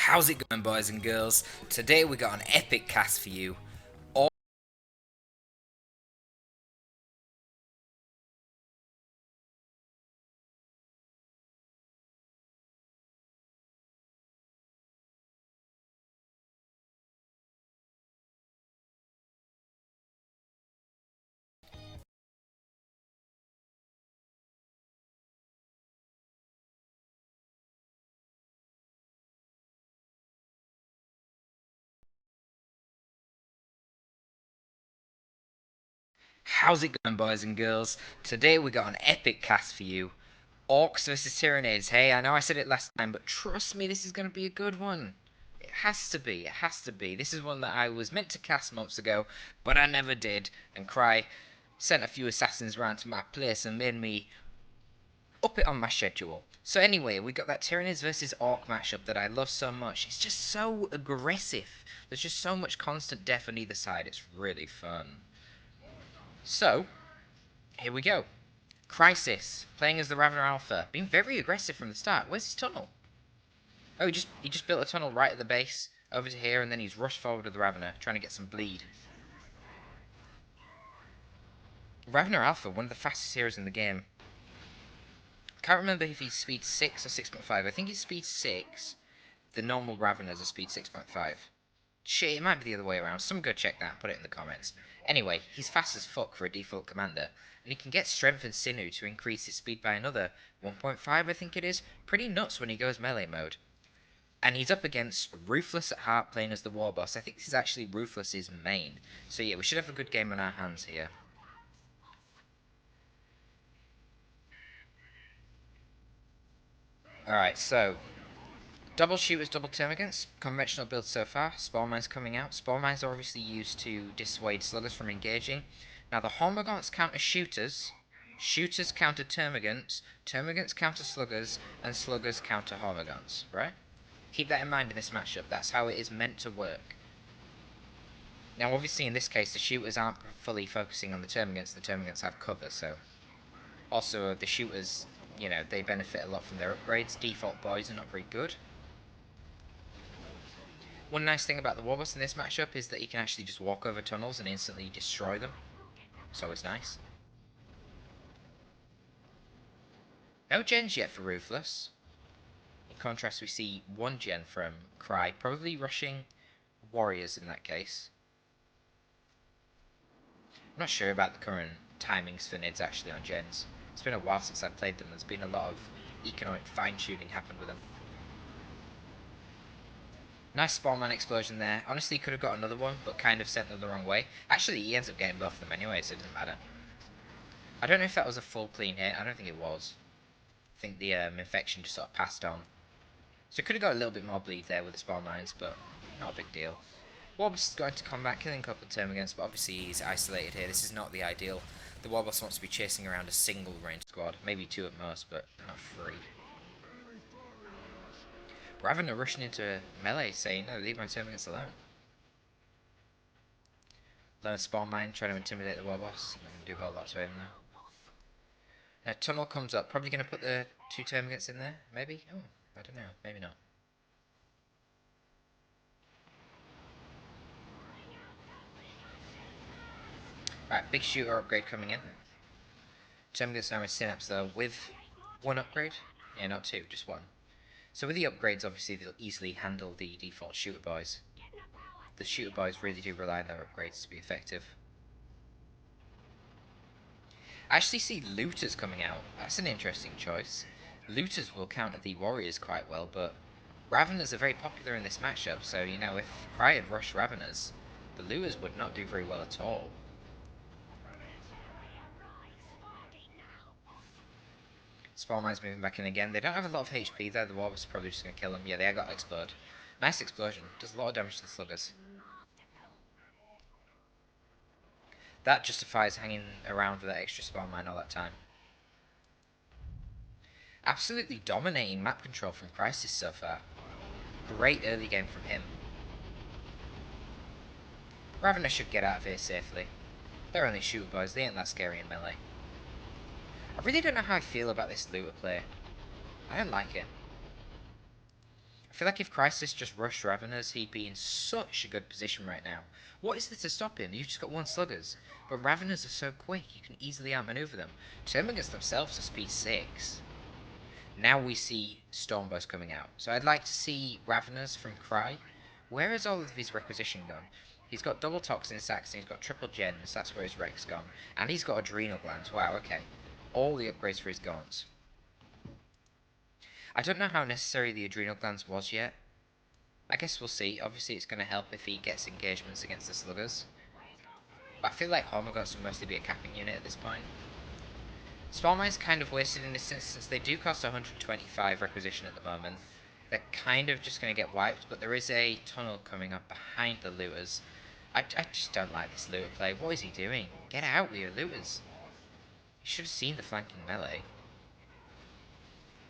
How's it going, boys and girls? Today we got an epic cast for you. All How's it going, boys and girls? Today we got an epic cast for you. Orcs versus Tyranids. Hey, I know I said it last time, but trust me, this is going to be a good one. It has to be. It has to be. This is one that I was meant to cast months ago, but I never did. And Cry sent a few assassins round to my place and made me up it on my schedule. So anyway, we got that Tyranids versus Orc matchup that I love so much. It's just so aggressive. There's just so much constant death on either side. It's really fun. So, here we go. Crisis, playing as the Ravener Alpha, being very aggressive from the start. Where's his tunnel? Oh, he just built a tunnel right at the base, over to here, and then he's rushed forward with the Ravener, trying to get some bleed. Ravener Alpha, one of the fastest heroes in the game. Can't remember if he's speed 6 or 6.5. I think he's speed 6. The normal Raveners are speed 6.5. Shit, it might be the other way around. Some go check that and put it in the comments. Anyway, he's fast as fuck for a default commander, and he can get strength and sinew to increase his speed by another 1.5, I think it is. Pretty nuts when he goes melee mode. And he's up against Ruthless at heart playing as the war boss. I think this is actually Ruthless's main. So yeah, we should have a good game on our hands here. Alright, so double shooters, double termagants. Conventional build so far. Spore mines coming out. Spore mines are obviously used to dissuade sluggers from engaging. Now the Hormagaunts counter shooters. Shooters counter termagants. Termagants counter sluggers. And sluggers counter Hormagaunts. Right? Keep that in mind in this matchup. That's how it is meant to work. Now obviously in this case the shooters aren't fully focusing on the termagants have cover, so. Also the shooters, you know, they benefit a lot from their upgrades. Default boys are not very good. One nice thing about the Warboss in this matchup is that he can actually just walk over tunnels and instantly destroy them. So it's nice. No gens yet for Ruthless. In contrast, we see one gen from Cry, probably rushing warriors in that case. I'm not sure about the current timings for NIDs actually on gens. It's been a while since I've played them. There's been a lot of economic fine-tuning happened with them. Nice Spawnman explosion there. Honestly, could have got another one, but kind of sent them the wrong way. Actually, he ends up getting both of them anyway, so it doesn't matter. I don't know if that was a full clean hit. I don't think it was. I think the infection just sort of passed on. So could have got a little bit more bleed there with the spawn mines, but not a big deal. Warboss is going to combat, killing a couple of termagants, but obviously he's isolated here. This is not the ideal. The Warboss wants to be chasing around a single ranged squad, maybe two at most, but not three. Ravener rushing into melee, saying, no, leave my termagants alone. Learn a spawn mine, trying to intimidate the Warboss. Not going to do a whole lot to him though. Now, tunnel comes up, probably going to put the two termagants in there, maybe? Oh, I don't know, maybe not. Right, big shooter upgrade coming in. Terminus now with Synapse though, with one upgrade. Yeah, not two, just one. So with the upgrades, obviously they'll easily handle the default shooter boys. The shooter boys really do rely on their upgrades to be effective. I actually see looters coming out. That's an interesting choice. Looters will counter the warriors quite well, but Raveners are very popular in this matchup, so you know, if Cry had rushed Raveners, the looters would not do very well at all. Spawn moving back in again. They don't have a lot of HP though, the Warp is probably just going to kill them. Yeah, they got explode. Nice explosion. Does a lot of damage to the sluggers. That justifies hanging around with that extra spawn mine all that time. Absolutely dominating map control from Crisis so far. Great early game from him. Ravener should get out of here safely. They're only shooter boys, they ain't that scary in melee. I really don't know how I feel about this looter play. I don't like it. I feel like if Crisis just rushed Raveners, he'd be in such a good position right now. What is there to stop him? You've just got one sluggers. But Raveners are so quick, you can easily outmaneuver them. Termagants themselves are speed 6. Now we see Stormburst coming out. So I'd like to see Raveners from Cry. Where has all of his requisition gone? He's got double toxin sacks and he's got triple gens, that's where his Rex gone. And he's got adrenal glands, wow, okay. All the upgrades for his gaunts. I don't know how necessary the adrenal glands was yet. I guess we'll see. Obviously it's going to help if he gets engagements against the sluggers. But I feel like Homogots will mostly be a capping unit at this point. Spawnmine's kind of wasted in this instance. They do cost 125 requisition at the moment. They're kind of just going to get wiped, but there is a tunnel coming up behind the looters. I just don't like this looter play. What is he doing? Get out with your looters. You should have seen the flanking melee.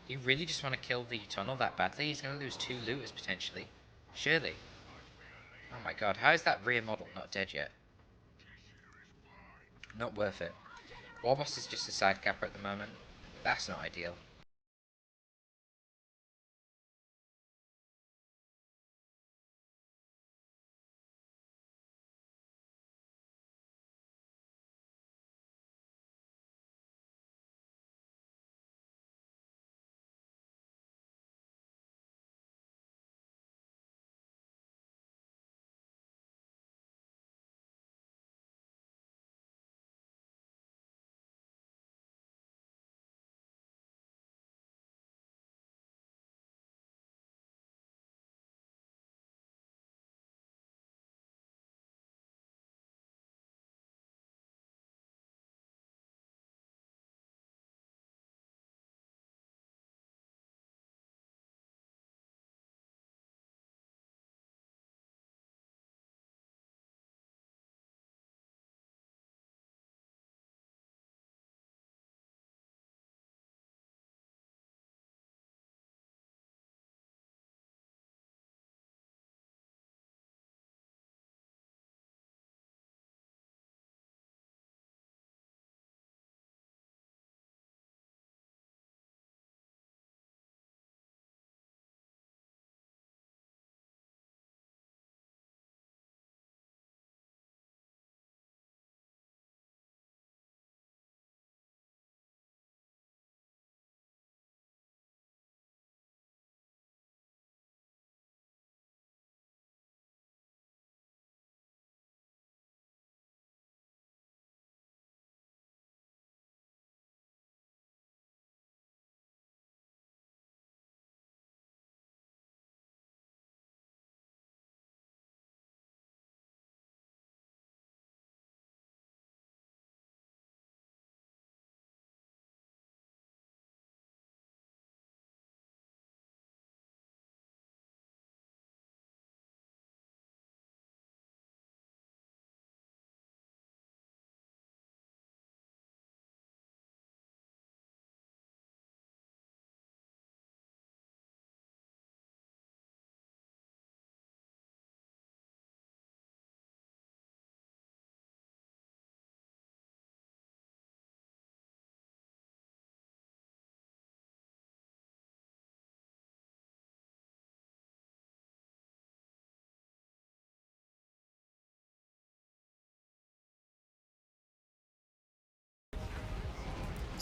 You really just want to kill the tunnel that badly? He's going to lose 2 looters potentially. Surely. Oh my god, how is that rear model not dead yet? Not worth it. Warboss is just a side capper at the moment. That's not ideal.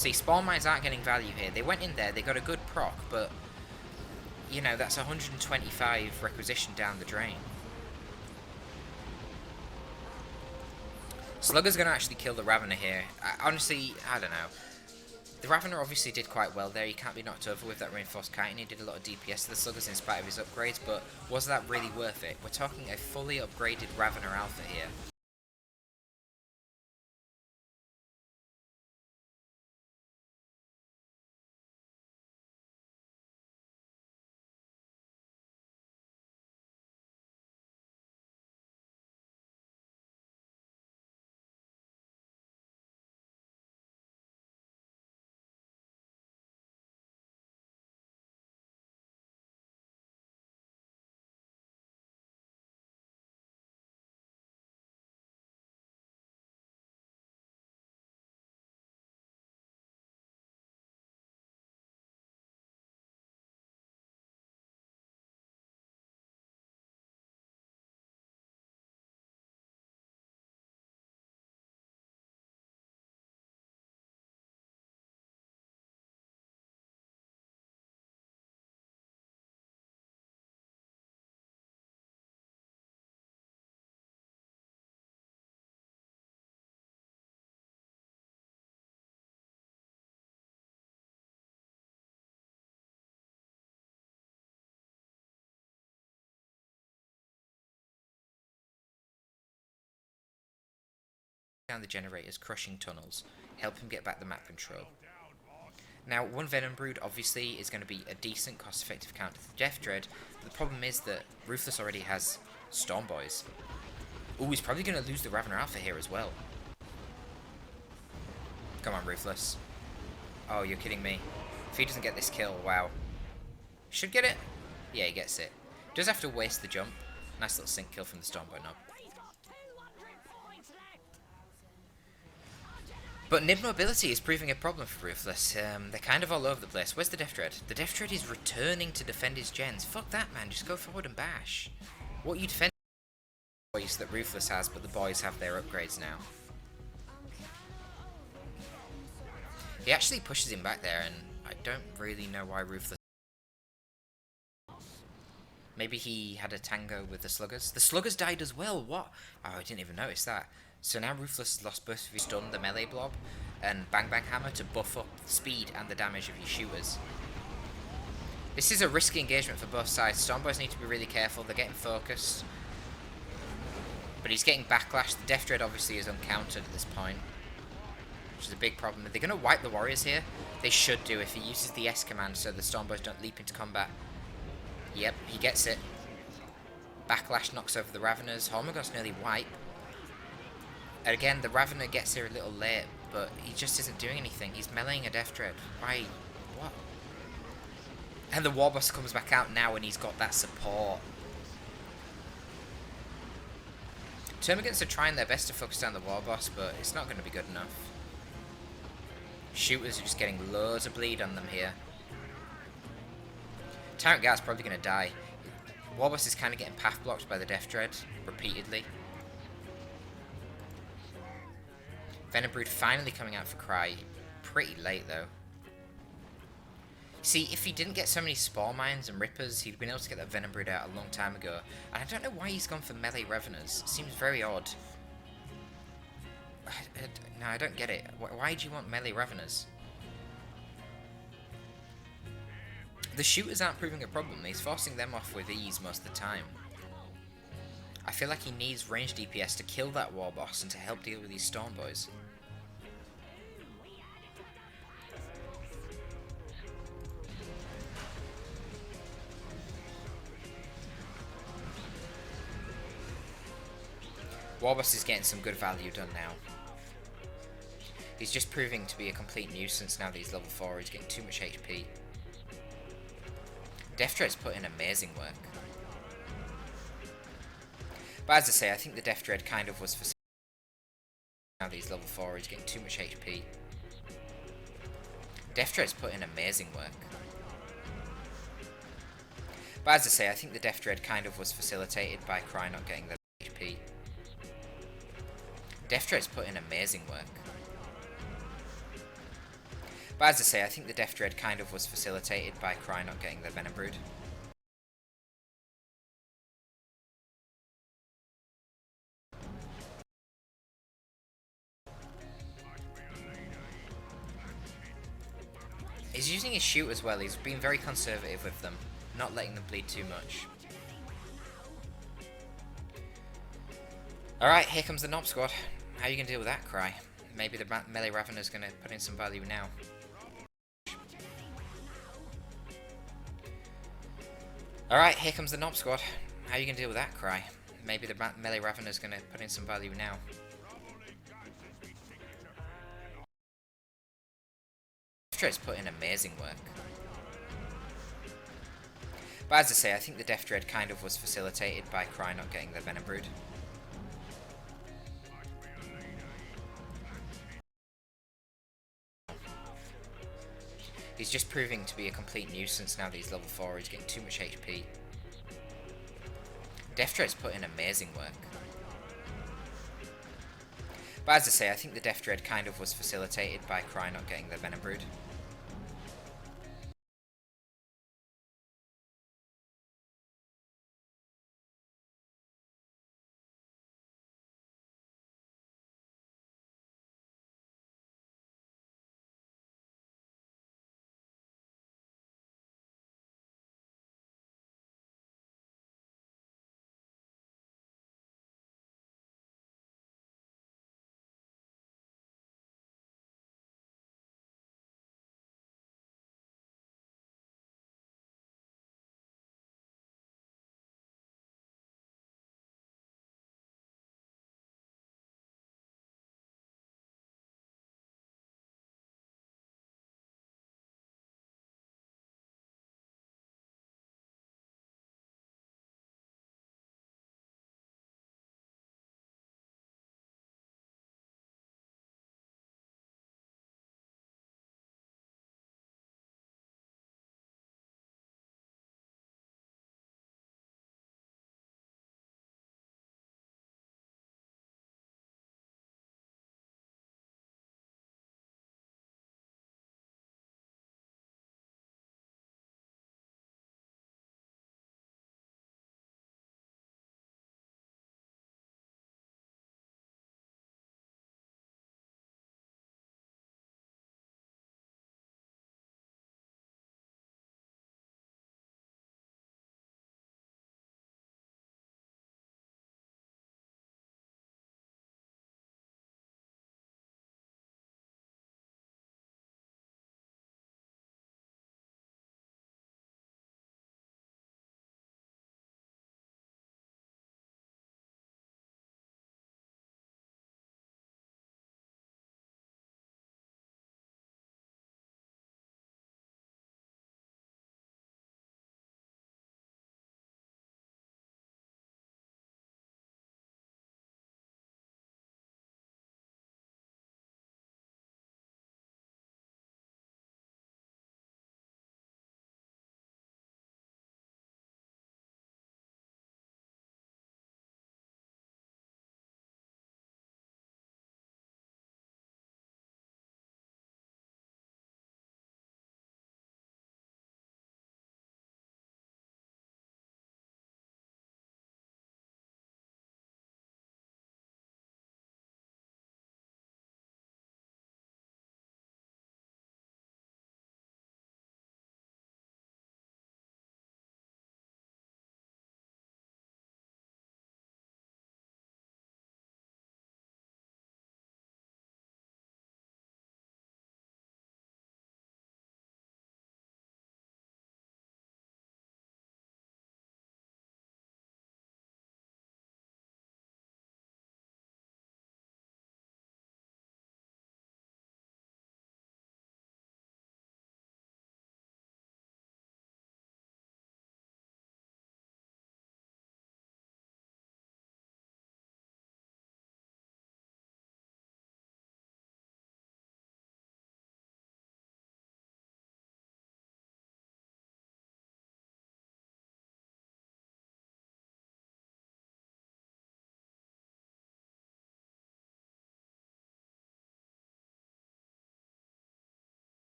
See, spawn mines aren't getting value here. They went in there, they got a good proc, but, you know, that's 125 requisition down the drain. Slugger's going to actually kill the Ravener here. Honestly, I don't know. The Ravener obviously did quite well there. He can't be knocked over with that reinforced chitin. He did a lot of DPS to the Sluggers in spite of his upgrades, but was that really worth it? We're talking a fully upgraded Ravener Alpha here. Down the generators, crushing tunnels, help him get back the map control. Now, one Venom Brood obviously is going to be a decent cost-effective counter to Death Dread, but the problem is that Ruthless already has Storm Boys. Ooh, he's probably going to lose the Ravener Alpha here as well. Come on, Ruthless. Oh, you're kidding me. If he doesn't get this kill, wow. Should get it? Yeah, he gets it. Does have to waste the jump. Nice little sync kill from the Storm Boy knob. But Nib mobility is proving a problem for Ruthless. They're kind of all over the place. Where's the Death Dread? The Death Dread is returning to defend his gens. Fuck that, man. Just go forward and bash. What you defend boys that Ruthless has, but the boys have their upgrades now. He actually pushes him back there, and I don't really know why Ruthless... Maybe he had a tango with the Sluggers. The Sluggers died as well. What? Oh, I didn't even notice that. So now Ruthless lost both of his stun, the melee blob, and Bang Bang Hammer to buff up the speed and the damage of your shooters. This is a risky engagement for both sides. Stormboys need to be really careful. They're getting focused. But he's getting backlash. The Death Dread obviously is uncountered at this point, which is a big problem. Are they going to wipe the warriors here? They should do if he uses the S command so the Stormboys don't leap into combat. Yep, he gets it. Backlash knocks over the Raveners. Hormagos nearly wipe. And again, the Ravener gets here a little late, but he just isn't doing anything. He's meleeing a Death Dread. Why? What? And the Warboss comes back out now and he's got that support. Termagants are trying their best to focus down the Warboss, but it's not going to be good enough. Shooters are just getting loads of bleed on them here. Tyrant Guard's probably going to die. Warboss is kind of getting path blocked by the Death Dread repeatedly. Venom Brood finally coming out for Cry. Pretty late, though. See, if he didn't get so many Spore Mines and Rippers, he'd been able to get that Venom Brood out a long time ago. And I don't know why he's gone for melee Reveners. It seems very odd. No, I don't get it. Why do you want melee Reveners? The shooters aren't proving a problem. He's forcing them off with ease most of the time. I feel like he needs ranged DPS to kill that Warboss and to help deal with these Storm Boys. Warboss is getting some good value done now. He's just proving to be a complete nuisance now that he's level 4. He's getting too much HP. Death Dread's put in amazing work. But as I say, I think the Death Dread kind of was for now that he's level 4. He's getting too much HP. Death Dread's put in amazing work. But as I say, I think the Death Dread kind of was facilitated by Cry not getting the HP. Death Dread's put in amazing work. But as I say, I think the Death Dread kind of was facilitated by Cry not getting the Venom Brood. He's using his shoot as well, he's being very conservative with them, not letting them bleed too much. Alright, here comes the Knob Squad. How are you going to deal with that, Cry? Maybe the melee Ravener's going to put in some value now. Alright, here comes the Knob Squad. How are you going to deal with that, Cry? Maybe the melee Ravener's going to put in some value now. Death Dread's put in amazing work. But as I say, I think the Death Dread kind of was facilitated by Cry not getting the Venom Brood. He's just proving to be a complete nuisance now that he's level 4, he's getting too much HP. Death Dread's put in amazing work. But as I say, I think the Death Dread kind of was facilitated by Cry not getting the Venom Brood.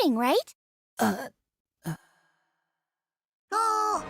thing, right? Uh. Oh.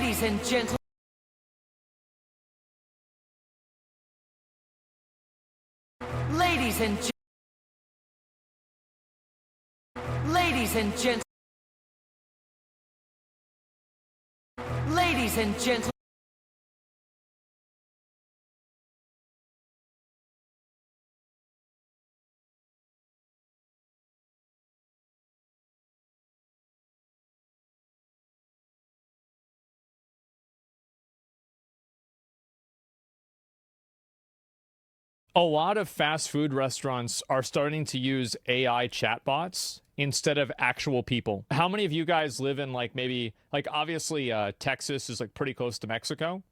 Ladies and gentlemen. Ladies and gentlemen. Ladies and gentlemen. Ladies and gentlemen. A lot of fast food restaurants are starting to use AI chatbots instead of actual people. How many of you guys live in like maybe like obviously Texas is like pretty close to Mexico,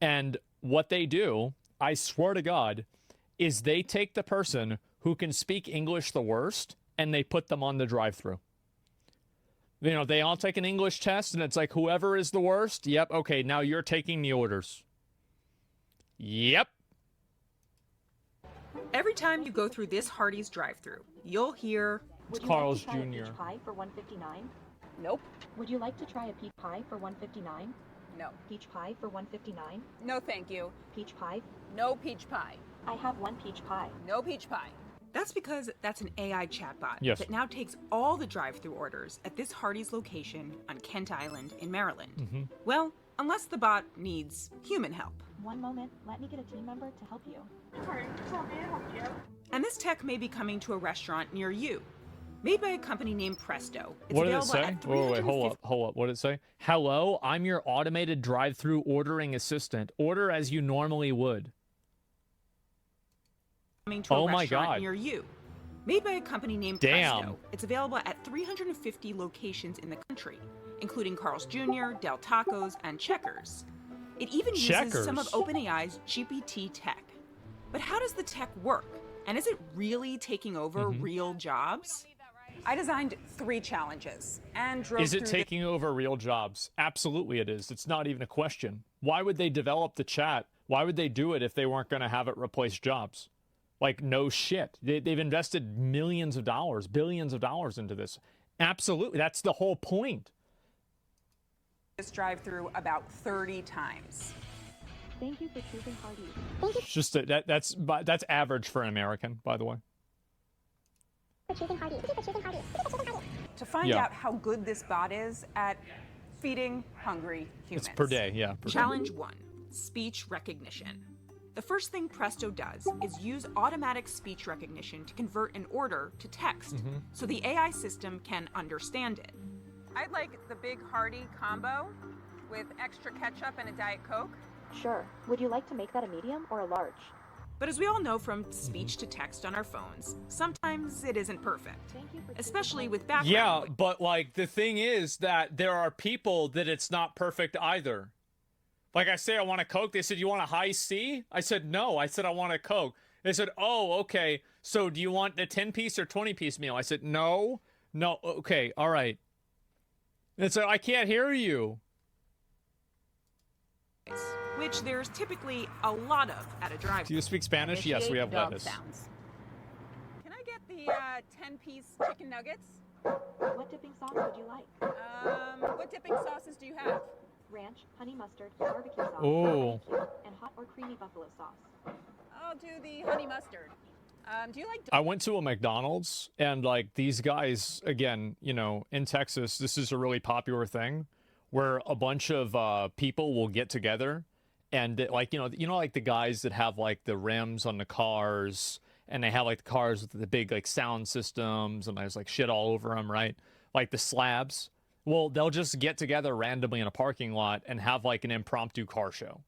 and what they do, I swear to God, is they take the person who can speak English the worst and they put them on the drive-thru. You know, they all take an English test and it's like whoever is the worst, yep, okay, now you're taking the orders. Yep. Every time you go through this Hardee's drive-thru, you'll hear, It's Carl's Jr. Peach pie for $1.59? nope, Would you like to try a peach pie for $1.59? no, Peach pie for $1.59? no thank you, Peach pie? no peach pie, I have one peach pie. no peach pie. That's because that's an AI chatbot Yes. that now takes all the drive-thru orders at this Hardee's location on Kent Island in Maryland. Well, unless the bot needs human help. One moment, let me get a team member to help you. And this tech may be coming to a restaurant near you. Made by a company named Presto. It's What did it available say? at Wait, hold 350 up. What did it say? Hello, I'm your automated drive-through ordering assistant. Order as you normally would. coming to a Oh my restaurant God. near you. Made by a company named Damn. Presto. It's available at 350 locations in the country, including Carl's Jr., Del Tacos, and Checkers. It even uses some of Checkers. OpenAI's GPT tech. But how does the tech work? And is it really taking over real jobs? I designed 3 challenges and drove Is it through taking over real jobs? Absolutely it is. It's not even a question. Why would they develop the chat? Why would they do it if they weren't going to have it replace jobs? Like, no shit. They've invested millions of dollars, billions of dollars into this. Absolutely. That's the whole point. this drive-through about 30 times. Thank you for choosing Hardee's. It's just that's average for an American, by the way. To find Yeah. out how good this bot is at feeding hungry humans. It's per day, yeah. Per day. Challenge 1, speech recognition. The first thing Presto does is use automatic speech recognition to convert an order to text so the AI system can understand it. I'd like the big hearty combo with extra ketchup and a Diet Coke. Sure. Would you like to make that a medium or a large? But as we all know from speech to text on our phones, sometimes it isn't perfect, Thank you for especially with background Yeah, noise. but like the thing is that there are people that it's not perfect either. Like I say, I want a Coke. They said, you want a high C? I said, no. I said, I want a Coke. They said, oh, okay. So do you want a 10-piece or 20-piece meal? I said, no. No, okay, all right. And so I can't hear you. Which there's typically a lot of at a drive-thru. Do you speak Spanish? Yes, we have Dog lettuce. sounds. Can I get the 10-piece chicken nuggets? What dipping sauce would you like? What dipping sauces do you have? Ranch, honey mustard, barbecue sauce, Oh. barbecue, and hot or creamy buffalo sauce. I'll do the honey mustard. Do you like I went to a McDonald's and like these guys, again, you know, in Texas, this is a really popular thing where a bunch of people will get together and like, you know, like the guys that have like the rims on the cars and they have like the cars with the big like sound systems and there's like shit all over them, right? Like the slabs. Well, they'll just get together randomly in a parking lot and have like an impromptu car show.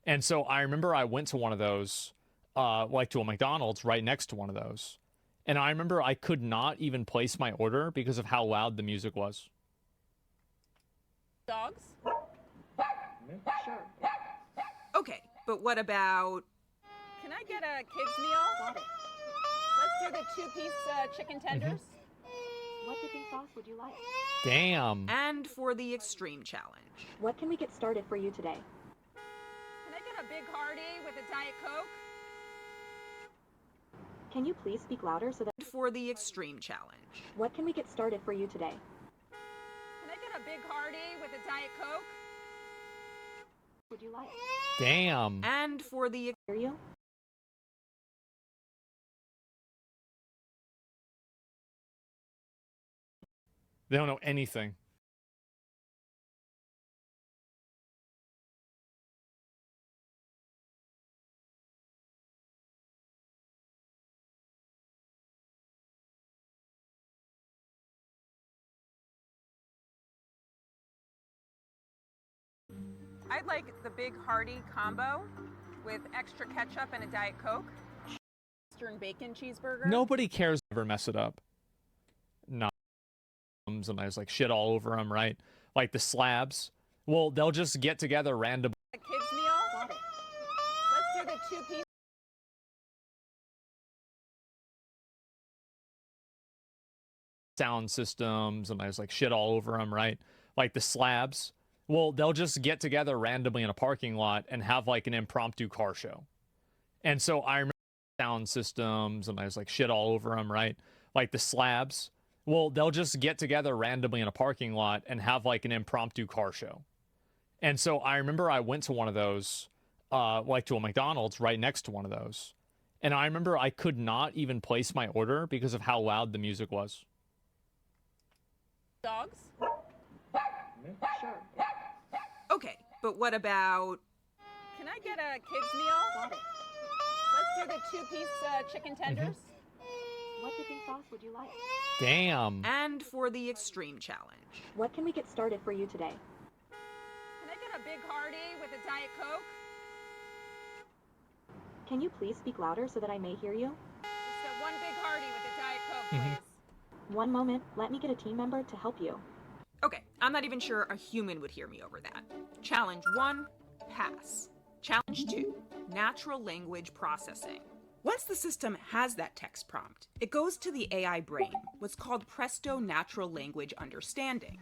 And so I remember I went to one of those, like to a McDonald's right next to one of those. And I remember I could not even place my order because of how loud the music was. dogs? Sure. Okay, but what about... Can I get a kid's meal? Got it. Let's do the 2-piece chicken tenders. What dipping sauce would you like? Damn. And for the extreme challenge. What can we get started for you today? Can I get a big hearty with a Diet Coke? Can you please speak louder so that... For the extreme challenge. What can we get started for you today? Can I get a big hearty with a Diet Coke? would you like? Damn. And for the Hear you? They don't know anything. I'd like the big hearty combo with extra ketchup and a Diet Coke. Eastern bacon cheeseburger. Nobody cares to ever mess it up. No. And there's like shit all over them, right? Like the slabs. Well, they'll just get together randomly. A kids meal. Got it. Let's do the 2-piece. Sound systems and there's like shit all over them, right? Like the slabs. Well, they'll just get together randomly in a parking lot and have like an impromptu car show. And so I remember sound systems and there's like shit all over them, right? Like the slabs. Well, they'll just get together randomly in a parking lot and have like an impromptu car show. And so I remember I went to one of those, like to a McDonald's right next to one of those. And I remember I could not even place my order because of how loud the music was. Dogs. Sure. Okay, but what about? Can I get a kids meal? Got it. Let's do the 2-piece chicken tenders. What dipping sauce would you like? Damn. And for the extreme challenge. What can we get started for you today? Can I get a big hearty with a Diet Coke? Can you please speak louder so that I may hear you? Just one big hearty with a Diet Coke, please. One moment, let me get a team member to help you. Okay, I'm not even sure a human would hear me over that. Challenge 1, pass. Challenge 2, natural language processing. Once the system has that text prompt, it goes to the AI brain, what's called Presto Natural Language Understanding.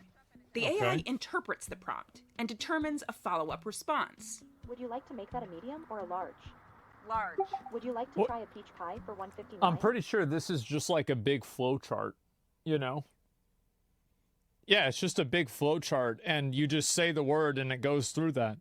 The AI interprets the prompt and determines a follow-up response. Would you like to make that a medium or a large? Large. Would you like to try a peach pie for $1.59? I'm pretty sure this is just like a big flow chart, you know? Yeah, it's just a big flow chart, and you just say the word and it goes through that.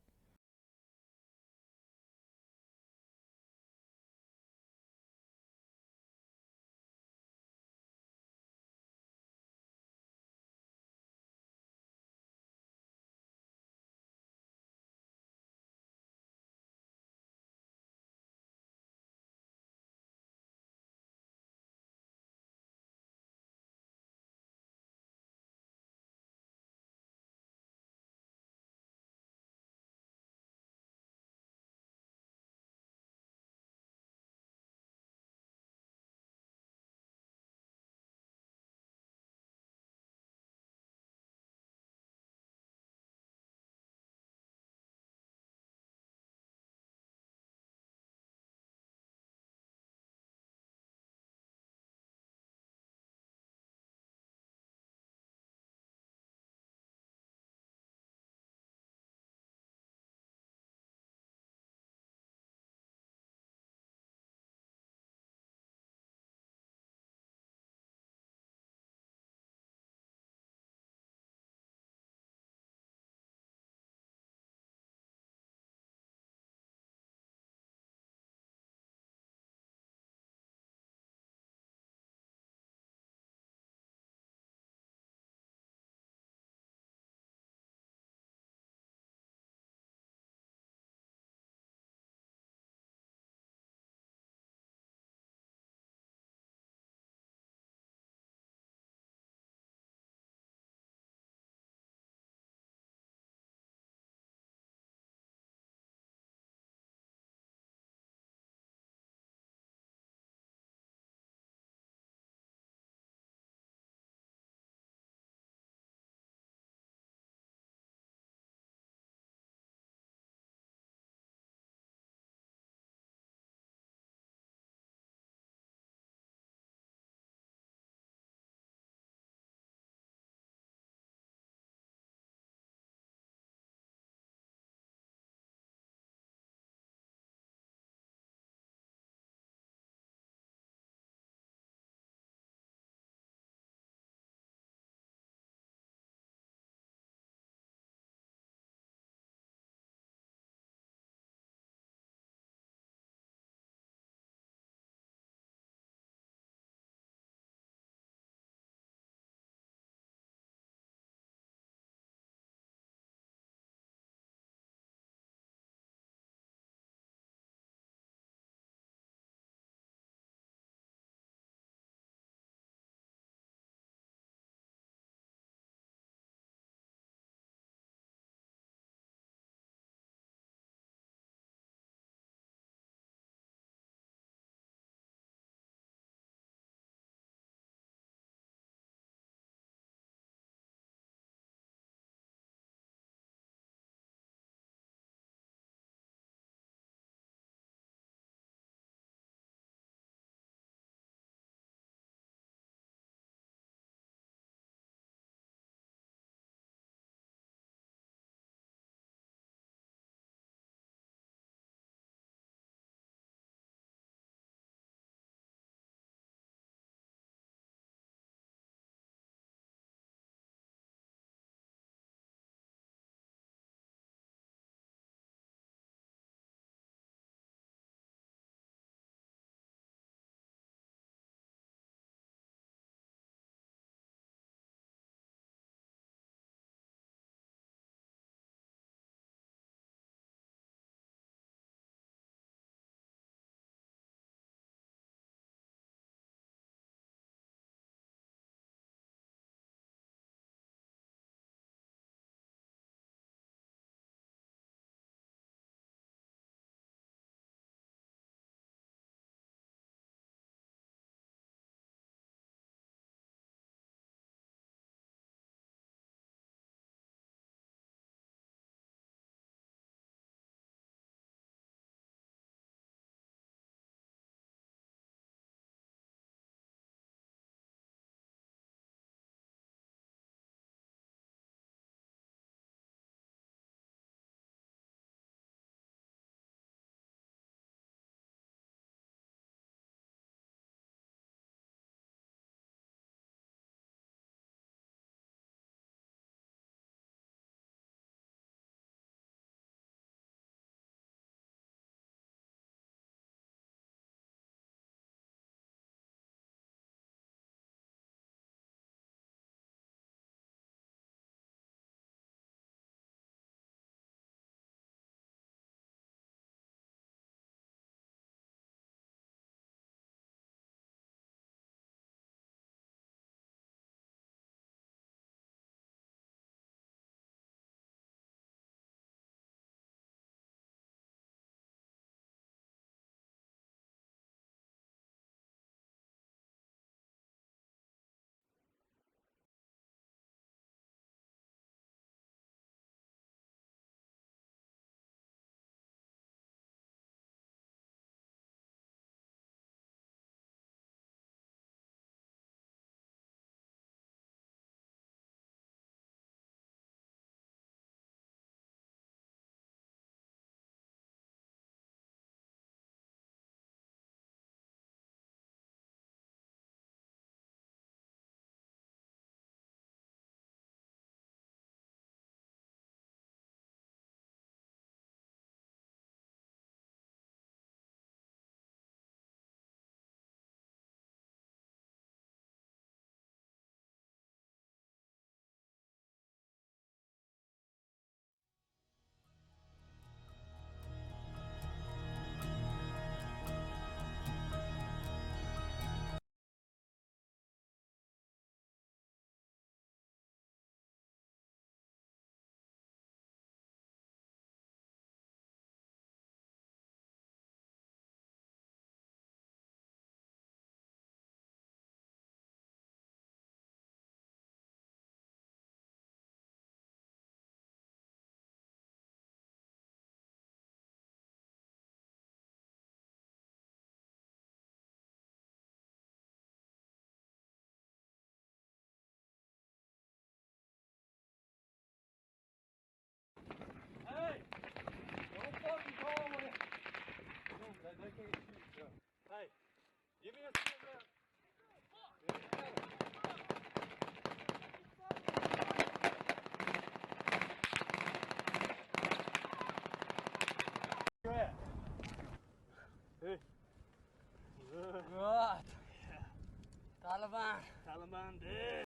Taliban dead.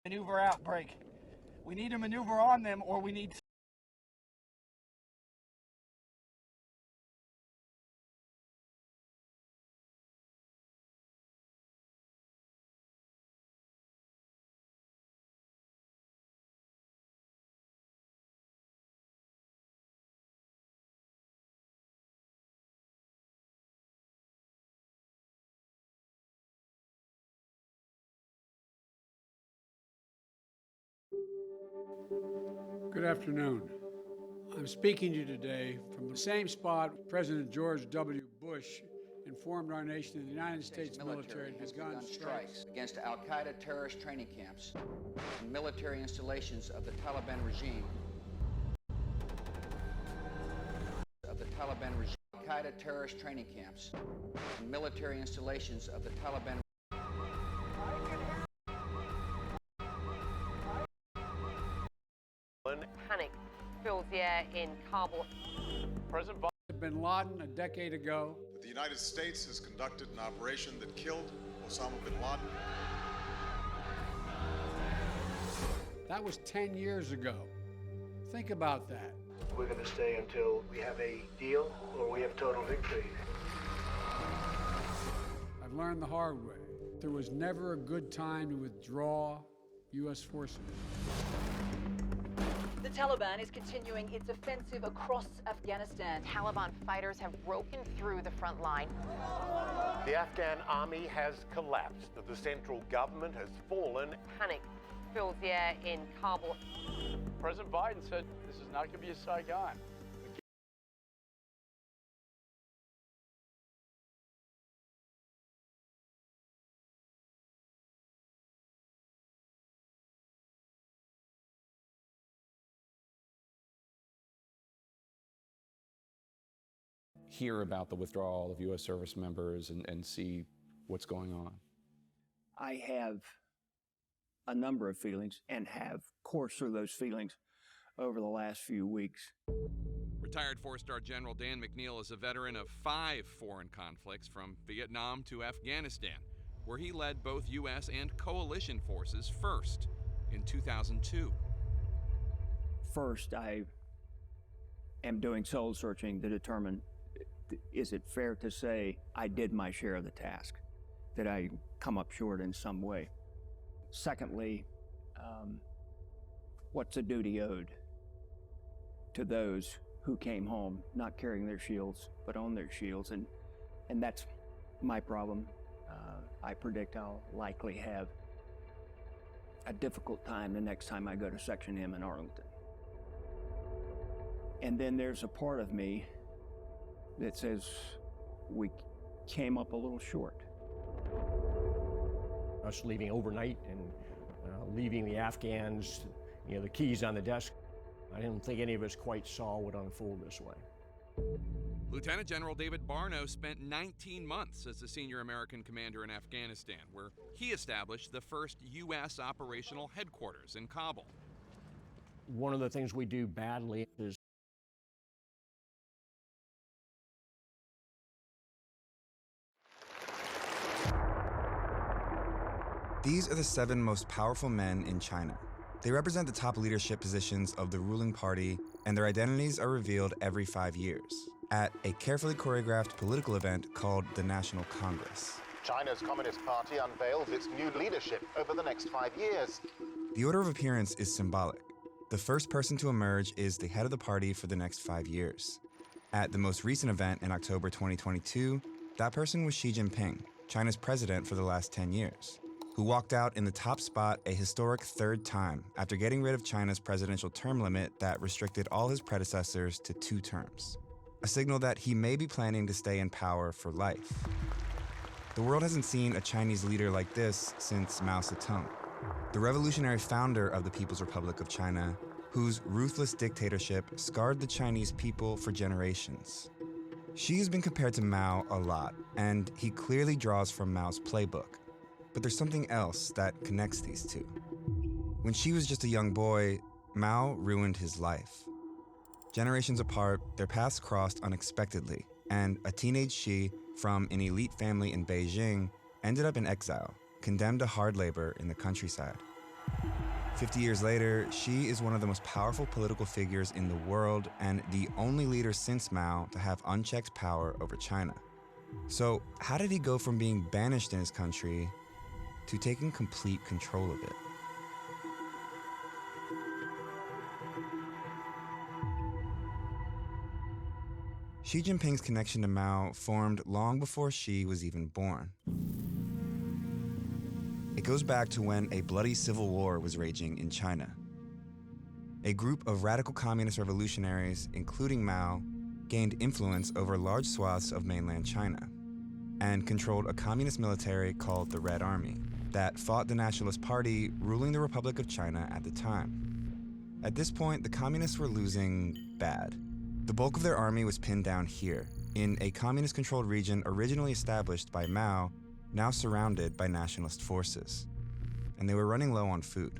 Maneuver outbreak. We need to maneuver on them, or we need. Good afternoon. I'm speaking to you today from the same spot President George W. Bush informed our nation that the United States military has begun strikes against al-Qaeda terrorist training camps and military installations of the Taliban regime. Al-Qaeda terrorist training camps and military installations of the Taliban. Panic fills the air in Kabul. President bin Laden a decade ago. The United States has conducted an operation that killed Osama bin Laden. That was 10 years ago. Think about that. We're going to stay until we have a deal or we have total victory. I've learned the hard way. There was never a good time to withdraw U.S. forces. The Taliban is continuing its offensive across Afghanistan. Taliban fighters have broken through the front line. The Afghan army has collapsed. The central government has fallen. Panic fills the air in Kabul. President Biden said this is not going to be a Saigon. Hear about the withdrawal of U.S. service members and see what's going on? I have a number of feelings and have coursed through those feelings over the last few weeks. Retired four-star General Dan McNeil is a veteran of 5 foreign conflicts from Vietnam to Afghanistan, where he led both U.S. and coalition forces first in 2002. First, I am doing soul searching to determine, is it fair to say I did my share of the task? Did I come up short in some way? Secondly, what's the duty owed to those who came home not carrying their shields, but on their shields? And that's my problem. I predict I'll likely have a difficult time the next time I go to Section M in Arlington. And then there's a part of me that says we came up a little short. Us leaving overnight and leaving the Afghans, the keys on the desk, I didn't think any of us quite saw what unfold this way. Lieutenant General David Barno spent 19 months as the senior American commander in Afghanistan, where he established the first U.S. operational headquarters in Kabul. One of the things we do badly is These are the 7 most powerful men in China. They represent the top leadership positions of the ruling party, and their identities are revealed every 5 years at a carefully choreographed political event called the National Congress. China's Communist Party unveils its new leadership over the next 5 years. The order of appearance is symbolic. The first person to emerge is the head of the party for the next 5 years. At the most recent event in October 2022, that person was Xi Jinping, China's president for the last 10 years. Who walked out in the top spot a historic 3rd time after getting rid of China's presidential term limit that restricted all his predecessors to 2 terms. A signal that he may be planning to stay in power for life. The world hasn't seen a Chinese leader like this since Mao Zedong, the revolutionary founder of the People's Republic of China, whose ruthless dictatorship scarred the Chinese people for generations. Xi has been compared to Mao a lot, and he clearly draws from Mao's playbook. But there's something else that connects these two. When Xi was just a young boy, Mao ruined his life. Generations apart, their paths crossed unexpectedly, and a teenage Xi from an elite family in Beijing ended up in exile, condemned to hard labor in the countryside. 50 years later, Xi is one of the most powerful political figures in the world and the only leader since Mao to have unchecked power over China. So, how did he go from being banished in his country to taking complete control of it? Xi Jinping's connection to Mao formed long before Xi was even born. It goes back to when a bloody civil war was raging in China. A group of radical communist revolutionaries, including Mao, gained influence over large swaths of mainland China and controlled a communist military called the Red Army that fought the Nationalist Party ruling the Republic of China at the time. At this point, the communists were losing bad. The bulk of their army was pinned down here, in a communist-controlled region originally established by Mao, now surrounded by nationalist forces. And they were running low on food.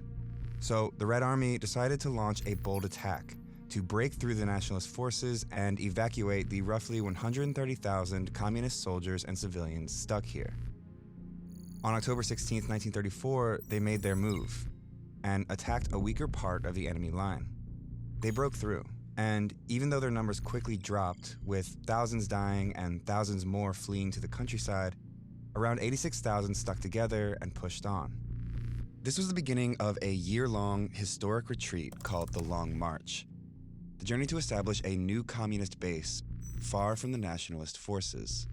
So the Red Army decided to launch a bold attack to break through the nationalist forces and evacuate the roughly 130,000 communist soldiers and civilians stuck here. On October 16, 1934, they made their move and attacked a weaker part of the enemy line. They broke through. And even though their numbers quickly dropped, with thousands dying and thousands more fleeing to the countryside, around 86,000 stuck together and pushed on. This was the beginning of a year-long historic retreat called the Long March, the journey to establish a new communist base far from the nationalist forces.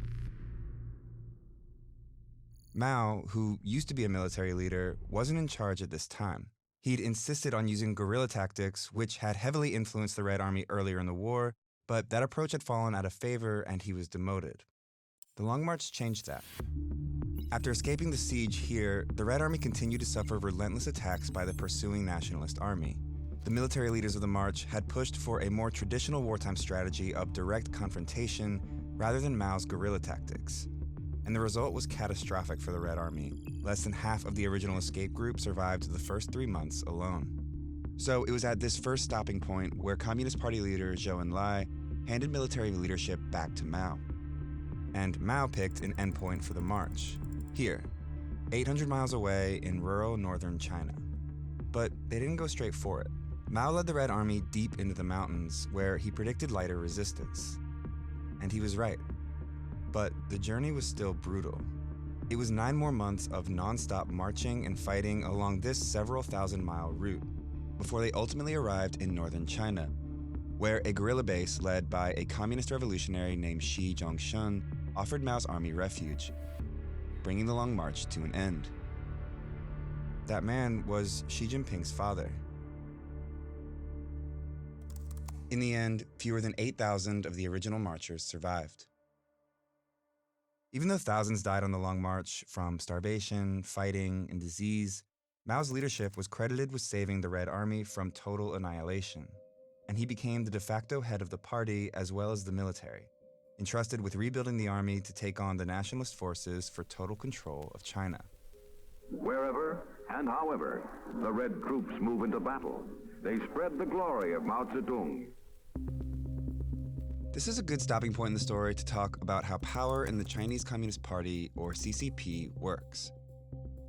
Mao, who used to be a military leader, wasn't in charge at this time. He'd insisted on using guerrilla tactics, which had heavily influenced the Red Army earlier in the war, but that approach had fallen out of favor and he was demoted. The Long March changed that. After escaping the siege here, the Red Army continued to suffer relentless attacks by the pursuing Nationalist Army. The military leaders of the march had pushed for a more traditional wartime strategy of direct confrontation rather than Mao's guerrilla tactics. And the result was catastrophic for the Red Army. Less than half of the original escape group survived the first 3 months alone. So it was at this first stopping point where Communist Party leader Zhou Enlai handed military leadership back to Mao. And Mao picked an endpoint for the march. Here, 800 miles away in rural northern China. But they didn't go straight for it. Mao led the Red Army deep into the mountains where he predicted lighter resistance. And he was right. But the journey was still brutal. It was 9 more months of non-stop marching and fighting along this several thousand-mile route before they ultimately arrived in northern China, where a guerrilla base led by a communist revolutionary named Shi Zhongshun offered Mao's army refuge, bringing the Long March to an end. That man was Xi Jinping's father. In the end, fewer than 8,000 of the original marchers survived. Even though thousands died on the Long March from starvation, fighting, and disease, Mao's leadership was credited with saving the Red Army from total annihilation, and he became the de facto head of the party as well as the military, entrusted with rebuilding the army to take on the nationalist forces for total control of China. Wherever and however the Red troops move into battle, they spread the glory of Mao Zedong. This is a good stopping point in the story to talk about how power in the Chinese Communist Party, or CCP, works.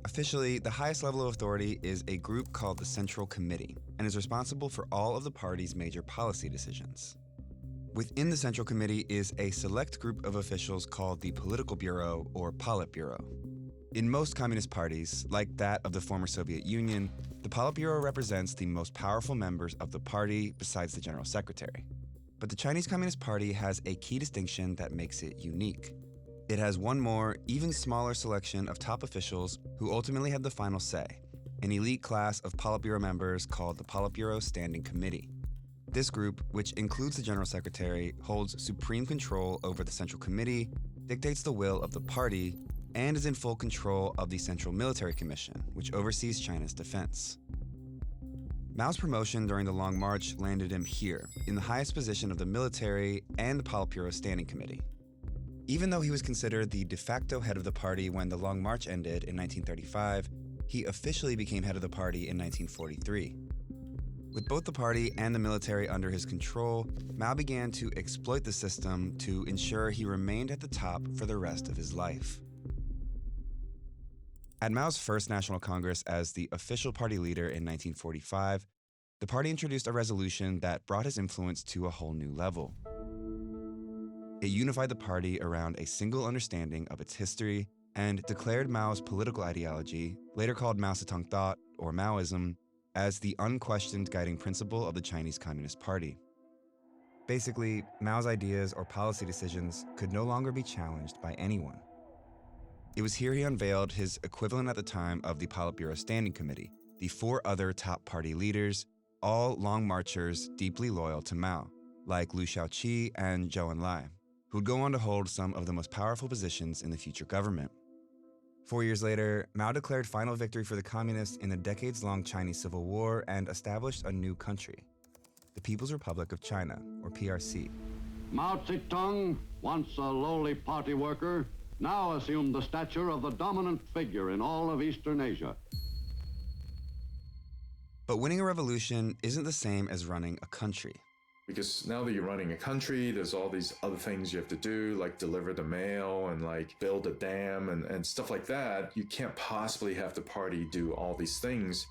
Officially, the highest level of authority is a group called the Central Committee, and is responsible for all of the party's major policy decisions. Within the Central Committee is a select group of officials called the Political Bureau, or Politburo. In most communist parties, like that of the former Soviet Union, the Politburo represents the most powerful members of the party besides the General Secretary. But the Chinese Communist Party has a key distinction that makes it unique. It has one more, even smaller selection of top officials who ultimately have the final say, an elite class of Politburo members called the Politburo Standing Committee. This group, which includes the General Secretary, holds supreme control over the Central Committee, dictates the will of the party, and is in full control of the Central Military Commission, which oversees China's defense. Mao's promotion during the Long March landed him here, in the highest position of the military and the Politburo Standing Committee. Even though he was considered the de facto head of the party when the Long March ended in 1935, he officially became head of the party in 1943. With both the party and the military under his control, Mao began to exploit the system to ensure he remained at the top for the rest of his life. At Mao's first National Congress as the official party leader in 1945, the party introduced a resolution that brought his influence to a whole new level. It unified the party around a single understanding of its history and declared Mao's political ideology, later called Mao Zedong thought, or Maoism, as the unquestioned guiding principle of the Chinese Communist Party. Basically, Mao's ideas or policy decisions could no longer be challenged by anyone. It was here he unveiled his equivalent at the time of the Politburo Standing Committee, the 4 other top party leaders, all long marchers deeply loyal to Mao, like Liu Shaoqi and Zhou Enlai, who would go on to hold some of the most powerful positions in the future government. 4 years later, Mao declared final victory for the communists in the decades-long Chinese Civil War and established a new country, the People's Republic of China, or PRC. Mao Zedong, once a lowly party worker, now assumed the stature of the dominant figure in all of Eastern Asia. But winning a revolution isn't the same as running a country. Because now that you're running a country, there's all these other things you have to do, like deliver the mail and like build a dam and stuff like that. You can't possibly have the party do all these things.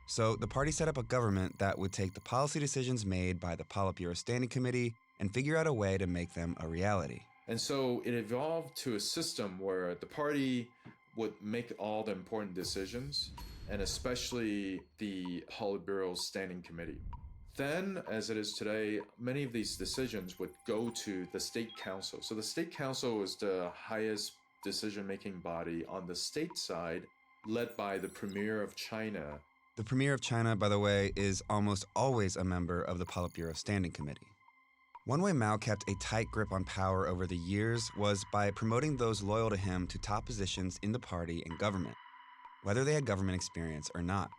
So the party set up a government that would take the policy decisions made by the Politburo Standing Committee and figure out a way to make them a reality. And so it evolved to a system where the party would make all the important decisions, and especially the Politburo Standing Committee. Then, as it is today, many of these decisions would go to the State Council. So the State Council is the highest decision-making body on the state side, led by the Premier of China. The Premier of China, by the way, is almost always a member of the Politburo Standing Committee. One way Mao kept a tight grip on power over the years was by promoting those loyal to him to top positions in the party and government, whether they had government experience or not.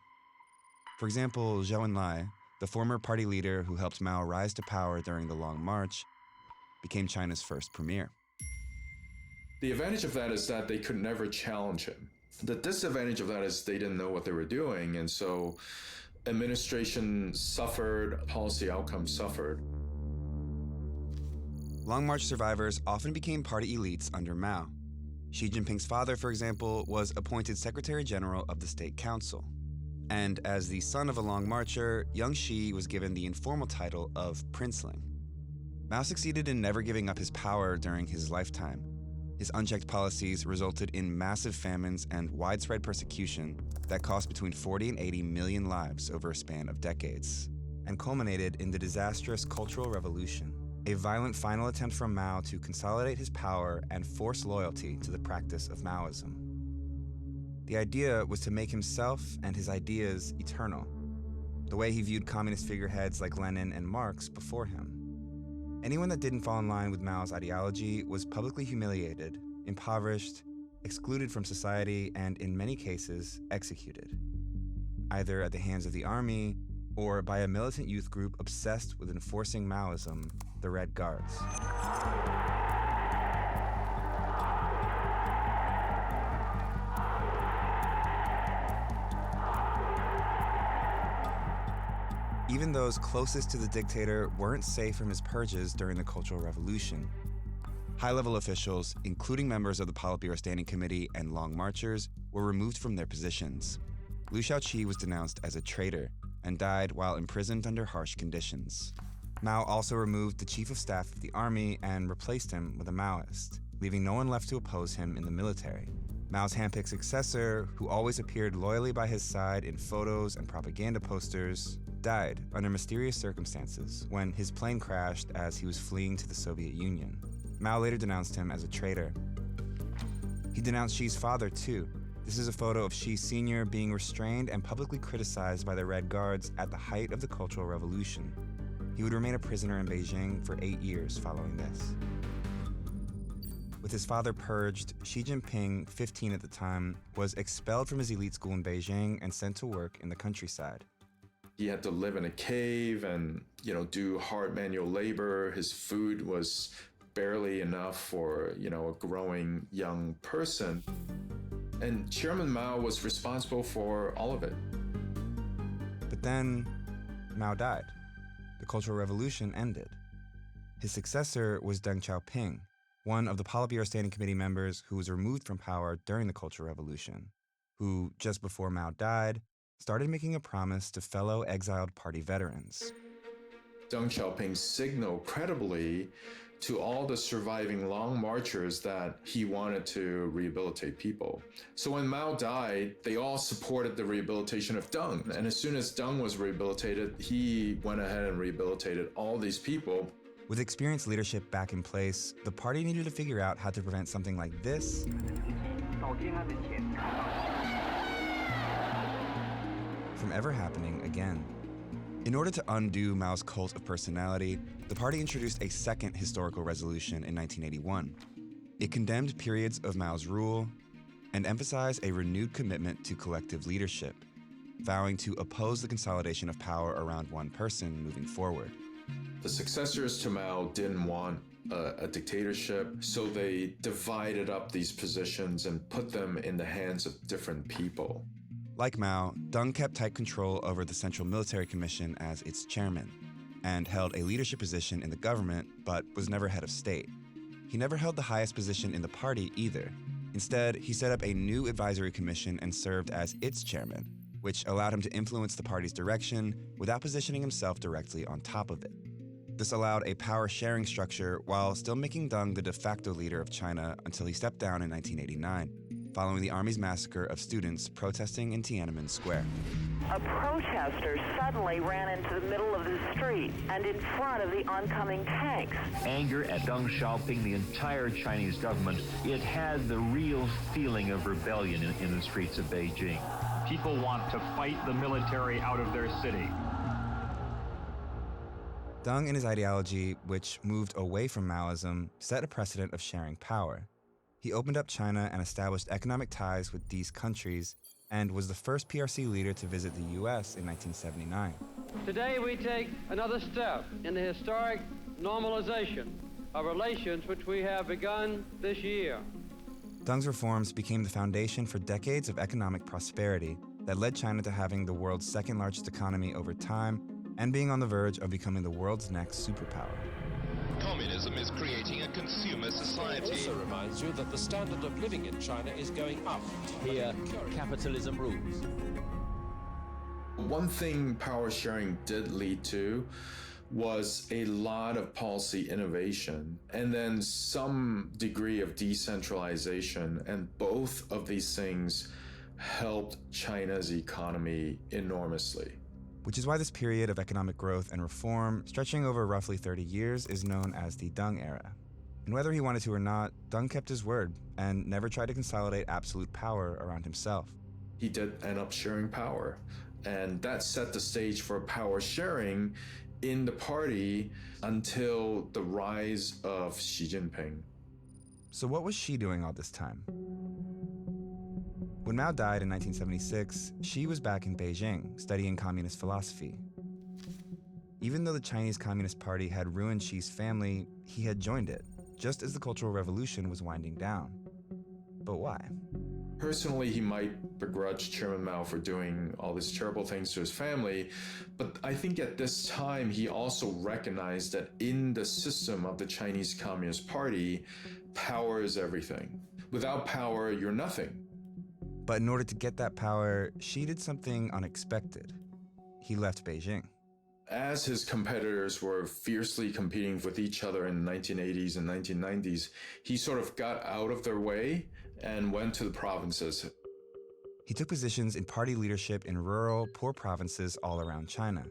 For example, Zhou Enlai, the former party leader who helped Mao rise to power during the Long March, became China's first premier. The advantage of that is that they could never challenge him. The disadvantage of that is they didn't know what they were doing, and so administration suffered, policy outcomes suffered. Long March survivors often became party elites under Mao. Xi Jinping's father, for example, was appointed Secretary General of the State Council. And as the son of a Long Marcher, young Xi was given the informal title of Princeling. Mao succeeded in never giving up his power during his lifetime. His unchecked policies resulted in massive famines and widespread persecution that cost between 40 and 80 million lives over a span of decades, and culminated in the disastrous Cultural Revolution, a violent final attempt from Mao to consolidate his power and force loyalty to the practice of Maoism. The idea was to make himself and his ideas eternal, the way he viewed communist figureheads like Lenin and Marx before him. Anyone that didn't fall in line with Mao's ideology was publicly humiliated, impoverished, excluded from society, and in many cases, executed, either at the hands of the army or by a militant youth group obsessed with enforcing Maoism, the Red Guards. Even those closest to the dictator weren't safe from his purges during the Cultural Revolution. High-level officials, including members of the Politburo Standing Committee and Long Marchers, were removed from their positions. Liu Shaoqi was denounced as a traitor and died while imprisoned under harsh conditions. Mao also removed the chief of staff of the army and replaced him with a Maoist, leaving no one left to oppose him in the military. Mao's handpicked successor, who always appeared loyally by his side in photos and propaganda posters, died under mysterious circumstances when his plane crashed as he was fleeing to the Soviet Union. Mao later denounced him as a traitor. He denounced Xi's father, too. This is a photo of Xi Sr. being restrained and publicly criticized by the Red Guards at the height of the Cultural Revolution. He would remain a prisoner in Beijing for 8 years following this. With his father purged, Xi Jinping, 15 at the time, was expelled from his elite school in Beijing and sent to work in the countryside. He had to live in a cave and, do hard manual labor. His food was barely enough for, a growing young person. And Chairman Mao was responsible for all of it. But then, Mao died. The Cultural Revolution ended. His successor was Deng Xiaoping, one of the Politburo Standing Committee members who was removed from power during the Cultural Revolution, who, just before Mao died, started making a promise to fellow exiled party veterans. Deng Xiaoping signaled credibly to all the surviving long marchers that he wanted to rehabilitate people. So when Mao died, they all supported the rehabilitation of Deng. And as soon as Deng was rehabilitated, he went ahead and rehabilitated all these people. With experienced leadership back in place, the party needed to figure out how to prevent something like this from ever happening again. In order to undo Mao's cult of personality, the party introduced a second historical resolution in 1981. It condemned periods of Mao's rule and emphasized a renewed commitment to collective leadership, vowing to oppose the consolidation of power around one person moving forward. The successors to Mao didn't want a dictatorship, so they divided up these positions and put them in the hands of different people. Like Mao, Deng kept tight control over the Central Military Commission as its chairman, and held a leadership position in the government, but was never head of state. He never held the highest position in the party either. Instead, he set up a new advisory commission and served as its chairman, which allowed him to influence the party's direction without positioning himself directly on top of it. This allowed a power-sharing structure while still making Deng the de facto leader of China until he stepped down in 1989. Following the army's massacre of students protesting in Tiananmen Square. A protester suddenly ran into the middle of the street and in front of the oncoming tanks. Anger at Deng Xiaoping, the entire Chinese government, it had the real feeling of rebellion in the streets of Beijing. People want to fight the military out of their city. Deng and his ideology, which moved away from Maoism, set a precedent of sharing power. He opened up China and established economic ties with these countries, and was the first PRC leader to visit the US in 1979. Today we take another step in the historic normalization of relations which we have begun this year. Deng's reforms became the foundation for decades of economic prosperity that led China to having the world's second largest economy over time and being on the verge of becoming the world's next superpower. Communism is creating a consumer society. It also reminds you that the standard of living in China is going up. Here, capitalism rules. One thing power sharing did lead to was a lot of policy innovation and then some degree of decentralization, and both of these things helped China's economy enormously. Which is why this period of economic growth and reform, stretching over roughly 30 years, is known as the Deng era. And whether he wanted to or not, Deng kept his word and never tried to consolidate absolute power around himself. He did end up sharing power, and that set the stage for power sharing in the party until the rise of Xi Jinping. So what was Xi doing all this time? When Mao died in 1976, Xi was back in Beijing studying communist philosophy. Even though the Chinese Communist Party had ruined Xi's family, he had joined it, just as the Cultural Revolution was winding down. But why? Personally, he might begrudge Chairman Mao for doing all these terrible things to his family, but I think at this time he also recognized that in the system of the Chinese Communist Party, power is everything. Without power, you're nothing. But in order to get that power, Xi did something unexpected. He left Beijing. As his competitors were fiercely competing with each other in the 1980s and 1990s, he sort of got out of their way and went to the provinces. He took positions in party leadership in rural, poor provinces all around China,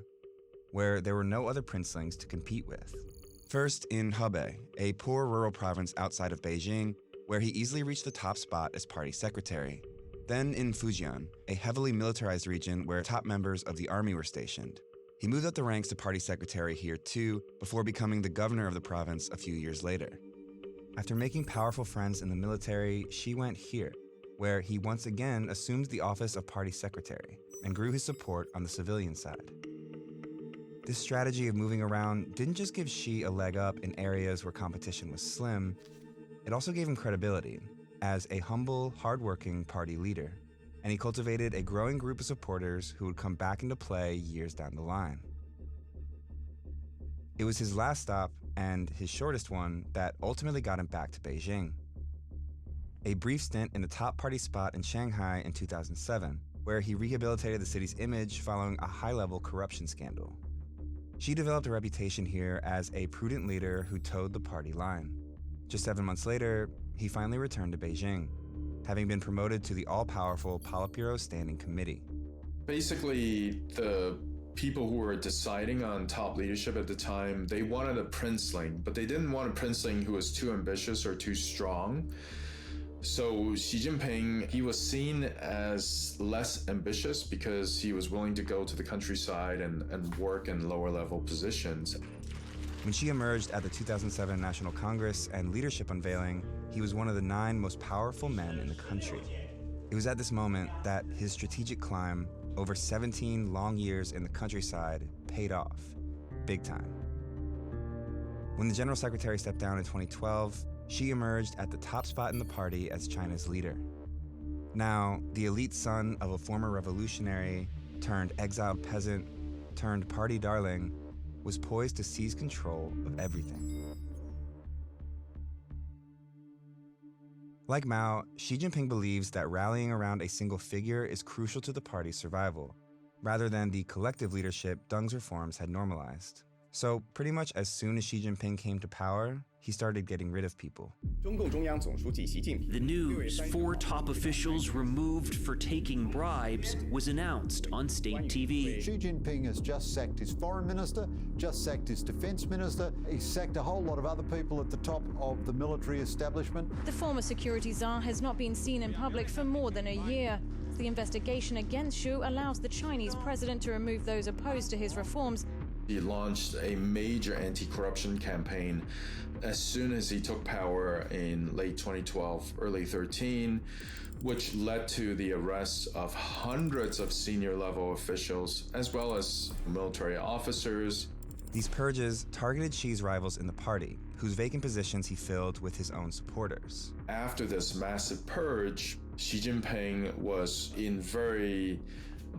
where there were no other princelings to compete with. First in Hebei, a poor rural province outside of Beijing, where he easily reached the top spot as party secretary. Then in Fujian, a heavily militarized region where top members of the army were stationed. He moved up the ranks to party secretary here too, before becoming the governor of the province a few years later. After making powerful friends in the military, Xi went here, where he once again assumed the office of party secretary and grew his support on the civilian side. This strategy of moving around didn't just give Xi a leg up in areas where competition was slim, it also gave him credibility as a humble, hardworking party leader, and he cultivated a growing group of supporters who would come back into play years down the line. It was his last stop, and his shortest one, that ultimately got him back to Beijing. a brief stint in the top party spot in Shanghai in 2007, where he rehabilitated the city's image following a high-level corruption scandal. Xi developed a reputation here as a prudent leader who towed the party line. Just 7 months later, he finally returned to Beijing, having been promoted to the all-powerful Politburo Standing Committee. Basically, the people who were deciding on top leadership at the time, they wanted a princeling, but they didn't want a princeling who was too ambitious or too strong. So Xi Jinping, he was seen as less ambitious because he was willing to go to the countryside and work in lower level positions. When Xi emerged at the 2007 National Congress and leadership unveiling, he was one of the 9 most powerful men in the country. It was at this moment that his strategic climb, over 17 long years in the countryside, paid off, big time. When the General Secretary stepped down in 2012, Xi emerged at the top spot in the party as China's leader. Now, the elite son of a former revolutionary, turned exiled peasant, turned party darling, was poised to seize control of everything. Like Mao, Xi Jinping believes that rallying around a single figure is crucial to the party's survival, rather than the collective leadership Deng's reforms had normalized. So pretty much as soon as Xi Jinping came to power, he started getting rid of people. The news 4 top officials removed for taking bribes was announced on state TV. Xi Jinping has just sacked his foreign minister, just sacked his defense minister. He sacked a whole lot of other people at the top of the military establishment. The former security czar has not been seen in public for more than a year. The investigation against Xu allows the Chinese president to remove those opposed to his reforms. He launched a major anti-corruption campaign as soon as he took power in late 2012, early 13, which led to the arrest of hundreds of senior level officials, as well as military officers. These purges targeted Xi's rivals in the party, whose vacant positions he filled with his own supporters. After this massive purge, Xi Jinping was in very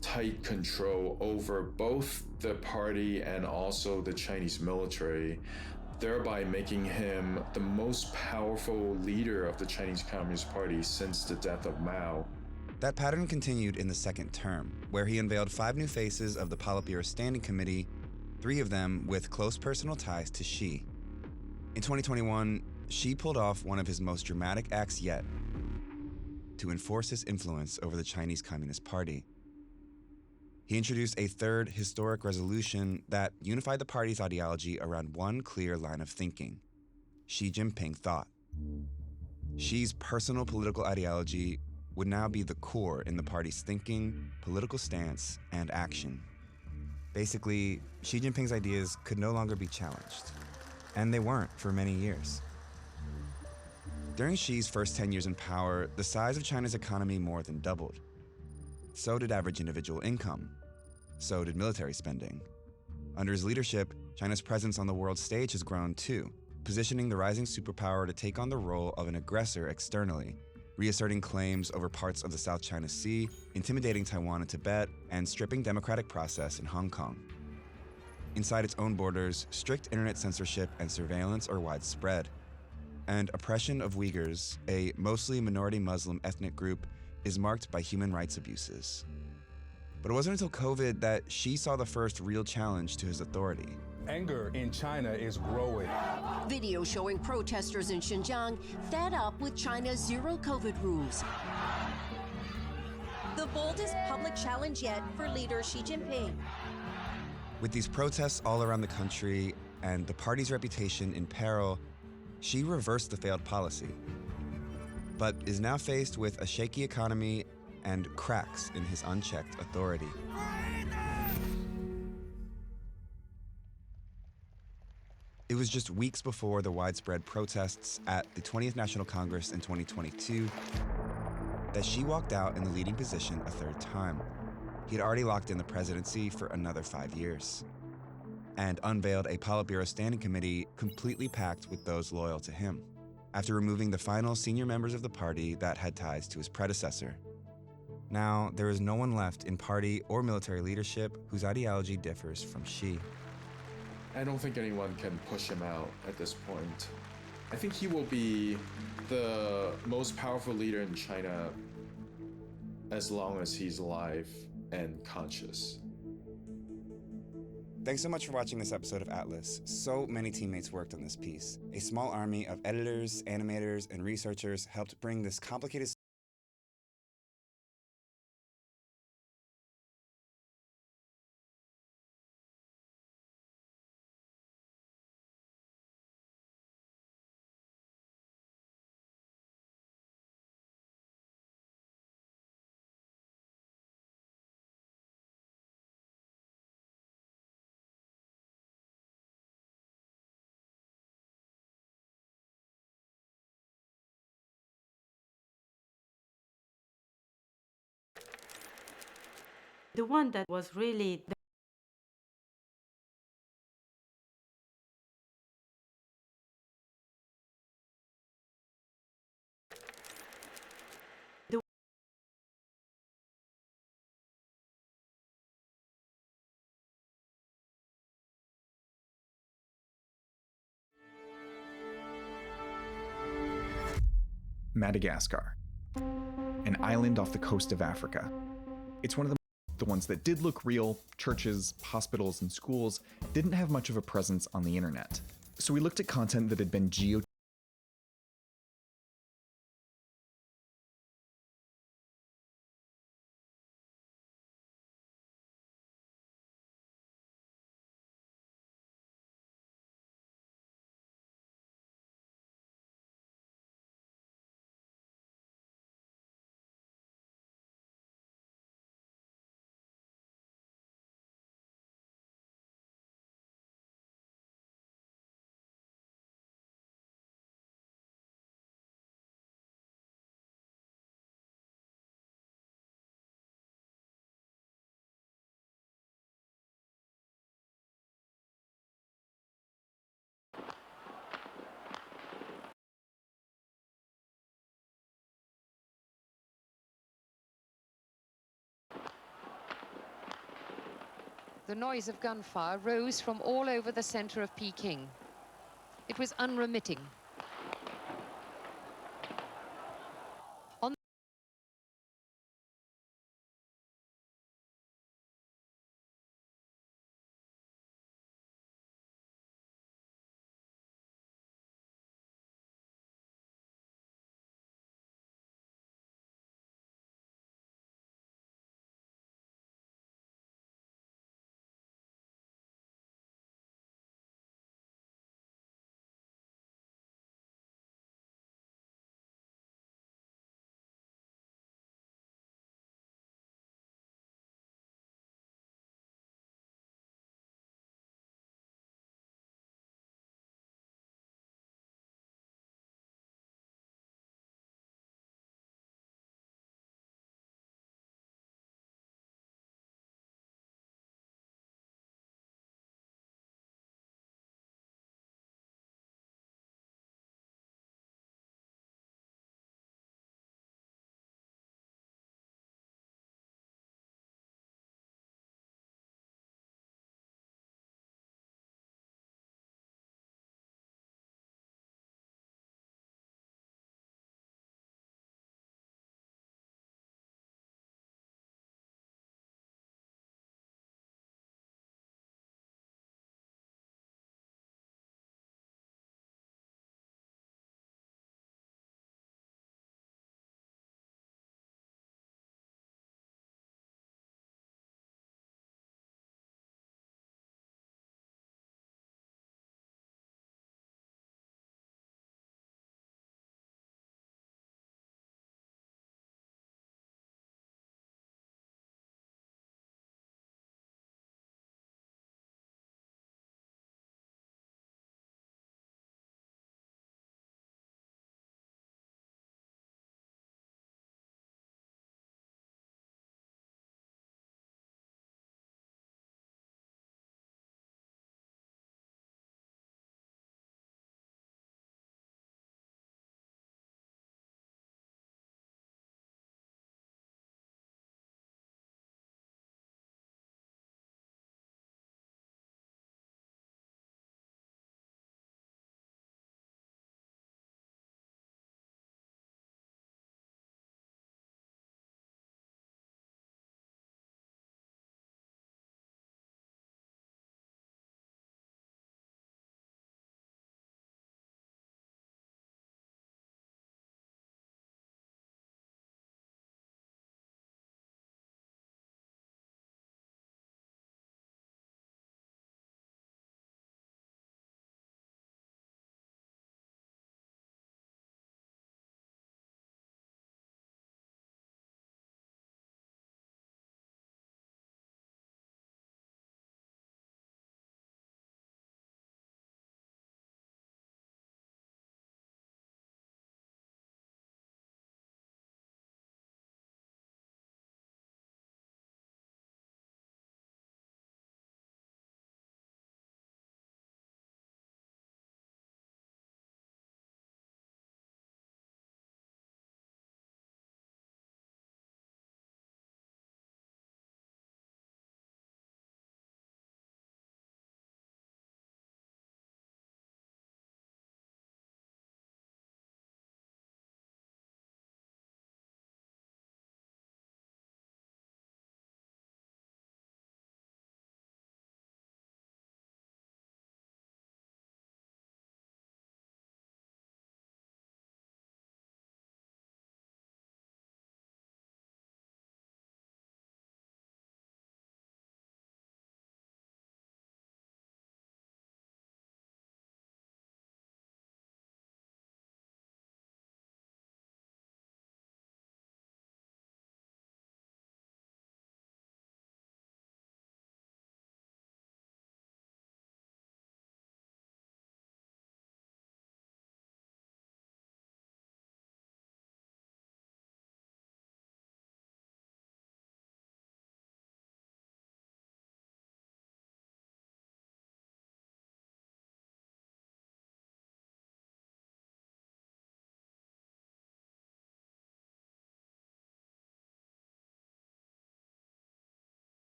tight control over both the party and also the Chinese military, thereby making him the most powerful leader of the Chinese Communist Party since the death of Mao. That pattern continued in the second term, where he unveiled 5 new faces of the Politburo Standing Committee, 3 of them with close personal ties to Xi. In 2021, Xi pulled off one of his most dramatic acts yet, to enforce his influence over the Chinese Communist Party. He introduced a 3rd historic resolution that unified the party's ideology around one clear line of thinking: Xi Jinping thought. Xi's personal political ideology would now be the core in the party's thinking, political stance, and action. Basically, Xi Jinping's ideas could no longer be challenged, and they weren't for many years. During Xi's first 10 years in power, the size of China's economy more than doubled. So did average individual income. So did military spending. Under his leadership, China's presence on the world stage has grown too, positioning the rising superpower to take on the role of an aggressor externally, reasserting claims over parts of the South China Sea, intimidating Taiwan and Tibet, and stripping democratic process in Hong Kong. Inside its own borders, strict internet censorship and surveillance are widespread. And oppression of Uyghurs, a mostly minority Muslim ethnic group, is marked by human rights abuses. But it wasn't until COVID that Xi saw the first real challenge to his authority. Anger in China is growing. Video showing protesters in Xinjiang fed up with China's zero COVID rules. The boldest public challenge yet for leader Xi Jinping. With these protests all around the country and the party's reputation in peril, Xi reversed the failed policy, but is now faced with a shaky economy and cracks in his unchecked authority. It was just weeks before the widespread protests at the 20th National Congress in 2022 that Xi walked out in the leading position a 3rd time. He'd already locked in the presidency for another 5 years, and unveiled a Politburo Standing Committee completely packed with those loyal to him, after removing the final senior members of the party that had ties to his predecessor. Now, there is no one left in party or military leadership whose ideology differs from Xi. I don't think anyone can push him out at this point. I think he will be the most powerful leader in China as long as he's alive and conscious. Thanks so much for watching this episode of Atlas. So many teammates worked on this piece. A small army of editors, animators, and researchers helped bring this complicated The one that was really Madagascar, an island off the coast of Africa. It's one of the ones that did look real. Churches, hospitals, and schools didn't have much of a presence on the internet. So we looked at content that had been The noise of gunfire rose from all over the center of Peking. It was unremitting.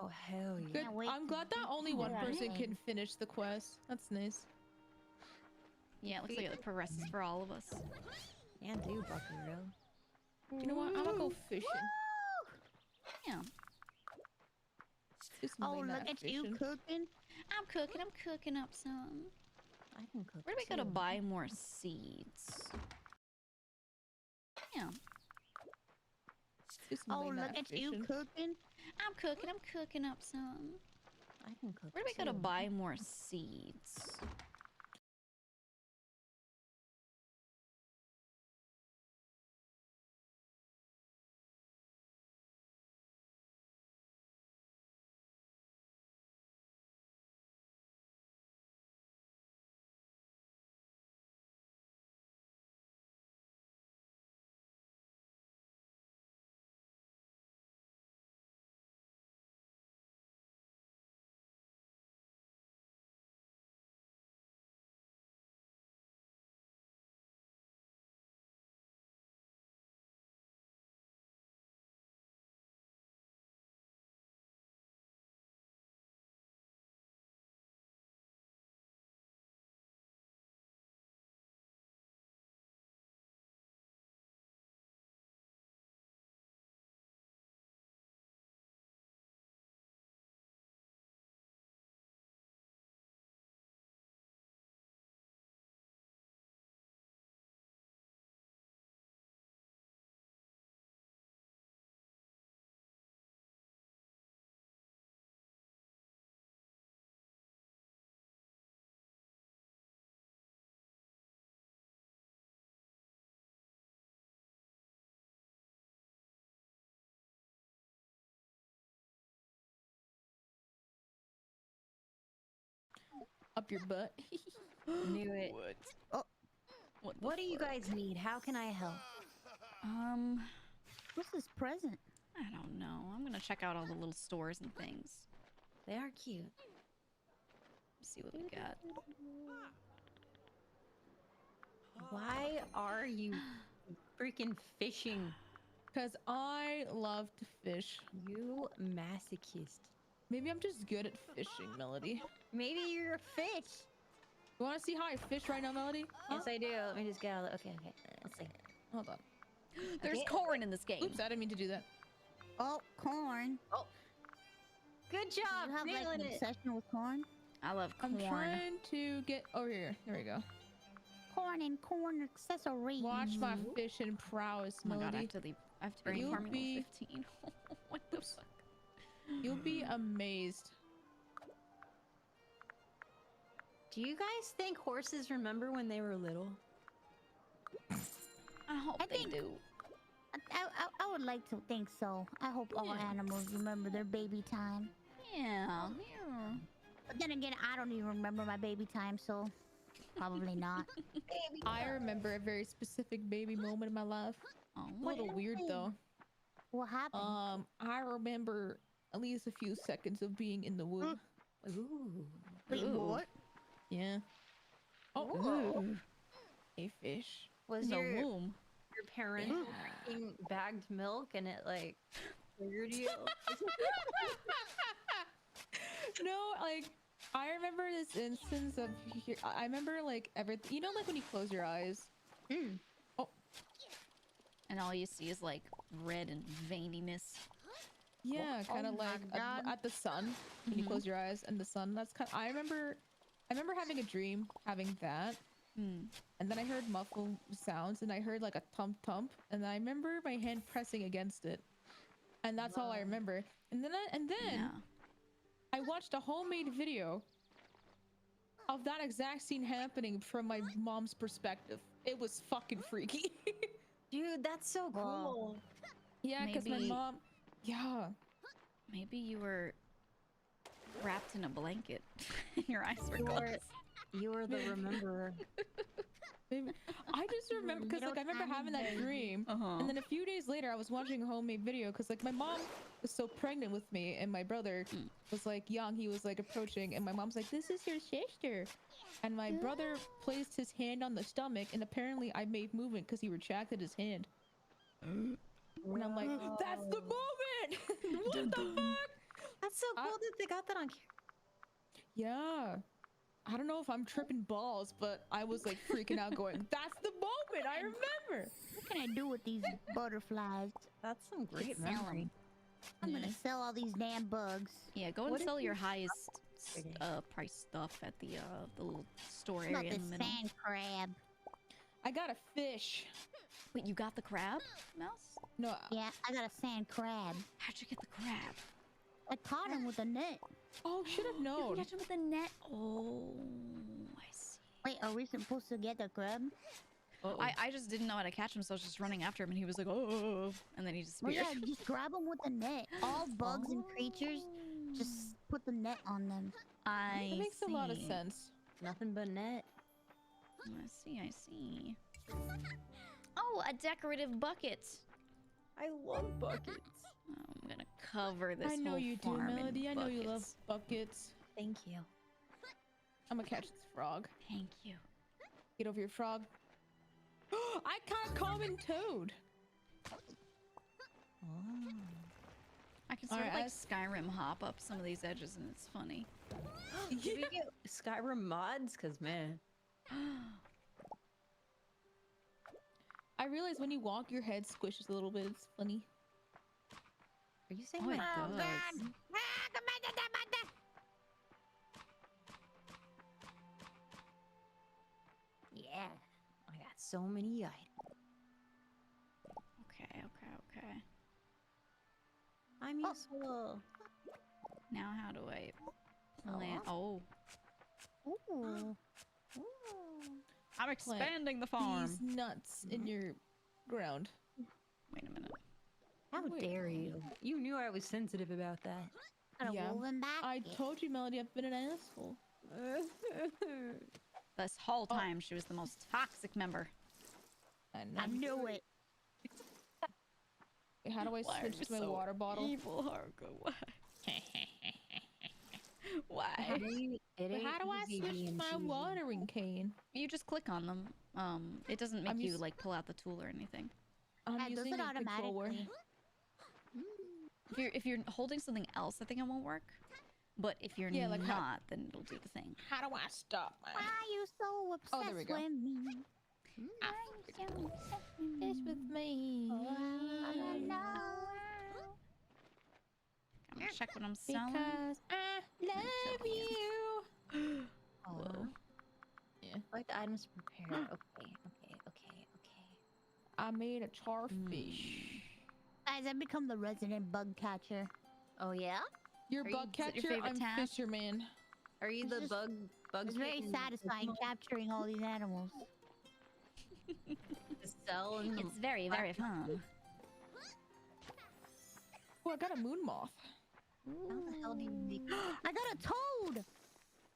Oh, hell yeah. Good. I'm glad that only one person can finish the quest. That's nice. Yeah, it looks like it progresses for all of us. And do, Buckaroo. You know what? I'm gonna go fishing. Yeah. Oh, look at you cooking. I'm cooking up some. I can cook. Where do we go to buy more seeds? Yeah. Oh, look at you cooking. I'm cooking up some. I can cook. Where do we go to buy more seeds? Up your butt. Knew it. What? Oh. What do you guys need? How can I help? What's this present? I don't know. I'm gonna check out all the little stores and things. They are cute. See what we got. Why are you freaking fishing? Because I love to fish. You masochist. Maybe I'm just good at fishing, Melody. Maybe you're a fish. You want to see how I fish right now, Melody? Huh? Yes, I do. Let me just get all the... Okay. Let's see. Hold on. There's corn in this game. Oops, I didn't mean to do that. Oh, corn. Oh. Good job. You have like an obsession with corn? I love corn. I'm trying to get over here. There we go. Corn and corn accessories. Watch my fishing prowess, Oh my Melody. god, I have to be farming level 15. What the fuck? You'll be amazed. Do you guys think horses remember when they were little? I hope they do. I would like to think so. I hope all animals remember their baby time. Yeah. But then again, I don't even remember my baby time, so probably not. I remember a very specific baby moment in my life. Oh, a little weird though. What happened? I remember at least a few seconds of being in the womb. Ooh. Wait, what? Yeah. Oh. Ooh. A fish. Was your womb? Your parents drinking bagged milk and it like triggered you? No, like I remember this instance of I remember like everything. You know, like when you close your eyes. Oh. And all you see is like red and veininess. Yeah, kind of like at the sun when you close your eyes and the sun. That's kind. I remember having a dream having that, and then I heard muffled sounds and I heard like a thump thump, and I remember my hand pressing against it, and that's all I remember. And then I watched a homemade video of that exact scene happening from my mom's perspective. It was fucking freaky. Dude, that's so cool. Yeah, because my mom. Yeah. Maybe you were wrapped in a blanket. Your eyes were closed. You were the rememberer. Maybe. I just remember because like I remember having that dream, and then a few days later I was watching a homemade video because like my mom was so pregnant with me, and my brother was like young. He was like approaching, and my mom's like, "This is your sister," and my brother placed his hand on the stomach, and apparently I made movement because he retracted his hand. And I'm like, that's the moment! What the fuck? That's so cool that they got that on camera. Yeah. I don't know if I'm tripping balls, but I was like freaking out going, that's the moment, I remember. What can I do with these butterflies? That's some great Sell 'em. memory. I'm gonna sell all these damn bugs. Yeah, go and What if sell your you- highest price stuff at the little store It's not area in this the middle. sand crab. I got a fish. Wait, you got the crab, Mouse? No. Yeah, I got a sand crab. How'd you get the crab? I caught him with a net. Oh, should have You known. catch him with a net. Oh, I see. Wait, are we supposed to get the crab? I just didn't know how to catch him, so I was just running after him, and he was like, oh, and then he Well, disappeared. yeah, just grab them with a net. All bugs and creatures, just put the net on them. I That makes a lot of see. sense. Nothing but net. I see, I see. Oh, a decorative bucket. I love buckets. Oh, I'm gonna cover this I know whole you do, farm in Melody. I know you love buckets. buckets. Thank you. I'm gonna catch this frog. Thank you. Get over your frog. I caught common toad. I can sort of Alright, like Skyrim hop up some of these edges, and it's funny. Did we get Skyrim mods? Cause man, I realize when you walk, your head squishes a little bit. It's funny. are you saying Oh, it that? does. Yeah, I got so many items. Okay, okay, okay. I'm useful. Now how do I plant? Oh, Ooh. I'm expanding the farm. These nuts in your ground. Wait a minute. How dare you? You knew I was sensitive about that. Got a Yeah. woven back. I told you, Melody, I've been an asshole. This whole time, she was the most toxic member. I knew it. Wait, how do I Why are switch you to my so water bottle? Evil, Haruka. Why? Why? But how do I switch to my watering cane? You just click on them. It doesn't make you like pull out the tool or anything. I'm That does using it a controller. automatically. If you're holding something else, I think it won't work. But if you're Yeah, like how- not, then it'll do the thing. How do I stop? Why are you so obsessed there we go. with me? It's with me. I'm gonna check what I'm selling. Because I love you. Whoa. Yeah. Like the items prepared. Okay. I made a charfish. Guys, I've become the resident bug catcher. Oh yeah? You're Are bug is it your catcher. favorite I'm task? fisherman. Are you It's the just- bug It's very catching- satisfying capturing all these animals. to sell and It's very, very fun. Oh, I got a moon moth. How the hell do you make I got a toad!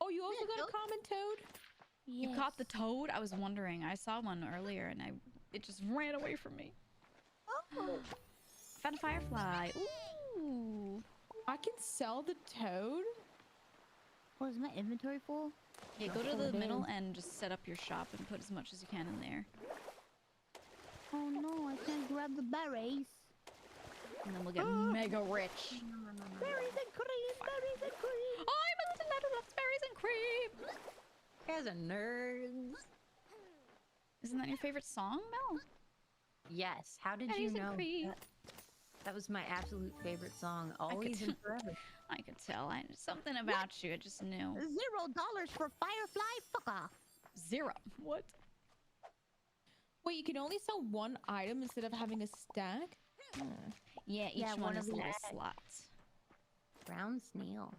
Oh, you also got a common toad? You caught the toad? I was wondering. I saw one earlier, and it just ran away from me. Oh. Found a firefly. Ooh. I can sell the toad? Was my inventory full? Yeah, go to Oh, the it middle is. and just set up your shop and put as much as you can in there. Oh no, I can't grab the berries. And then we'll get mega rich. Berries and cream, berries and cream. Oh, I'm a little nut of berries and cream. You guys are nerds. Isn't that your favorite song, Mel? Yes. How did Berries you and know? cream. That was my absolute favorite song, always and forever. I could tell. Something about you. I just knew. $0 for Firefly? Fuck off. 0. What? Wait, you can only sell one item instead of having a stack? Yeah, each one is a little slot. Brown snail.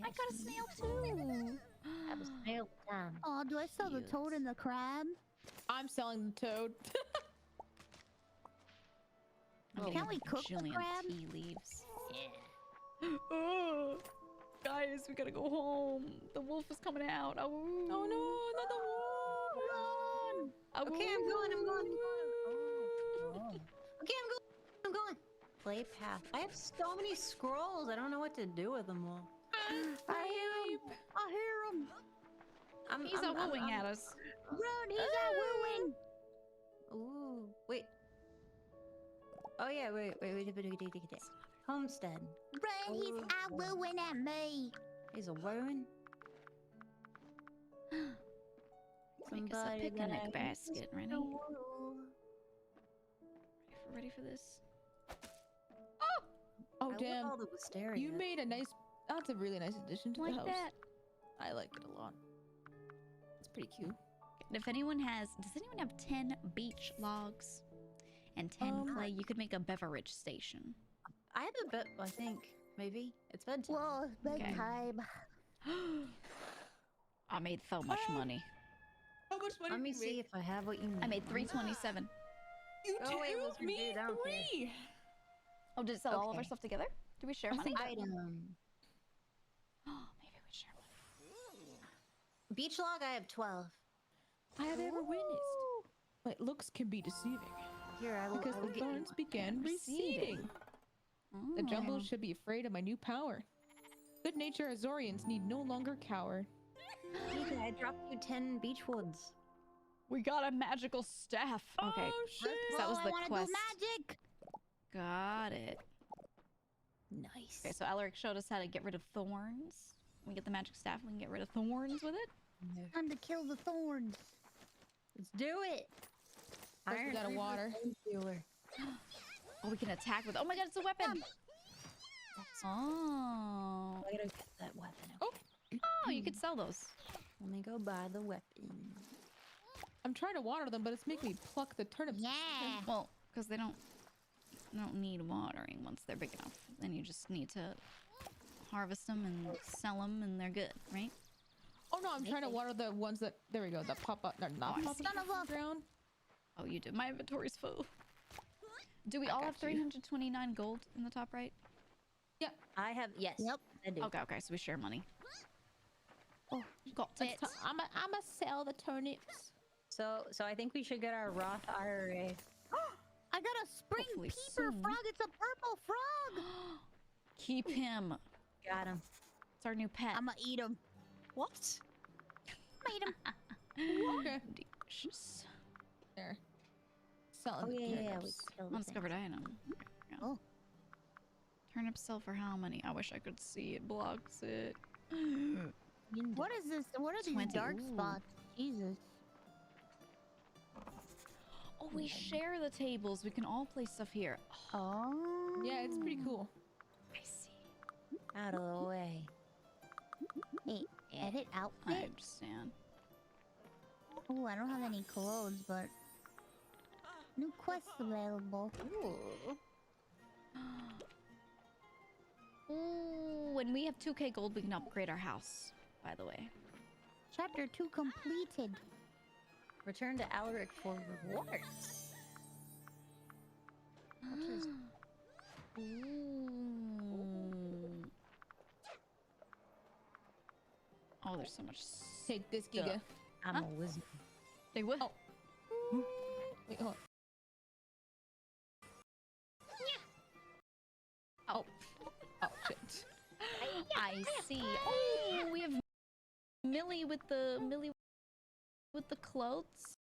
I got a snail too. That was snail time. Oh, do I sell the toad and the crab? I'm selling the toad. Can't we cook the crab? Tea leaves. Yeah. Oh, guys, we gotta go home. The wolf is coming out. Oh, no, not the wolf. Run. Okay, I'm going. Okay, I'm going. Play path. I have so many scrolls. I don't know what to do with them all. I hear him. He's wooing at us. Run, he's wooing. Ooh, wait. Oh yeah, wait. Homestead. Run, he's out wooing at me. He's a wooing. Make us a picnic basket. Ready? Ready for this? Oh I damn! love all the wisteria. You made a nice. That's a really nice addition to Like the house. that. I like it a lot. It's pretty cute. And if anyone has, does anyone have 10 beach logs and 10 clay? You could make a beverage station. I have a bit. I think maybe it's bedtime. Whoa, it's bedtime. I made so much money. How much money? Let me see if I have what you need. I made 327. You Oh, wait, what's your me dude? I don't care. 3. Oh, did it sell all of our Okay. stuff together? Do we share I money? think Item. Maybe we share money. Beach log. I have 12. I have ever witnessed. But looks can be deceiving. Here, I will. Because I will the get you thorns one. began receding. The jungle should be afraid of my new power. Good nature Azorians need no longer cower. TJ, I dropped you 10 beech woods. We got a magical staff. Okay. Oh shit! So that was I the wanna quest. do magic. Got it. Nice. Okay, so Alaric showed us how to get rid of thorns. We get the magic staff, we can get rid of thorns with it. Time to kill the thorns. Let's do it. First we gotta water. Oh, we can attack with. Oh my god, it's a weapon. Oh. I gotta get that weapon. Oh, you could sell those. Let me go buy the weapon. I'm trying to water them, but it's making me pluck the turnips. Yeah. Well, because they don't need watering once they're big enough. Then you just need to harvest them and sell them, and they're good, right? Oh no, I'm trying to water the ones that there we go that pop up. They're not I pop see. up on the ground. Oh, you do. My inventory's full. Do we all have 329 gold in the top right? Yeah, I have. Yes. Yep. I do. Okay, so we share money. Oh, got it. I'ma sell the turnips. So I think we should get our Roth IRA. I got a spring Hopefully peeper soon. frog. It's a purple frog. Keep him. Got him. It's our new pet. I'ma eat him. What? I'ma eat him. Okay. Delicious. There. Selling Oh the yeah, yeah. We turnips. killed the Undiscovered item. Yeah. Oh. Turnip sell for how many? I wish I could see it. Blocks it. What is this? What are these 20. dark Ooh. spots? Jesus. Oh, we share the tables. We can all place stuff here. Oh. Yeah, it's pretty cool. I see. Out of the way. Hey, edit I outfit. understand. Oh, I don't have any clothes, but new quests available. Ooh, when we have 2k gold, we can upgrade our house, by the way. Chapter 2 completed. Return to Alaric for rewards. Ooh. Oh, there's so much. Take this, Giga. I'm a wizard. They will. Wait, hold on. Oh. Oh shit. I see. Oh, we have Millie with the clothes.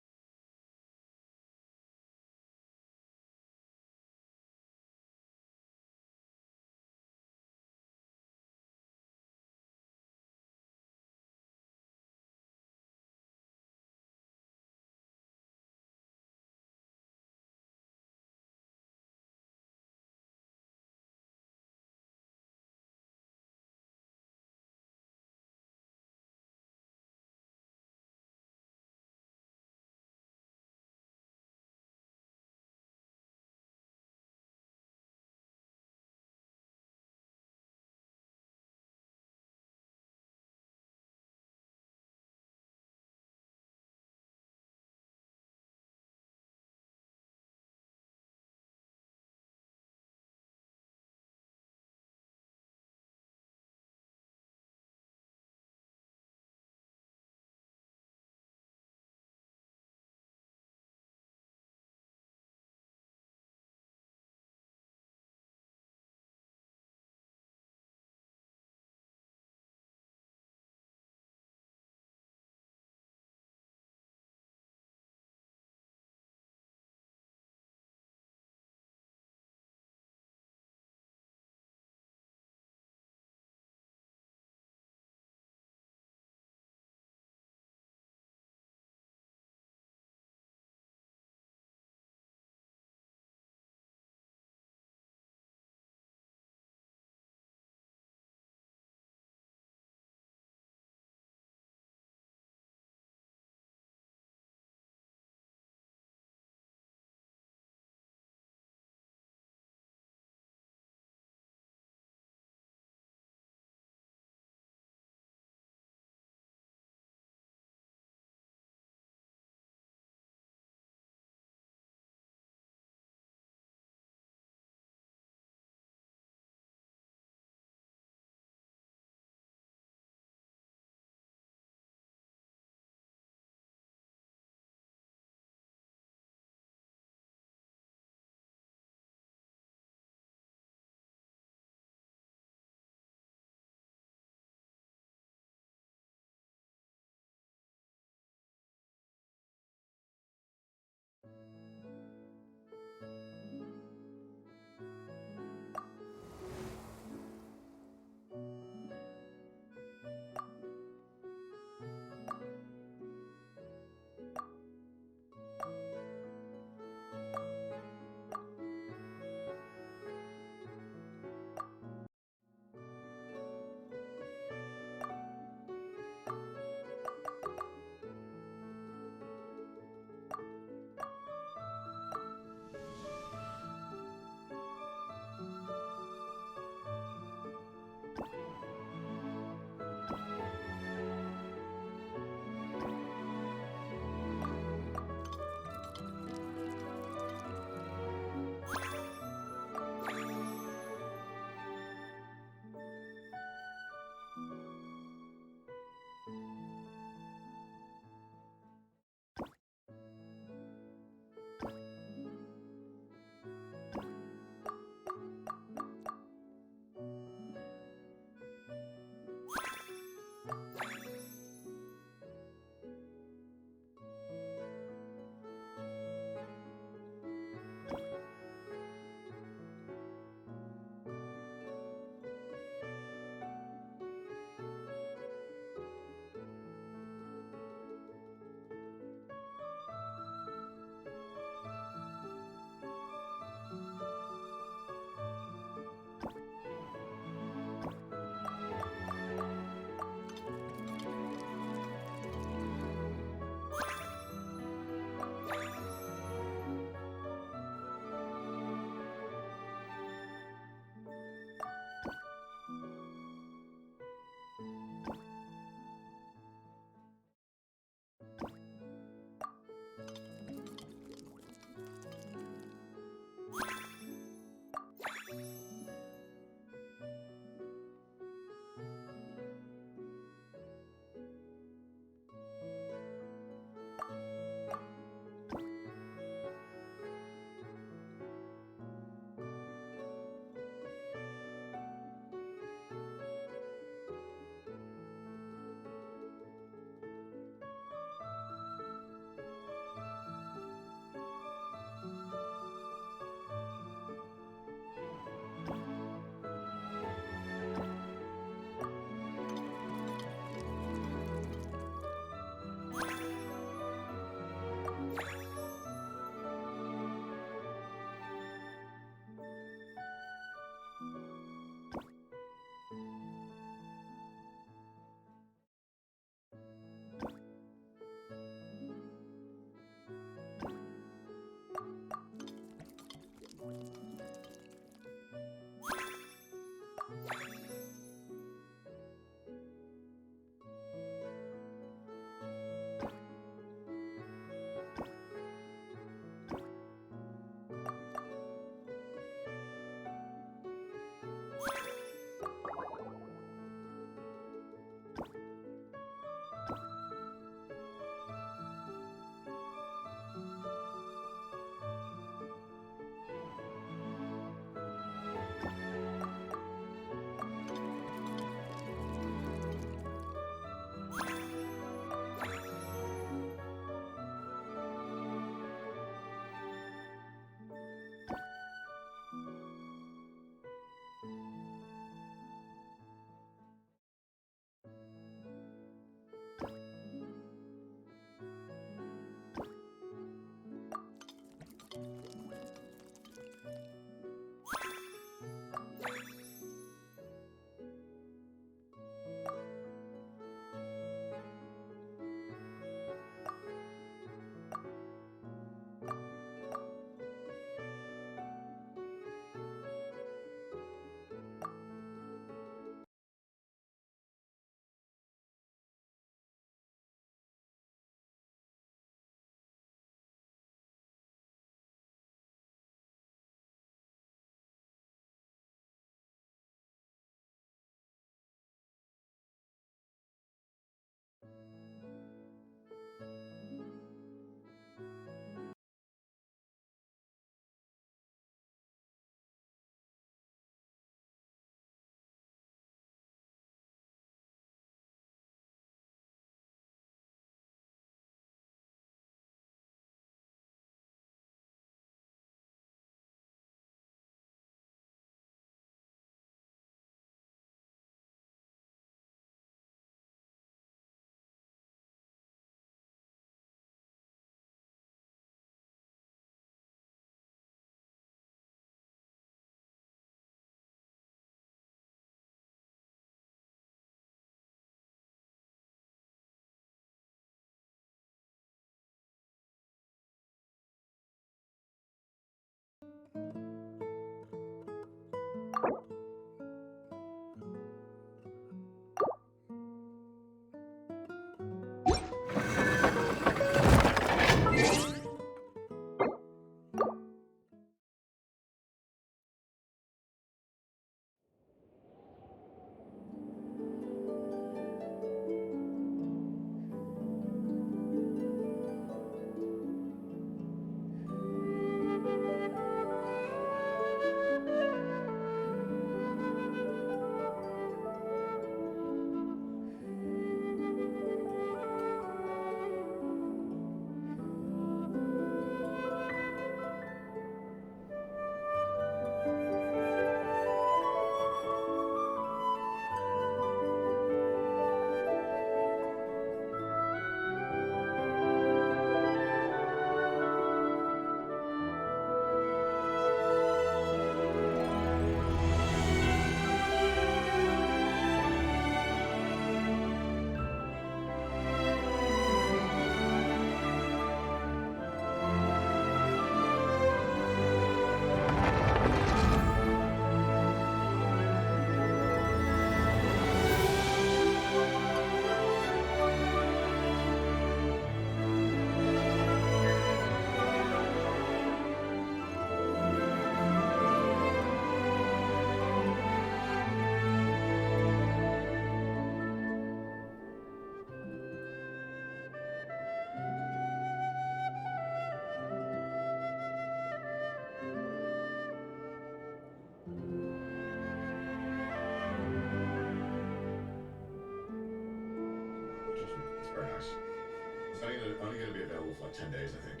only going to be available for like 10 days, I think.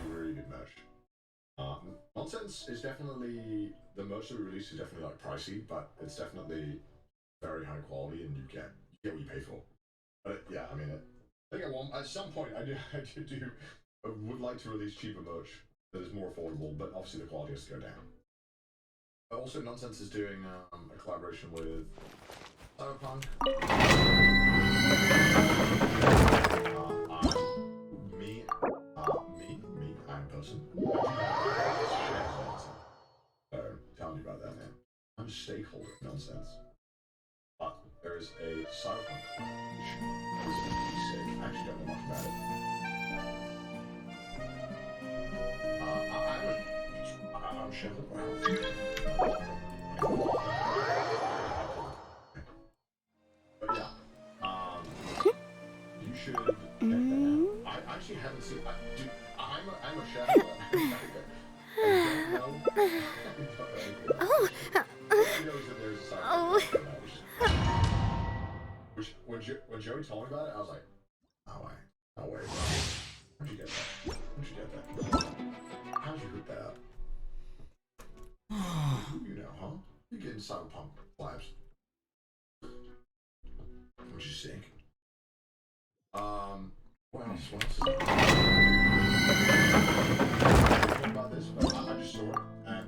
Really good merch. Nonsense is definitely, the merch that we release is definitely like pricey, but it's definitely very high quality, and you get what you pay for. But yeah, I mean, I think at some point I would like to release cheaper merch that is more affordable, but obviously the quality has to go down. Also, Nonsense is doing a collaboration with Cyberpunk. I'm a person. So, tell me about that, man. I'm a stakeholder in Nonsense. But there is a Cyberpunk, which is sick. I actually don't know much about it. I'm Shepard Brown. But yeah, you should check that out. I actually haven't seen. I'm a Shepard. I don't know. All I know is that there's a Cyberpunk. Which when Joey told me about it, I was like, no way, bro. How'd you get that? How'd you hook that up? You know, huh? You're getting Cyberpunk vibes. Which is sick. What else? About this, but I just saw it, and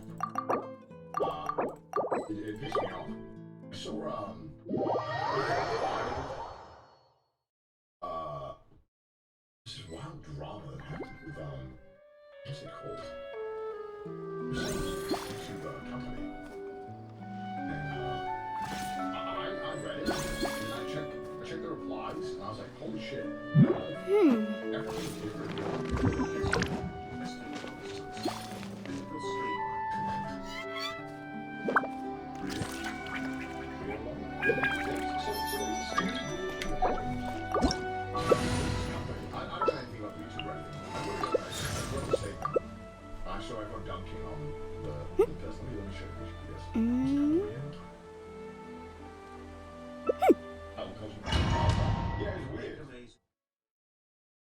it pissed me off. I saw this is wild drama that happened with what's it called? YouTube company. And I read it, and I checked the replies, and I was like, holy shit. Everything's different.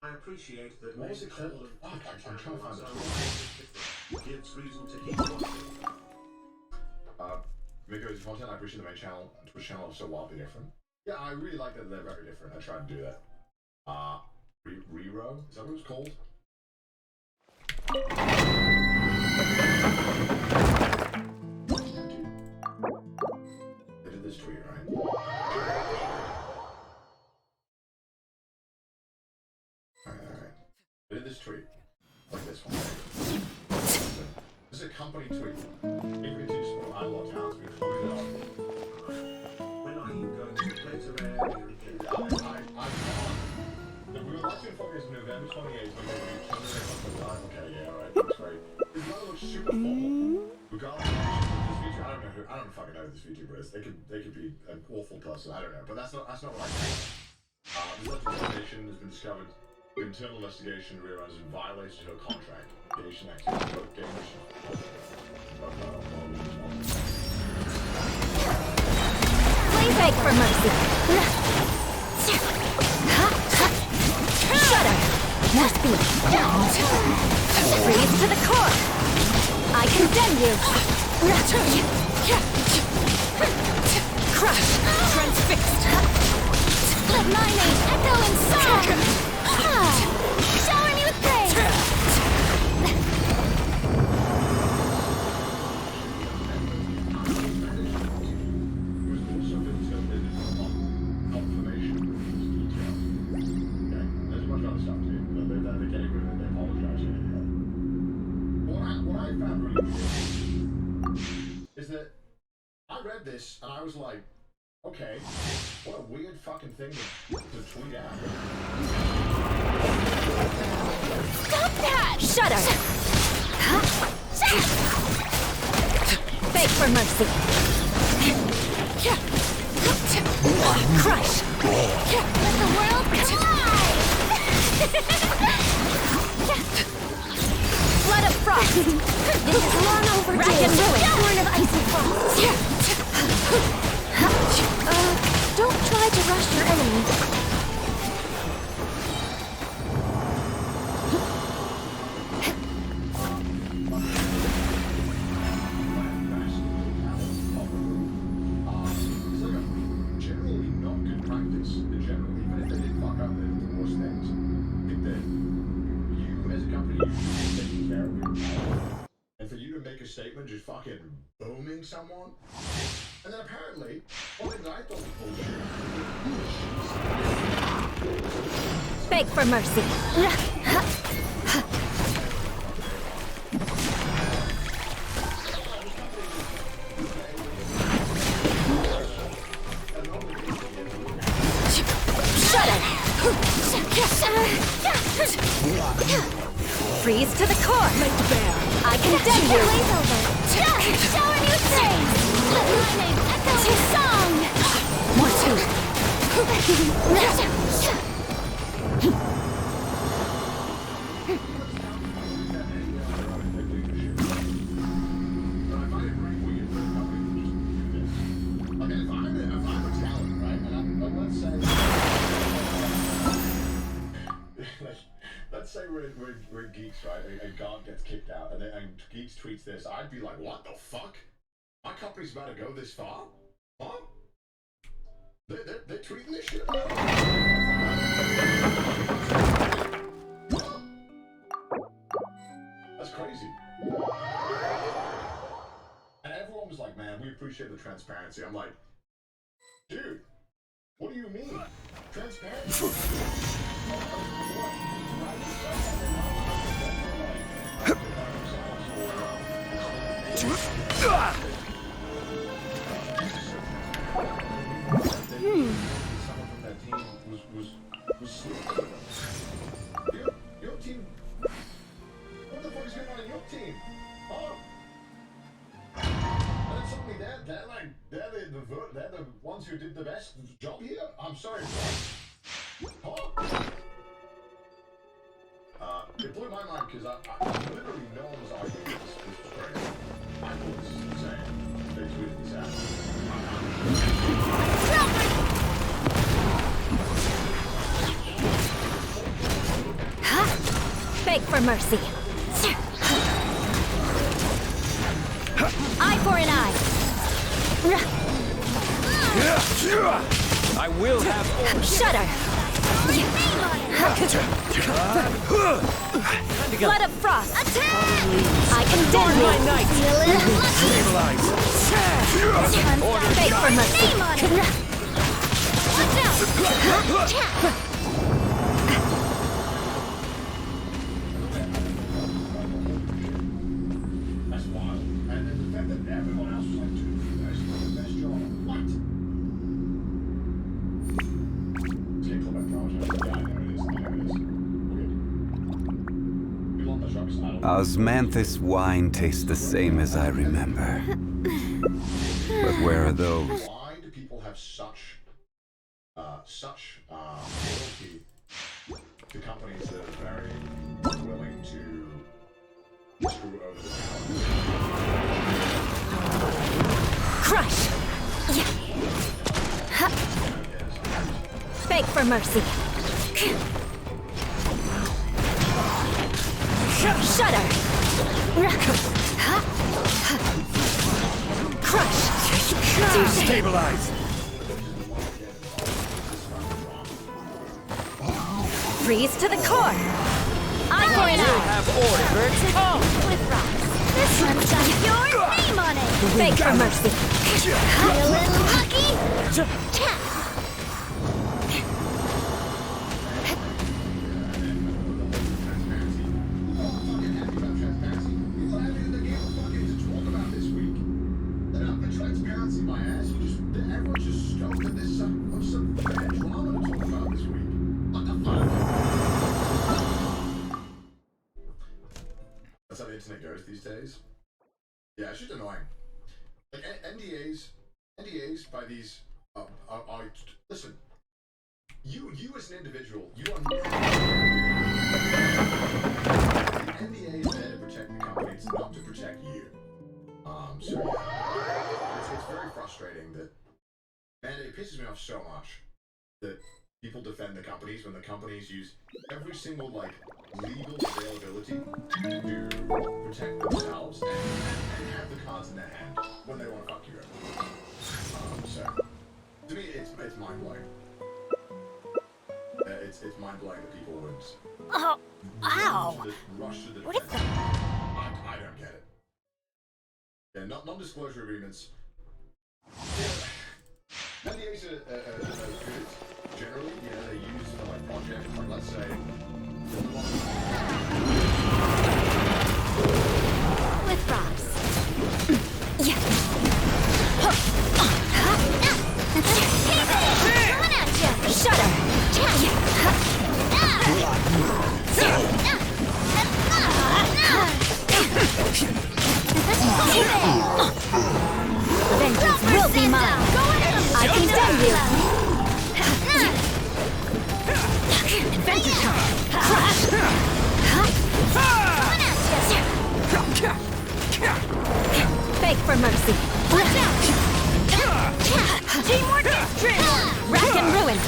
I appreciate that what was it called? I'm trying to find it. Gives reason to keep watching. Miko's content, I appreciate the main channel and Twitch channel are so wildly different. Yeah, I really like that they're very different. I tried to do that. Rero? Is that what it was called? They did this tweet, right? Alright. They did this tweet. Like this one. This is a company tweet. It continues to I love towns being floated up. When are you going to play to rare? We were last in focus November 28th when we okay, yeah, alright, that's great. This mother looks super formal. Regardless of this VTuber, I don't fucking know who this VTuber is. They could be an awful person, I don't know. But that's not what I care. This legislation has been discovered. Internal investigation realizes it violates her contract. Gamation activity, both Gamation. Please beg for mercy. Shudder. Must be. Freeze to the core. I condemn you. Crush. Transfixed. Let my name echo in song. Shower me with praise. Is that I read this and I was like, okay, what a weird fucking thing to tweet out. Stop that! Shudder! Beg for mercy. Crush! Let the world collide! Blood of frost! This is long overdue! Rack and ruin! Born of icy frost! Don't try to rush your enemy. taking care of your power, and for you to make a statement just fucking booming someone, and then apparently, one thing I thought was bullshit. Beg for mercy. Freeze to the core. I condemn you. Shower new things. Let my name echo in song. More to it. Let's say we're geeks, right? And God gets kicked out, and Geeks tweets this. I'd be like, what the fuck? My company's about to go this far? Huh? They're tweeting this shit? That's crazy. And everyone was like, man, we appreciate the transparency. I'm like, dude, what do you mean? Transparency? Someone from that team was sleeping. Your team. What the fuck is going on in your team? Oh. And then suddenly they're the ones who did the best job here. I'm sorry. What? It blew my mind because I literally no one was arguing this was crazy. Michael was saying they tweeted this out. Beg for mercy. Eye for an eye. I will have order. Shudder. Blood of frost. Attack! I condemn you. my knight. Stabilize. Order. Beg for mercy. Watch out. That's wild. And then the fact that everyone else was like, dude, you guys did the best job. What? Let's get called back to yeah, I know it is. We're good. We want the trucks. I don't know. Osmanthus wine tastes the same as I remember. But where are those? Why do people have such loyalty to companies that are very willing to screw over the Crush. Beg for mercy. Shudder. Crush. Stabilize. Freeze to the core. Eye for an eye. Have order. With rocks. This one's got your name on it. Beg for mercy. A little lucky. Transparency, my ass. Everyone's just stoked that there's some bad drama to talk about this week. What the fuck? That's how the internet goes these days. Yeah, it's just annoying. Like NDAs by these are listen. You as an individual, you are not. The NDA is there to protect the company. It's not to protect you. So yeah, it's very frustrating that, man, it pisses me off so much that people defend the companies when the companies use every single, like, legal availability to protect themselves and have the cards in their hand when they want to fuck you over. So, to me, it's mind-blowing. It's mind-blowing that people would Ow! Rush to the What is defense. I don't get it. Yeah, non-disclosure agreements. Yeah, NDAs are good. Generally, they're used for like projects, like let's say. With rocks. Yeah. Coming at you! Shudder! Vengeance will be mine! I condemn you! Adventure time! Crush! Beg for mercy! Watch out! Teamwork is true! Rack and ruin!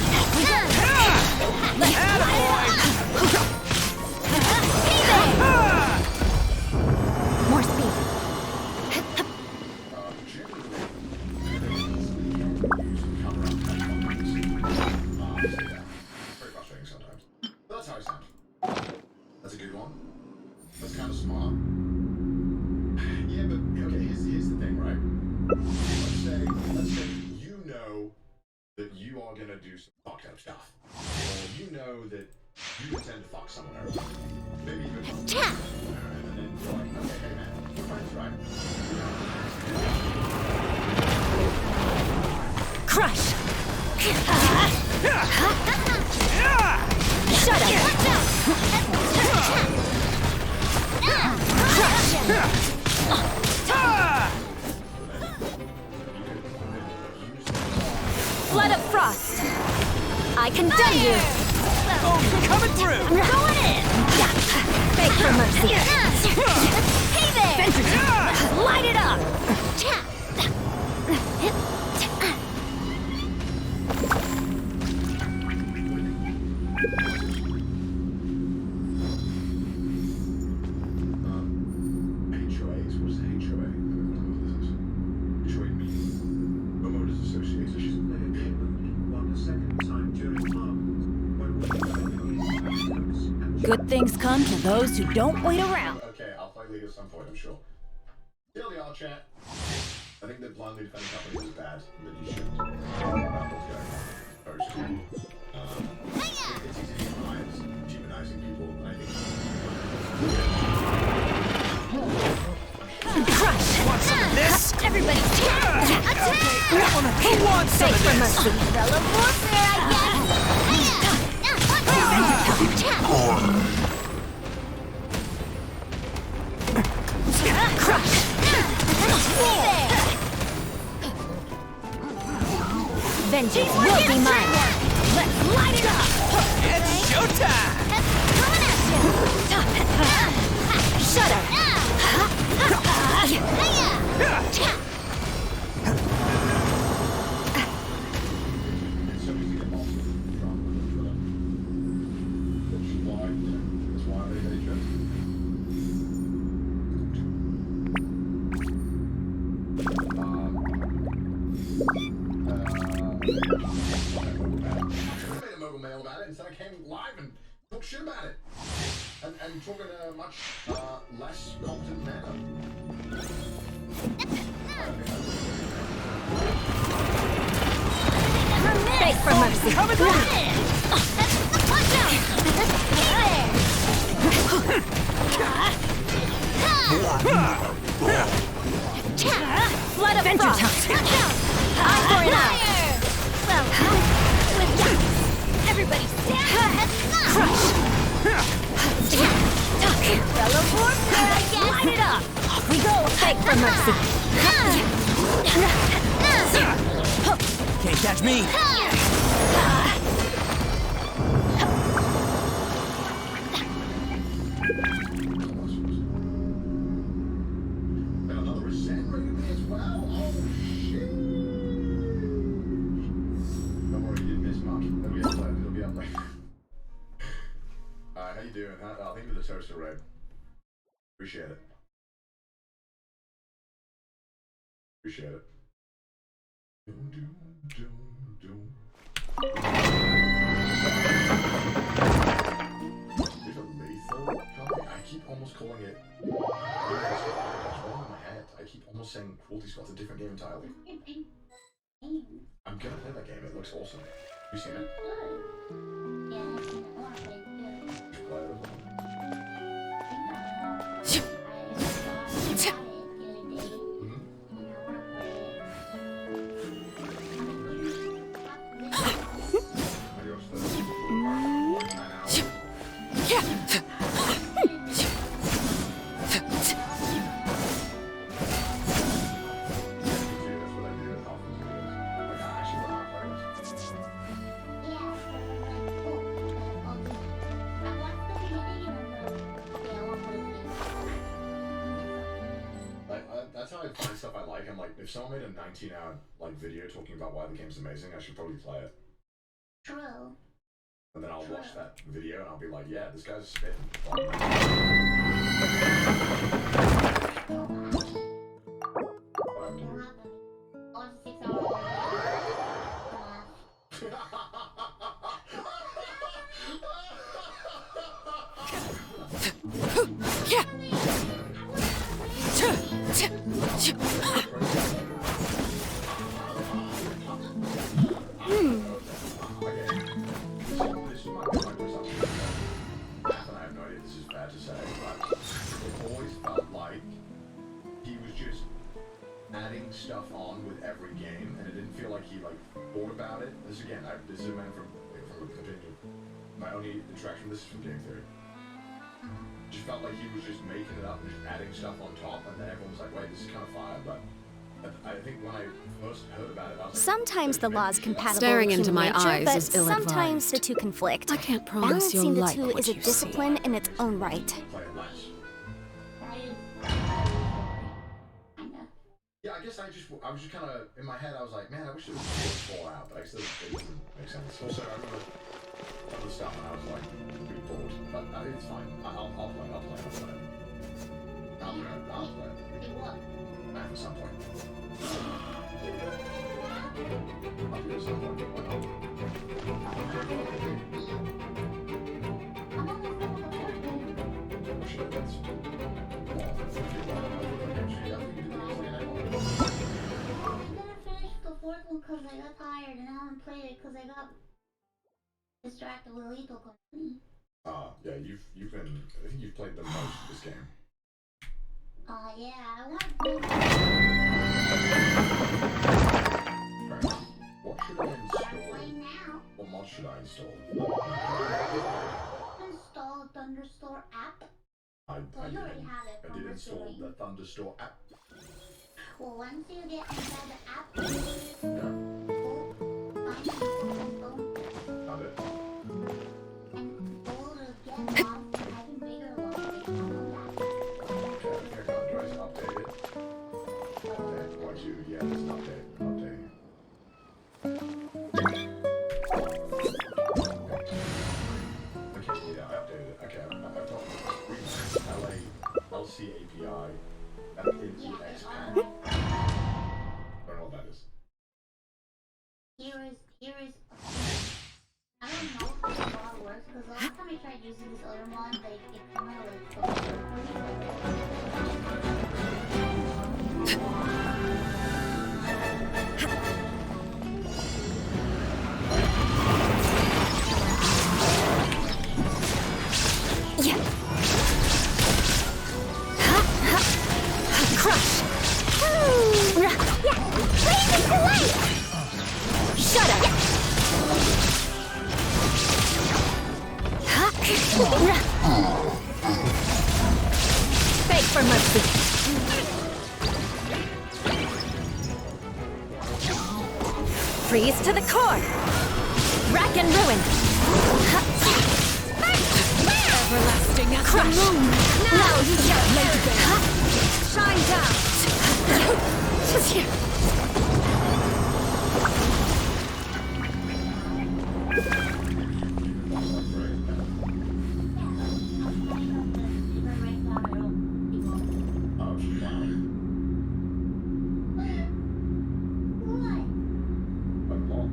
More speed! Very frustrating sometimes. But that's how I sound. That's a good one. That's kind of smart. Yeah, but okay, here's the thing, right? Let's say you know that you are gonna do some fucked up stuff. Or you know that you intend to fuck someone else. Maybe even and then you're like, okay, hey man, we're friends, right? Crush! Shut up! Flood of frost! I condemn you! Oh, coming through! I'm going in! Beg for mercy! Hey there! Light it up! HOAs? What is HOA? HOA means Homeowners Association. One second time during Good things come to those who don't wait around. Okay, I'll play League at some point, I'm sure. Still the art chat. I think that blindly defending companies is bad, and that you shouldn't. It's easy to humanize, demonizing people, and I think. Crush! Want some of this? Everybody, attack! Who wants some of Beg for this? mercy! Fellow warfare, I guess! Crush! Vengeance will be mine! Let's light it up! It's showtime! Shut up! Instead I came live and talked shit about it. And talk in a much less competent manner. Beg for mercy! Coming through! Watch out! Flood of frost! Eye for an eye! Well, with that, everybody stand! Crush! Fellow warfare, I guess! Light it up! Off we go! Beg for mercy! Can't catch me! Another ascent rating as well? Oh, shit! Don't worry, you didn't miss much. It'll be up there. How you doing? Thank you for the toaster, Red. Appreciate it. Appreciate it. There's a lethal. almost calling it. It's wrong in my head. I keep almost saying Cruelty Squad's a different game entirely. I'm gonna play that game. It looks awesome. Have you seen it? Yeah, I've seen it. I want to play it too. Just play it as well. That's how I find stuff I like. I'm like, if someone made a 19-hour like video talking about why the game's amazing, I should probably play it. True. And then I'll watch that video and I'll be like, yeah, this guy's spitting. Stuff on with every game, and it didn't feel like he like thought about it. This again, this is a man from opinion. My only interaction with this is from game theory. Just felt like he was just making it up and just adding stuff on top, and then everyone was like, "Wait, this is kind of fire." But I think when I first heard about it, I was like, sometimes the law's compatible Staring with into human my nature, eyes but is ill-advised. sometimes the two conflict. I can't promise you'll Balancing the like two what is a you discipline in its own right. play it less. Yeah, I guess I was just kind of, in my head, I was like, man, I wish it was fall out, but I still, it doesn't make sense. Also, I remember some of the stuff and I was like, pretty bored, but it's fine. I'll play it. I'll play it. For some point. I'll do it at some point. Why not? What should I do? Fourth one because I got tired and I haven't played it because I got distracted with Lethal Company. Yeah, you've been, I think you've played the most of this game. Yeah, I want What should I install? now. What mod should I install? Install a Thunderstore app. I you already have it. did install the Thunderstore app. Well, once you get inside the app, Got it. and go to get off, having bigger logs, Okay, do I just update it? Update, want you, yeah, just update. Okay, yeah, I updated it. Okay, I've got LA, LC API, NEX pack. I don't know what that is. here is, I don't know if this mod works, because last time I tried using this other mod, it kind of Crush! Blazing light! Shut up! Beg for mercy! Freeze to the core! Rack and ruin! Everlasting crush! Now you can't lay the game! Shine down! Just here! What?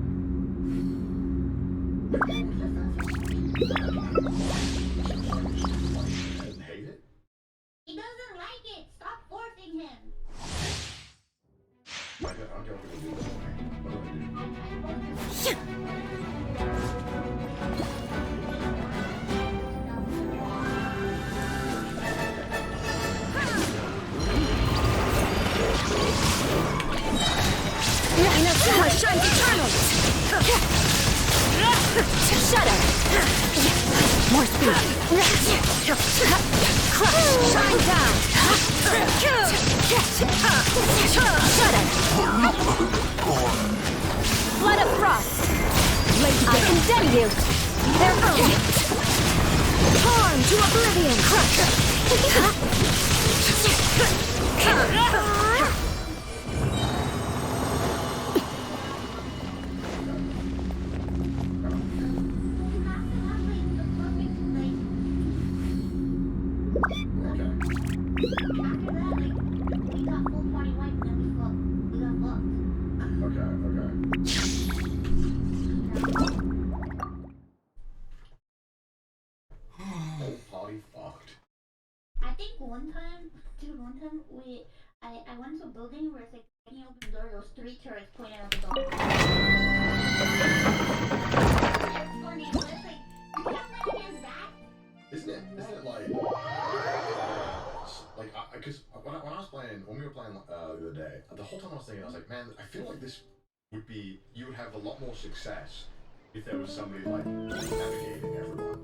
like it. Stop forcing him. I don't get what to do. What Power shines eternal! Shudder! More speed! Crush! Shine down! Shudder! Blood of frost! I condemn you! They're early! Torn to oblivion! I went to a building where it's like when you open the door, those 3 turrets pointing out the door. It's funny, but it's like, you can't play against that. Isn't it because when we were playing the other day, the whole time I was thinking, I was like, man, I feel like this would be, you would have a lot more success if there was somebody like navigating everyone.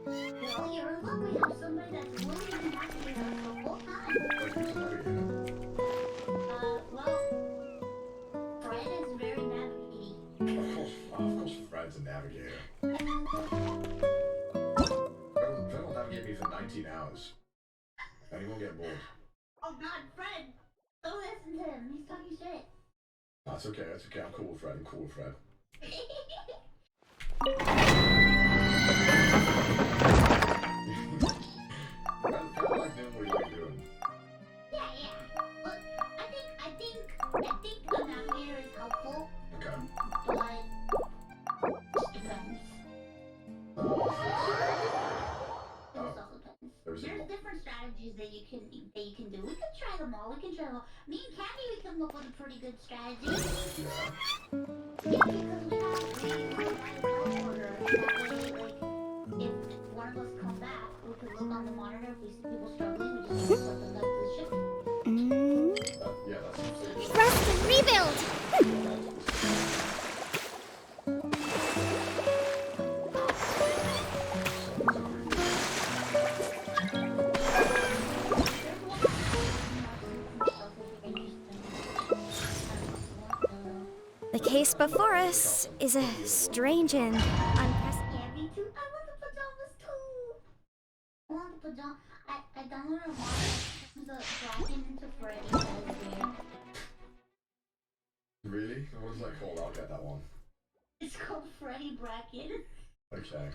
Well, you're lucky we have somebody that's willing to navigate us the whole time. Like, who's navigating? Well, Fred is very navigating. Of course Fred's a navigator. Fred will navigate me for 19 hours. And he won't get bored. Oh God, Fred! Don't listen to him. He's talking shit. That's okay. I'm cool with Fred. Fred likes doing what he likes doing. Yeah. But I think a navigator is helpful. Okay. But it depends. There's different strategies that you can do. We can try them all. Me and Candy, we come up with a pretty good strategy. Yeah, because we have order. That way, like, if one of us come back, we can look on the monitor. If we see people struggling, we just put them back to the ship. Yeah, that's Rest and rebuild! The case before us is a strange and unprecedented. Yeah, me too. I want the pajamas too. I downloaded a mod that dropping into Freddy. Really? What is that called? I'll get that one. It's called Freddy Bracken. Okay.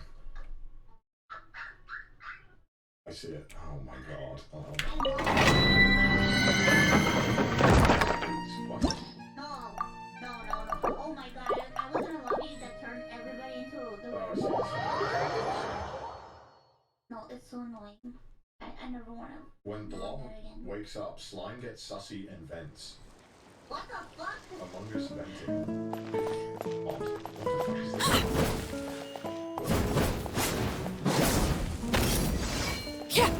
I see it. Oh my god. What? No. Oh my god. I was in a lobby that turned everybody into the No, it's so annoying. I never want to. When Blob wakes up, Slime gets sussy and vents. What the fuck? Among Us venting. What the fuck is this? Yeah.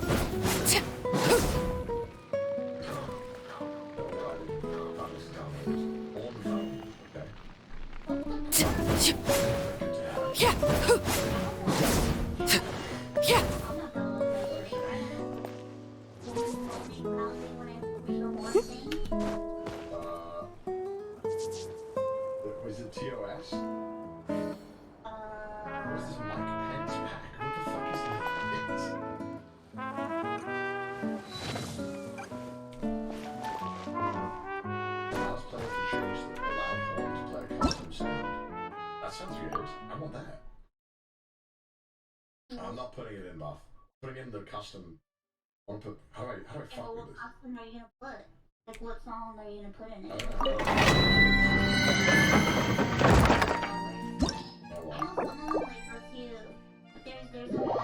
Was it TOS? What's this Mike Pence pack? What the fuck is this? Allows players to choose the loud horn to play a custom sound. That sounds good. I want that. I'm not putting it in buff. Putting in the custom. I want to put. How do I fuck with What this? custom are you gonna put? Like, what song are you gonna put in it? I know some of them like lets you, but there's a lot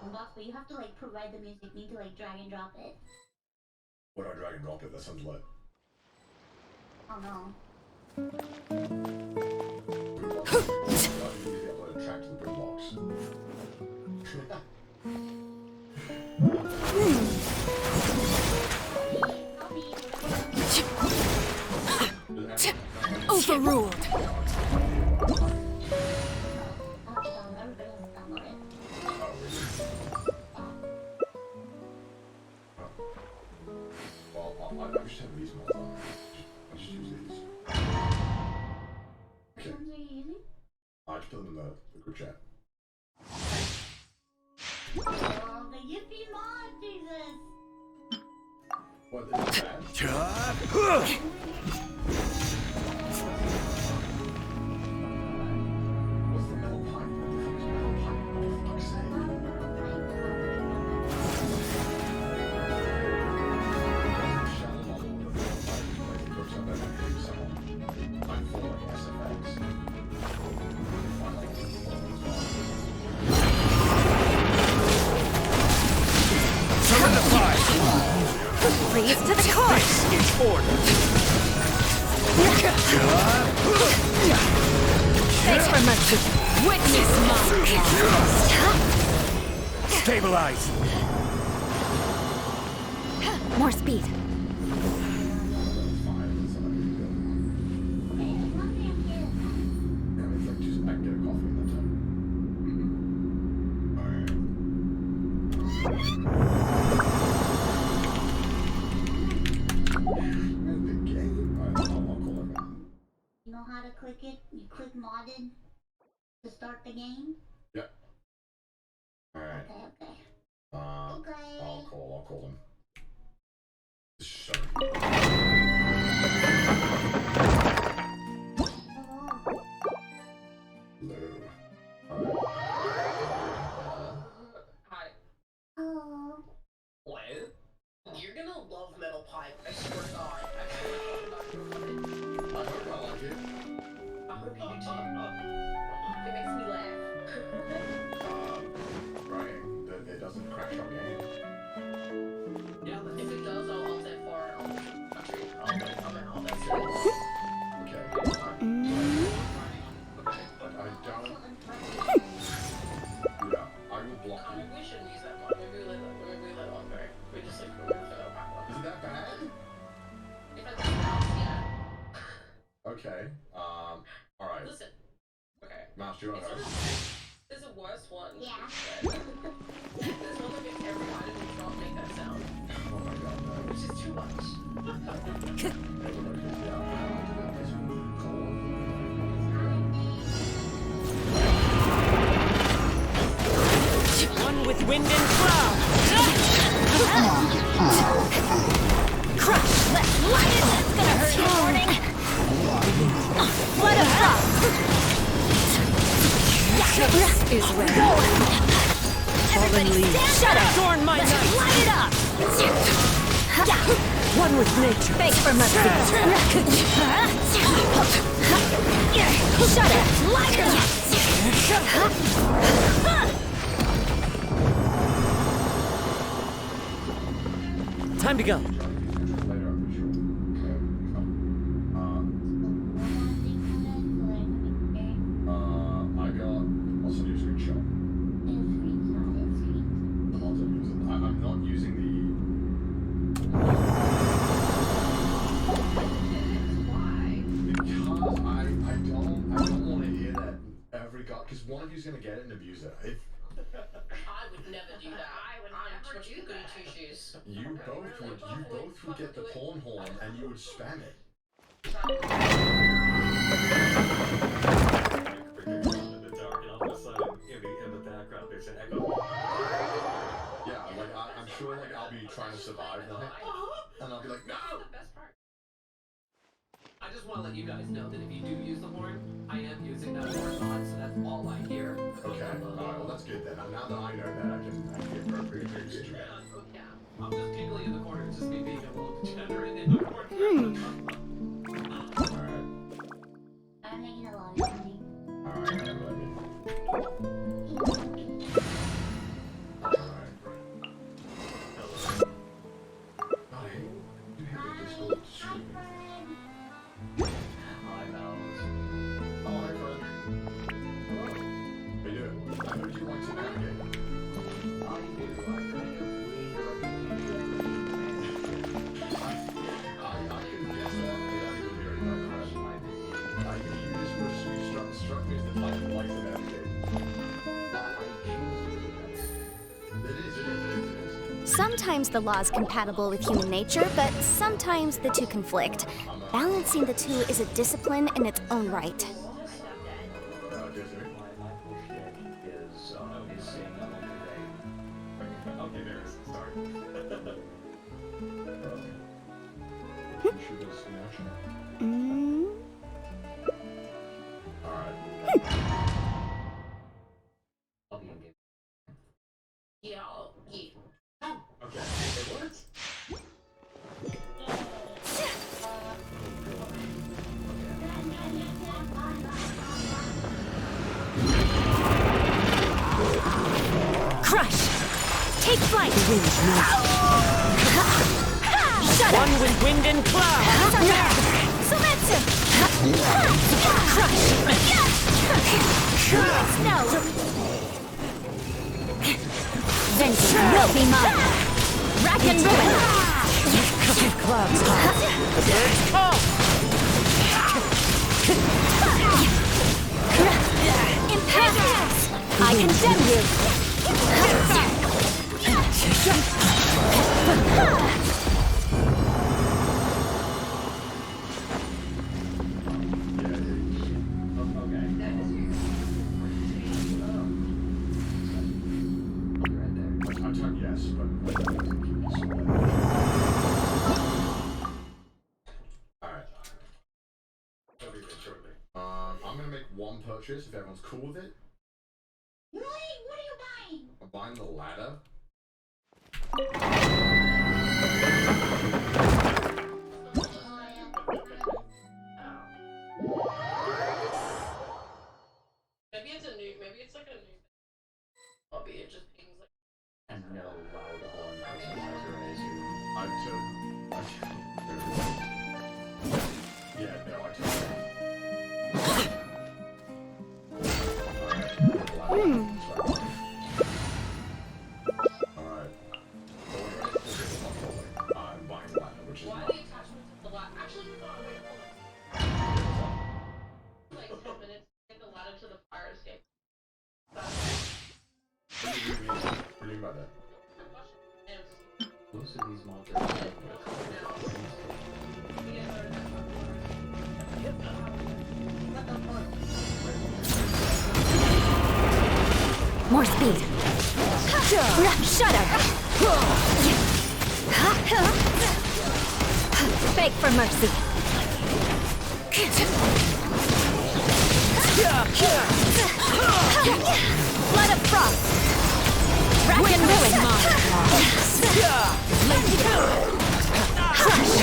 of box, but you have to like provide the music. You need to like drag and drop it. When I drag and drop it, that sounds lit. Oh no. Track to the boom box. Overruled. Well, I just have these mods on. I just use these. Okay. Which ones are you using? I just put them in the group chat. Oh, the Yippee mod, Jesus! What, is it bad? What's the metal pipe? What the fuck is metal pipe? What the fuck's that? Shallow model with a metal pipe. Like, it looks like that might be someone. I'm full like SFX. Freeze to the core. This is order. Thanks for mercy. Witness my Stabilize. more speed. You know how to click it? You click modded to start the game? Yep. Alright. Okay. I'll call them. Hi. Hello. What? You're gonna love Metal Pipe, I swear to God. I like it. I hope you do too. It makes me laugh. Right, that it doesn't crash our game. Yeah, but if it does, I'll say for country. I'll that shit. Okay. I don't. Yeah, I will block you. We shouldn't use that mod. Maybe we let it on there. We just like remove it out. Is it that bad? If it's yeah. Okay. Alright. Listen. Okay. Mouse, do you want to know? There's a worse one. Yeah. There's one that makes every item you drop make that sound. Oh my god, no. Which is too much. One with wind and cloud. Crush. Let's light it. That's gonna hurt your morning. Flood of love. Rest is where. Everybody stand up. Adorn my Let's night. light it up. One with nature. Thanks for mercy. Shut it. Light it up. Time to go. I'm not using the. Because I don't want to hear that every god. Because one of you's gonna get it and abuse it. I would never do that. I'm too goody two shoes. You both would get the porn horn and you would spam it. Yeah, like I'm sure like I'll be trying to survive now, and I'll be like, no. I just want to let you guys know that if you do use the horn, I am using that horn mod, so that's all I hear. Okay, alright, well that's good then. Now that I know that, I can get appropriate things to do. Yeah, I'm just giggling in the corner, it's just me being a little degenerate in the corner. Alright. I'm making a lot of money. Alright, let me. Sometimes the law is compatible with human nature, but sometimes the two conflict. Balancing the two is a discipline in its own right. Yeah, yeah. Okay, it works. Crush! Take flight! Shut One up! with wind and cloud. Sometsu! Crush! No! Vengeance will be mine! Rack and ruin! Clouds high. The birds call. Impervious! I condemn you! I type yes, but alright. I'll be there shortly. I'm gonna make one purchase if everyone's cool with it. What are you buying? I'm buying the ladder. Maybe it's a new, maybe it's like a new hobby, it just pings like. And no loud horn personalizer as you. Yeah, no, I Alright. I'm buying the ladder, which is Why not. the attachment to the ladder? Actually, no, wait, hold on. Like 10 minutes to get the ladder to the fire escape. What do you mean by that? Most of these mods are More speed! Shut up! Beg for mercy! Blood of frost! Rack and ruin! Crush!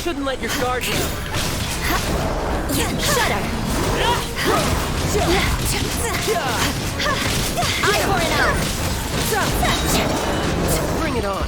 Shouldn't let your guard down. Shudder! Eye for an eye! Bring it on.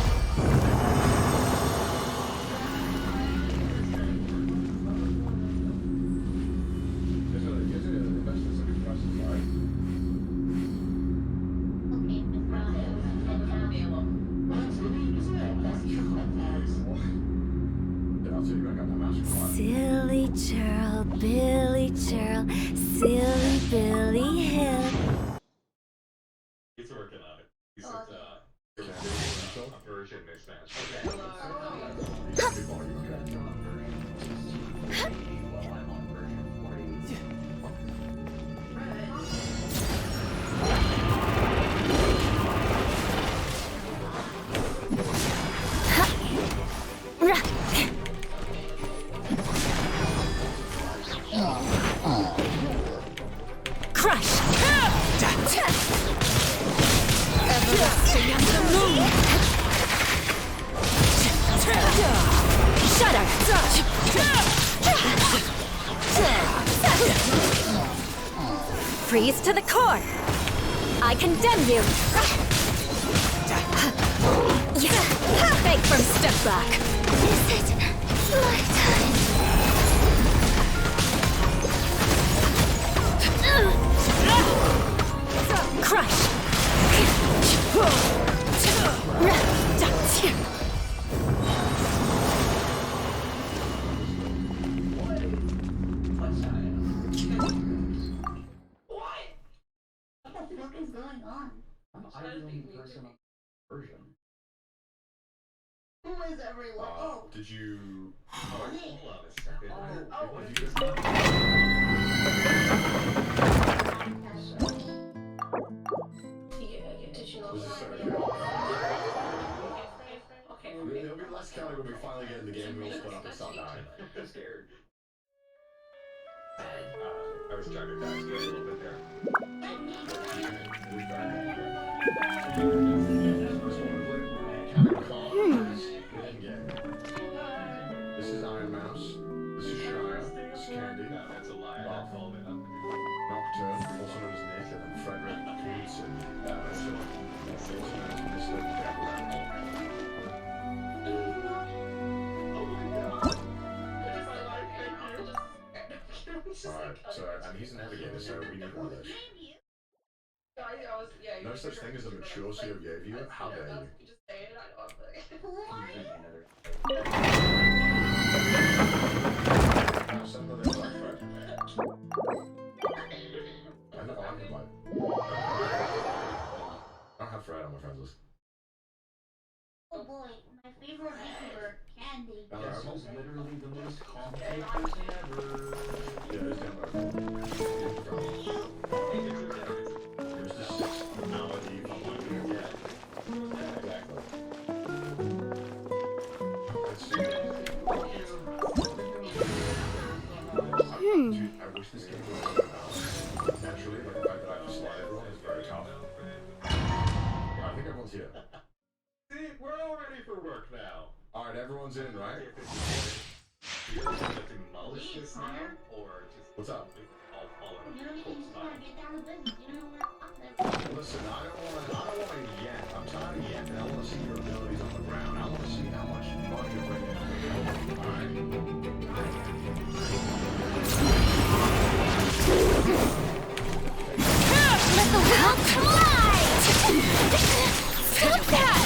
Silly churl, Billy churl, silly Billy Hill. He's working on it. He's a version expansion. Crush! Everlasting and the moon. Shudder! Freeze to the core! I condemn you! Fake from step back! Is it my time? Crush! What the fuck is going on? I'm the only person on version. is everywhere? Oh. Did you? Hold on a second. Oh. If you could... Was this okay? It'll be less chaotic when we finally get in the game. We'll split up and start dying. I'm scared. I was trying to back scared a little bit there. This is Iron Mouse. This is Shia. This is Candy. No, that's a lie. I called it up. Nocturne, also known as Nick, and then Frederick, Poots, and also known as Mr. Devilman. Alright, so, and he's a navigator, so we need one of those. No such thing as a mature CO gave you? How dare you? Send the next one, Fred. I don't have Fred on my friends list. Oh boy, my favorite YouTuber, Candy. This is literally the most complicated person ever. Yeah, there's down there. Here's the 6-hour Eve on my video. Yeah, exactly. Let's see. Dude, I wish this game was naturally, but the fact that I have to slide everyone is very tough. I think everyone's here. See, we're all ready for work now. Alright, everyone's in, right? Do you want to demolish this now, or just... What's up? I'll follow You know, you just want to get down to business. You know what? Listen, I don't want to yank. I'm tired of yanking. I want to see your abilities on the ground. I want to see how much money you're bringing in. Alright? Let the world collide! Stop that!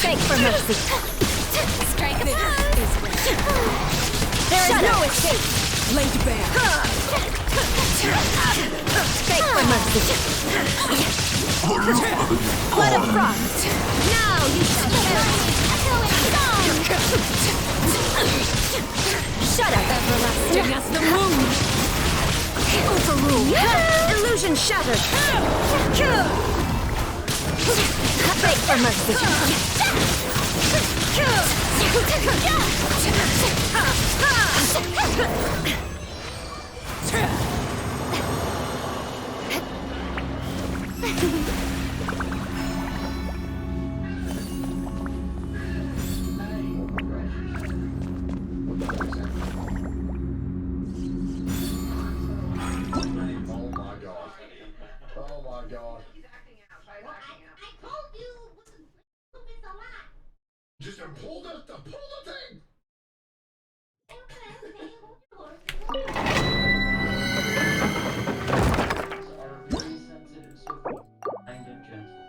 Beg for mercy. Strike a pose. There is no escape. Laid bare. Beg for mercy. Blood of frost. Now you shall perish. Shut up, everlasting as the moon. Overruled. Illusion shattered. Beg for mercy. Just pull the thing! Are very sensitive, so kind and gentle.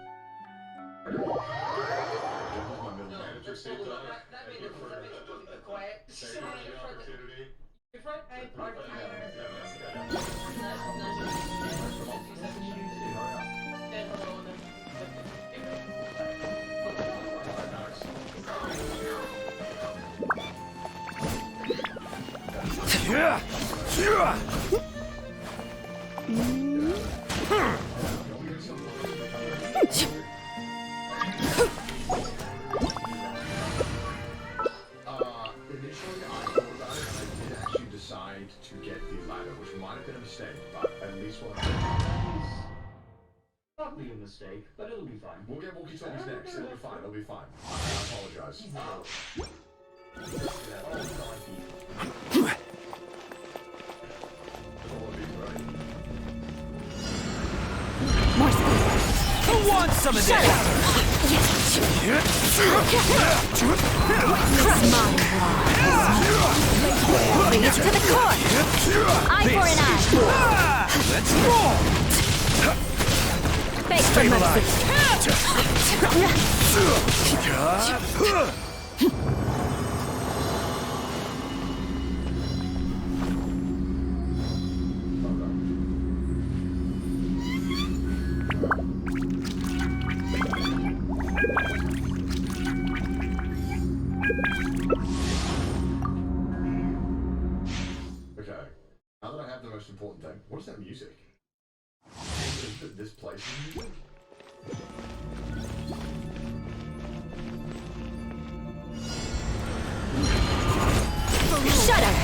Initially, I thought about it, and I did actually decide to get the ladder, which might have been a mistake, but at least we'll have Probably a mistake, but it'll be fine. We'll get walkie-talkies next. It'll be fine. It'll be fine. I apologize. More speed. Who wants some of this? Bring it to the core. Eye for an eye. Let's roll. Beg for mercy. Now that I have the most important thing, what is that music? Is it this place music? Shudder!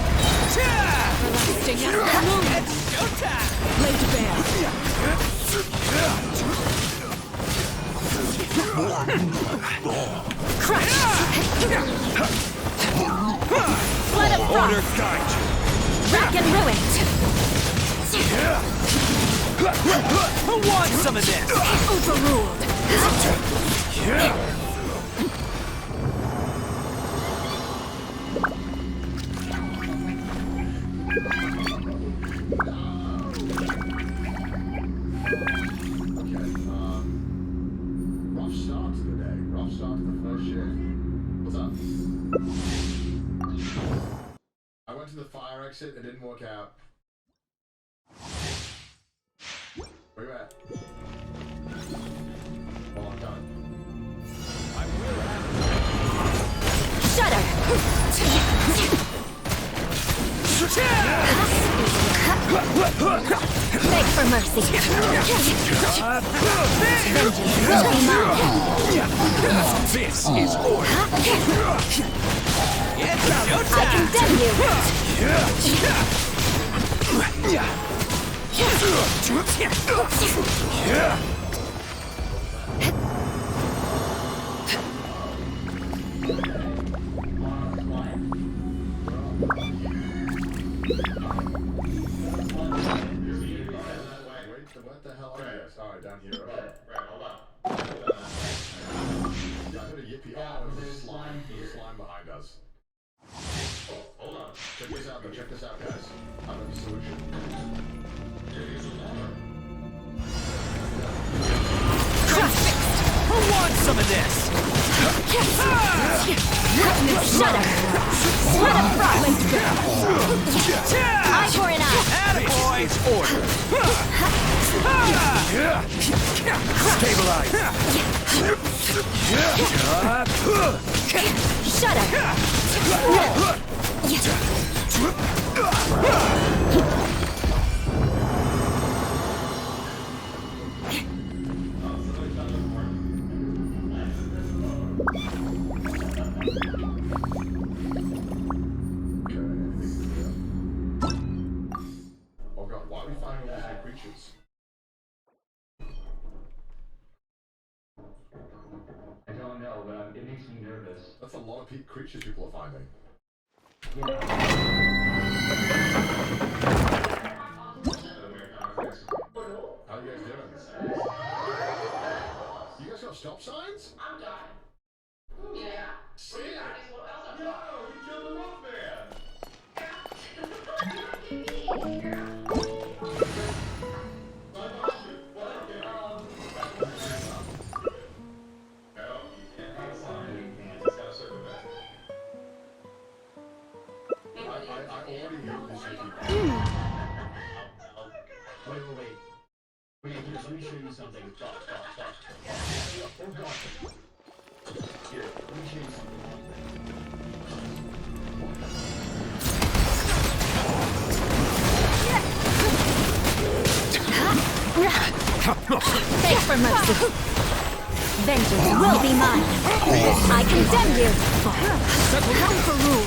It's showtime! Laid bare. Crush! Flood of frost! Rack and ruin! Who wants some of this? Overruled! Rough start to the day. Rough start to the first shift. What's up? I went to the fire exit. It didn't work out. Where you at? Well, I'm done. Shudder! Beg for mercy. Vengeance will be mine. This is order. I condemn you. What the hell? Okay, alright, down here. Okay. Right, hold on. Yeah, I heard a yippee. Oh, there's slime. There's slime behind us. Oh, hold on. Check this out, though. Check this out, guys. I have a solution. Who wants some of this? Shudder! Sweat of frost! Eye for an eye! Attaboy! This is order. Stabilize. Shudder! Oh god, why are we finding all these new creatures? I don't know, but it makes me nervous. That's a lot of creatures people are finding. How you guys doing? You guys got stop signs? I'm done. Yeah. See? What else I've Yo, got? you killed the Wolfman! Wait, let me show you something. Stop. Oh god. Here, let me show you something. Beg for mercy. Vengeance will be mine. I condemn you. Come for rule.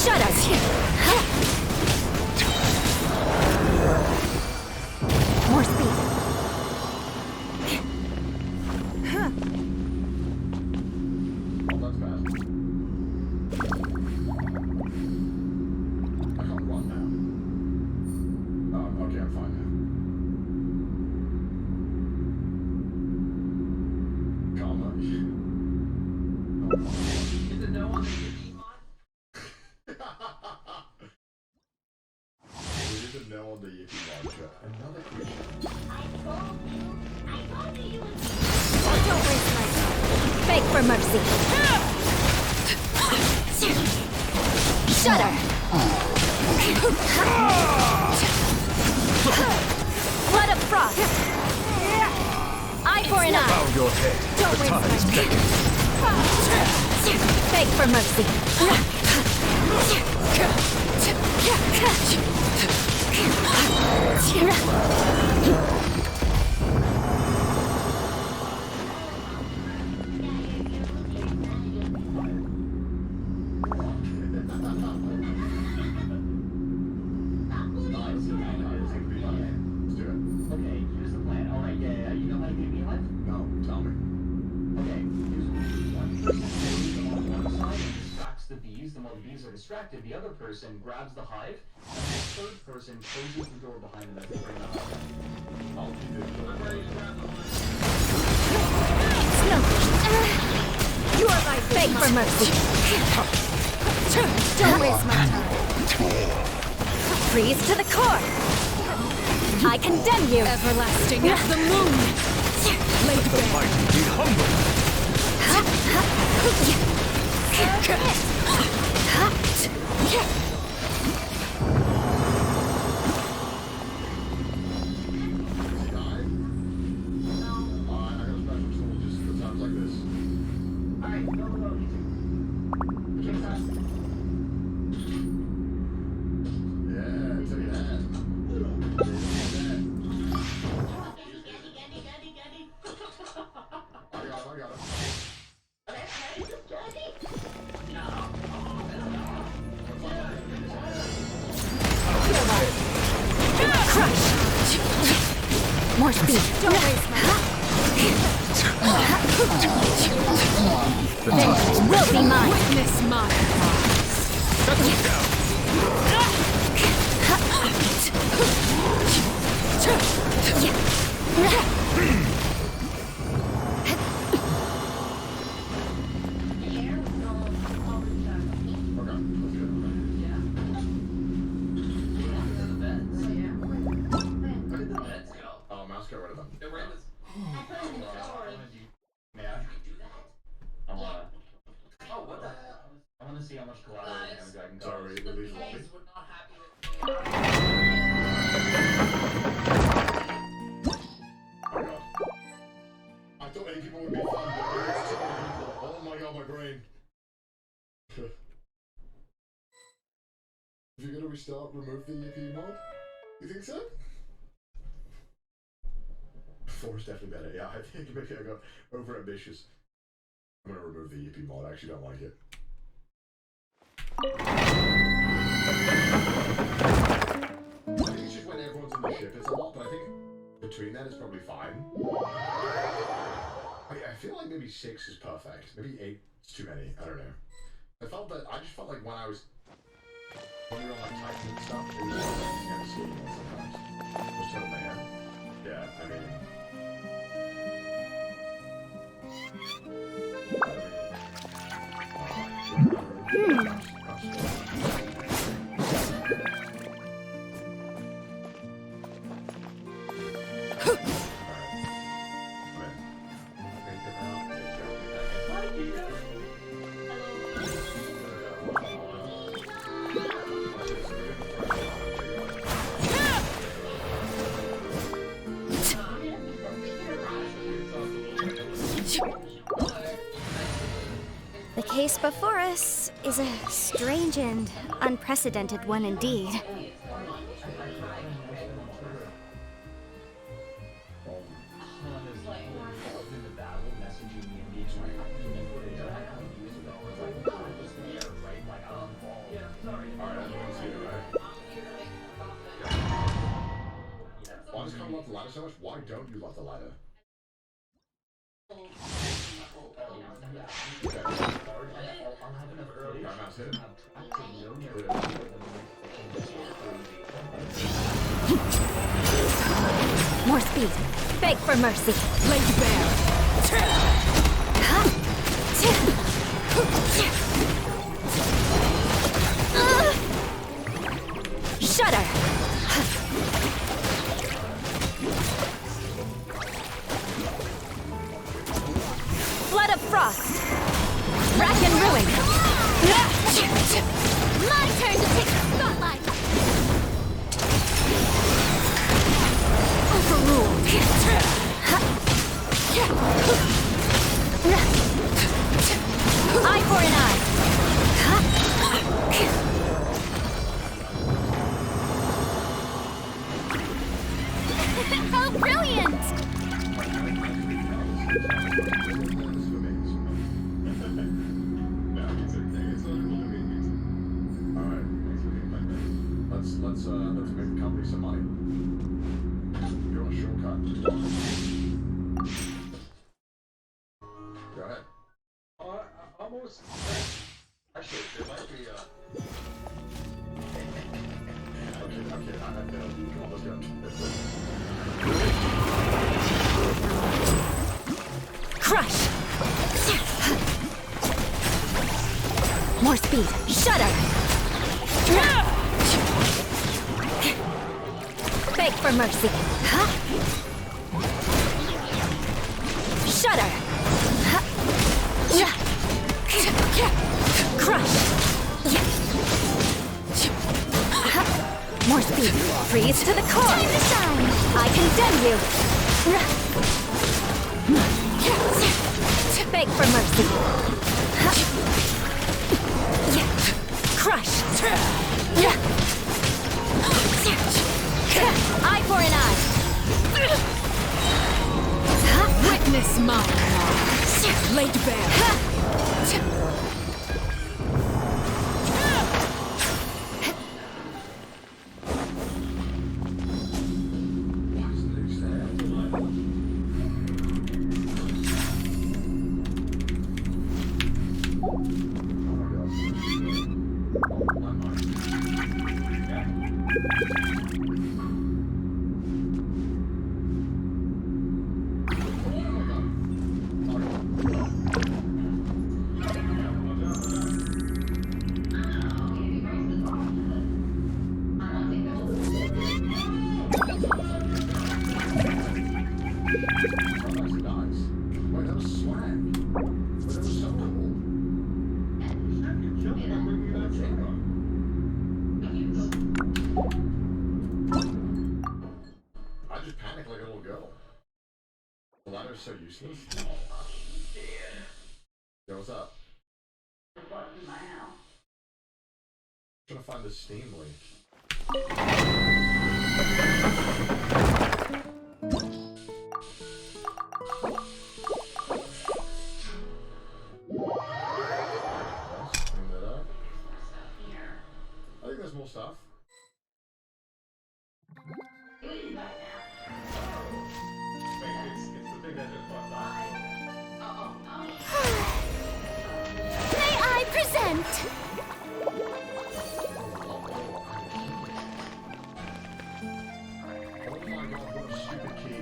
Shut us. More speed. Oh, that's bad. I can't run now. Oh, okay, I'm fine now. Karma. Is it no one that you eat mod? We didn't know on the Yippee launcher. Another creature. I told you you would be. Don't waste my time. Beg for mercy. Shudder. Blood of frost. Eye for an eye. Bow your head. Don't The waste tide my is time. beckoning. Beg for mercy. Okay, here's the plan. Alright, yeah. You know how to get a beehive? No, tell me. Okay, here's one person stays on one side and distracts the bees. Then while the bees are distracted, the other person grabs the hive, and the third person closes the door behind them as they bring the hive back. I'll do this. I'm ready to grab the hive. You are my beg for mercy. Don't waste my time. Freeze to the core. I condemn you. Everlasting as the moon. Let the mighty be humble. More speed. Don't waste my vengeance will be mine. Witness my I want to see how much collateral damage I can cause. Sorry, release lobby. Oh god. I thought 8 people would be fun, but it's 2 people. Oh my god, my brain. If you're gonna restart, remove the EP mod? You think so? 4 is definitely better. Yeah, I think maybe I got over ambitious. I'm gonna remove the EP mod. I actually don't like it. I think it's just when everyone's in the ship, it's a lot, but I think between that it's probably fine. I feel like maybe 6 is perfect. Maybe 8 is too many. I don't know. I just felt like when we were on like Titan and stuff, it was just like you never see anyone sometimes. Just total mayhem. Yeah, I mean. The case before us is a strange and unprecedented one indeed. Why does Carl love the ladder so much? Why don't you love the ladder? More speed. Beg for mercy. Lay bare. Shudder. Flood of frost. Rack and ruin. My turn to take the spotlight. Overruled. Eye for let's make the company some money. You're on a shortcut. Go ahead. Almost. Actually, there might be Okay, I have to. Come on, let's go. Crush! More speed! Shudder! Beg for mercy! Huh? Shudder! Crush! More speed! Freeze to the core! Time to shine! I condemn you! Beg for mercy! Crush! Eye for an eye! Witness my law! Laid bare! So useless. Yo, what's up? Trying to find the Steam link. Clean that up. I think there's more stuff. May I present? Oh my god, what a stupid key.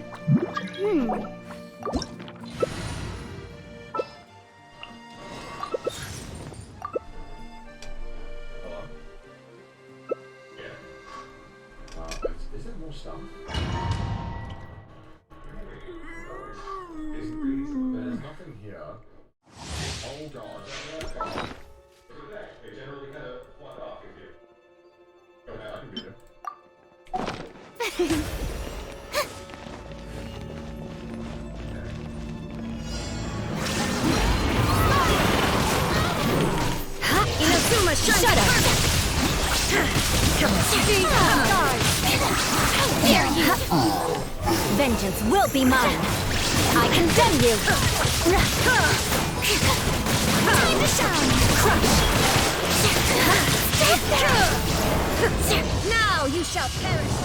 Is there more stuff? There's nothing here. Oh god. They generally kind of walk off if you. Okay, I can be there. Inazuma Shudder! Dare you! Vengeance will be mine! I condemn you! Time to shine! Crush! Stay there! Now you shall perish!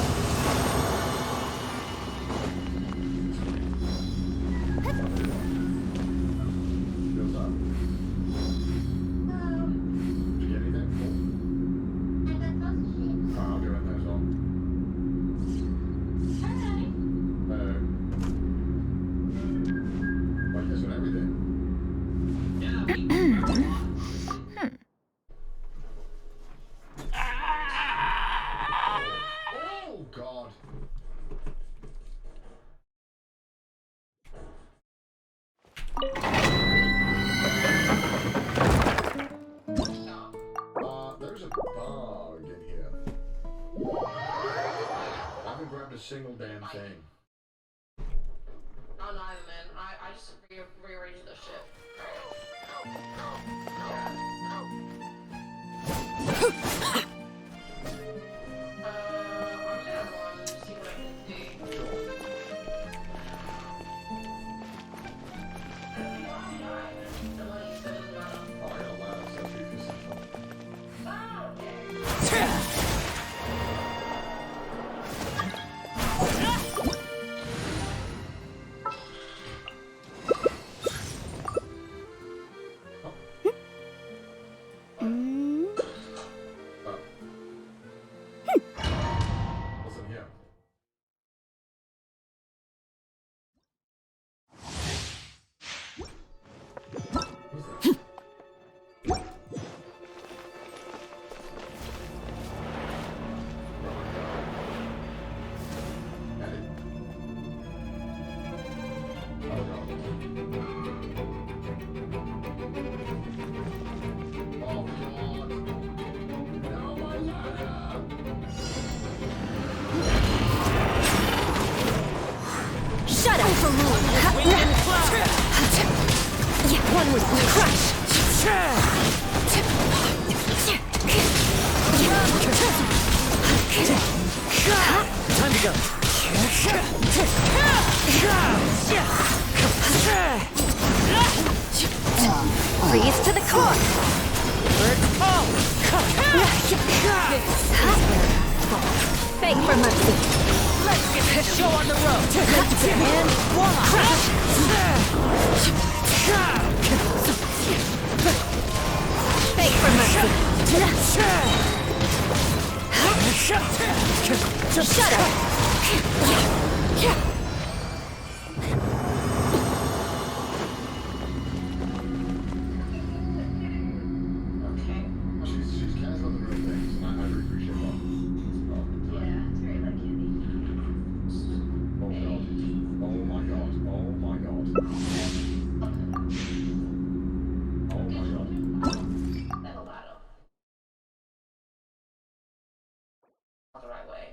There's a bug in here. I haven't grabbed a single damn thing. Oh no, man. I just rearranged the shit. One with me. Crush. Time to go. Freeze to the core. Birds call. Beg for mercy. Let's get this show on the road. And voila. Beg for mercy. Shut up. She's cares about the real things, and I really appreciate that. Yeah, it's very like candy. Oh my god. Oh my god. Oh my god. That'll battle. Not the right way.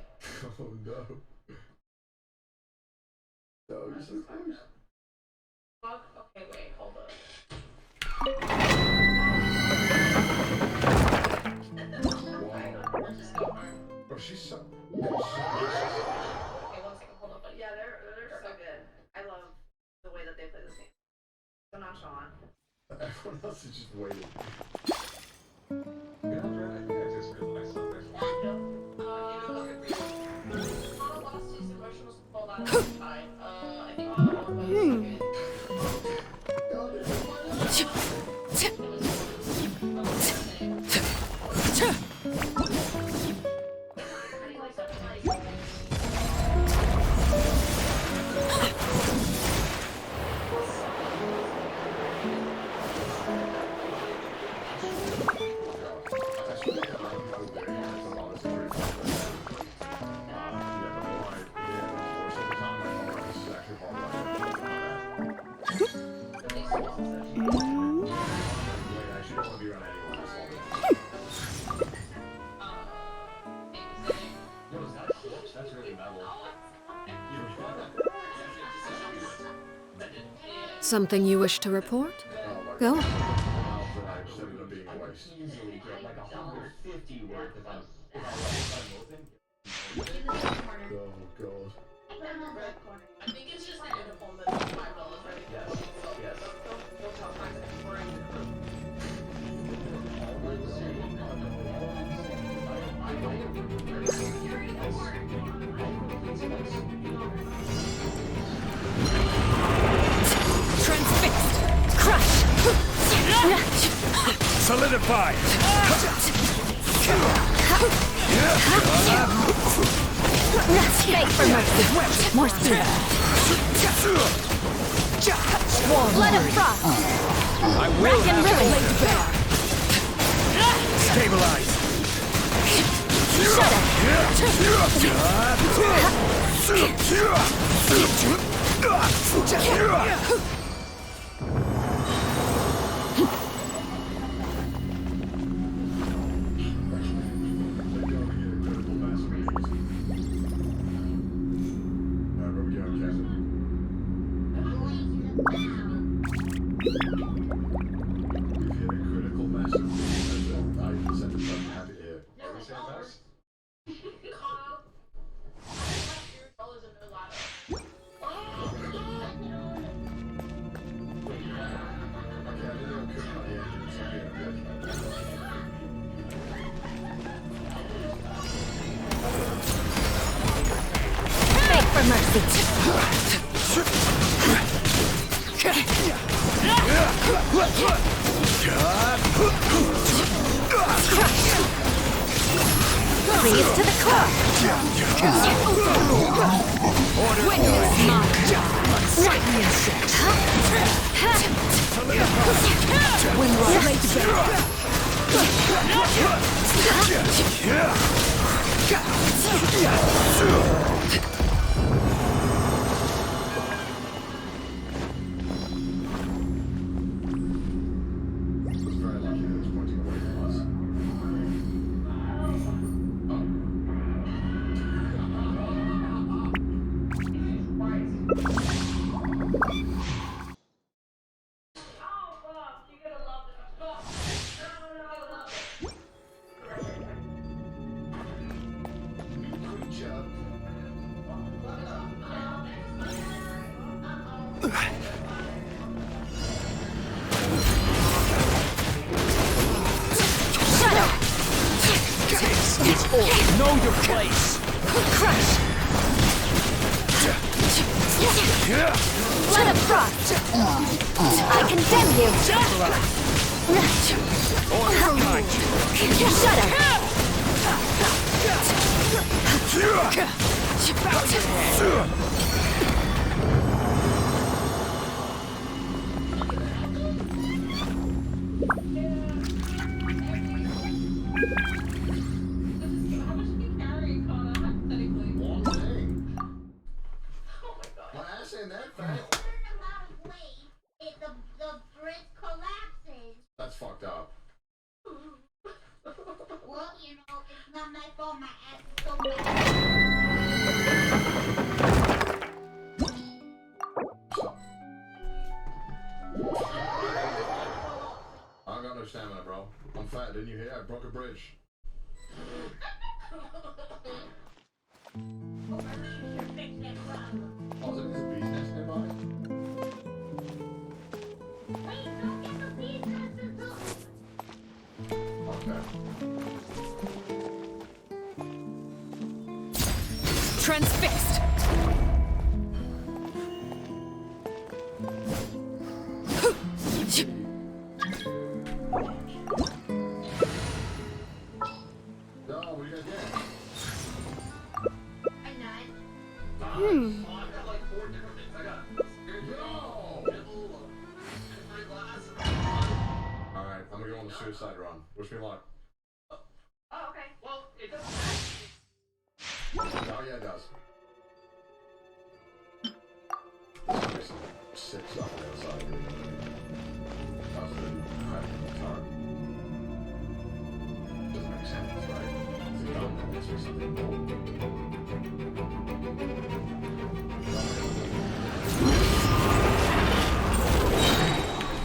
Oh no. No, you're so close. Fuck. Okay, wait, hold up. Bro, she's so. Okay, one second, hold up. Buddy. Yeah, they're so good. I love the way that they play this game. So nonchalant. Everyone else is just waiting. You know, I think I just realized something. Not a lost his emotions pulled out of his time. I think all of those are good. That's really mellow. Something you wish to report? Go. Easily get like 150 worth if I'm open. Oh god. I think it's just that uniform that's $5, right? Yes, yes. Don't tell Max that we're in the room. Transfixed. Crush. Solidify. Beg for mercy. More speed. Blood of frost. I will Rack and have ruin. laid bare. Stabilize. Beg for mercy. Freeze to the core. Witness mine. Windroll laid Know your place. Crush. Blood of frost. I condemn you. Shudder. My ass ain't that fat. The bridge collapses. That's fucked up. Well, you know, it's not my fault. My ass is so bad. I ain't got no stamina, bro. I'm fat, didn't you hear? I broke a bridge. Oh, is it a bee's nest nearby? Okay. Transfixed. No, what do you guys get? Alright, I'm gonna go on the suicide run. Wish me luck. Oh, okay. Well, it doesn't. Oh, yeah, it does. There's some sick stuff on the other side. That's the guitar. Doesn't make sense, right? It's a gun, it's just something more.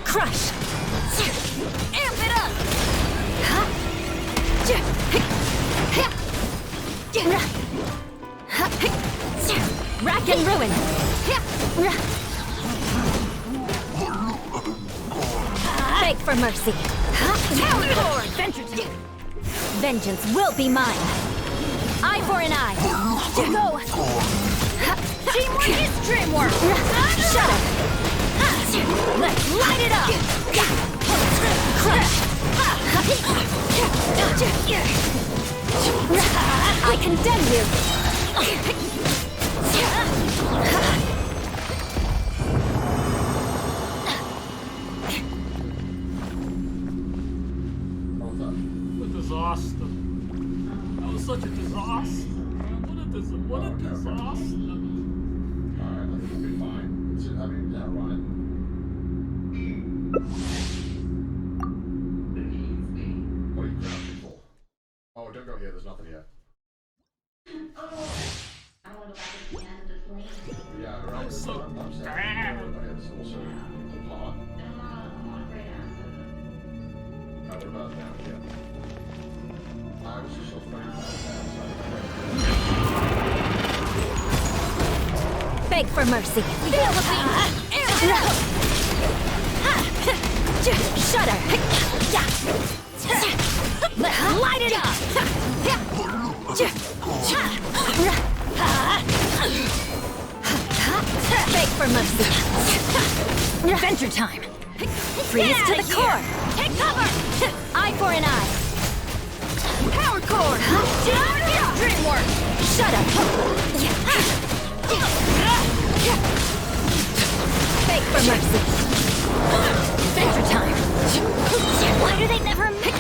Crush! Amp it up! Rack and ruin! Beg for mercy! Vengeance will be mine! Eye for an eye! Go! Teamwork is dreamwork! Shut up! Let's light it up! Crush! I condemn you! A disaster. That was such a disaster. What a disaster. Alright, I think we'll be fine. I mean, yeah, right. What are you crouching for? Oh, don't go here, there's nothing here. I want to go back to the end of this lane. Yeah, right. I'm so bad. It's also a part. I'm on a great acid. What about down here? I was just so afraid Beg for mercy! Feel the beat! Shudder! Let's light it up! Beg for mercy! Adventure time! Freeze to the core! Take cover! Eye for an eye! Power core! Dreamwork! Shut up! Beg for mercy! Adventure time! Why do they never mix?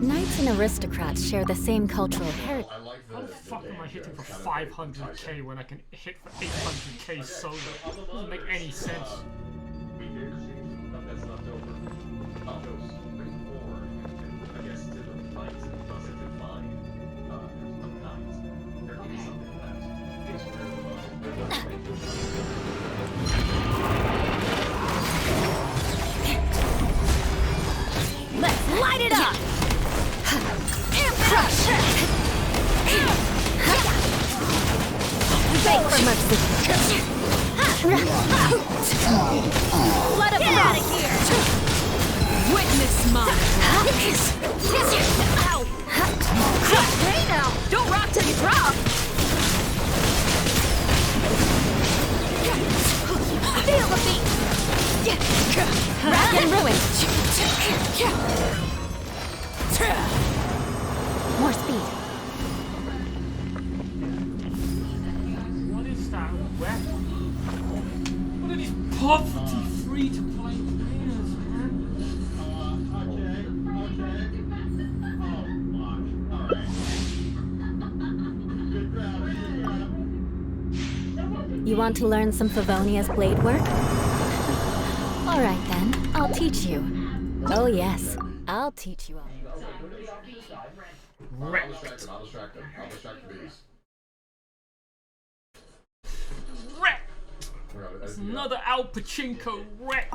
Knights and aristocrats share the same cultural heritage. How the fuck am I hitting for 500k when I can hit for 800k solo? Doesn't make any sense. We did see, but that's not over. Those 3, 4, I guess to the right, positive line. Some kinds. There could be something left. It's where Let's light it up! for mercy. Let him out of here. Witness mine. Ow. Hey now, don't rock till you drop. Feel the beat. Rack and ruin. More speed. What is that weapon? What are these poverty free to play players, You want to learn some Favonia's blade work? Alright then, I'll teach you. Oh yes, I'll teach you all. I'll distract them. I'll distract them. I'll distract the bees. Wreck! It's another Al Pachinko wreck!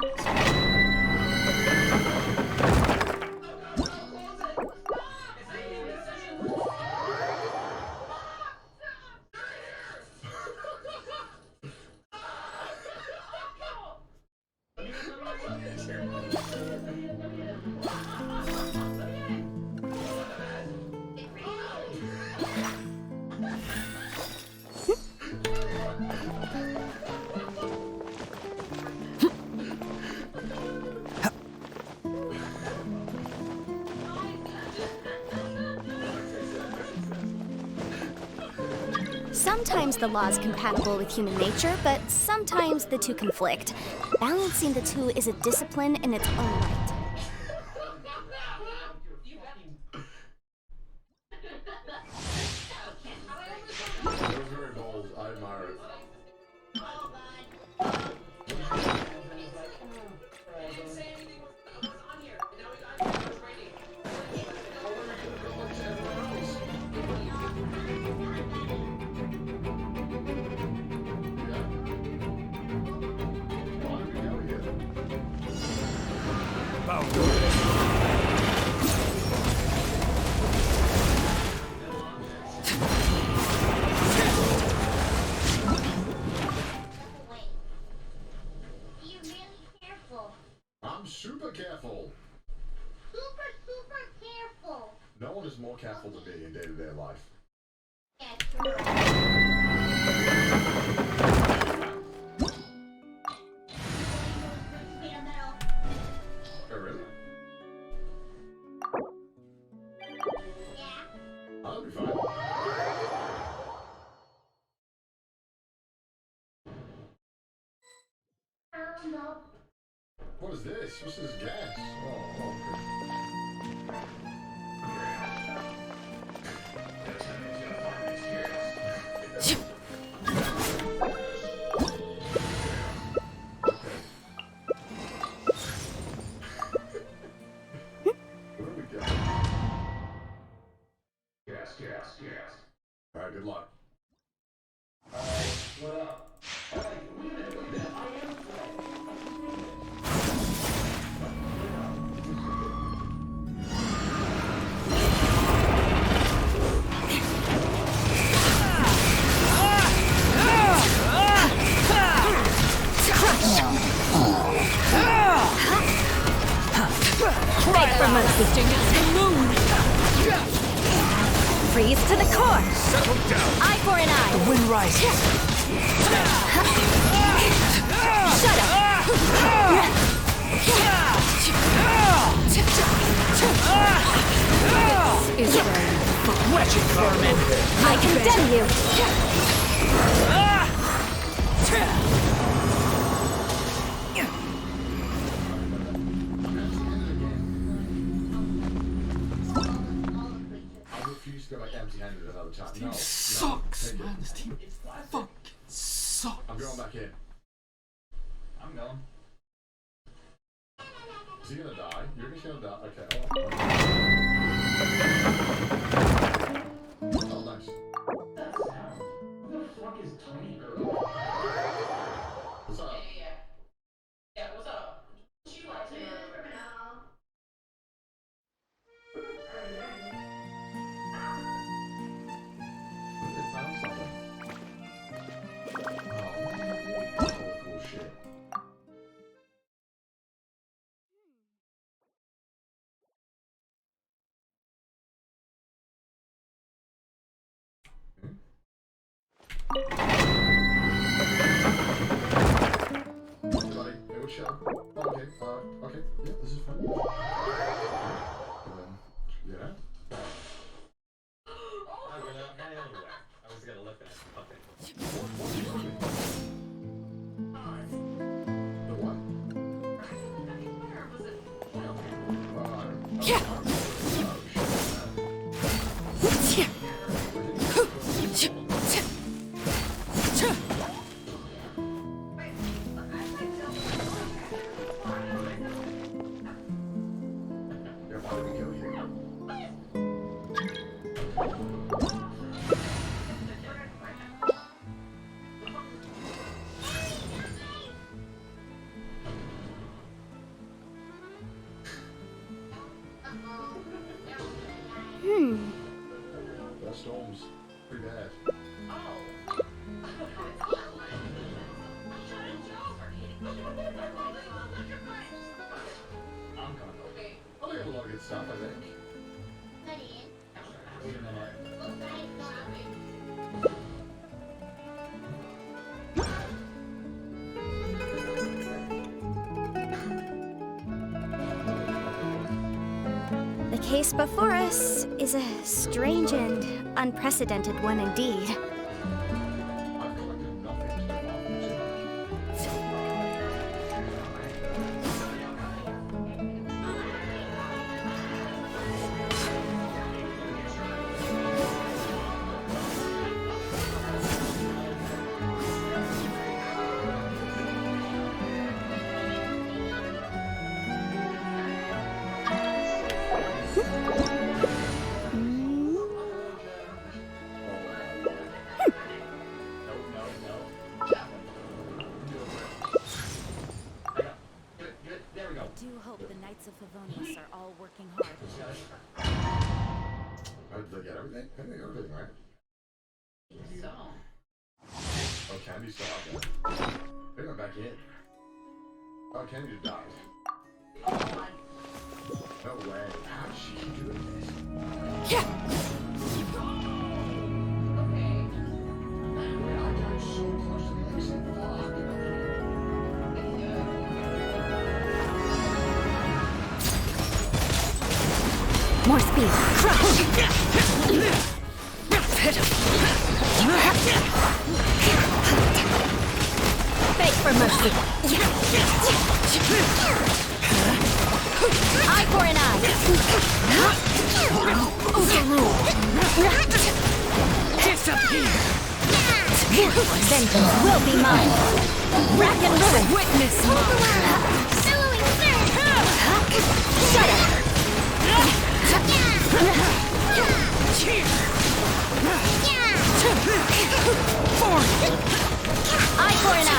Sometimes the law is compatible with human nature, but sometimes the two conflict. Balancing the two is a discipline in its own right. It was very bold. I admire it. I'm super careful. Super careful. No one is more careful than me in day-to-day life. Oh, really? I'll be fine. What is this? What's this gas? Oh, Alright, good luck. What up? Wait a minute. I am Beg for mercy. Freeze to the core. Eye for an eye. The wind rises. Shut up. This is wretched vermin. I condemn you. I refuse to go back empty-handed another time. This team sucks, man. This team fucking sucks. I'm going back in. I'm going. Is he gonna die? You're just gonna die. Okay. Oh, nice. That sound. Who the fuck is Tiny Girl? What's up? Yeah, what's up? What you like to They found something. Everybody, hey, we're chill. Okay, okay, yeah, this is fine. And then, yeah. I'm gonna my underwear. I was gonna look at it. Okay. The what? That storm's pretty bad. I'm coming. Okay. Oh, they got a lot of good stuff, I think. The case before us is a strange and unprecedented one indeed. I do hope the Knights of Favonius are all working hard. Did they get everything? I think they got everything, right? So. Oh, Candy's still out there. They went back in. Oh, Candy just died. No way. How did she keep doing this? Wait, I got so close to the exit. Fuck. More speed. Crush! Beg for mercy. Eye for an eye. Overrule. Disappear. Vengeance will be mine. Rack and ruin. Witness. Shut up. Eye for an eye.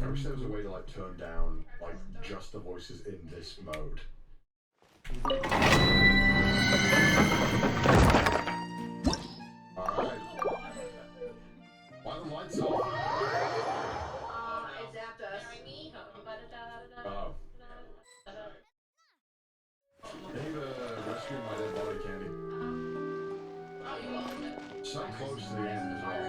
I wish there was a way to like turn down like just the voices in this mode. Alright. Why the lights off? It zapped us. Oh. They need to rescue my dead body, Candy. So close to the end as well.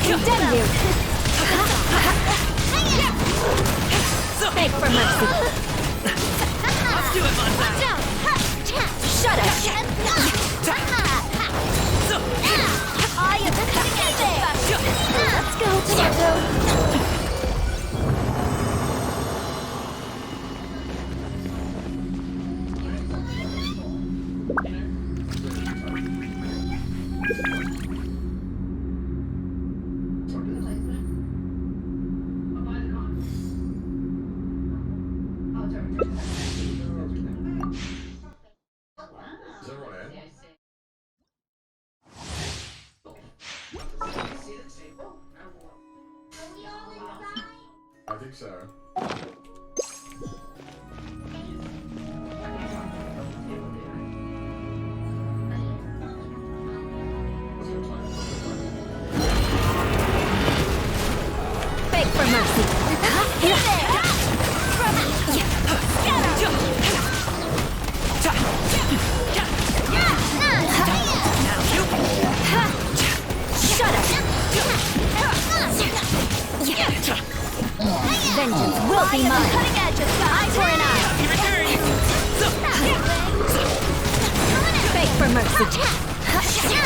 condemn you! Beg for mercy! Let's do it, Monza! Watch out! Shut up! I am the cutting edge! Let's go, Tomato! Is everyone in? I think so. Beg for mercy! Shut up! Vengeance will be mine! Eye for an eye! Beg for mercy! Next customer!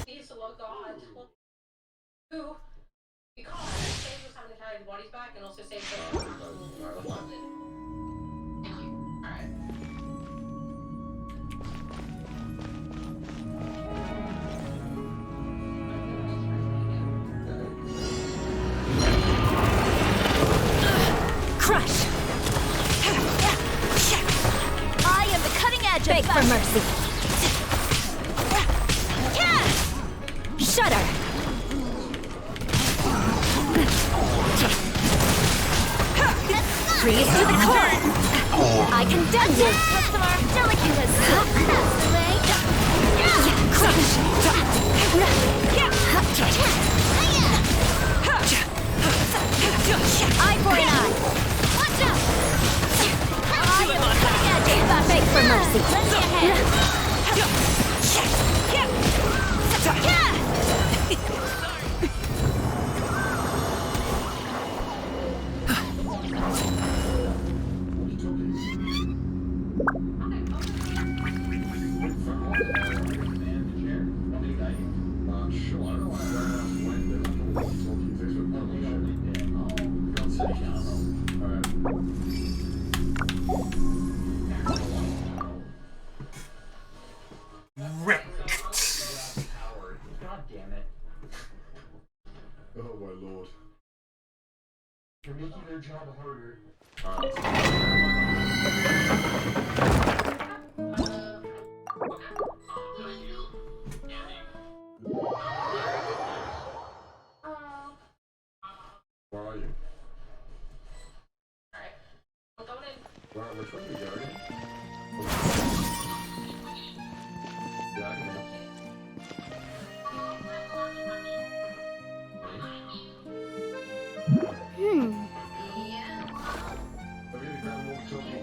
He's a low god. Who? Because saves us having to carry the bodies back and also saves us. Thank you. Alright. Crush! I am the cutting edge. Beg for mercy! Shudder! Freeze to the core! I condemn you! Customer, delicate as silk! That's the way! Crush! Eye for an eye! Watch out! I am the cutting edge! Beg for mercy! Lend me a hand! God damn it. Oh my lord. You're making their job harder. Where are you? Alright. I'm going in. Where, which way are we going? Yeah, I can go. Have you grabbed a walkie-talkie?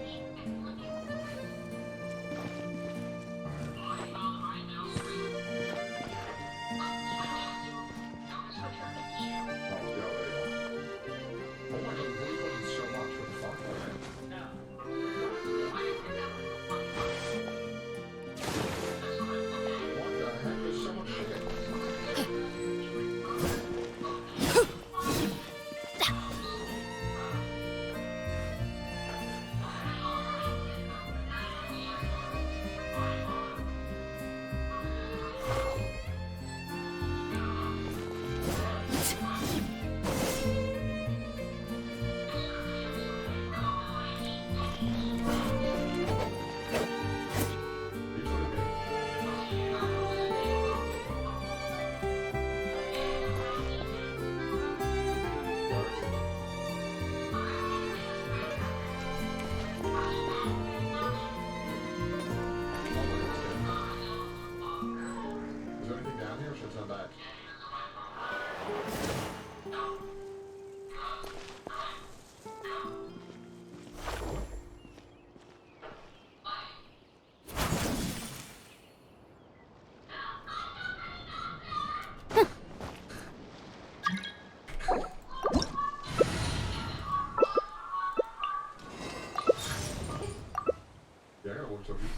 walkie-talkie.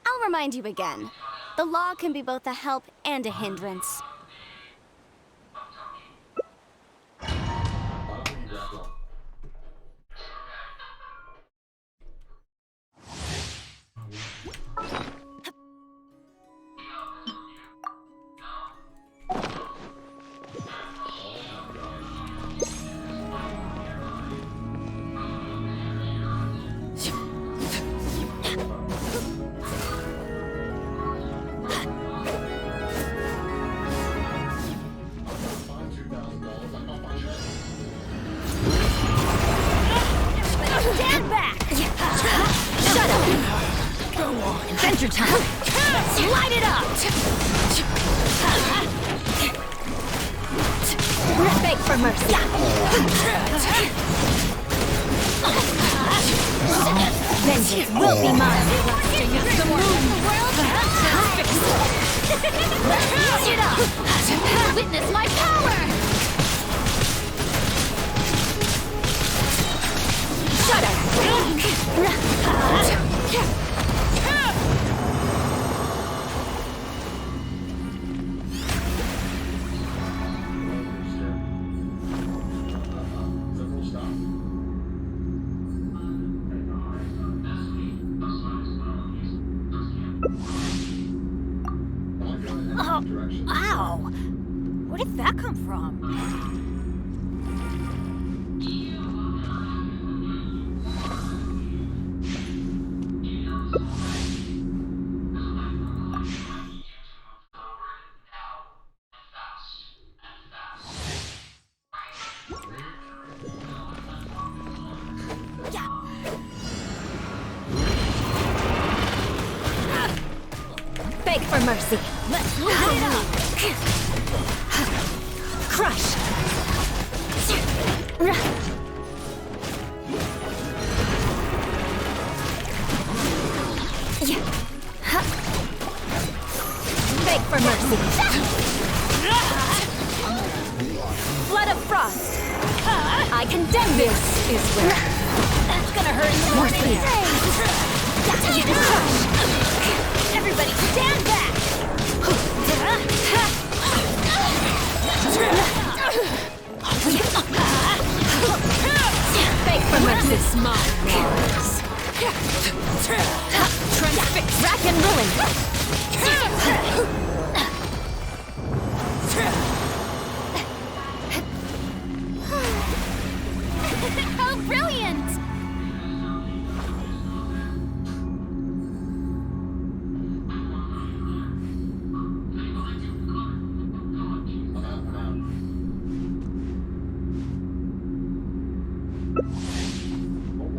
I'll remind you again. The law can be both a help and a hindrance. Stand back! Shut up! Go on! Adventure time! Light it up! Beg for mercy! Vengeance will be mine! The moon world! Light it up! Witness my power! Shut up! Oh, ow! Where did that come from? Beg for mercy. Let's light it up. Crush. Beg for mercy. Flood of frost. I condemn this. Is where that's gonna hurt more. Everybody stand back! Beg for mercy, small wars. Transfix, rack and ruin. How brilliant!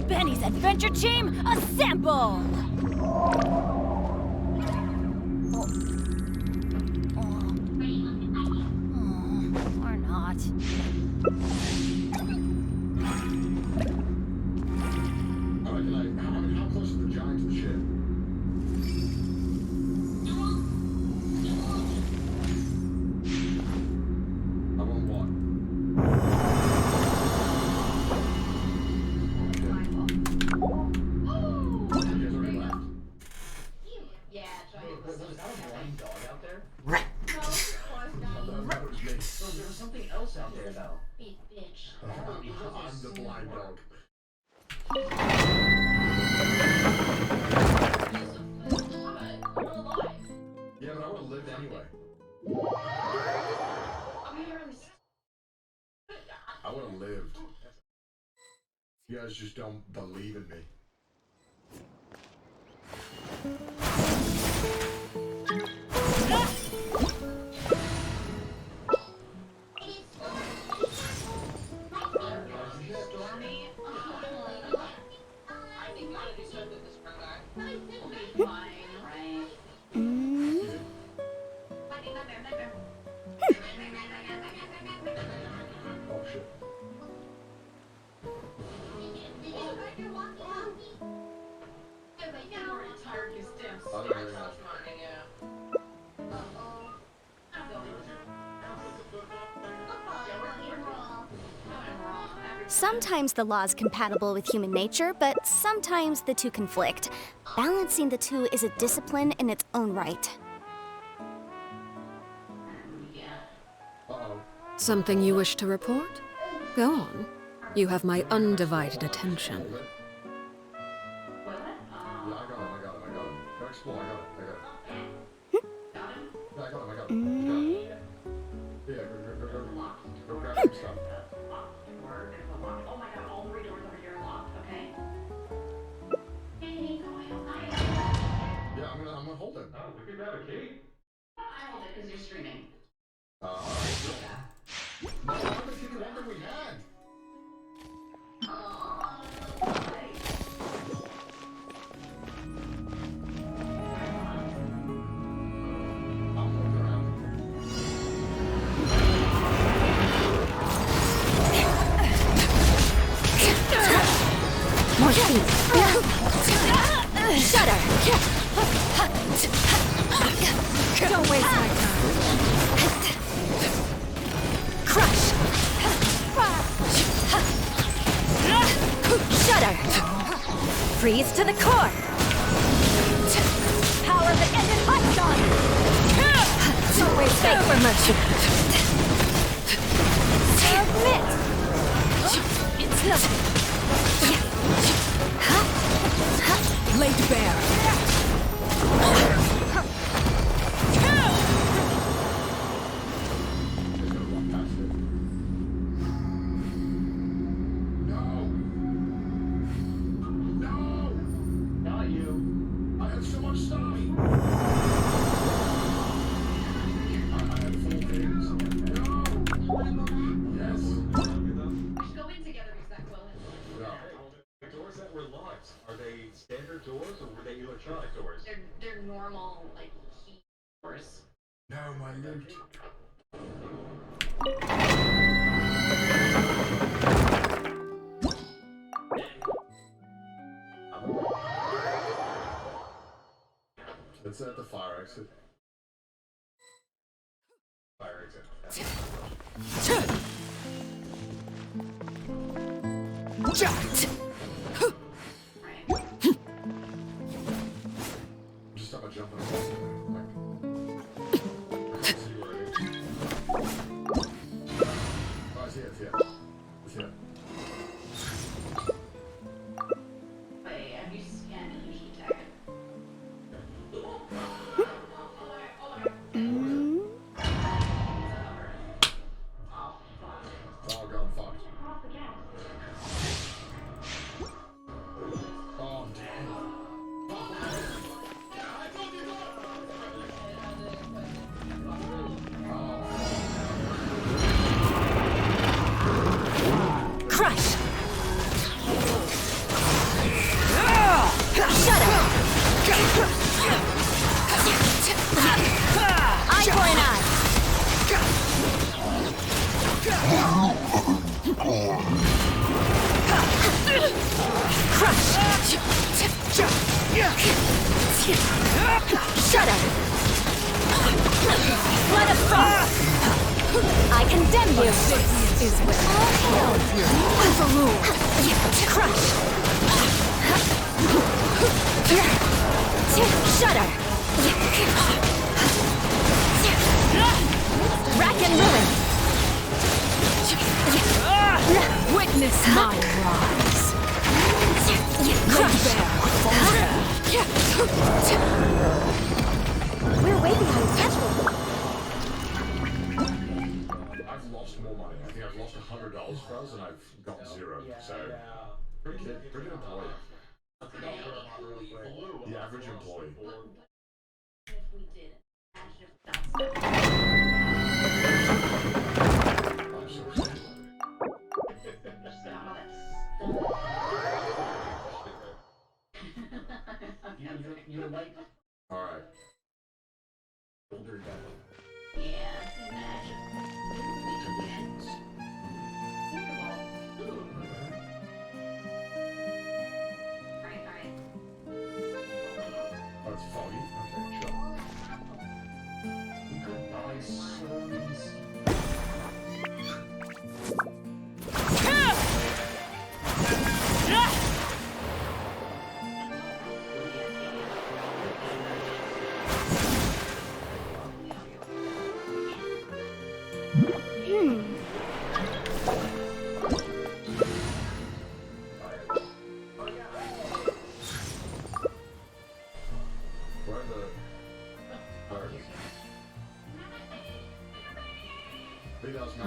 Benny's Adventure Team, assemble! Or not. Alright, how close is the giant to the ship? I want one. Was that a blind dog out there? Right. So there was something else out there, though. Big bitch. I'm the blind dog. Yeah, but I would have lived anyway. I would have lived. You guys just don't believe in me. Did you hurt your walkie-talkie? Sometimes the law is compatible with human nature, but sometimes the two conflict. Balancing the two is a discipline in its own right. Something you wish to report? Go on. You have my undivided attention. Yeah, I got him. Go explore, I got it. Yeah, I got him. Yeah, go grab some stuff. Oh my god, all 3 doors over here are locked, okay? Yeah, I'm gonna hold him. Oh, we could grab a key. I hold it because you're streaming. No, I don't think you one that we had. More speed. Shudder. Don't waste my time. Crush. Shudder. Freeze to the core. Power of the ended hot dawn. Don't waste fake for mercy. Submit. It's nothing. Laid bare. Not you. I have so much stuff. I have 4 things. No. Yes. Go in together because that will help. The doors that were locked, are they standard doors or were they electronic doors? They're normal, like, key doors. No, my loot. It's at the fire exit. Fire exit. Just stop jumping across it. See where it is. Oh, it's here. It's here. Wait, have you scanned the key tag? Oh, God, I'm fucked. Oh, damn. Crush. Shudder. Eye for an eye. Crush. Shudder. Blood of frost. I condemn you. This is where all hell overruled. Crush. Shudder. Rack and ruin. Witness my rise. Crush. We're way behind schedule. I've lost more money. I think I've lost $100 for us, and I've got 0. So, pretty good employee. The average employee. If we did, imagine if that's You like Alright. older devil. Yeah, imagine. Alright. Oh, it's foggy? Okay, sure. We could buy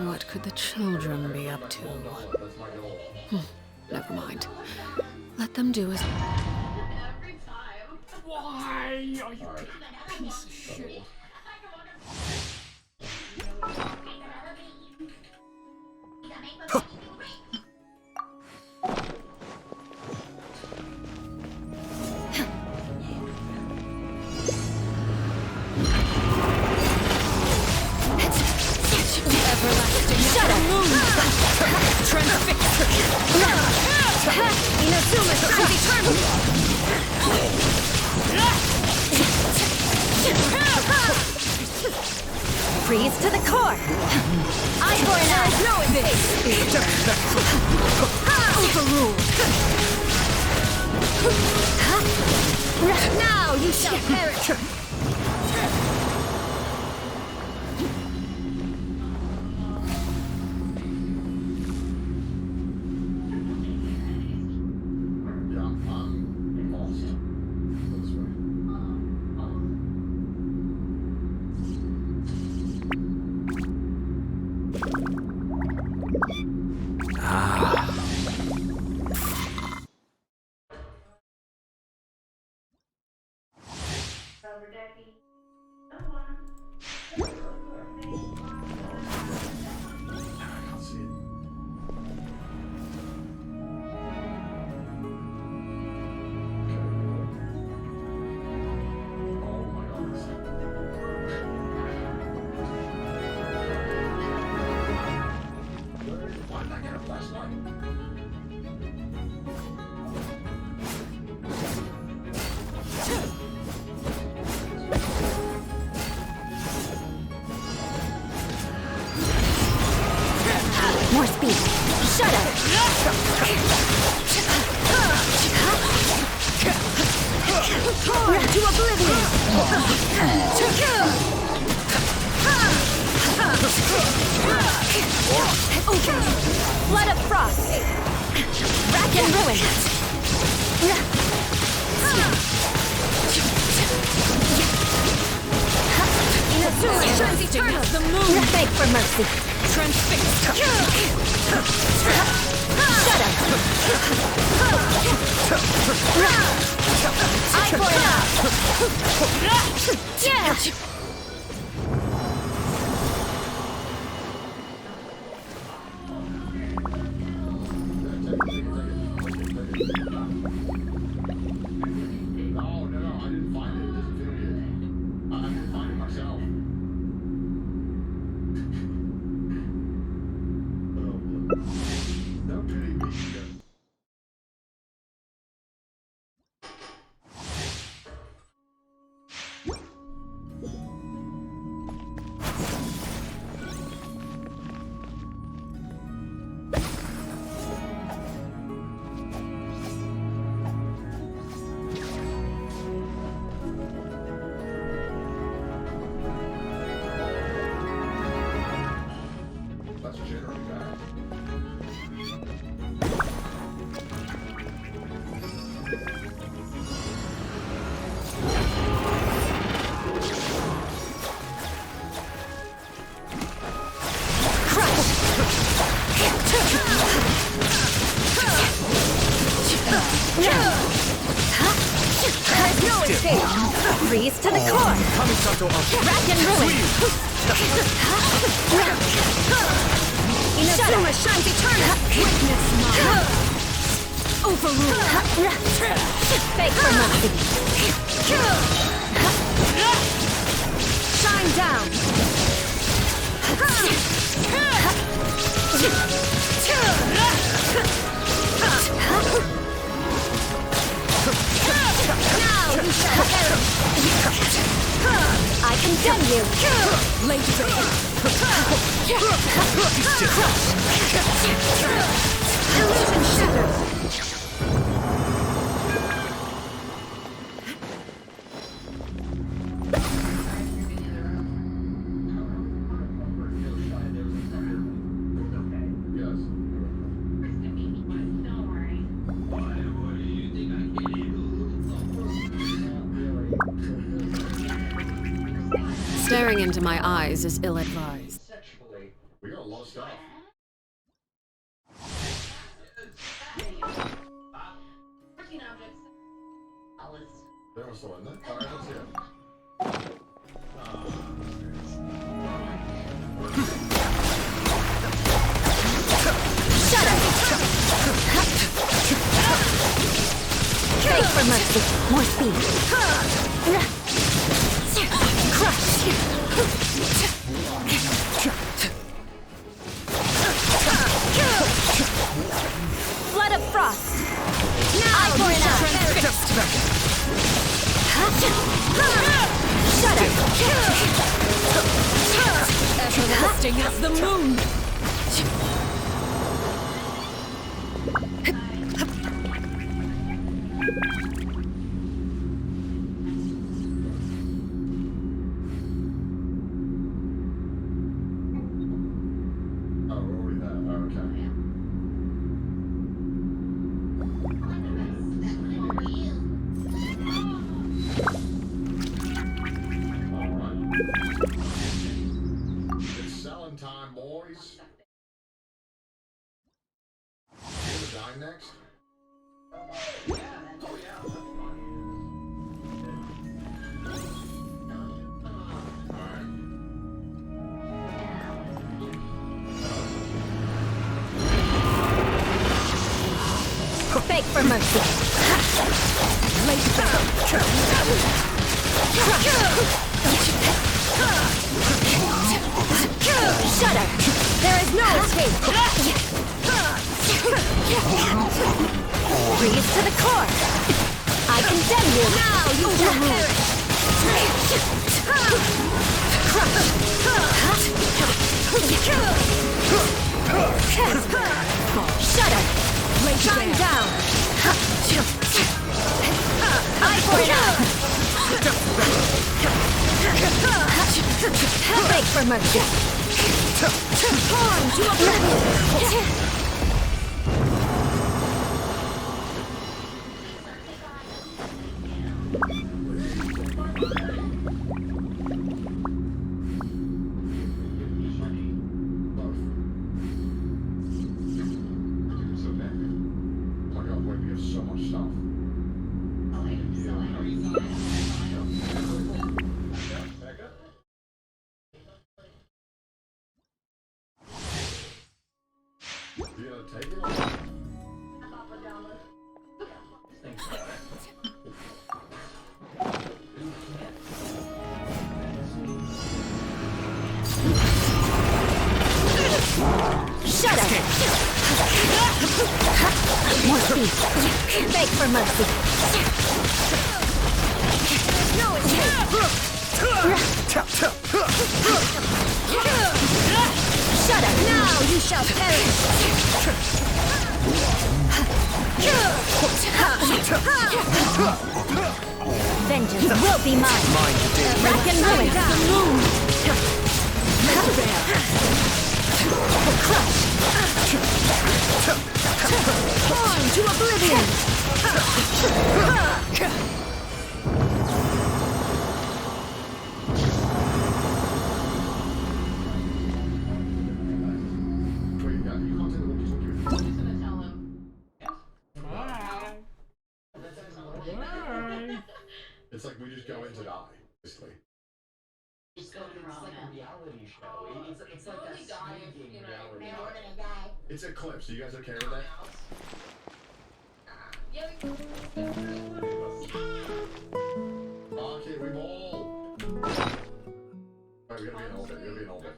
What could the children be up to? Never mind. Let them do as... Every time. Why are you a piece of shit? Freeze to the core! Eye for an eye! No Overruled! Now you shall perish! More speed! Shut up! To oblivion! Flood of frost! Rack and ruin! Inazuma eternal! The moon! Beg for mercy! Transfixed! Shut up! Eye for an eye! Yeah! Freeze to the core! Rack and ruin! Inazuma shines eternal! Witness mine! Overruled! Beg for mercy! Shine down! Now you shall perish! I condemn you! Late fade! Illusion shattered! Staring into my eyes is ill-advised. Sexually. We got a lot of stuff. 14 objects. They were still in there. Alright, let's see it. Shut up! Beg for mercy. More speed. Crush. Flood of frost. Now eye for an eye. Shut up. Everlasting as the moon. Oh, we're already there. Oh, okay. It's selling time, boys. You gonna die next? Beg for mercy. Shudder. There is no escape. Freeze to the core. I condemn you. Now you shall perish. Shudder. Shine down! Eye for an eye! Beg for mercy! Torn to oblivion! So much stuff. You gonna take it? Shut up! More speed. Beg for mercy. No escape. Shut up! Now you shall perish. Vengeance will be mine. Rack and ruin. Crush. Torn to oblivion. It's like we just go in to die, basically. It's like a reality show. It's like a Squid Game reality show. We're gonna die. It's a clip, so you guys okay with that? Okay, we ball! Alright, we gotta be in orbit, we gotta be in orbit.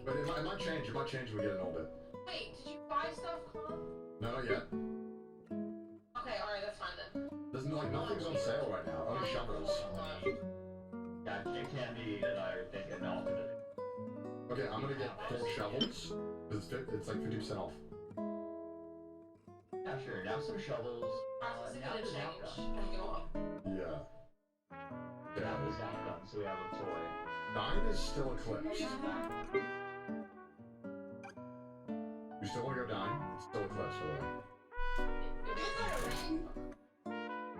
But it might change when we get in orbit. Wait, did you buy stuff, Club? No, not yet. Okay, alright, that's fine then. There's nothing's on sale right now, only shovels. Yeah, Candy and I are thinking no. Okay, I'm gonna get 4 shovels. It's like 50% off. Yeah, sure. Now some shovels. Now the zap gun. Yeah. Now the zap gun, so we have a toy. 9 is still eclipsed. We still wanna go 9? It's still eclipsed, alright.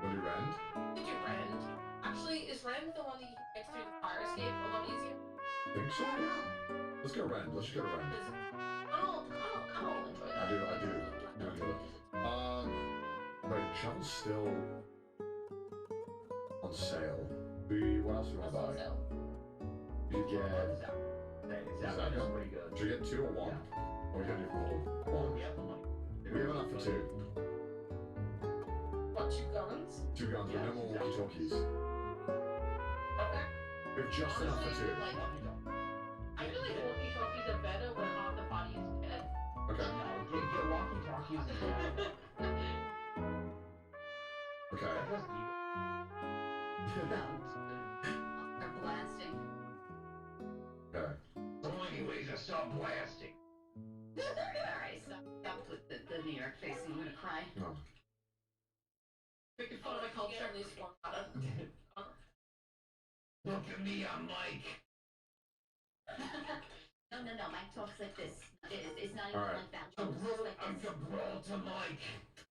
Go do Rend? Did you Rend? Actually, is Rend Ren's the one that you can fix through the fire escape a lot easier. Think so? Let's go Ren. Let's just go to Ren. I'll enjoy that. I do enjoy it. Wait, Shovel's still on sale. What else do we want to buy? You could get... Zap is pretty good. Should we get 2 or 1? Or we gotta do one? We have the money. We have enough for 2. What, 2 guns? 2 guns, but no more walkie-talkies. Okay. We have just enough for 2. I feel like walkie-talkies are better when half the party is dead. Okay. Get walkie-talkies and Okay. They're blasting. Okay. Only ways to stop blasting. Alright, stop with the New York face. I'm gonna cry. No. Making fun of my culture. At least one Look at me, I'm Mike. No, Mike talks like this. It's not even All right. like that. Joe talks like I'm this. Gibraltar Mike.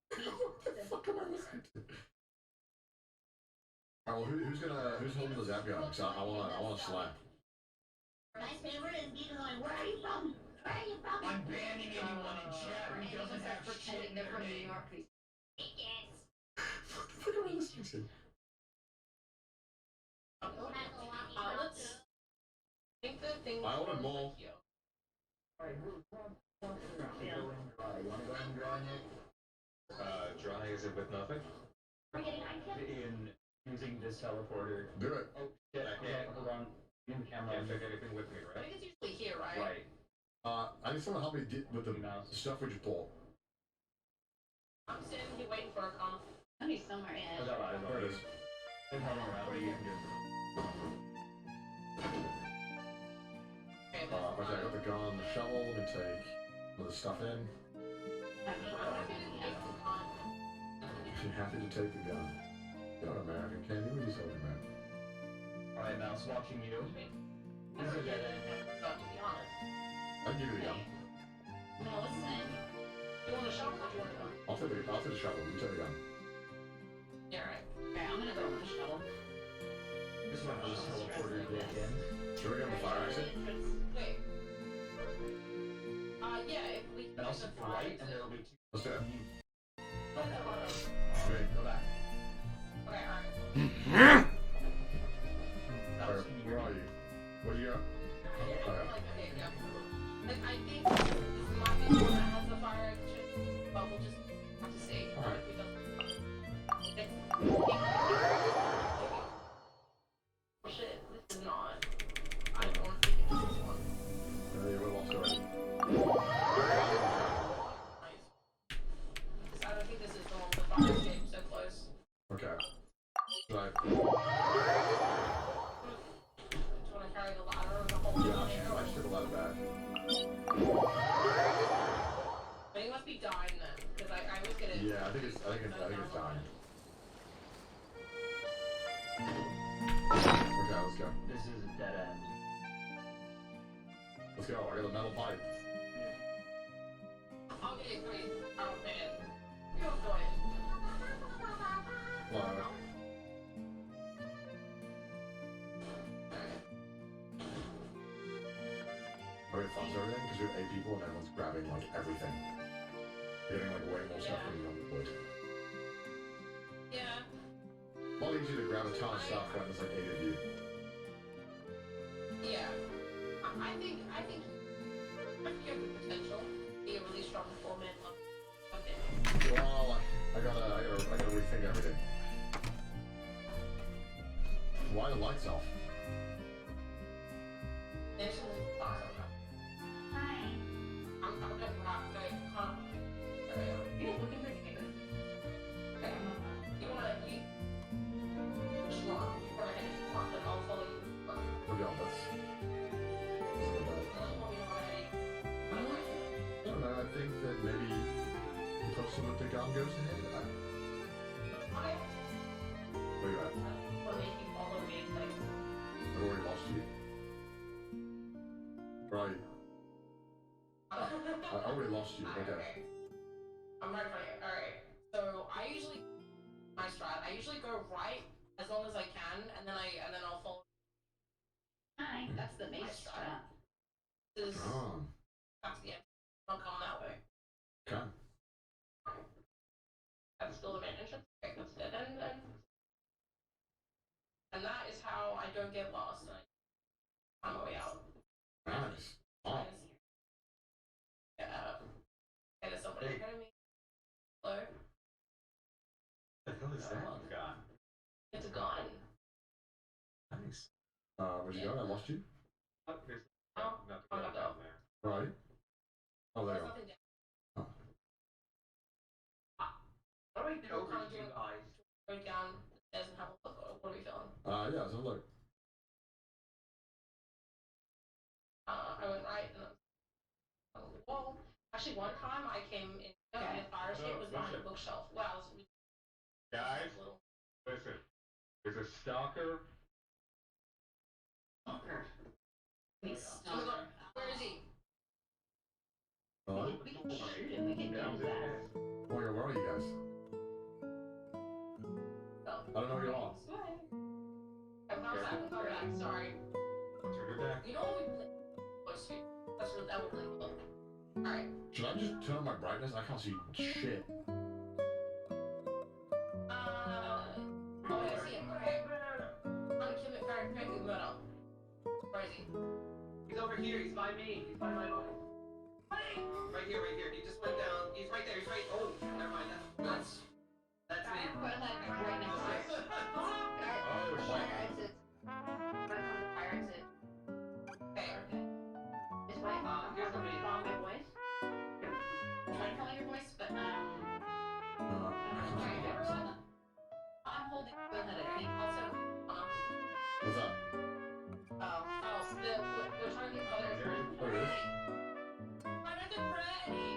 What the fuck am I listening to? Alright, well, who's holding the zap gun? Cause I wanna slap. My favorite is being like, where are you from? Where are you from? I'm banning anyone in chat who doesn't have shit in They're their from New name. York. Yes. What the fuck am I listening to? Let's... I think the thing... I wanted more. Dry is it with nothing? We're getting items. In using this teleporter. Do it. Oh shit, I can't. Hold on. In the camera. Can't take anything with me, I right? think it's usually here, right? Right. I need someone to help me with the stuff we just bought. I'm standing here waiting for a car. Oh, he's somewhere, yeah. There it is. Been running around, but you can get Okay, Okay, I got the gun, the shovel, let me take some of the stuff in. I'm happy to take the gun. You're not American, can you? What are you talking about? Alright, mouse watching you. This is a dead end. To be honest. I can give you the gun. No, listen. You want a shovel or do you want a gun? I'll take the shovel, you take the gun. Yeah, right. Okay, I'm gonna go with the shovel. This one was teleporter again. Should we go on the fire exit? Wait. Yeah, if we can Mouse use to the the fire right, and exit. there will be 2. Let's do it. Okay, Go back. alright. Where are you? Where do you go? Okay, yeah. Like, I think this might be the one that has the fire exit, but we'll just have to see. Alright. If we don't... Okay. Oh shit, this is not... I don't think it's this one. Yeah, we're lost already. Nice. I don't think this is the one with the fire escape so close. Okay. Right. Do you want to carry the ladder or the whole Yeah, thing? I should take a ladder back. But he must be dying then, because I always get it. Yeah, I think it's dying. Okay, let's go. This is a dead end. Let's go. I got a metal pipe. Okay, great. Oh man. Go for it. Hello. Are we funds everything? Because we have 8 people and everyone's grabbing like everything. Getting like way more stuff than we normally would. Yeah. A lot easier to grab a ton of stuff when there's like 8 of you. Yeah. I think you have the potential to be a really strong 4-man level. Okay. Well, I gotta rethink everything. Why the lights off? There's some awesome. Hi. I'm gonna rock the You're looking pretty good. Okay. You wanna eat? Just rock. You wanna hit it, rock, and I'll follow you. We're going, let's go back. I don't know, I think that maybe the person with the gun goes ahead. Where you at? I've already lost you. Right. I already lost you, okay. I'm right for you. Alright. So I usually go right, as long as I can, and then I'll follow. Hi, that's the mace strat. This is Oh. that's the end. I'll come that way. Okay. That's still the main entrance. Okay, that's dead end then. And that is how I don't get lost. And I find my way out. Nice. Oh. Get out. Okay, there's somebody ahead of me. Hello? What the hell is that you got? It's a gun. Nice. Where'd you go? I lost you. Oh, there's Oh, nothing I'm down gonna go. there. Right. Oh, there There's you nothing down. go. How do I get People over come to to you it. guys? Go down the stairs and have a look. What are we feeling? Yeah, so look. I went right and on the wall. Actually, one time I came in the fire escape was behind a bookshelf. Wow, it was Guys, little. listen. There's a stalker. Stalker. He's Oh my god, stalker. where is he? Hello? We can shoot him. We can get his ass. Oh my god, where are you guys? I don't know who you are. I'm back. Sorry. Turn your back. You know what we play? That would really cool. Alright. Should I just turn on my brightness? I can't see shit. Oh, I see him. Okay. I'm Frankie Murdoch. Where is he? He's over here. He's by me. He's by my body. Right here, right here. He just went down. He's right there. He's right. Oh, never mind. That's me. Put him like right next to us. Oh, Fire exit. Right on the fire exit. Okay. His wife. Here's the main. Follow my voice. I'm trying to follow your voice, but Alright, everyone. I'm holding the head. I think also. What's up? We're trying to get others. There it is. I'm at the Freddy.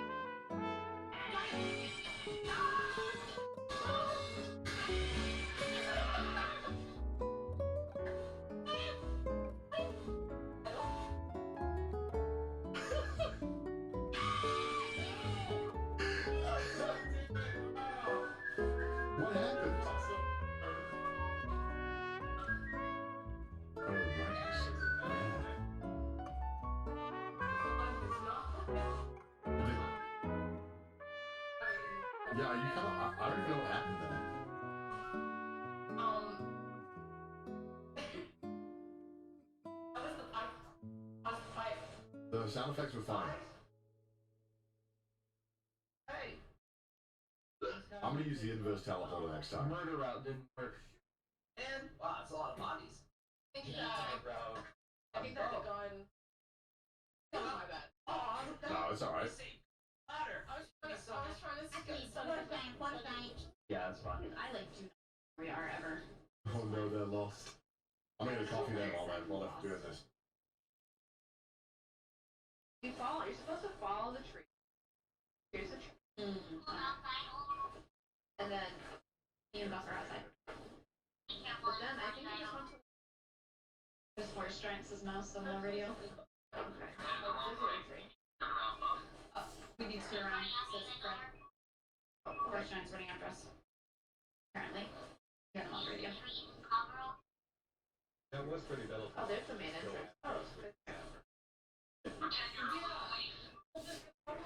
What happened? Oh, brightness. Yeah, you kind of. I don't even know what happened there. That was the pipe. That was the pipe. The sound effects were fine. Hey. I'm gonna use the inverse teleporter next time. Murder route didn't work. And wow, that's a lot of bodies. I think that the gun. Oh, my bad. Oh, No, it's alright. Ladder. I was trying to Actually, son one thing. Yeah, that's fine. I like do we are ever. Oh no, they're lost. I'm gonna get a coffee there while they're doing this. You follow. You're supposed to follow the tree. Here's the tree. And then you and Buff are outside. But then I think you just want to. There's force strengths is mouse on the radio. Okay. We need to around. Force strengths running after us. Apparently. Get them on radio. That was pretty battle. Oh, there's the main entrance. Oh,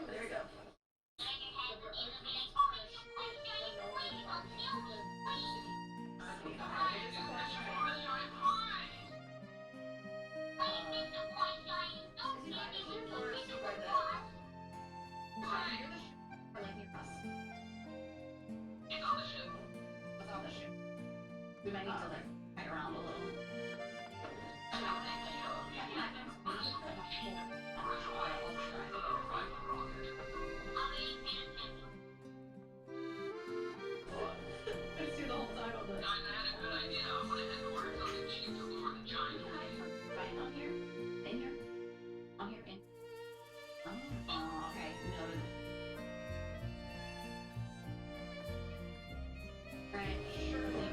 there we go. We might need to like hang around a little. Let's do the whole time on this. Right on here. In here. On here. In. Oh, okay. Noted. Right. Surely.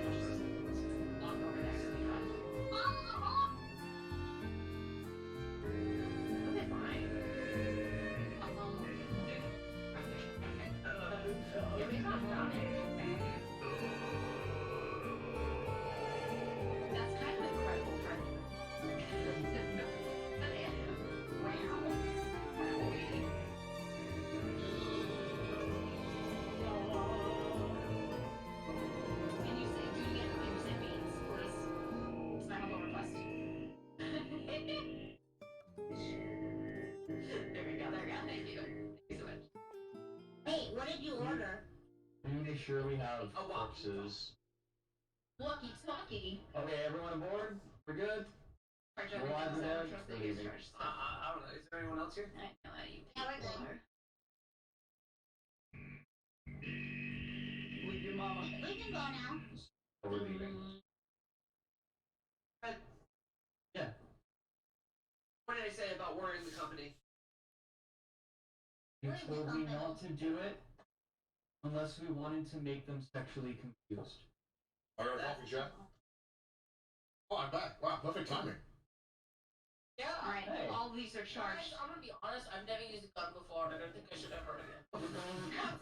What did you order? We make sure we have corpses. Walkie-talkie. Okay, everyone aboard? We're good? We're alive and dead? We're leaving. I don't know. Is there anyone else here? I know how you Yeah, we're good. Leave your mama. We can go now. We're leaving. Yeah. What did I say about worrying the company? You told me not to do it unless we wanted to make them sexually confused. I got a coffee chat. Oh, I'm back. Wow, perfect timing. Yeah. Alright, Hey. all these are charged. I'm gonna be honest, I've never used a gun before, and I don't think I should ever again.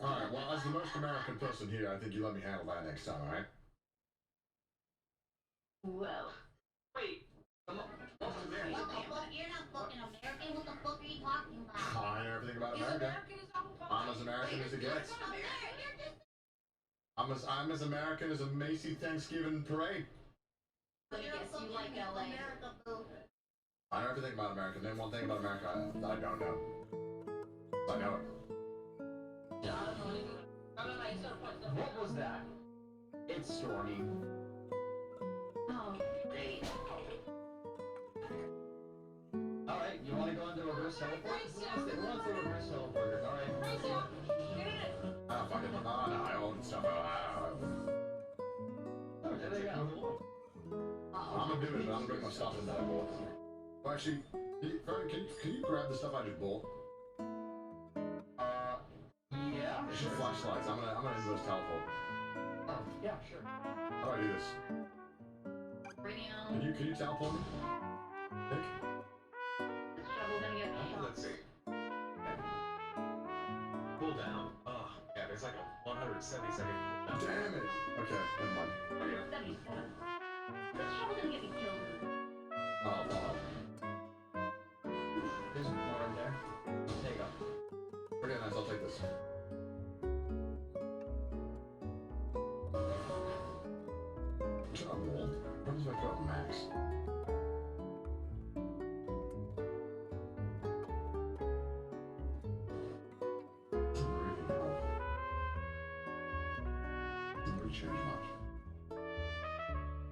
Alright, well, as the most American person here, I think you let me handle that next time, alright? Well. Wait. What the fuck? You're not fucking American. What the fuck are you talking about? I know everything about Is America. American as apple pie? I'm as American as it gets. I'm as American as a Macy Thanksgiving parade. I guess you like LA. America, boo. I know everything about America. Name one thing about America I don't know. I know it. What was that? It's stormy. Oh, great. Alright, you want to go into reverse teleport? Who wants the reverse teleporter? Alright. Ah, fuck it. No, I own stuff. Oh, there they go. I'm gonna do it, but I'm gonna bring my stuff in that I bought. Well, actually, can you grab the stuff I just bought? Yeah. It's just flashlights. I'm gonna inverse teleport. Oh, yeah, sure. How do I do this? Can you teleport me? Nick? Let's see. Cool down. Oh, yeah, there's like a 170 second cooldown. Damn it! Okay, never mind. Oh, There's more in there. There you go. okay, nice. I'll take this. Turn on mold. When does my put on max? Doesn't really change much.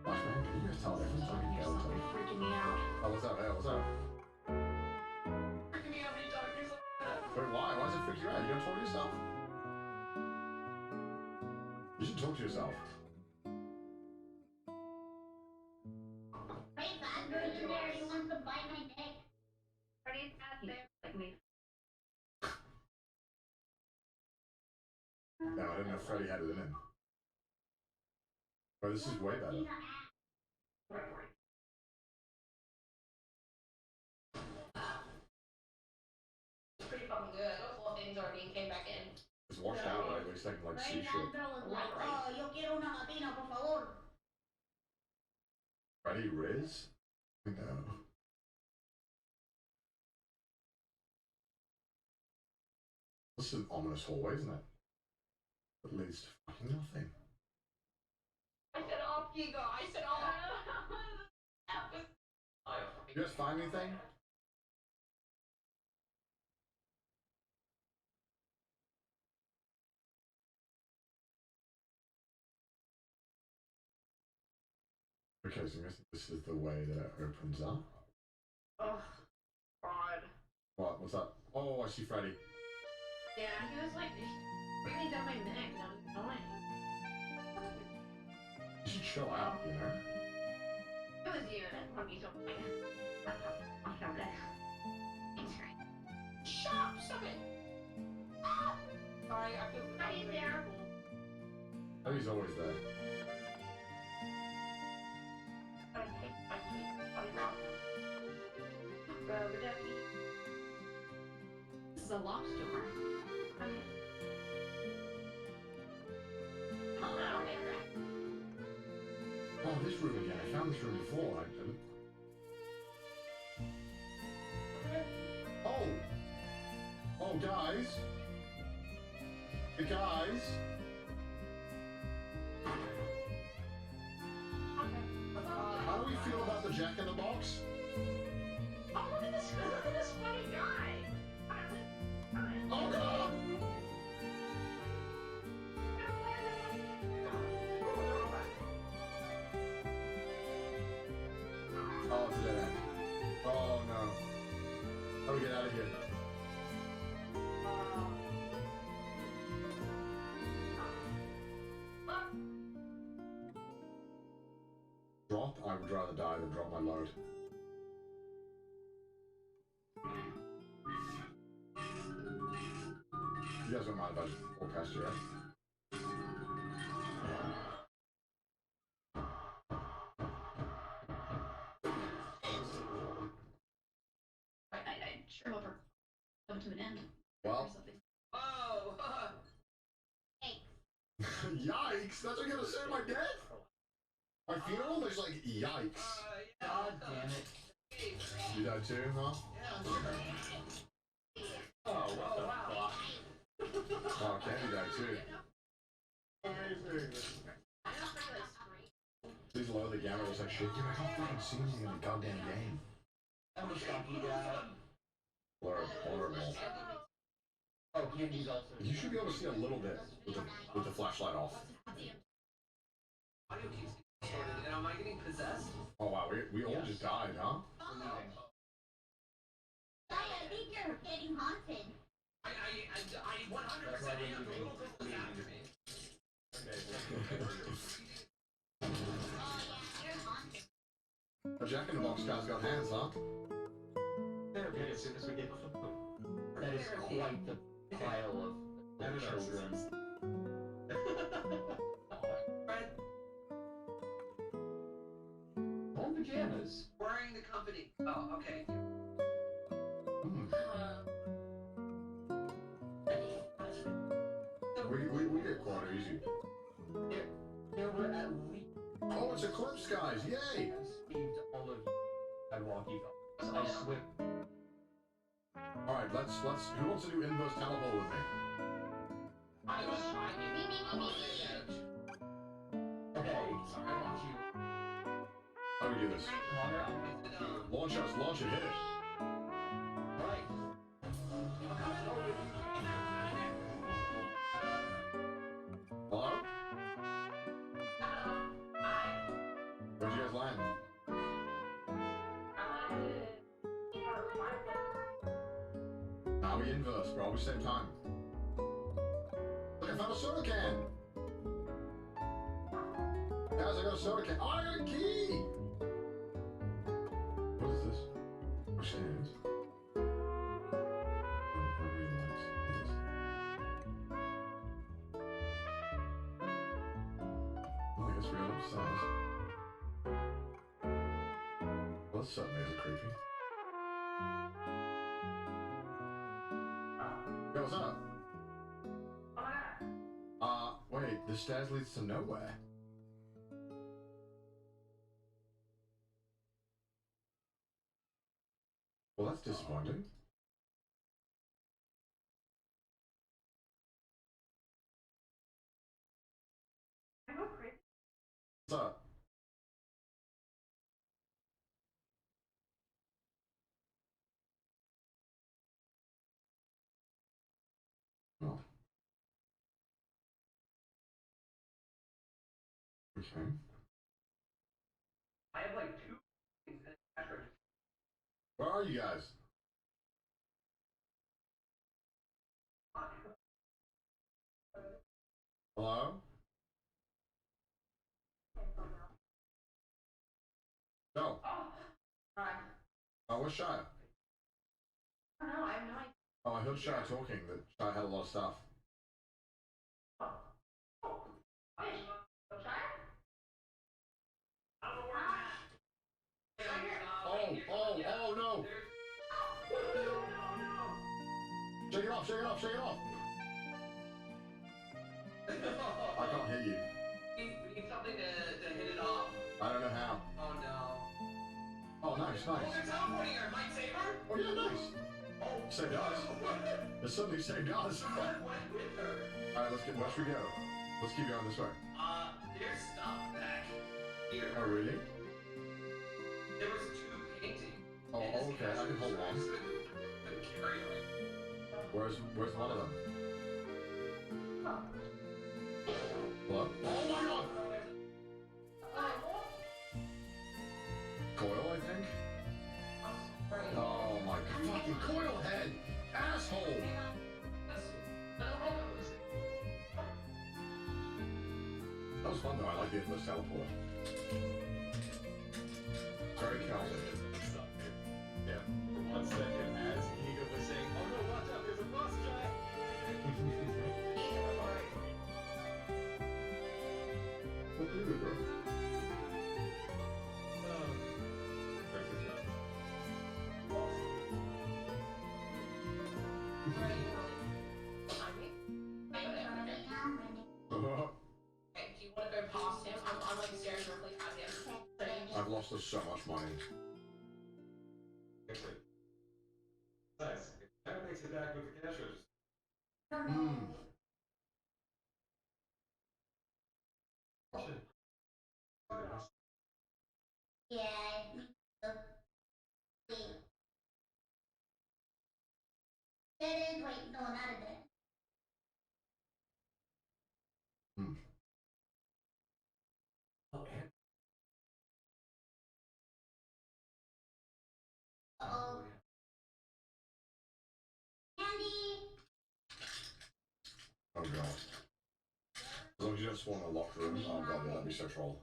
Gosh, man, can you guys tell the difference? I can barely tell. Freaking me out. Oh, what's up? Hey, what's up? Freaking me out when you talk to me like that. Wait, why? Why does it freak you out? You don't talk to yourself? You should talk to yourself. Hey, bad girl in there. You want to buy my dick? Pretty fat there. Like me. No, I didn't know Freddy had it in him. Oh, this is way better. It's pretty fucking good. Those little things already came back in. It's washed out, right? At least I can, like, see Right, shit. that girl was like, oh, yo quiero una latina, por favor. Freddy Riz? No. This is an ominous hallway, isn't it? At least fucking nothing. I said off, Gigo. I said off. You guys find anything? Okay, so I'm guessing this is the way that it opens up. Oh, God. What? What's up? Oh, I see Freddy. Yeah, he was like breathing down my neck and I was annoying. You should chill out, you know? It was you that put me so Shut up! Stop it! Ah! Sorry, I feel Freddy's there. Oh, he's always there. This is a locked door. Oh, this room again. I found this room before. I didn't. Oh! Oh, guys! Hey, guys! How do we feel about the Jack in the Box? Oh, look at this funny guy. Oh, God! would rather die than drop my load. You guys don't mind if I just walk past you, right? I sure hope we're coming to an end. Well. Oh! Yikes! That's what you're gonna say my death? My funeral? There's like, yikes. God damn it. You died too, huh? Oh, what the fuck? Oh, Candy died too. Amazing. Please lower the gamma. It's like, shit, dude, I can't fucking see anything in the goddamn game. I'm a shocky guy. Horrible. Oh, Candy's also. You should be able to see a little bit with the flashlight off. Audio keeps getting sorted, and am I getting possessed? Oh wow, we all just died, huh? I think you're getting haunted. I 100% am. The little girl is after me. A Jack in the Box guy's got hands, huh? They're good as soon as we get the food. That is quite the pile of children. All pajamas. Wearing the company. Oh, okay. We get quite easy. There were at least. Oh, it's Eclipse, guys! Yay! All of you. I walk you. I slip. Alright, let's. Who wants to do inverse teleport with me? I was trying Okay, sorry, I want you. How do we do this? Launch us, launch it, hit it. Right. Hello? Where'd you guys land? Now we inverse, bro. We save time. Look, I found a soda can! Guys, I got a soda can. Oh, I got a key! What is this? Upstairs. Oh, I guess we're upstairs. Well, that certainly is creepy. Yo, what's up? Wait, the stairs leads to nowhere. Well, that's disappointing. What's up? Oh. Okay. I have like 2 things in the cash register. Where are you guys? Hello? No. Oh, where's Shia? I don't know, I have no idea. Oh, I heard Shia talking that Shia had a lot of stuff. Oh no! Shake it off, shake it off, shake it off! I can't hit you. We need something to hit it off. I don't know how. Oh no. Oh, nice, Oh, nice. they're teleporting her! Lightsaber? Oh, yeah, nice. Oh, Saved us. It suddenly saved us. what went with her? Alright, where should we go? Let's keep going this way. There's stuff back here. Oh, really? There was 2 paintings. Oh, okay, I can hold on. Couldn't carry it. Where's one of them? Hello? Oh my god! Coil, I think? Oh my fucking coil head! Asshole! That was fun though, I like the inverse teleport. Very chaotic. Yeah, for 1 second, as Ego was saying, oh no, watch out, there's a boss giant! What do you do, bro? Okay, do you want to go past him? I'm like staring directly at him. I've lost us so much money. Nice. That makes it back with the cash register. Yeah, me too. Dead end? Wait, no, not a dead. Uh-oh. Candy! Oh god. As long as you don't spawn a locked room, oh god, yeah, that'd be so troll.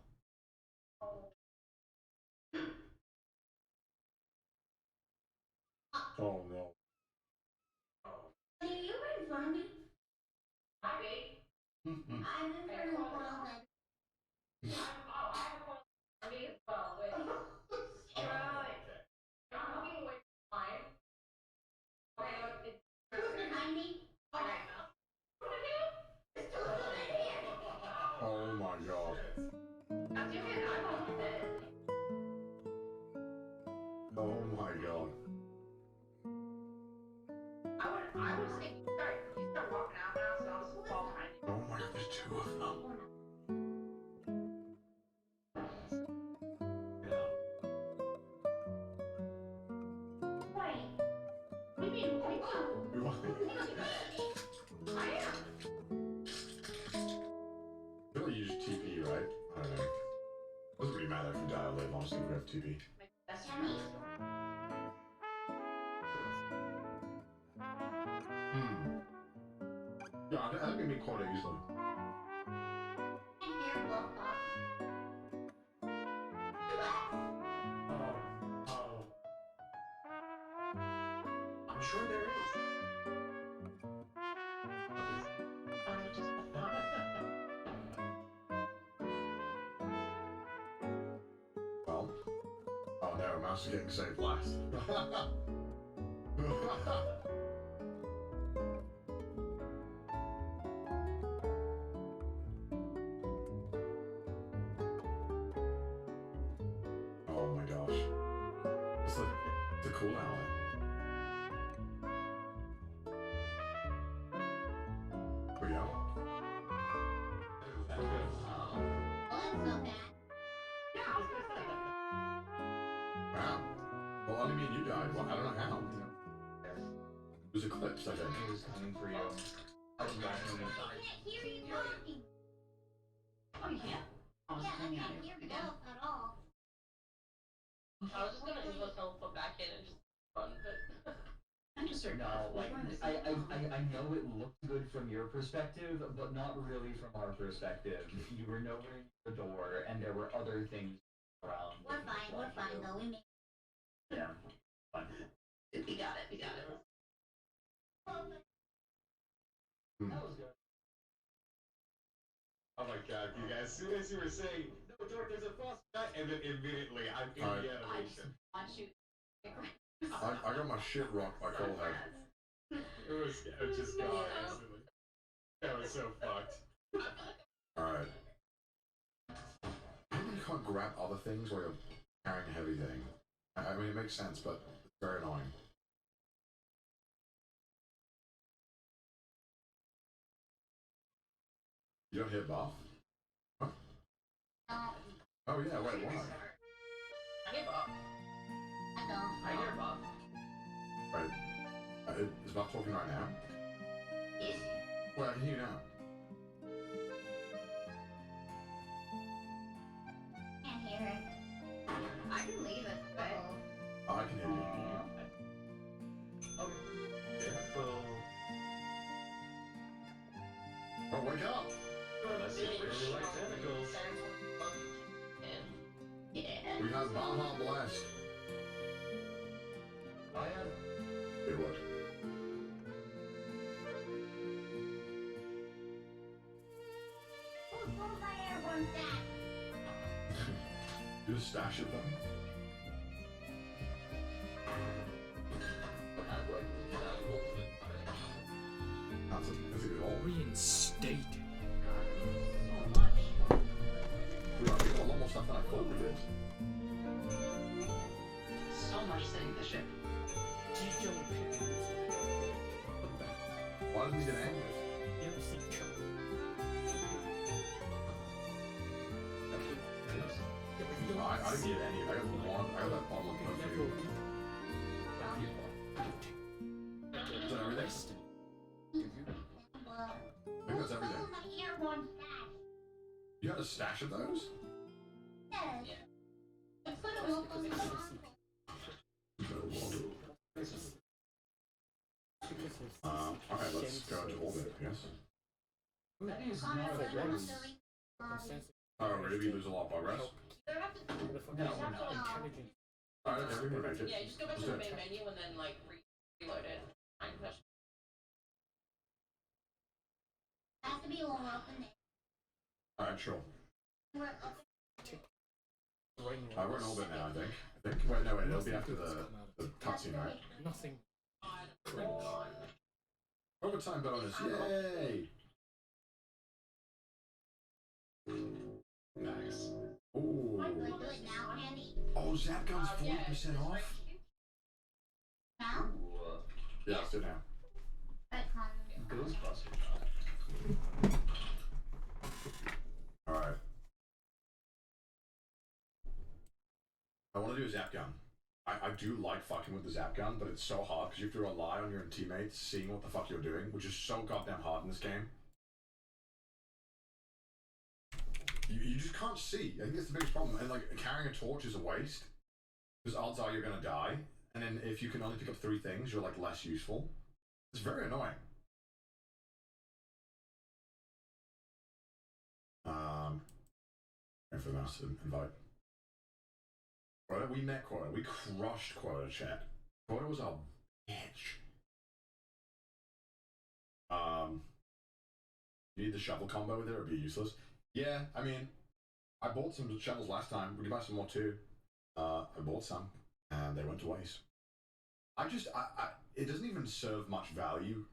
Oh no. Are you right in front of me? Hi, babe. I'm in front of the coil head. I have a coil on me as well, which you're right. I'm looking away from mine. Okay, no, it's Behind me? okay. It's still in here. Oh my god. That's you get eyeball with it. Oh my god. I would say you start walking out now, so I'll just fall behind you. Oh my god, there's two of them. Wait. What do you mean? Wait, I am. I feel like you use TP, right? I don't know. Doesn't really matter if you die or live, honestly, if we have TP. That's me. Yeah, I think we meet quite easily. I'm sure there is. Well. Oh no, Mouse is getting saved last. Oh my gosh. It's the cooldown. We go. Wow. Well, only me and you died. Well, I don't know how. It was eclipsed, I think. It was coming for you. I was back in the I can't hear you talking. Oh, you can't? Oh, Yeah, I let me can't out hear again. Bill at all. I was just gonna info teleport back in and just run, but I'm just certain. No, like I know it looked good from your perspective, but not really from our perspective. You were nowhere near the door, and there were other things around. We're fine though. We made Yeah, fine. We got it. That was good. Oh my god, you guys, as soon as you were saying, no, George, there's a boss guy, and then immediately I'm in the animation. Want you. I got my shit rocked by Coalhead. It was just gone instantly. That was so fucked. Alright. You can't grab other things while you're carrying a heavy thing. I mean, it makes sense, but it's very annoying. You don't hit buff? Huh? Oh yeah, wait, why? I hear Bob. I don't. I hear Bob. Right. Is Buff talking right now? Yes. Well, I can hear you now. Can't hear it. I can leave it. But Oh, I can hear you. Okay. Careful. Oh, wake up! Unless you really like tentacles. Yeah. We have Baja Blast. I have. It would. Who's one of my airborne stats? Do a stash of them. That's a good haul. Reinstated. We got a lot more stuff than I thought we did. So much sitting the ship. Why didn't we get angry? I didn't get any. I got one. I got that bottle of perfume. Is that everything? I think that's everything. My airborne stats. You had a stash of those? Yes. It's like a local Okay, let's go to orbit, I guess. That is not a Really? We lose a lot of progress? Alright, okay, we can make it. Yeah, you just go back to the main menu and then like reload it. Has to be when we're up in there. Alright, sure. We're up We're in orbit now, I think. Wait, no, wait, it'll be after the cutscene, right? Nothing. Overtime bonus, yay! Nice. Ooh. Do it now, Candy. Oh, Zap Gun's 40% off? Now? Yeah, let's do it now. Ghostbusters. Alright. I want to do a Zap Gun. I do like fucking with the Zap Gun, but it's so hard because you have to rely on your teammates seeing what the fuck you're doing, which is so goddamn hard in this game. You just can't see. I think that's the biggest problem. And like carrying a torch is a waste because odds are you're gonna die. And then if you can only pick up 3 things, you're like less useful. It's very annoying. For the mouse to invite. Quota, we met Quota. We crushed Quota, chat. Quota was a bitch. You need the shovel combo with it or it'd be useless. Yeah, I mean, I bought some shovels last time. We can buy some more too. I bought some and they went to waste. It doesn't even serve much value,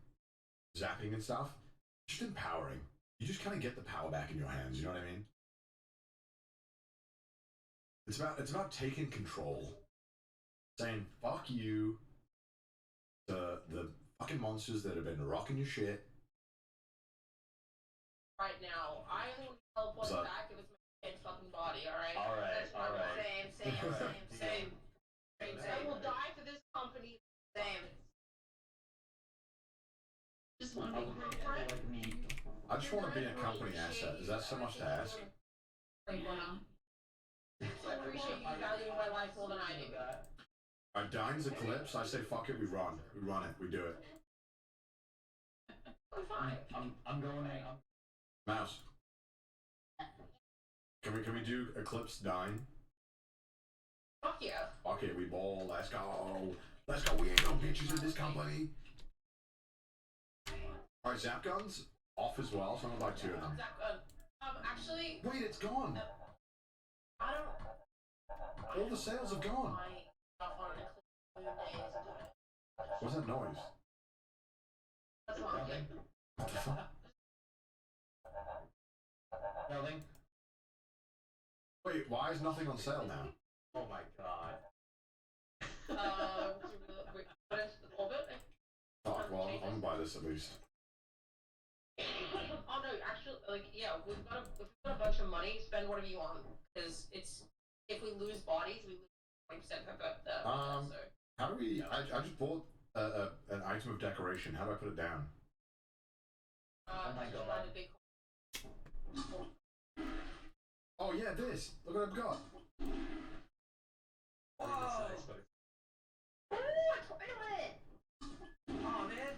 zapping and stuff. It's just empowering. You just kind of get the power back in your hands, you know what I mean? It's about taking control. Saying, fuck you to the fucking monsters that have been rocking your shit. Right now, I will teleport back if it's my kid's fucking body, alright? Alright. Same. I will die for this company. Same. Just want to be I just want to be a company asset. Is that so much to ask? I appreciate you valuing my life more than I do. Alright, Dine's Eclipse, I say fuck it, we run. We run it, we do it. I'm fine. I'm going in. Mouse. Can we do Eclipse Dine? Fuck yeah. Okay, we ball, let's go. Let's go, we ain't no bitches in this company. Alright, Zap Guns off as well, so I'm gonna buy 2 of them. Actually... Wait, it's gone! I don't... All the sales have gone. What's that noise? That's not okay. What the fuck? Nothing. Wait, why is nothing on sale now? Oh my god. Wait, what is the orbit? Fuck, well, I'm gonna buy this at least. Oh no, actually, like, yeah, if we've got a bunch of money, spend whatever you want. Because it's, if we lose bodies, we lose 20% of the How do we, I just bought an item of decoration. How do I put it down? Just find a big... Oh yeah, this! Look what I've got! Whoa! Ooh, a toilet! Oh man!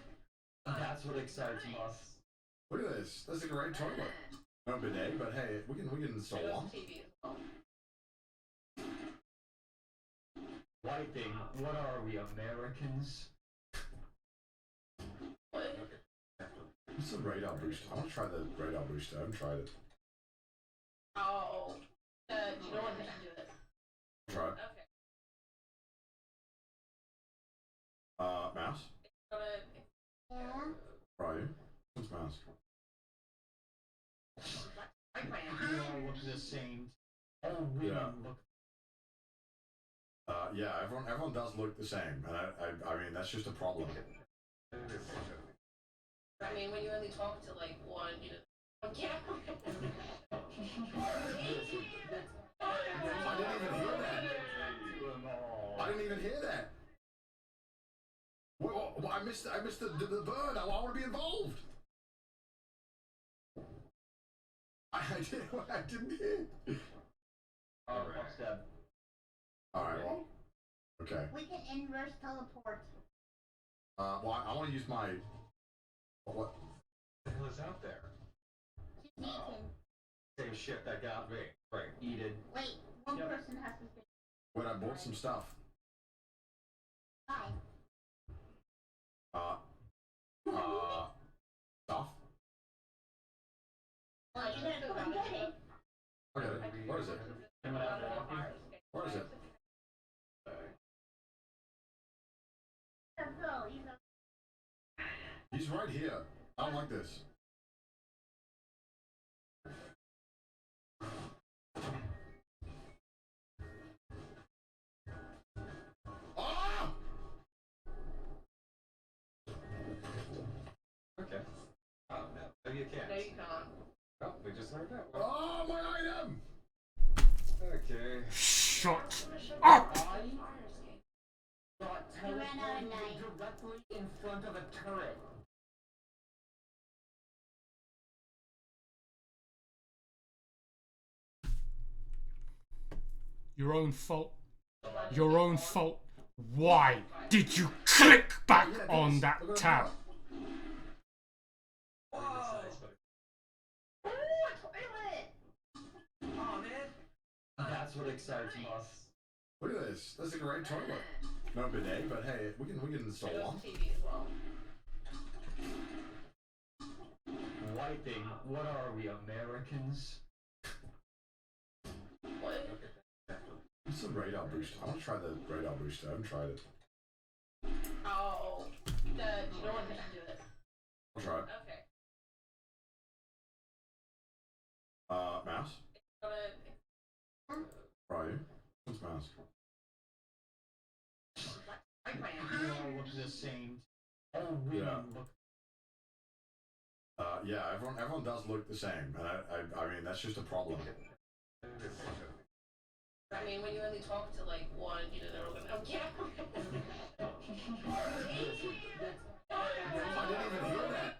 That's what excites us. Look at this. That's a great toilet. No bidet, but hey, we can install one. TV as well. Wiping. What are we, Americans? What's the radar booster? I want to try the radar booster. I haven't tried it. Oh. Do you know when to do it? Try it. Okay. Mouse? Yeah? Where are you? What's mouse? You all look the same. All women look. Yeah, everyone does look the same, and I mean that's just a problem. I mean, when you only talk to like one, you know. On camera. I didn't even hear that. What, I missed the bird. I want to be involved. I didn't hear. All right. All right. Well, okay. We can inverse teleport. Well, I want to use my. What the hell is out there? Just eaten. Same shit that got me. Right. Eat it. Wait, one person has to say. Wait, I bought some stuff. Bye. Stuff? Well, you gotta go and get it. Okay, where is it? Where is it? He's right here. I don't like this. Ah! Okay. Oh, no, you can't. No, you can't. Oh, we just learned that. Oh, my item! Okay. Shut up! You ran out of knife. Directly in front of a turret. Your own fault. Your own fault. Why did you click back on that tab? Ooh, a toilet! Oh, man. That's what excites us. Look at this. That's a great toilet. No bidet, but hey, we can install one. TV as well. Wiping. What are we, Americans? What? What's the radar booster? I want to try the radar booster. I haven't tried it. Oh. Do you know when to do it? I'll try it. Okay. Mouse? Where are you? What's mouse? You all look the same. All women look. Yeah, everyone does look the same, and I mean that's just a problem. I mean, when you only talk to like one, you know, they're all going, on camera. I didn't even hear that.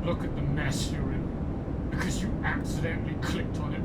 look at the mess you're in because you accidentally clicked on it.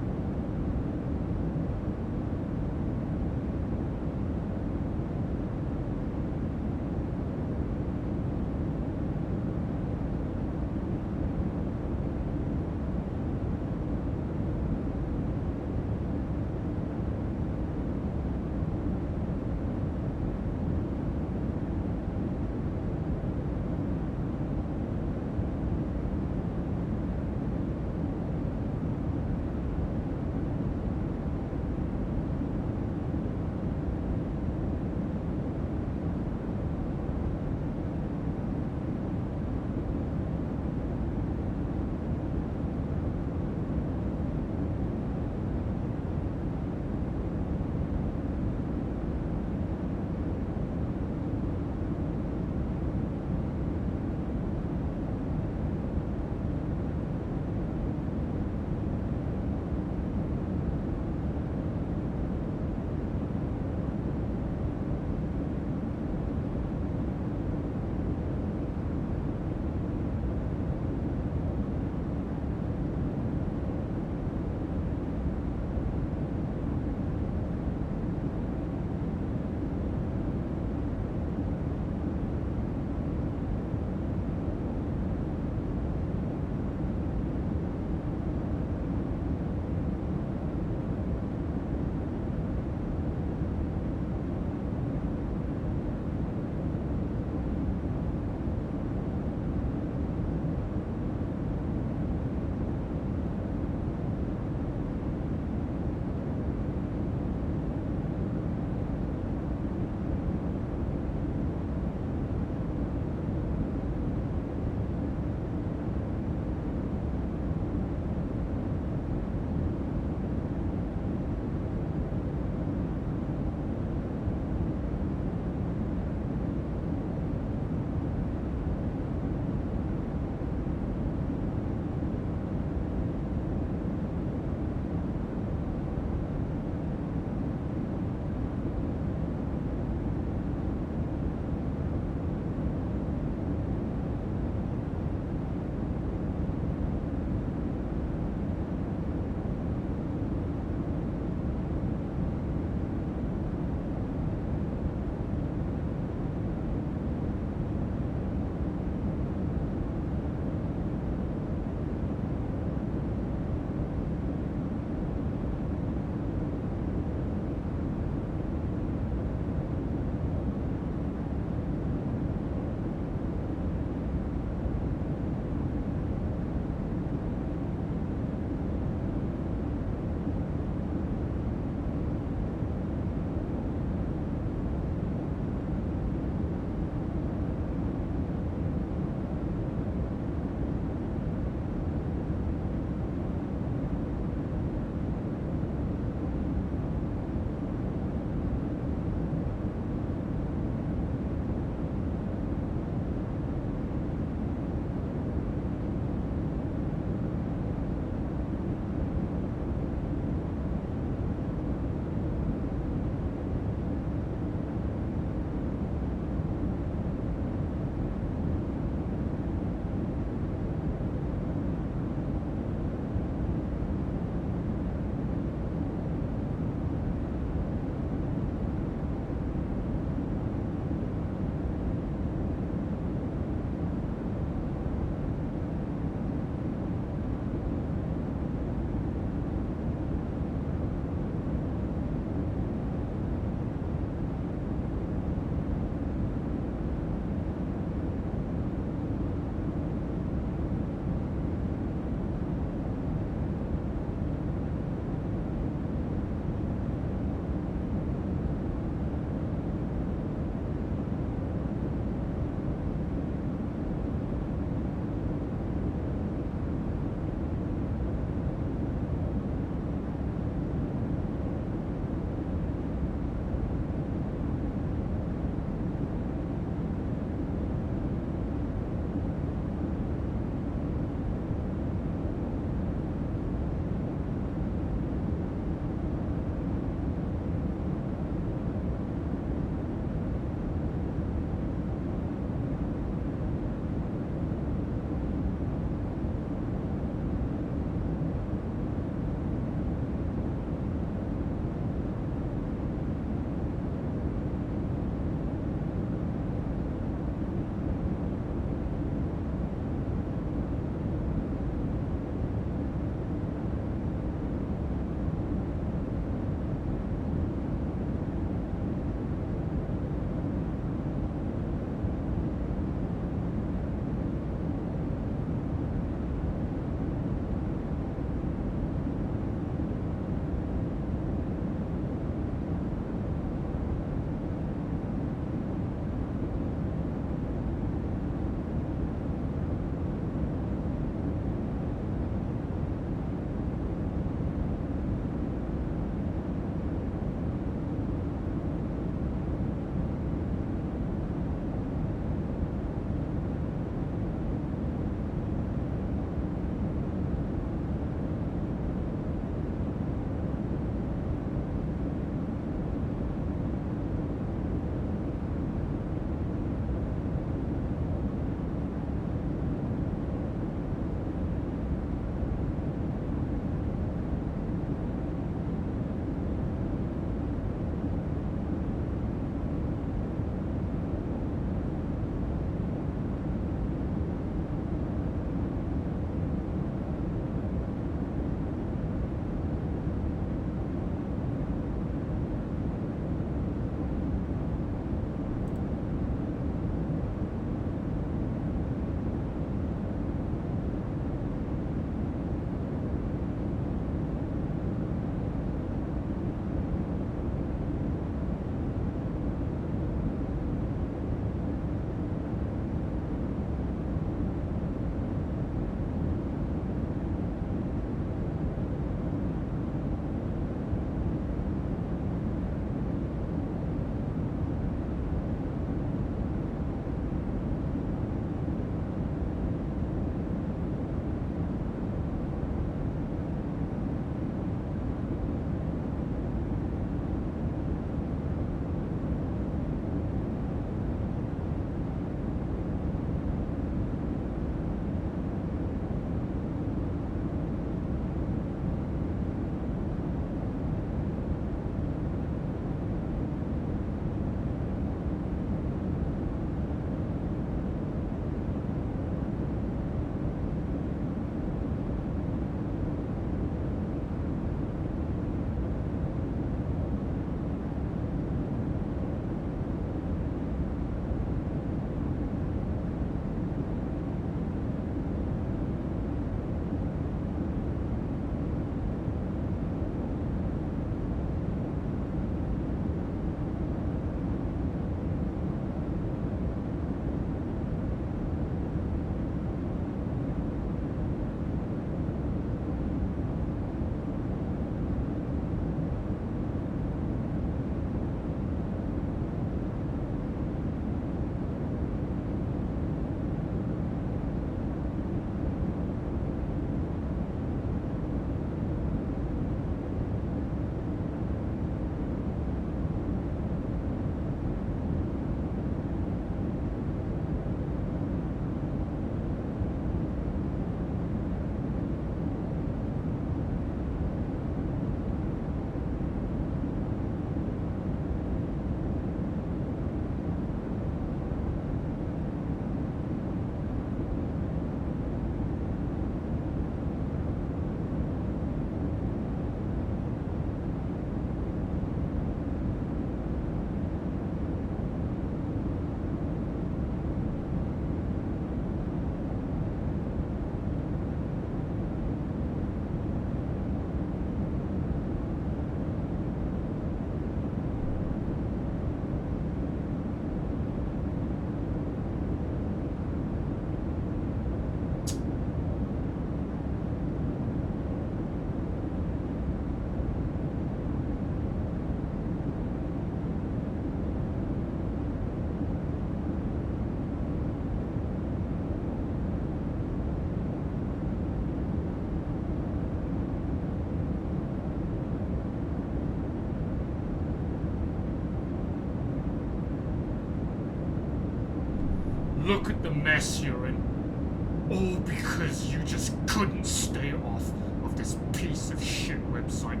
Look at the mess you're in. All because you just couldn't stay off of this piece of shit website.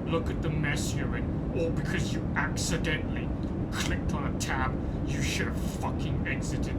Look at the mess you're in. All because you accidentally clicked on a tab you should have fucking exited.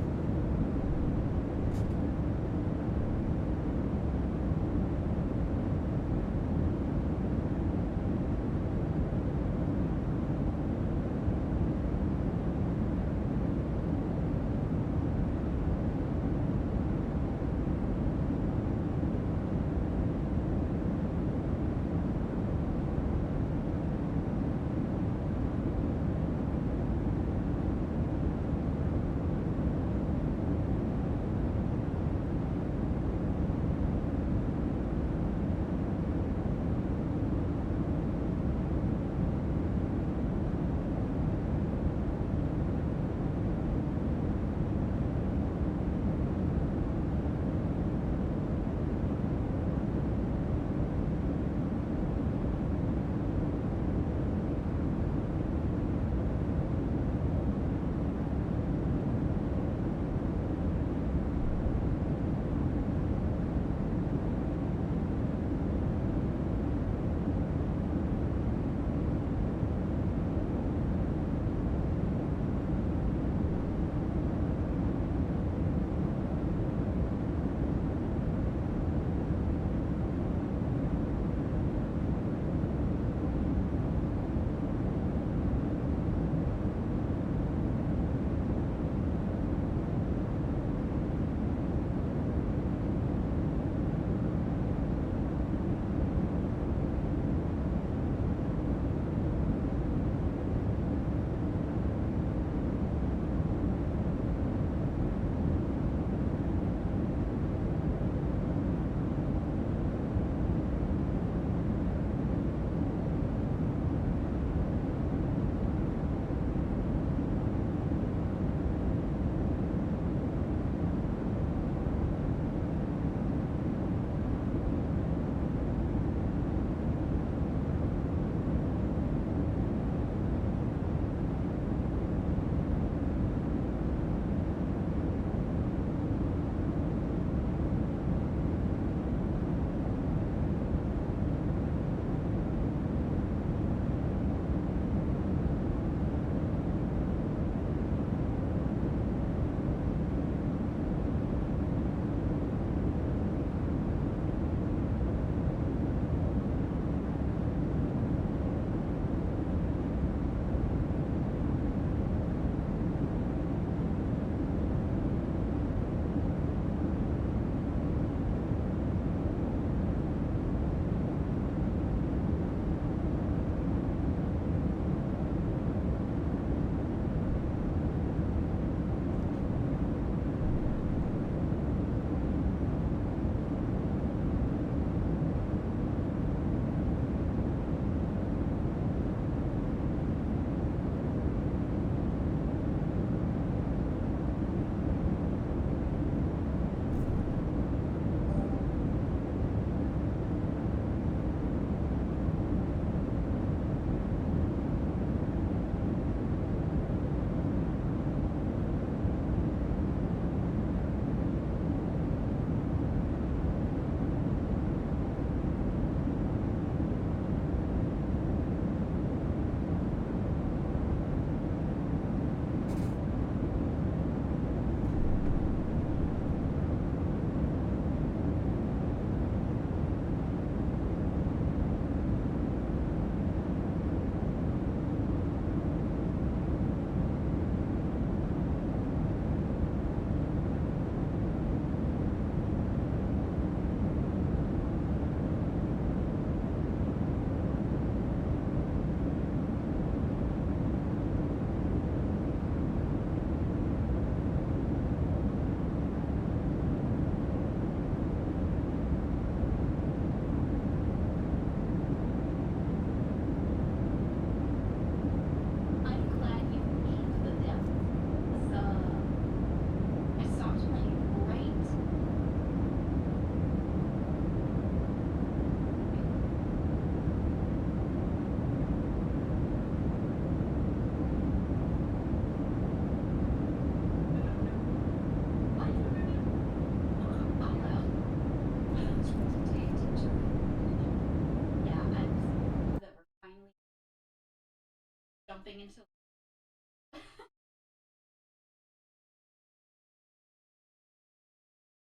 jumping into.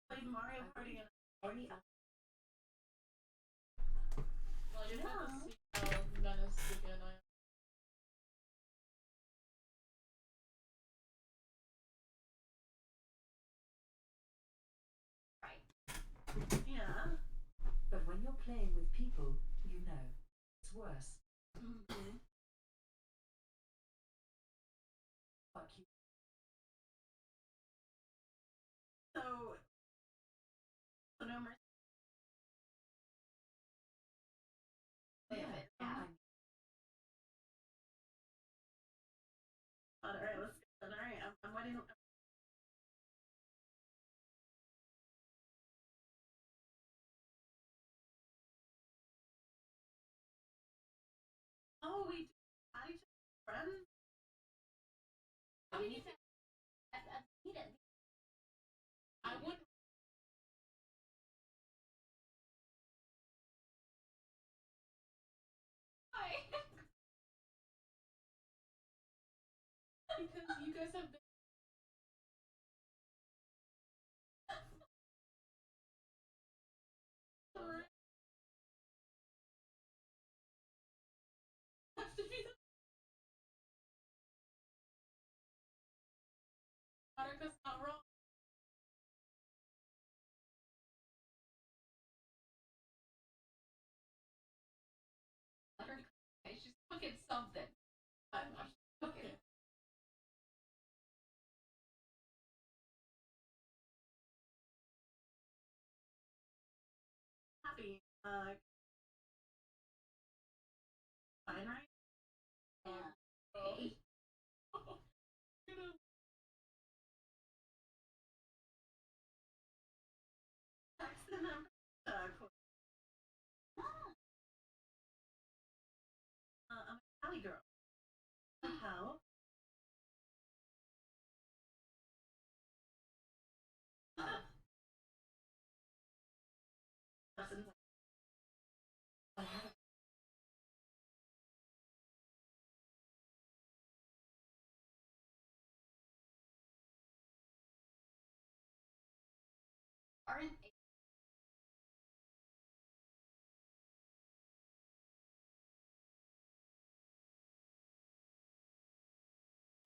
Played Mario Party and already up. Well, you Yeah. have to see how Menace again. Yeah. But when you're playing with people, you know, it's worse. Mm-hmm. Fuck you. So no mercy. Alright, let's go. Alright, I'm waiting. Oh, we had each other's friends? I mean, I would. Because you guys have been. Monica's not wrong. let her. She's cooking something. I'm cooking. Happy. Fine, right? Yeah. Text the number. I'm a Cali girl. How? Aren't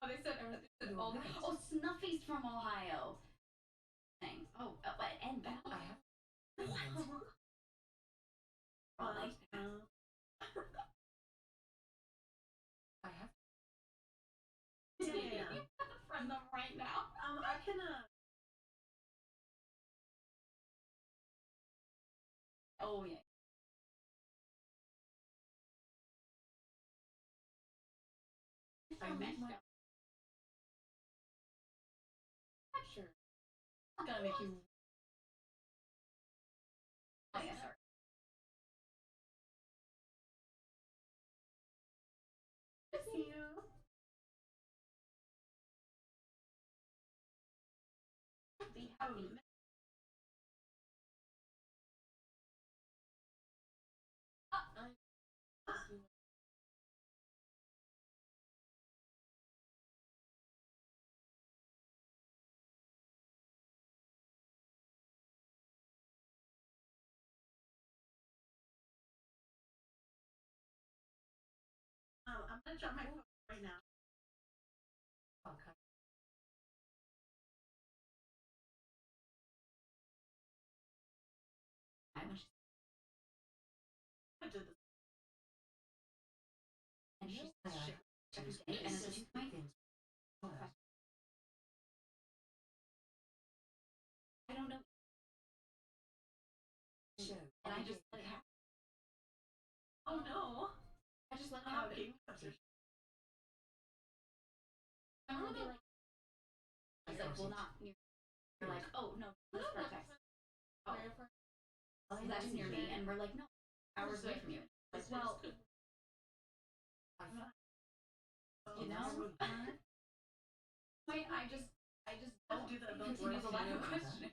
oh, they said all the oh Snuffy's from Ohio. Thanks. Oh, and Bella. I have. Oh, like that. I have. Yeah. Friend them right now. I can Oh yeah. I need my. Sure. It's gonna make you. Oh yeah, sorry. see you. Be happy. I'm gonna drop my phone right now. Okay. I wish. I did this. And she's Yeah. shit every day, and it's a toothpick. I don't know. Show. And I just let it happen. Oh no. I just let it happen. Okay. And we'll be like, it's like, well, not near. You're like, oh no, this is perfect. Oh, that's near me, and we're like, no, hours away from you. Like, well, you know. Wait, I just Don't do that. Don't continue the line of questioning.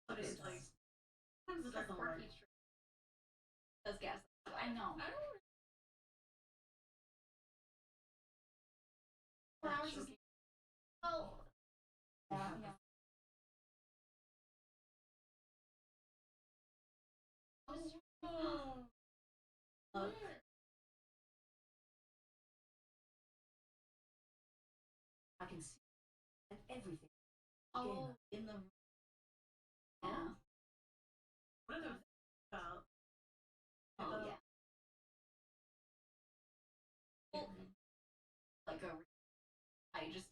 But it's like sometimes doesn't work. Does gas? I know. I don't. 4 hours is. Oh. Yeah. Oh. I can see and everything. Oh, in the. Yeah. What are those about? Oh yeah. Well, like I just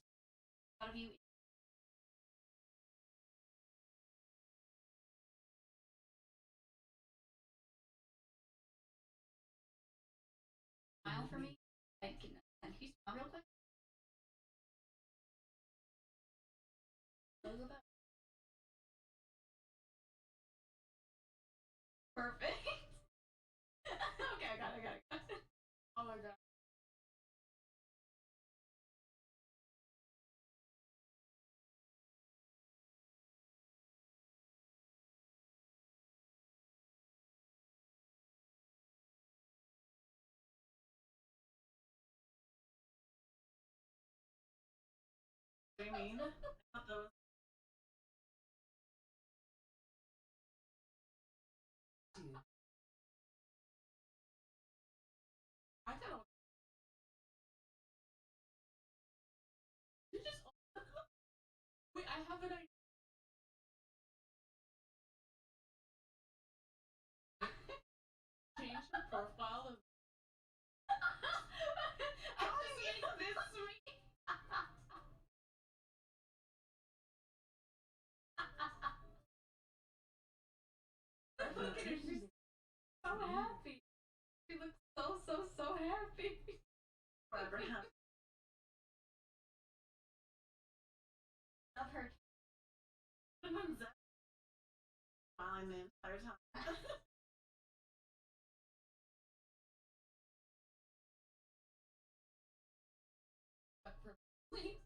out of you. Smile for me. Can you smile real quick? Perfect. Okay, I got it. Oh my god. What do you mean? I thought that was. I don't. You just. Wait, I have an idea. Change the profile of. I just make this sweet. Look at her, she's so happy. She looks so happy. Forever happy. Love her. Someone's smiling the entire time. Please.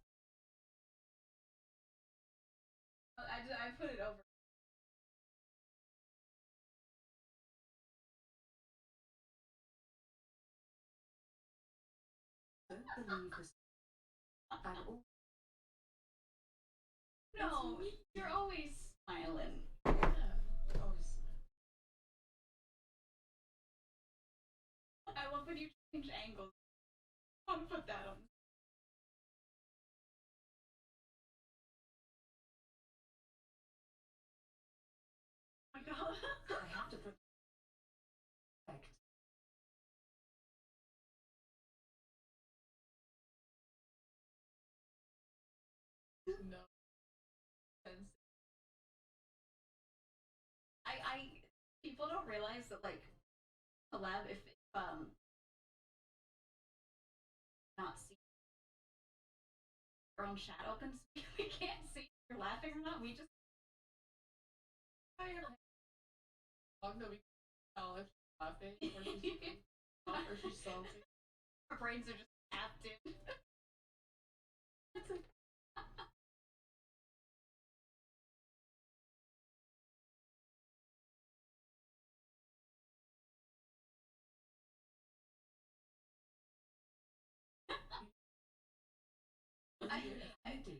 I put it over. Don't believe this. I'm all. No, you're always smiling. Yeah, always. I love when you change angles. I want to put that on. Oh my god. I have to put. No. I people don't realize that like collab if not see your own chat opens we can't see if you're laughing or not. We just Long that we can tell if she's laughing or she's or she's salty. our brains are just tapped in. It's like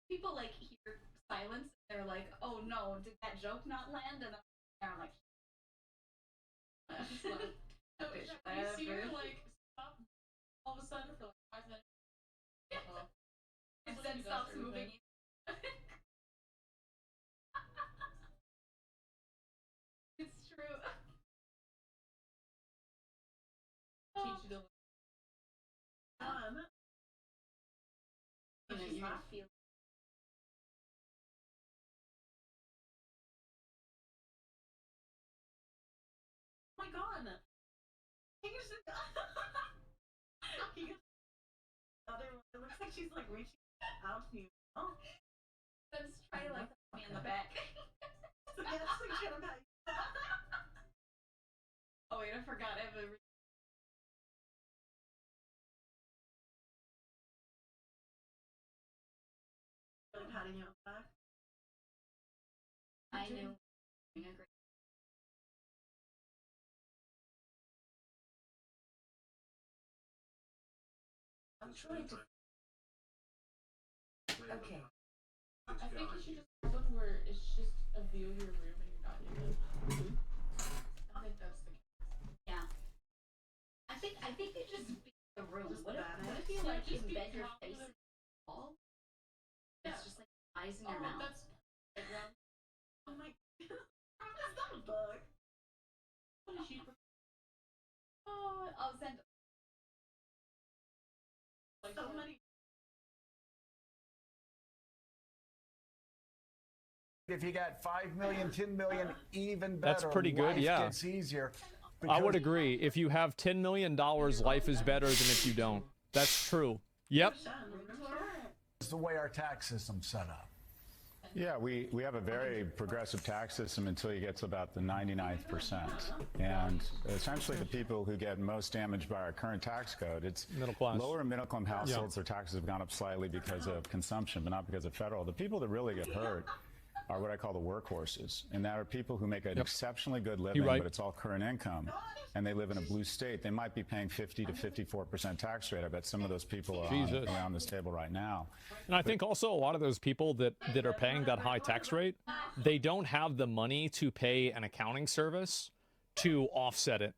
people like hear silence. They're like, "Oh no, did that joke not land?" And I'm like, Just like, no, you see her like stop all of a sudden for like 5 minutes. and then stops moving. It's true. Teach you to. You know, She's you're not feel. Oh my god! He gets other one. It looks like she's like reaching out to you. Oh, Let's try to like me in the back. so yeah, she's like trying to pat you. Oh wait, I forgot. I have a. Really patting you on the back. I knew. A great. trying to. Okay. I think you should just have one where it's just a view of your room and you're not in it. I think that's the case. Yeah. I think it just be the room. Just What badass. if you Yeah, like just be embed your top face of in the- the wall? Yeah. It's just like eyes in your mouth. That's background. Oh my that's not a bug. What is she? Oh, I'll send Like so many. If you got 5 million, 10 million, even better. That's pretty good, Life yeah. gets easier. I would because- agree. If you have $10 million, life is better than if you don't. That's true. Yep. It's the way our tax system's set up. Yeah, we have a very progressive tax system until you get to about the 99th percent. And essentially the people who get most damaged by our current tax code, it's middle class. Lower and middle income households, their taxes have gone up slightly because of consumption, but not because of federal. The people that really get hurt are what I call the workhorses. And that are people who make an exceptionally good living, right. but it's all current income. And they live in a blue state. They might be paying 50 to 54% tax rate. I bet some of those people are around this table right now. And I think also a lot of those people that are paying that high tax rate, they don't have the money to pay an accounting service to offset it.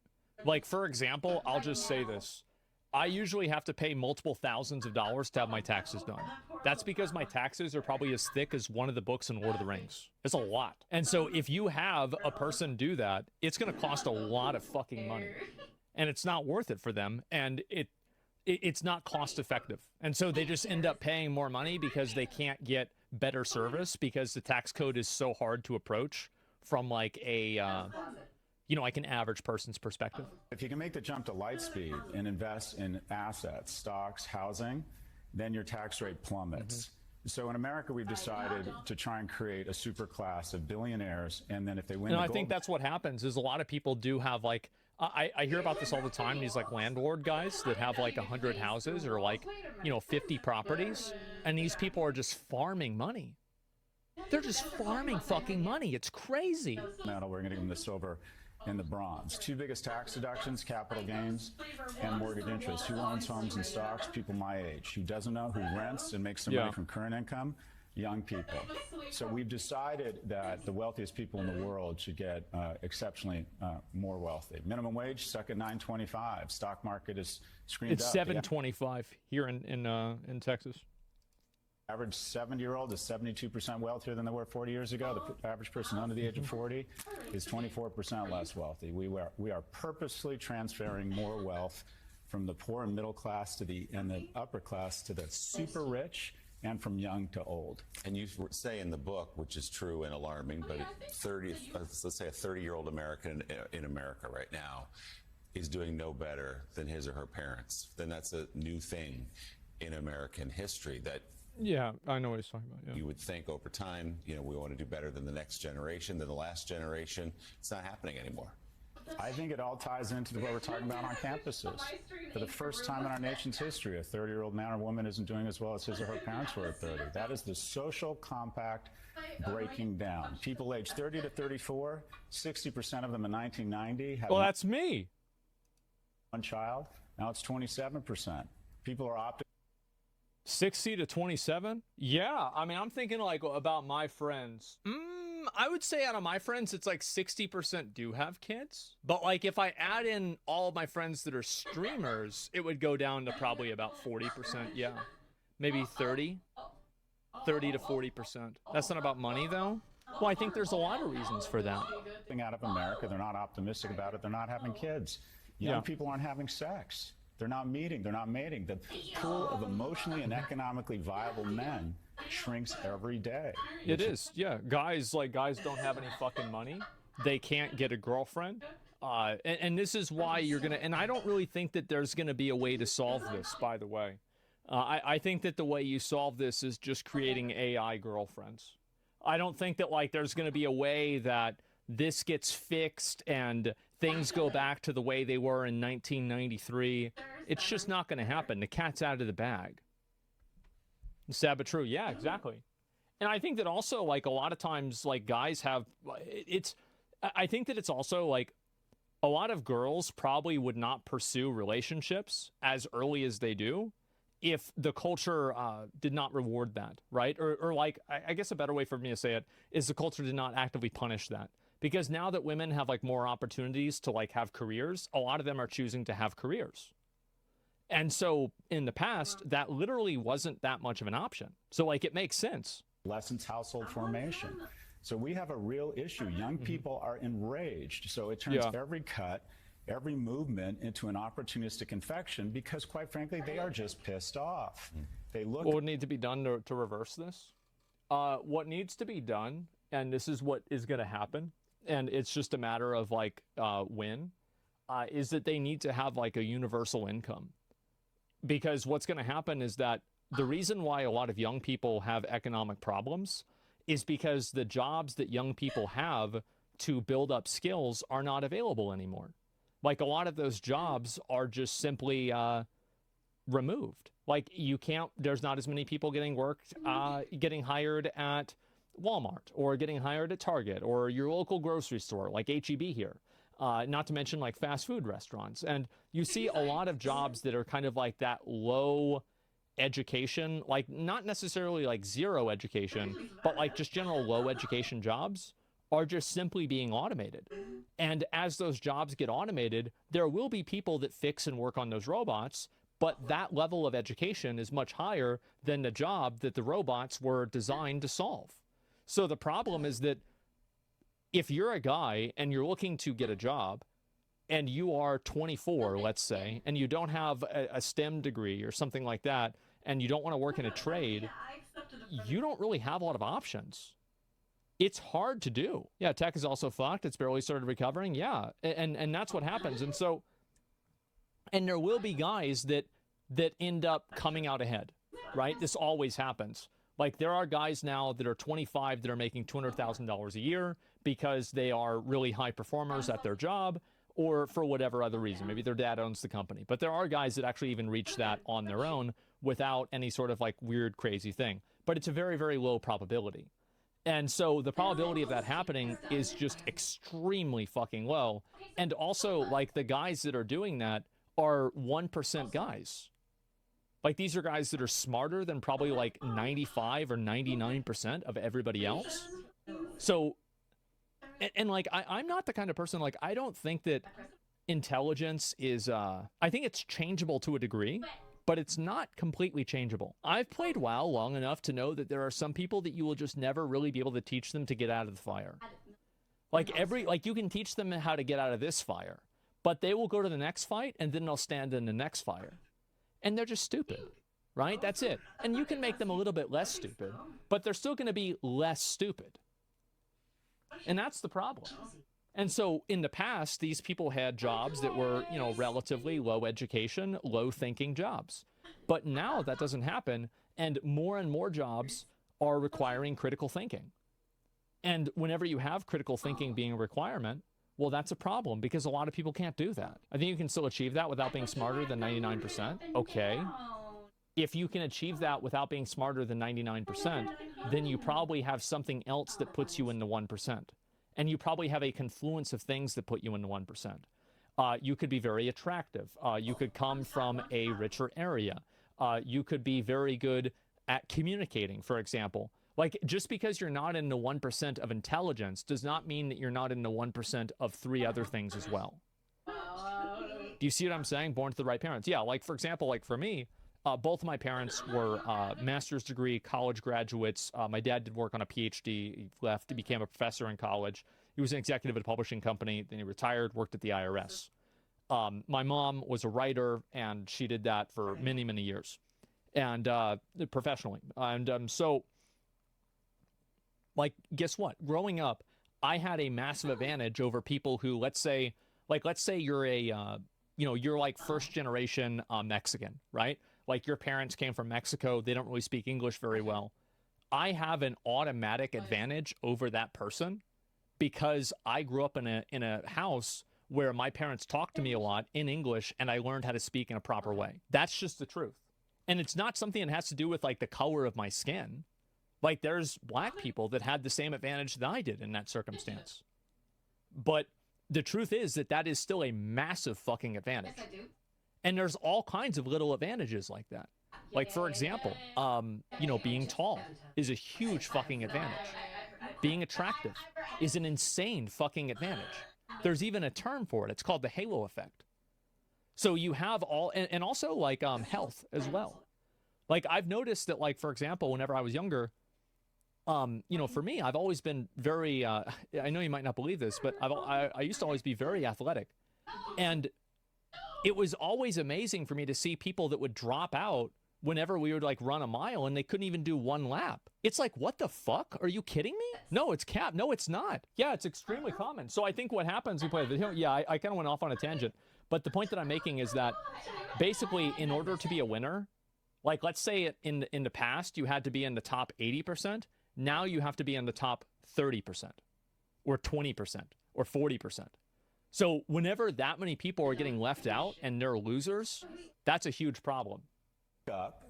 Like, for example, I'll just say this. I usually have to pay multiple thousands of dollars to have my taxes done. That's because my taxes are probably as thick as one of the books in Lord of the Rings. It's a lot. And so if you have a person do that, it's going to cost a lot of fucking money. And it's not worth it for them. And it's not cost effective. And so they just end up paying more money because they can't get better service because the tax code is so hard to approach from like a... like an average person's perspective. If you can make the jump to light speed and invest in assets, stocks, housing, then your tax rate plummets. So in America, we've decided to try and create a super class of billionaires, and then if they win, And I think that's what happens is a lot of people do have like, I hear about this all the time, these like landlord guys that have like 100 houses or like, 50 properties, and these people are just farming money. They're just farming fucking money. It's crazy. Metal, we're going to give them the silver and the bronze. Two biggest tax deductions, capital gains and mortgage interest. Who owns homes and stocks? People my age. Who doesn't know? Who rents and makes some money from current income? Young people. So we've decided that the wealthiest people in the world should get exceptionally more wealthy. Minimum wage stuck at $9.25. Stock market is screamed It's up. $7.25 here in Texas. Average 70-year-old is 72% wealthier than they were 40 years ago. The average person under the age of 40 is 24% less wealthy. We are purposely transferring more wealth from the poor and middle class to the upper class to the super rich, and from young to old. And you say in the book, which is true and alarming, but let's say a 30-year-old American in America right now is doing no better than his or her parents. Then that's a new thing in American history that. Yeah, I know what he's talking about. Yeah. You would think over time, we want to do better than the next generation, than the last generation. It's not happening anymore. I think it all ties into what we're talking about on campuses. For the first time in our nation's history, a 30-year-old man or woman isn't doing as well as his or her parents were at 30. That is the social compact breaking down. People aged 30 to 34, 60% of them in 1990 had that's me. One child. Now it's 27%. People are opting 60 to 27? Yeah, I mean, I'm thinking like about my friends. I would say out of my friends, it's like 60% do have kids. But like if I add in all of my friends that are streamers, it would go down to probably about 40%. Yeah, maybe 30 to 40%. That's not about money though. Well, I think there's a lot of reasons for that. Out of America, they're not optimistic about it. They're not having kids. Young people aren't having sex. They're not meeting. They're not mating. The pool of emotionally and economically viable men shrinks every day. It is, yeah. Guys don't have any fucking money. They can't get a girlfriend. And this is why you're going to... And I don't really think that there's going to be a way to solve this, by the way. I think that the way you solve this is just creating AI girlfriends. I don't think that, there's going to be a way that this gets fixed and things go back to the way they were in 1993. It's just not going to happen. The cat's out of the bag. Sad but true. Yeah, exactly. And I think that also, a lot of times, guys have... I think that it's also, a lot of girls probably would not pursue relationships as early as they do if the culture did not reward that, right? Or like, I guess a better way for me to say it is the culture did not actively punish that. Because now that women have like more opportunities to like have careers, a lot of them are choosing to have careers. And so in the past, that literally wasn't that much of an option. So like, it makes sense. Lessens household formation. So we have a real issue. Young people are enraged. So it turns every cut, every movement into an opportunistic infection because, quite frankly, they are just pissed off. They look. What would need to be done to reverse this? What needs to be done, and this is what is going to happen, and it's just a matter of like when, is that they need to have like a universal income. Because what's going to happen is that the reason why a lot of young people have economic problems is because the jobs that young people have to build up skills are not available anymore. Like a lot of those jobs are just simply removed. Like you can't, there's not as many people getting getting hired at Walmart or getting hired at Target or your local grocery store like H-E-B here. Not to mention like fast food restaurants. And you see a lot of jobs that are kind of like that low education, like not necessarily like zero education, but like just general low education jobs are just simply being automated. And as those jobs get automated, there will be people that fix and work on those robots, but that level of education is much higher than the job that the robots were designed to solve. So the problem is that if you're a guy and you're looking to get a job and you are 24, let's say, and you don't have a STEM degree or something like that, and you don't want to work in a trade, you don't really have a lot of options. It's hard to do. Yeah, tech is also fucked. It's barely started recovering. Yeah, and that's what happens. And so, and there will be guys that end up coming out ahead, right? This always happens. Like there are guys now that are 25 that are making $200,000 a year because they are really high performers at their job or for whatever other reason. Maybe their dad owns the company. But there are guys that actually even reach that on their own without any sort of like weird, crazy thing. But it's a very, very low probability. And so the probability of that happening is just extremely fucking low. And also like the guys that are doing that are 1% guys. Like these are guys that are smarter than probably like 95 or 99% of everybody else. So, and like, I'm not the kind of person, like, I don't think that intelligence is, I think it's changeable to a degree, but it's not completely changeable. I've played WoW long enough to know that there are some people that you will just never really be able to teach them to get out of the fire. Like you can teach them how to get out of this fire, but they will go to the next fight and then they'll stand in the next fire. And they're just stupid, right? That's it. And you can make them a little bit less stupid, but they're still going to be less stupid. And that's the problem. And so in the past, these people had jobs that were, you know, relatively low education, low thinking jobs. But now that doesn't happen. And more jobs are requiring critical thinking. And whenever you have critical thinking being a requirement, well, that's a problem because a lot of people can't do that. I think you can still achieve that without being smarter than 99%. Okay. If you can achieve that without being smarter than 99%, then you probably have something else that puts you in the 1%. And you probably have a confluence of things that put you in the 1%. You could be very attractive. You could come from a richer area. You could be very good at communicating, for example. Like, just because you're not in the 1% of intelligence does not mean that you're not in the 1% of 3 other things as well. Do you see what I'm saying? Born to the right parents. Yeah, like, for example, like for me, both of my parents were master's degree college graduates. My dad did work on a PhD. He left, he became a professor in college. He was an executive at a publishing company. Then he retired, worked at the IRS. My mom was a writer, and she did that for many, many years, and professionally. And so... like, guess what? Growing up, I had a massive advantage over people who, let's say you're a, you're like first generation Mexican, right? Like your parents came from Mexico. They don't really speak English very well. I have an automatic advantage over that person because I grew up in a house where my parents talked to me a lot in English and I learned how to speak in a proper way. That's just the truth. And it's not something that has to do with like the color of my skin. Like, there's black people that had the same advantage that I did in that circumstance. But the truth is that is still a massive fucking advantage. Yes, I do. And there's all kinds of little advantages like that. Like, for example, you know, being tall is a huge fucking advantage. Being attractive is an insane fucking advantage. There's even a term for it. It's called the halo effect. So you have all, and also like health as well. Like I've noticed that, like, for example, whenever I was younger, you know, for me, I've always been very, I know you might not believe this, but I used to always be very athletic. And it was always amazing for me to see people that would drop out whenever we would like run a mile and they couldn't even do one lap. It's like, what the fuck? Are you kidding me? No, it's cap. No, it's not. Yeah, it's extremely common. So I think what happens, we play the video. Yeah, I kind of went off on a tangent. But the point that I'm making is that basically in order to be a winner, like let's say in the past, you had to be in the top 80%. Now you have to be in the top 30% or 20% or 40%. So whenever that many people are getting left out and they're losers, that's a huge problem.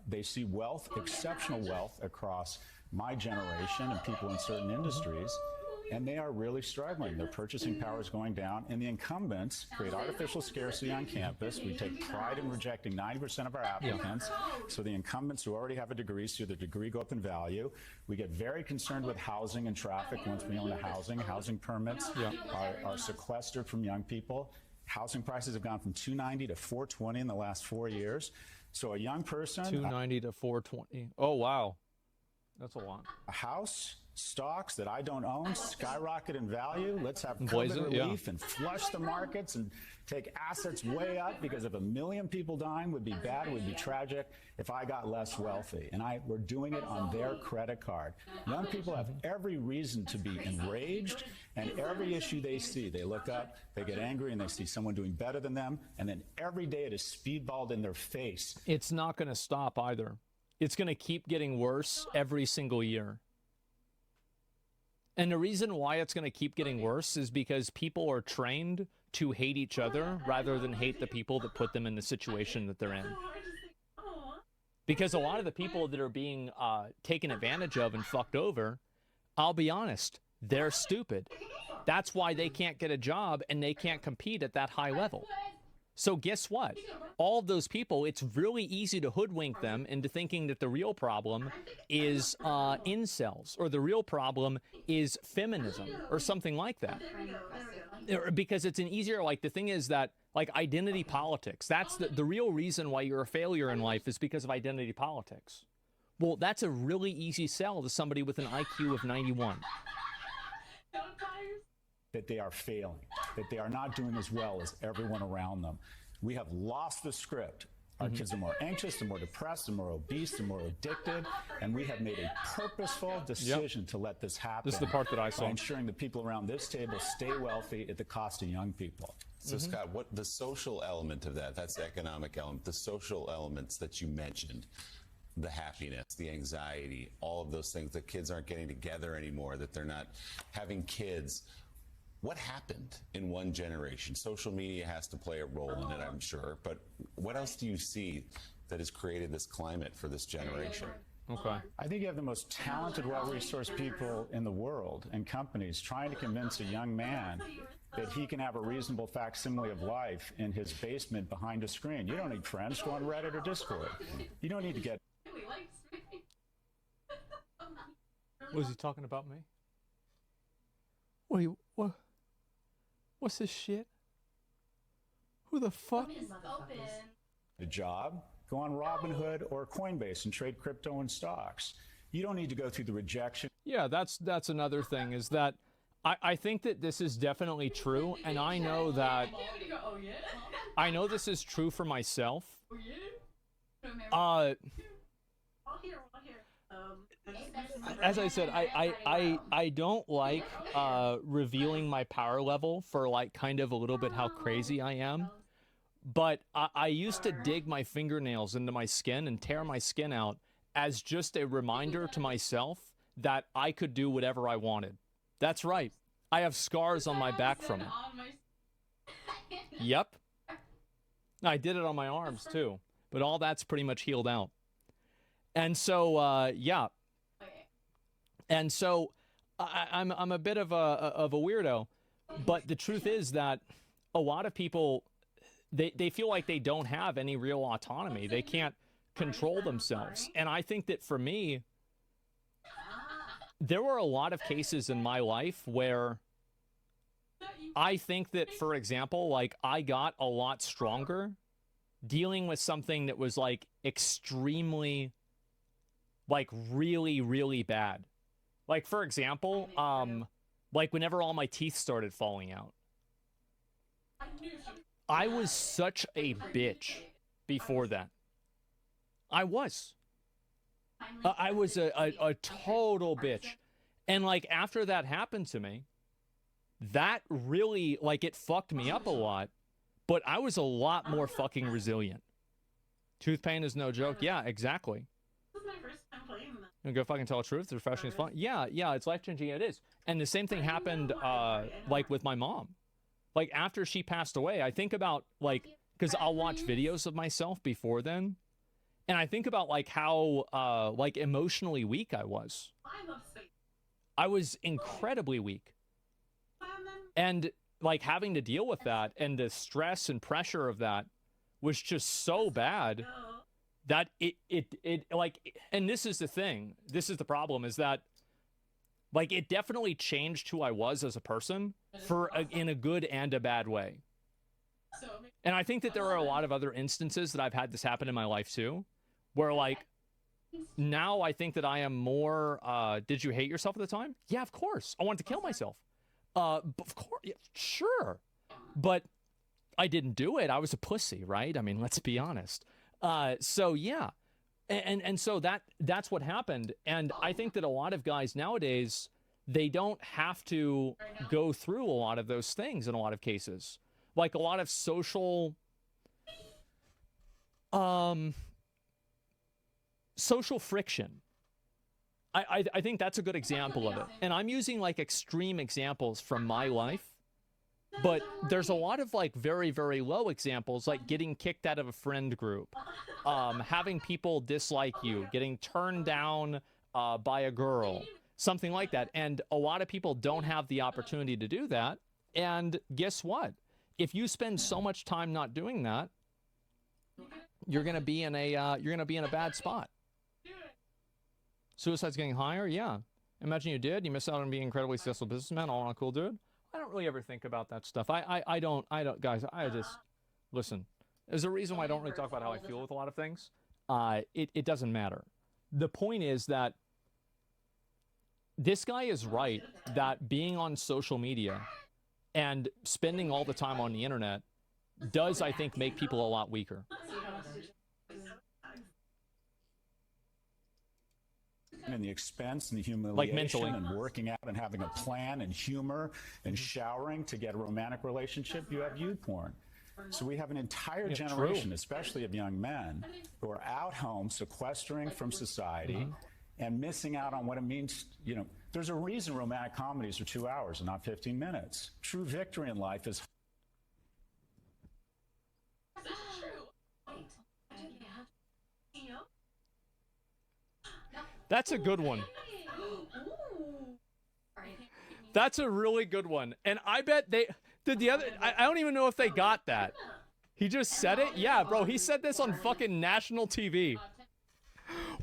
They see wealth, exceptional wealth across my generation and people in certain industries, and they are really struggling. Their purchasing power is going down, and the incumbents create artificial scarcity on campus. We take pride in rejecting 90% of our applicants. So the incumbents who already have a degree see their degree go up in value. We get very concerned with housing and traffic once we own a housing. Housing permits are sequestered from young people. Housing prices have gone from $290 to $420 in the last 4 years. So a young person... $290 to $420. Oh, wow. That's a lot. A house, stocks that I don't own, skyrocket in value. Let's have Blaze COVID it, relief and flush the markets and take assets way up, because if 1 million people dying would be bad, it would be tragic if I got less wealthy. And we're doing it on their credit card. Young people have every reason to be enraged, and every issue they see, they look up, they get angry, and they see someone doing better than them, and then every day it is speedballed in their face. It's not going to stop either. It's going to keep getting worse every single year. And the reason why it's going to keep getting worse is because people are trained to hate each other rather than hate the people that put them in the situation that they're in. Because a lot of the people that are being taken advantage of and fucked over, I'll be honest, they're stupid. That's why they can't get a job and they can't compete at that high level. So guess what? All of those people, it's really easy to hoodwink them into thinking that the real problem is incels, or the real problem is feminism, or something like that. Because it's an easier, like, the thing is that, like, identity politics, that's the real reason why you're a failure in life is because of identity politics. Well, that's a really easy sell to somebody with an IQ of 91. That they are failing, that they are not doing as well as everyone around them. We have lost the script. Our kids are more anxious, they're more depressed, they're more obese, they're more addicted, and we have made a purposeful decision to let this happen. This is the part that I saw. By ensuring the people around this table stay wealthy at the cost of young people. So Scott, what the social element of that, that's the economic element, the social elements that you mentioned, the happiness, the anxiety, all of those things, that kids aren't getting together anymore, that they're not having kids. What happened in one generation? Social media has to play a role in it, I'm sure, but what else do you see that has created this climate for this generation? Okay. I think you have the most talented, well-resourced people in the world and companies trying to convince a young man that he can have a reasonable facsimile of life in his basement behind a screen. You don't need friends. Go on Reddit or Discord. You don't need to get... Was he talking about me? What? What's this shit? Who the fuck? A job, go on Robinhood or Coinbase and trade crypto and stocks. You don't need to go through the rejection. Yeah, that's another thing, is that I think that this is definitely true, and I know that this is true for myself. As I said, I don't like revealing my power level for, like, kind of a little bit how crazy I am. But I used to dig my fingernails into my skin and tear my skin out as just a reminder to myself that I could do whatever I wanted. That's right. I have scars on my back from it. Yep. I did it on my arms too, but all that's pretty much healed out. And so, yeah. And so I'm a bit of a weirdo, but the truth is that a lot of people, they feel like they don't have any real autonomy. They can't control themselves. And I think that for me, there were a lot of cases in my life where I think that, for example, like I got a lot stronger dealing with something that was like extremely, like really, really bad. Like, for example, like whenever all my teeth started falling out, I was such a bitch before that. I was. I was a total bitch. And like after that happened to me, that really, like, it fucked me up a lot, but I was a lot more fucking resilient. Tooth pain is no joke. Yeah, exactly. This is my first time playing that. You go fucking tell the truth. The refreshing is fun. Yeah, it's life-changing. It is. And the same thing happened, like, with my mom. Like, after she passed away, I think about, like, because I'll watch videos of myself before then, and I think about, like, how, like, emotionally weak I was. I was incredibly weak. And, like, having to deal with that and the stress and pressure of that was just so bad that it like, and this is the thing, this is the problem, is that, like, it definitely changed who I was as a person in a good and a bad way. And I think that there are a lot of other instances that I've had this happen in my life too, where, like, now I think that I am more, did you hate yourself at the time? Yeah, of course. I wanted to kill myself. But of course, yeah, sure. But I didn't do it. I was a pussy, right? I mean, let's be honest. So yeah. And so that's what happened. And I think that a lot of guys nowadays, they don't have to go through a lot of those things in a lot of cases. Like a lot of social friction. I think that's a good example of it. And I'm using, like, extreme examples from my life, but there's a lot of, like, very, very low examples, like getting kicked out of a friend group, having people dislike you, getting turned down by a girl, something like that. And a lot of people don't have the opportunity to do that. And guess what? If you spend so much time not doing that, you're gonna be in a bad spot. Suicide's getting higher? Yeah. Imagine you did. You miss out on being an incredibly successful businessman, all on a cool dude. I don't really ever think about that stuff. I don't, guys, I just, listen, there's a reason why I don't really talk about how I feel with a lot of things. It doesn't matter. The point is that this guy is right, that being on social media and spending all the time on the internet does, I think, make people a lot weaker. And the expense and the humiliation, like mentally, and working out and having a plan and humor and showering to get a romantic relationship, you have youth porn. So we have an entire generation, especially of young men, who are out home sequestering from society and missing out on what it means. You know, there's a reason romantic comedies are 2 hours and not 15 minutes. True victory in life is... That's a good one. That's a really good one. And I bet they did the other. I don't even know if they got that. He just said it? Yeah, bro, he said this on fucking national TV.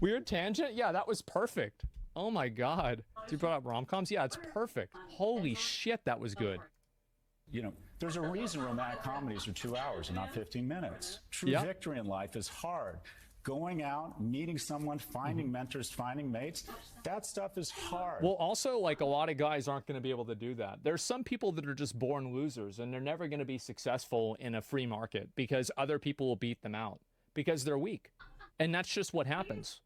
Weird tangent? Yeah, that was perfect. Oh my God. You brought up rom-coms? Yeah, it's perfect. Holy shit, that was good. You know, there's a reason romantic comedies are 2 hours and not 15 minutes. True victory in life is hard. Going out, meeting someone, finding mentors, finding mates, that stuff is hard. Well, also, like, a lot of guys aren't going to be able to do that. There's some people that are just born losers, and they're never going to be successful in a free market because other people will beat them out because they're weak. And that's just what happens.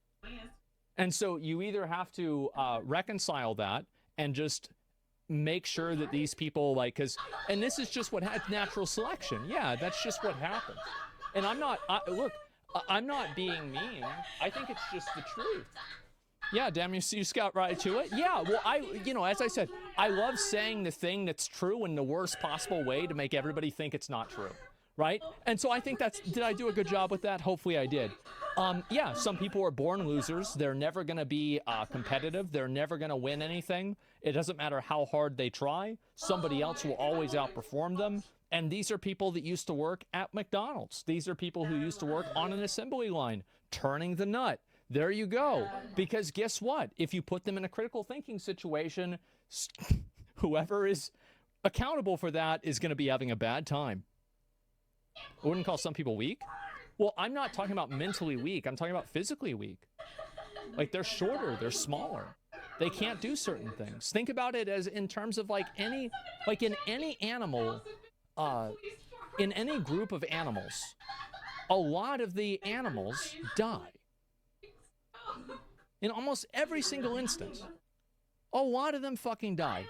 And so you either have to reconcile that and just make sure that these people, like, and this is just what natural selection. Yeah, that's just what happens. And I'm not, look, I'm not being mean. I think it's just the truth. Yeah, damn, you got right to it. Yeah, well, as I said, I love saying the thing that's true in the worst possible way to make everybody think it's not true, right? And so I think did I do a good job with that? Hopefully I did. Yeah, some people are born losers. They're never going to be competitive. They're never going to win anything. It doesn't matter how hard they try. Somebody else will always outperform them. And these are people that used to work at McDonald's. These are people who used to work on an assembly line turning the nut. There you go. Because guess what? If you put them in a critical thinking situation, whoever is accountable for that is going to be having a bad time. I wouldn't call some people weak. Well, I'm not talking about mentally weak. I'm talking about physically weak. Like, they're shorter, they're smaller. They can't do certain things. Think about it as in terms of like in any animal, in any group of animals, a lot of the animals die. In almost every single instance. A lot of them fucking die.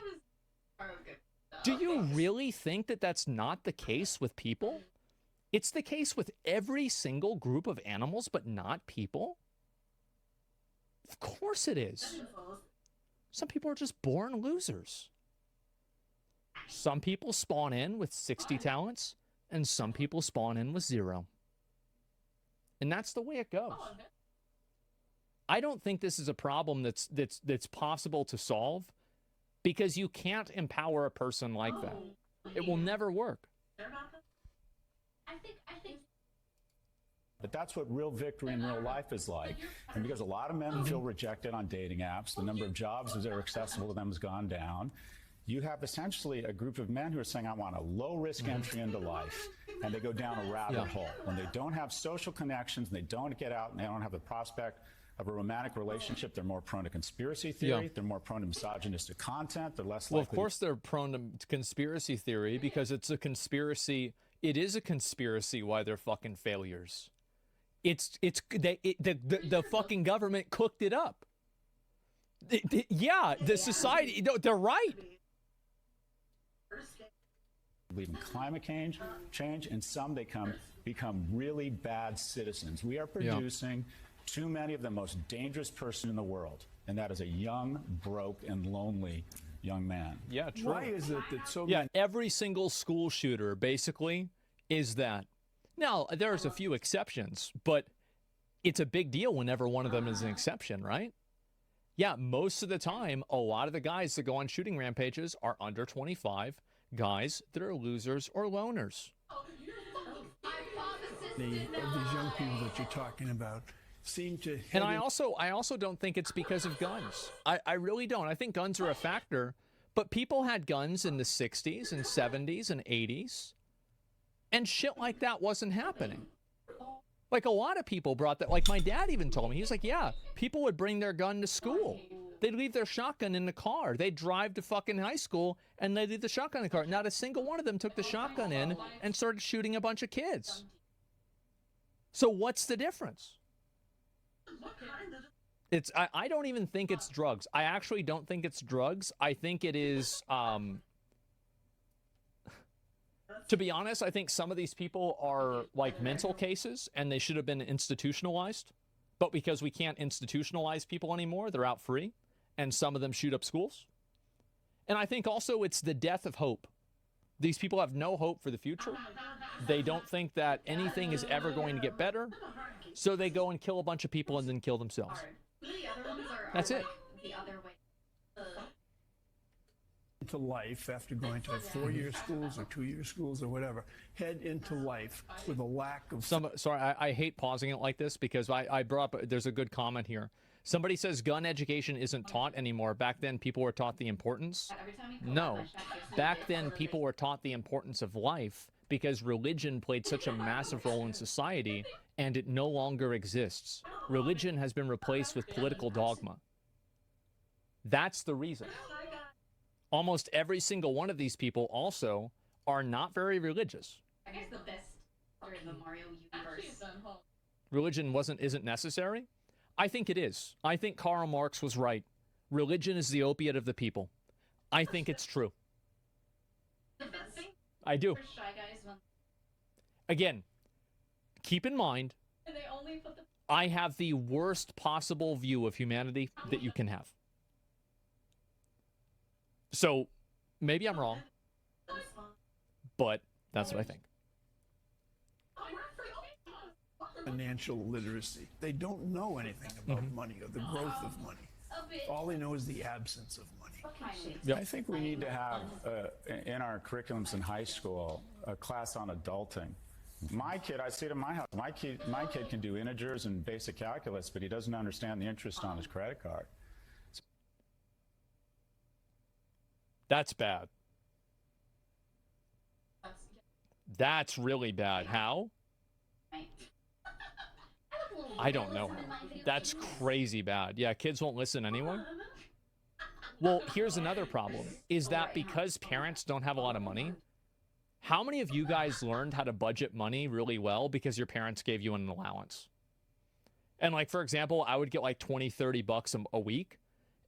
Do you really think that that's not the case with people? It's the case with every single group of animals, but not people? Of course it is. Some people are just born losers. Some people spawn in with 60 talents, and some people spawn in with 0. And that's the way it goes. I don't think this is a problem that's possible to solve, because you can't empower a person like that. It will never work. I think. But that's what real victory in real life is like. And because a lot of men feel rejected on dating apps, the number of jobs that are accessible to them has gone down. You have essentially a group of men who are saying, I want a low-risk entry into life. And they go down a rabbit hole. When they don't have social connections, and they don't get out, and they don't have the prospect of a romantic relationship, they're more prone to conspiracy theory. They're more prone to misogynistic content. They're less likely. Well, of course they're prone to conspiracy theory, because it's a conspiracy. It is a conspiracy why they're fucking failures. The fucking government cooked it up. The society, they're right. Believe in climate change, and some they become really bad citizens. We are producing too many of the most dangerous person in the world, and that is a young, broke, and lonely young man. Yeah, true. Why is it that so many... every single school shooter basically is that. Now, there's a few exceptions, but it's a big deal whenever one of them is an exception, right? Yeah, most of the time, a lot of the guys that go on shooting rampages are under 25, guys that are losers or loners. Of these young people that you're talking about seem to... And I also don't think it's because of guns. I really don't. I think guns are a factor, but people had guns in the 60s and 70s and 80s, and shit like that wasn't happening. Like, a lot of people brought that. Like, my dad even told me, he's like, yeah, people would bring their gun to school. They'd leave their shotgun in the car. They'd drive to fucking high school, and they'd leave the shotgun in the car. Not a single one of them took the shotgun in and started shooting a bunch of kids. So what's the difference? I don't even think it's drugs. I actually don't think it's drugs. I think it is... To be honest, I think some of these people are like mental cases, and they should have been institutionalized. But because we can't institutionalize people anymore, they're out free, and some of them shoot up schools. And I think also it's the death of hope. These people have no hope for the future. They don't think that anything is ever going to get better, so they go and kill a bunch of people and then kill themselves. That's it. The other way. Into life after going to 4-year schools or 2-year schools or whatever, head into life with a lack of... Sorry, I hate pausing it like this, because I brought up, there's a good comment here. Somebody says gun education isn't taught anymore. Back then, people were taught the importance. No. Back then, people were taught the importance of life, because religion played such a massive role in society, and it no longer exists. Religion has been replaced with political dogma. That's the reason. Almost every single one of these people also are not very religious. I guess the best in the Mario universe. Religion isn't necessary? I think it is. I think Karl Marx was right. Religion is the opiate of the people. I think it's true. I do. Again, keep in mind, I have the worst possible view of humanity that you can have. So, maybe I'm wrong, but that's what I think. Financial literacy. They don't know anything about money or the growth of money. All they know is the absence of money. Yeah. I think we need to have, in our curriculums in high school, a class on adulting, My kid, I see it in my house. My kid can do integers and basic calculus, but he doesn't understand the interest on his credit card. That's bad. That's really bad. How? I don't know. That's crazy bad. Yeah, kids won't listen anyway. Well, here's another problem, is that because parents don't have a lot of money, how many of you guys learned how to budget money really well because your parents gave you an allowance? And like, for example, I would get like 20, 30 bucks a week.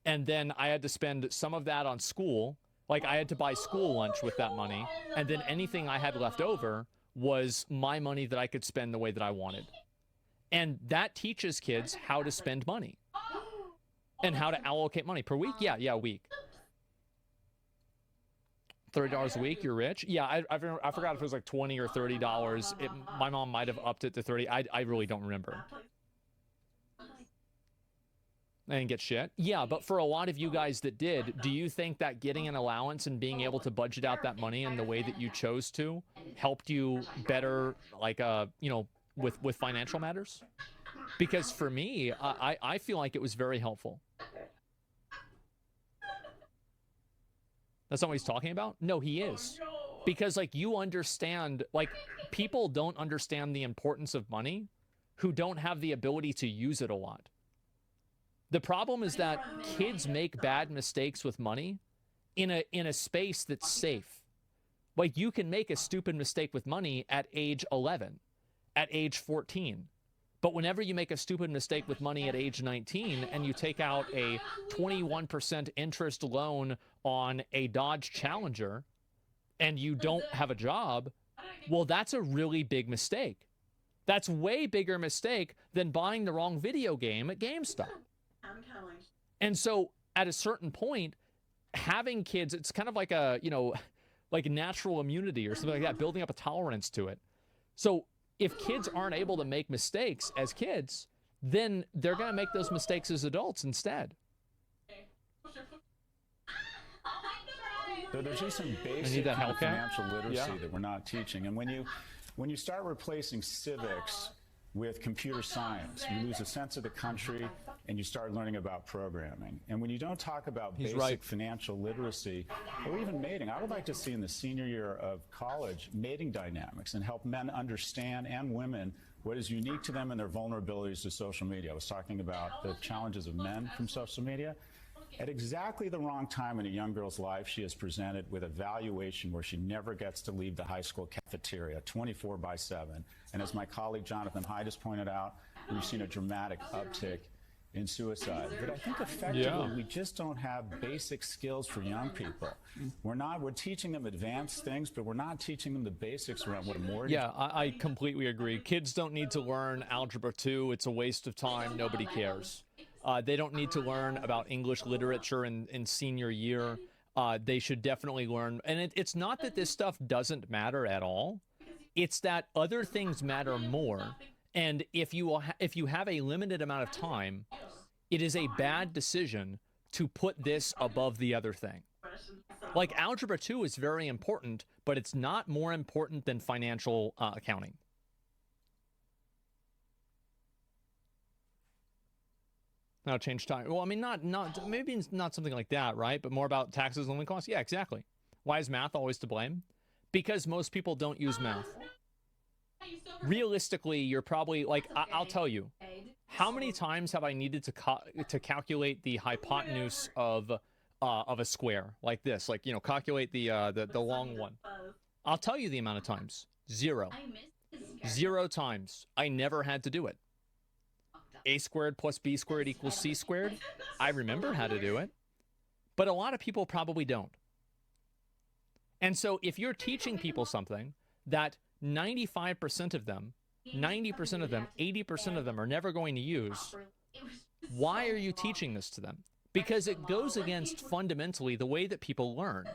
And then I had to spend some of that on school. Like I had to buy school lunch with that money. And then anything I had left over was my money that I could spend the way that I wanted. And that teaches kids how to spend money and how to allocate money per week. Yeah, a week. $30 a week, you're rich. Yeah, I forgot if it was like $20 or $30. My mom might have upped it to 30. I really don't remember. I didn't get shit. Yeah, but for a lot of you guys that did, do you think that getting an allowance and being able to budget out that money in the way that you chose to helped you better, like, you know, with financial matters? Because for me, I feel like it was very helpful. That's not what he's talking about? No, he is. Because, like, you understand, like, people don't understand the importance of money who don't have the ability to use it a lot. The problem is that kids make bad mistakes with money in a space that's safe. Like, you can make a stupid mistake with money at age 11, at age 14. But whenever you make a stupid mistake with money at age 19 and you take out a 21% interest loan on a Dodge Challenger and you don't have a job, well, that's a really big mistake. That's way bigger mistake than buying the wrong video game at GameStop. And so at a certain point, having kids, it's kind of like a, you know, like natural immunity or something like that, building up a tolerance to it. So if kids aren't able to make mistakes as kids, then they're going to make those mistakes as adults instead. So there's just some basic financial literacy that we're not teaching. And when you start replacing civics with computer science, you lose a sense of the country and you start learning about programming. And when you don't talk about basic financial literacy or even mating, I would like to see in the senior year of college mating dynamics and help men understand and women what is unique to them and their vulnerabilities to social media. I was talking about the challenges of men from social media. At exactly the wrong time in a young girl's life, she is presented with a valuation where she never gets to leave the high school cafeteria 24/7. And as my colleague Jonathan Hyde has pointed out, we've seen a dramatic uptick in suicide. But I think effectively we just don't have basic skills for young people. We're teaching them advanced things, but we're not teaching them the basics around what a mortgage. Yeah, I completely agree. Kids don't need to learn Algebra 2. It's a waste of time. Nobody cares. They don't need to learn about English literature in senior year. They should definitely learn. And it's not that this stuff doesn't matter at all. It's that other things matter more. And if you have a limited amount of time, it is a bad decision to put this above the other thing. Like Algebra 2 is very important, but it's not more important than financial accounting. Now change time. Well, I mean, maybe it's not something like that, right? But more about taxes and living costs. Yeah, exactly. Why is math always to blame? Because most people don't use math. Realistically, you're probably like, I'll tell you, how many times have I needed to calculate the hypotenuse of a square like this? Like, you know, calculate the long one. I'll tell you the amount of times. 0. 0 times. I never had to do it. A squared plus B squared equals C squared. I remember how to do it, but a lot of people probably don't. And so if you're teaching people something that 95% of them, 90% of them, 80% of them are never going to use, why are you teaching this to them? Because it goes against fundamentally the way that people learn.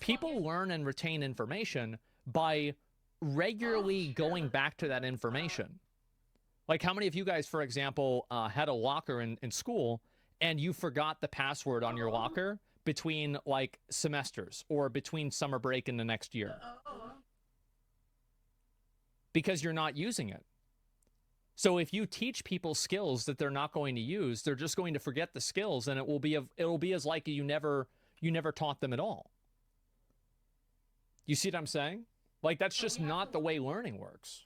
People learn and retain information by regularly going back to that information. Like how many of you guys, for example, had a locker in school and you forgot the password on your locker between like semesters or between summer break and the next year? because you're not using it. So if you teach people skills that they're not going to use, they're just going to forget the skills, and it'll be as like you never taught them at all. You see what I'm saying? Like, that's just not the way learning works.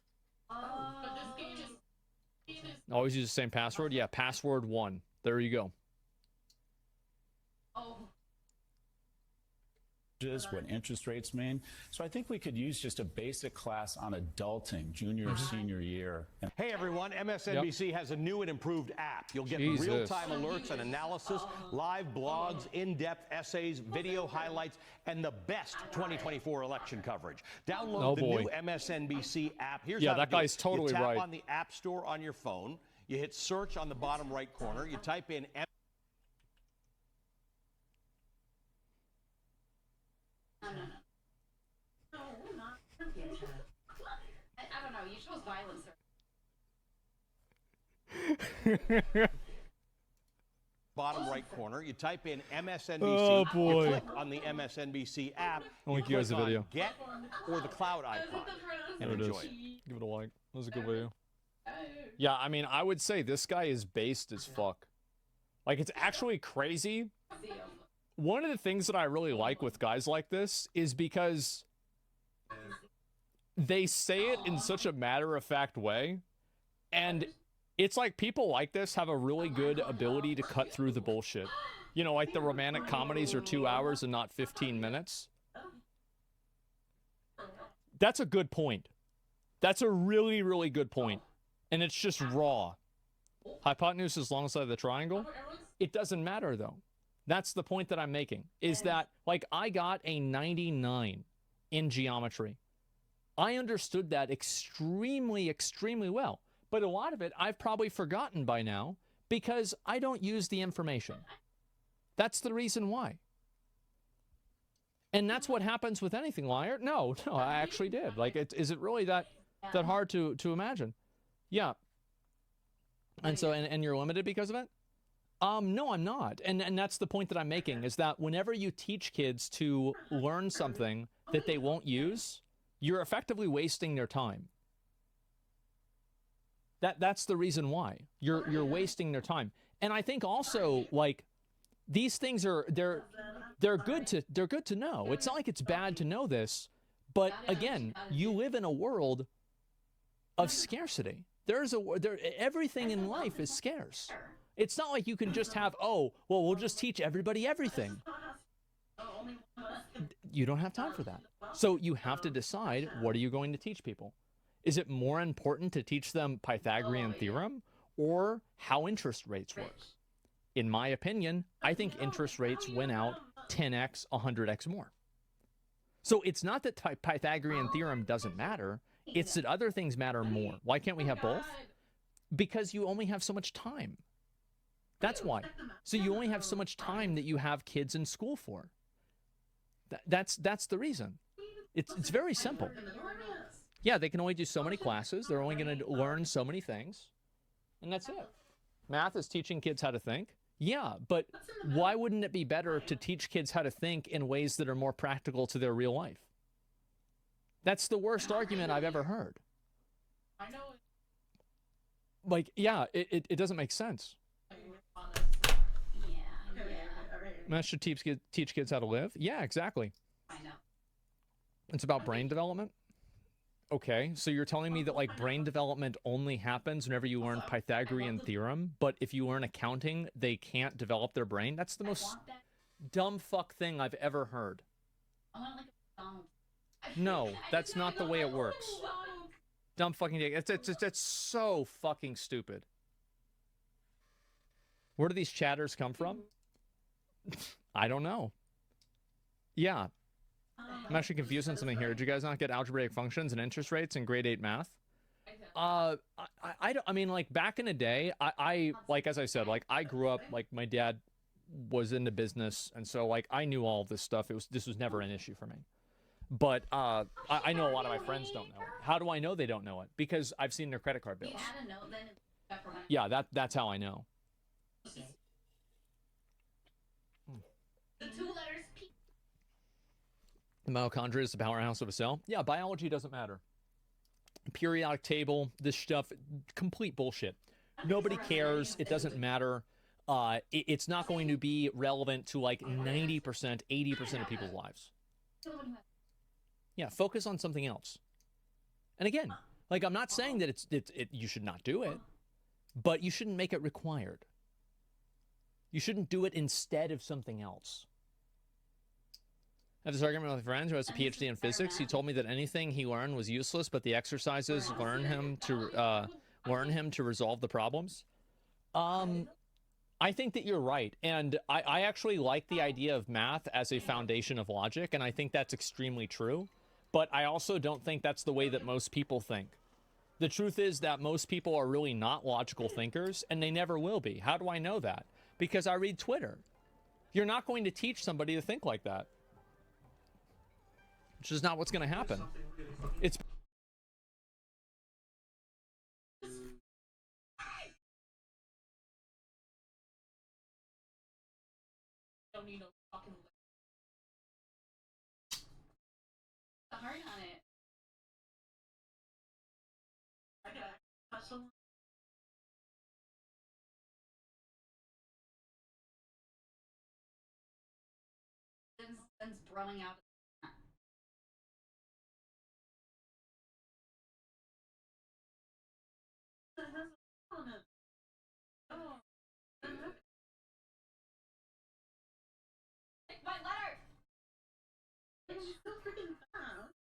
But this game is Always use the same password? Yeah, password 1. There you go. What interest rates mean. So I think we could use just a basic class on adulting, junior or senior year. Hey everyone, MSNBC has a new and improved app. You'll get real-time alerts and analysis, live blogs, in-depth essays, video highlights, and the best 2024 election coverage. Download the new MSNBC app. Here's how that to do guy's it. totally you tap right. on the App Store on your phone. You hit search on the bottom right corner. You type in No, not. I don't know. You chose violence. bottom right corner. You type in MSNBC. Oh, boy. You click on the MSNBC app. I'll link you guys a click on video. Get or the cloud icon. And There it enjoy is. it. Give it a like. That was a good video. Yeah, I mean, I would say this guy is based as fuck. Like, it's actually crazy. One of the things that I really like with guys like this is because they say it in such a matter-of-fact way, and it's like people like this have a really good ability to cut through the bullshit. You know, like the romantic comedies are 2 hours and not 15 minutes. That's a good point. That's a really, really good point. And it's just raw. Hypotenuse is long side of the triangle. It doesn't matter, though. That's the point that I'm making, is that, like, I got a 99 in geometry. I understood that extremely, extremely well. But a lot of it I've probably forgotten by now because I don't use the information. That's the reason why. And that's what happens with anything, Liar. No, I actually did. Like, is it really that hard to imagine? Yeah. And so, and you're limited because of it? No, I'm not. And that's the point that I'm making, is that whenever you teach kids to learn something that they won't use, you're effectively wasting their time. That's the reason why. You're wasting their time. And I think also, like, these things are they're good to know. It's not like it's bad to know this, but again, you live in a world of scarcity. Everything in life is scarce. It's not like you can just have, oh, well, we'll just teach everybody everything. You don't have time for that. So you have to decide, what are you going to teach people? Is it more important to teach them Pythagorean theorem or how interest rates work? In my opinion, I think interest rates win out 10x, 100x more. So it's not that Pythagorean theorem doesn't matter. It's that other things matter more. Why can't we have both? Because you only have so much time. That's why. So you only have so much time that you have kids in school for. That's the reason. It's very simple. Yeah, they can only do so many classes. They're only going to learn so many things. And that's it. Math is teaching kids how to think. Yeah, but why wouldn't it be better to teach kids how to think in ways that are more practical to their real life? That's the worst argument I've ever heard. I know. Like, yeah, it doesn't make sense. Math should teach kids how to live. Yeah, exactly. I know. It's about brain development. Okay, so you're telling me that, like, brain development only happens whenever you learn Pythagorean theorem, but if you learn accounting, they can't develop their brain? That's the most dumb fuck thing I've ever heard. I want like a McDonald's. No, that's not the way it works. Dumb fucking dick. It's so fucking stupid. Where do these chatters come from? I don't know. Yeah. I'm actually confused on something here. Did you guys not get algebraic functions and interest rates in grade 8 math? I mean, like, back in the day, I like, as I said, like, I grew up, like, my dad was into business, and so, like, I knew all of this stuff. This was never an issue for me. But I know a lot of my friends don't know it. How do I know they don't know it? Because I've seen their credit card bills. Yeah, that's how I know. The 2 letters P. The mitochondria is the powerhouse of a cell. Yeah, biology doesn't matter. periodic table, this stuff, complete bullshit. Nobody cares. It doesn't matter. It's not going to be relevant to like 90%, 80% of people's lives. Yeah, focus on something else. And again, like, I'm not saying that you should not do it, but you shouldn't make it required. You shouldn't do it instead of something else. I have this argument with a friend who has a PhD in physics. He told me that anything he learned was useless, but the exercises learn him to resolve the problems. I think that you're right, and I actually like the idea of math as a foundation of logic, and I think that's extremely true. But I also don't think that's the way that most people think. The truth is that most people are really not logical thinkers, and they never will be. How do I know that? Because I read Twitter. You're not going to teach somebody to think like that. Which is not what's going to happen. It's Don't need no fucking The heart on it. I got hustle. Then throwing out. It has a on it. Oh. My letter! It's so freaking fast.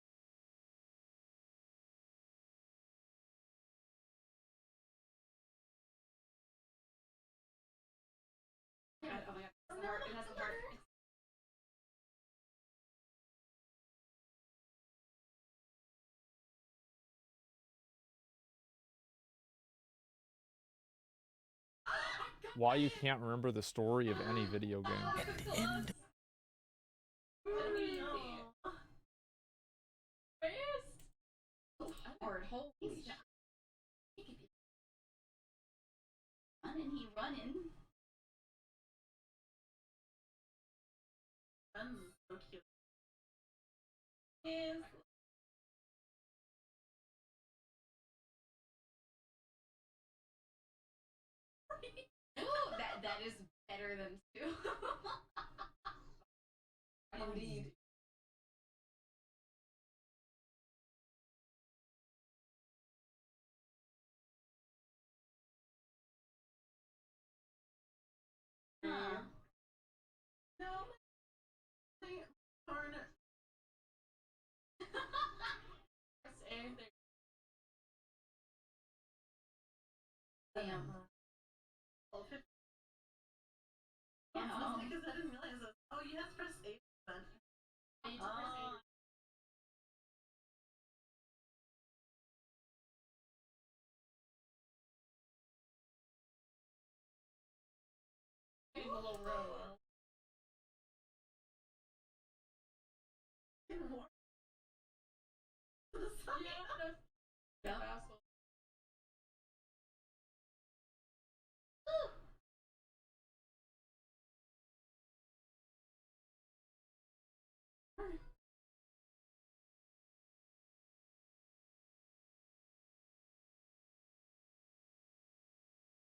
Oh my god, the heart, it has a heart. why you can't remember the story of any video game. At the end. Hard, holy shit. He running. So cute. Yes. Ooh, that is better than two. Indeed. No. Darn it. Damn. Yeah, because I didn't realize this. Oh, you have to press A. In the little row. Yeah.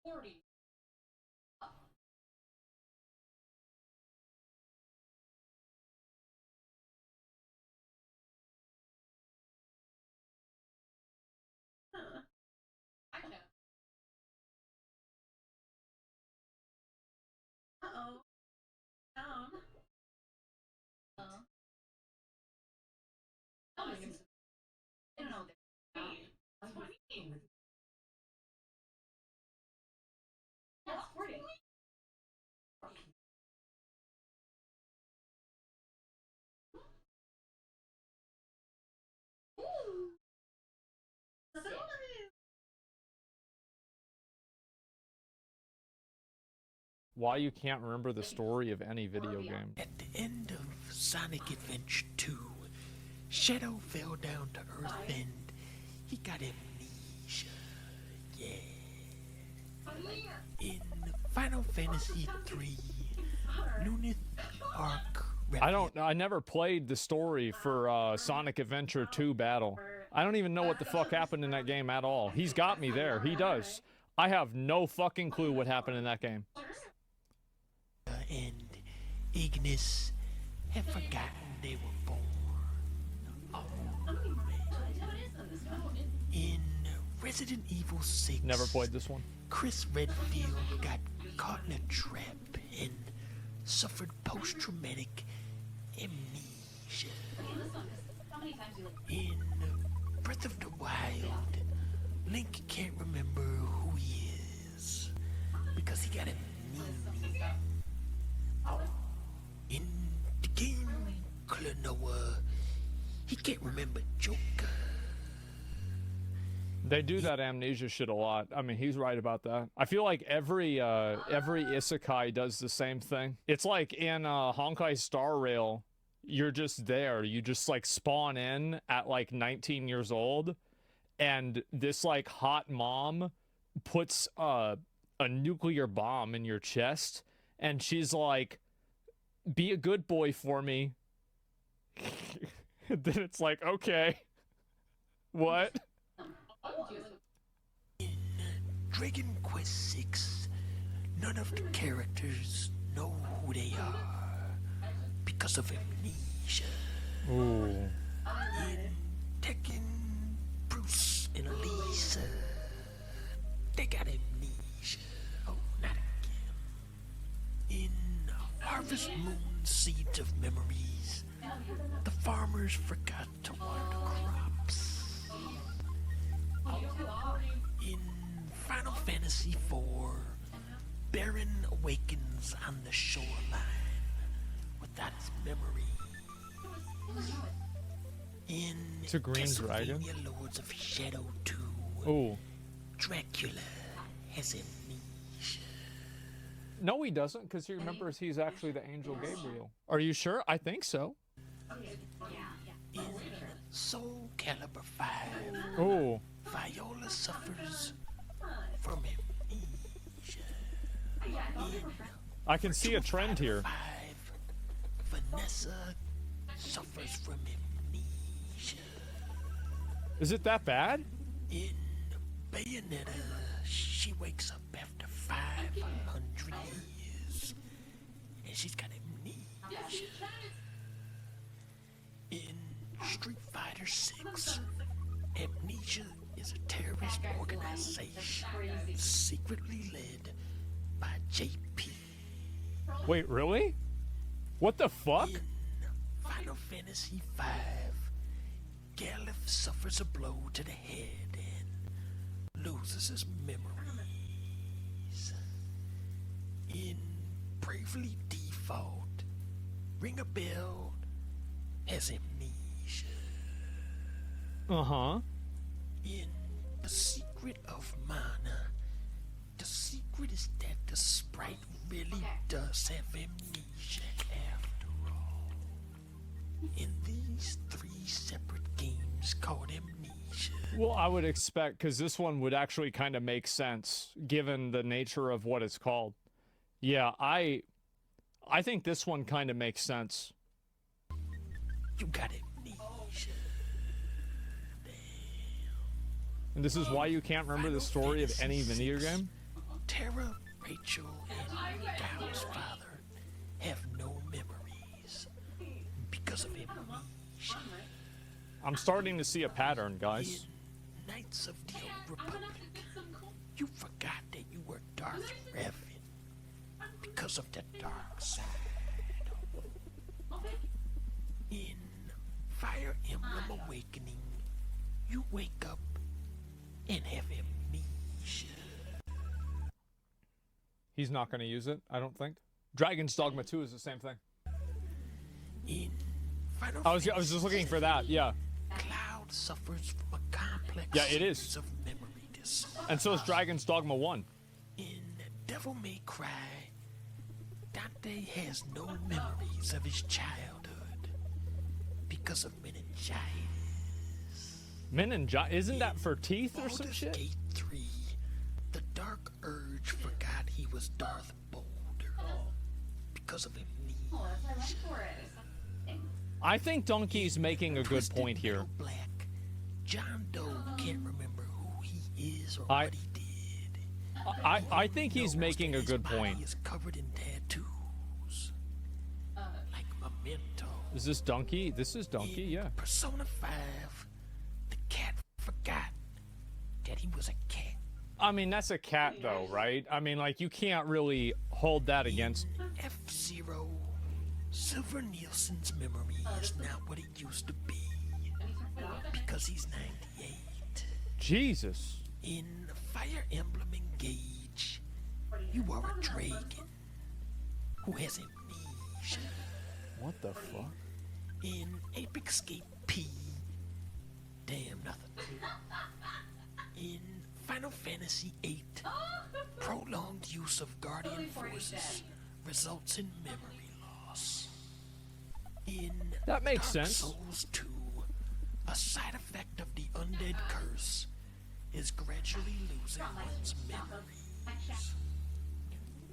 $40. I can. Uh-oh. Down. Oh, it's... I don't know. 20. That's 40. Ooh. So nice. Why you can't remember the story of any video game. At the end of Sonic Adventure 2, Shadow fell down to Earth and he got amnesia. Yeah. In Final Fantasy 3, Lunith Arc. I never played the story for Sonic Adventure 2 Battle. I don't even know what the fuck happened in that game at all. He's got me there. He does. I have no fucking clue what happened in that game. And Ignis have forgotten they were born. Oh, man. In Resident Evil 6, Never played this one. Chris Redfield got caught in a trap and suffered post-traumatic amnesia. In Breath of the Wild, Link can't remember who he is because he got amnesia. In the game Klonoa, he can't remember Joker. They do that amnesia shit a lot. I mean, he's right about that. I feel like every isekai does the same thing. It's like in Honkai Star Rail, you're just there. You just like spawn in at like 19 years old, and this like hot mom puts a nuclear bomb in your chest, and she's like, "Be a good boy for me." Then it's like, okay, what? In Dragon Quest VI, none of the characters know who they are because of amnesia. Ooh. In Tekken, Bruce and Lisa, they got amnesia. Oh, not again. In Harvest Moon, Seeds of Memories, the farmers forgot to water crops. In Final Fantasy IV, Baron awakens on the shoreline without his memory. In It's a green dragon. Castlevania Lords of Shadow 2, Ooh. Dracula has amnesia. No, he doesn't, because he remembers he's actually the Angel Gabriel. Are you sure? I think so. In Soul Calibur 5, Ooh. Viola suffers from amnesia. I can see a trend here. Vanessa suffers from amnesia. Is it that bad? In Bayonetta, she wakes up after 500 years, and she's got amnesia. In Street Fighter 6, amnesia is a terrorist organization secretly led by JP. Wait, really? What the fuck? In Final Fantasy V, Galuf suffers a blow to the head and loses his memories. In Bravely Default, Ring a Bell has amnesia. Uh-huh. In The Secret of Mana, the secret is that the sprite really does have amnesia after all. In these 3 separate games called amnesia. Well, I would expect, because this one would actually kind of make sense, given the nature of what it's called. Yeah, I think this one kind of makes sense. You got amnesia. And this is why you can't remember the story of any video game? Tara, Rachel, and Gao's father have no memories because of amnesia. I'm starting to see a pattern, guys. Knights of the Old Republic, you forgot that you were Darth Revan because of the dark side. In Fire Emblem Awakening, you wake up and have amnesia. He's not going to use it, I don't think. Dragon's Dogma 2 is the same thing. In Final I was just looking for that, yeah. Cloud suffers from a complex Yeah, it is. series of memory disorders. And so is Dragon's Dogma 1. In Devil May Cry, Dante has no memories of his childhood because of meningitis. Meningitis? Isn't that for teeth or some shit? Gate 3, the Dark Urge forgot he was Darth Boulder because of amnesia. I think Donkey's making a good point here. Black, John Doe can't remember who he is or what he did. I think he's making a good point. He is covered in tattoos, like Memento. Is this Donkey? This is Donkey, yeah. Persona 5, the cat forgot that he was a cat. I mean, that's a cat, though, right? I mean, like, you can't really hold that against... F-Zero, Silver Nielsen's memory is not what it used to be, because he's 98. Jesus. In Fire Emblem Engage, you are a dragon who has amnesia. What the fuck? In Ape Escape P, damn nothing. In Final Fantasy VIII, prolonged use of Guardian Forces results in memory loss. In that makes Dark sense. Souls 2, a side effect of the undead curse is gradually losing one's memories.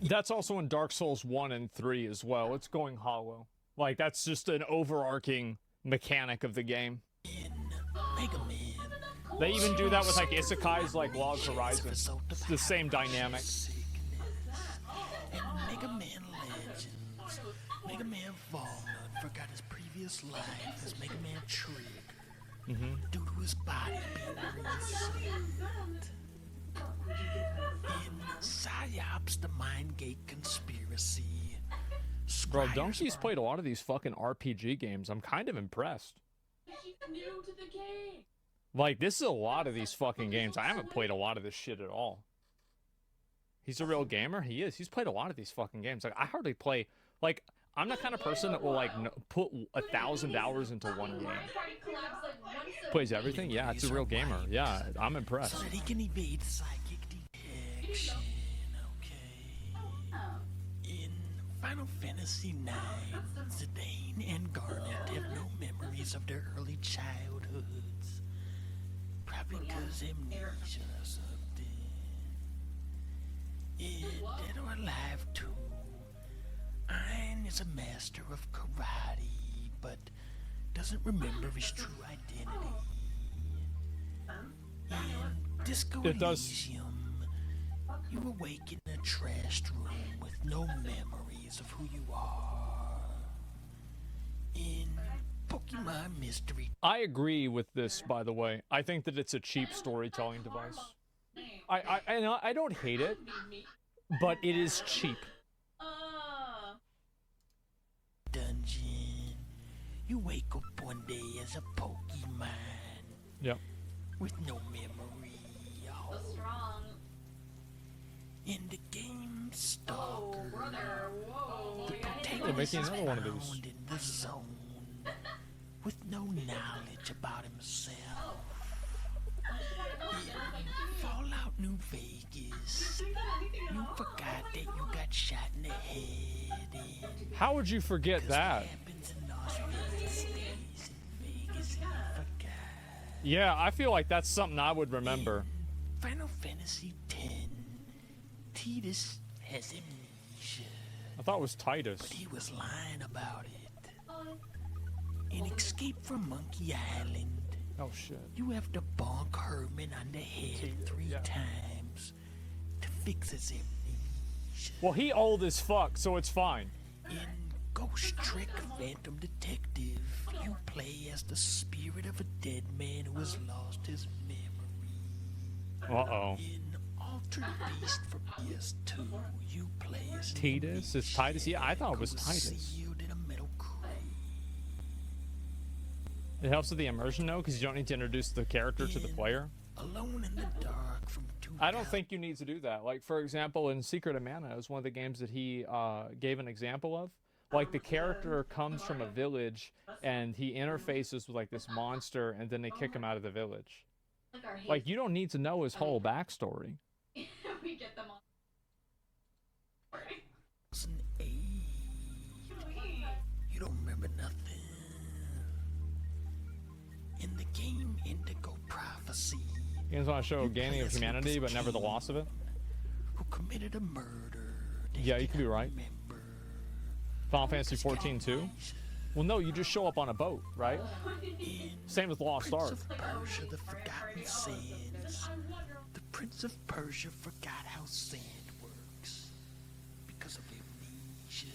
That's also in Dark Souls 1 and 3 as well. It's going hollow. Like, that's just an overarching mechanic of the game. In Mega Man, they even do that with, like, isekais like Log Horizon. It's the same dynamic. In Mega Man Legends, Mega Man Fallen forgot his previous life as Mega Man Trigger due to his body being reset. In Psyops, the Mind Gate Conspiracy, Bro, Donkey's played a lot of these fucking RPG games. I'm kind of impressed. She's new to the game. Like, this is a lot of these fucking games. I haven't played a lot of this shit at all. He's a real gamer? He is. He's played a lot of these fucking games. Like, I hardly play... Like, I'm the kind of person that will, like, put 1,000 hours into one game. Plays everything? Yeah, it's a real gamer. Yeah, I'm impressed. So that he can evade psychic detection. Okay. In Final Fantasy IX, Zidane and Garnet have no memories of their early childhoods. Probably because amnesia or something. In Dead or Alive 2, Ein is a master of karate, but doesn't remember his true identity. In Disco Elysium, you awake in a trashed room with no memories of who you are. In Pokemon Mystery, I agree with this, by the way. I think that it's a cheap storytelling device. I don't hate it, but it is cheap. Dungeon, you wake up one day as a Pokemon. Yep. With no memory. So strong. In the game Stalker, the They're making protagonist another one of these. found in the zone with no knowledge about himself. In Fallout New Vegas, you forgot that you got shot in the head. And How would you forget that? Yeah, I feel like that's something I would remember. Final Fantasy X, Titus has amnesia. I thought it was Titus. But he was lying about it. In Escape from Monkey Island, oh shit, you have to bonk Herman on the head 3 times to fix his amnesia. Well, he old as fuck, so it's fine. In Ghost Trick Phantom Detective, you play as the spirit of a dead man who has lost his memory. Uh-oh. In Altered Beast for PS2, you play as Titus? It's Titus? Yeah, I thought it was Titus. sealed in a metal crate. It helps with the immersion, though, because you don't need to introduce the character to the player. Alone in the Dark from I don't think you need to do that. Like, for example, in Secret of Mana, it was one of the games that he gave an example of. Like, the character comes from a village, and he interfaces with, like, this monster, and then they kick him out of the village. Like, you don't need to know his whole backstory. We get them on. You don't remember nothing. In the game Indigo Prophecy, Games want to show gaining of humanity, but never the loss of it. who committed a murder. Yeah, you could be right. Final Fantasy 14 too. Well, no, you just show up on a boat, right? Same with Lost Ark. Prince of Persia, the Forgotten Sands. The Prince of Persia forgot how sand works because of amnesia.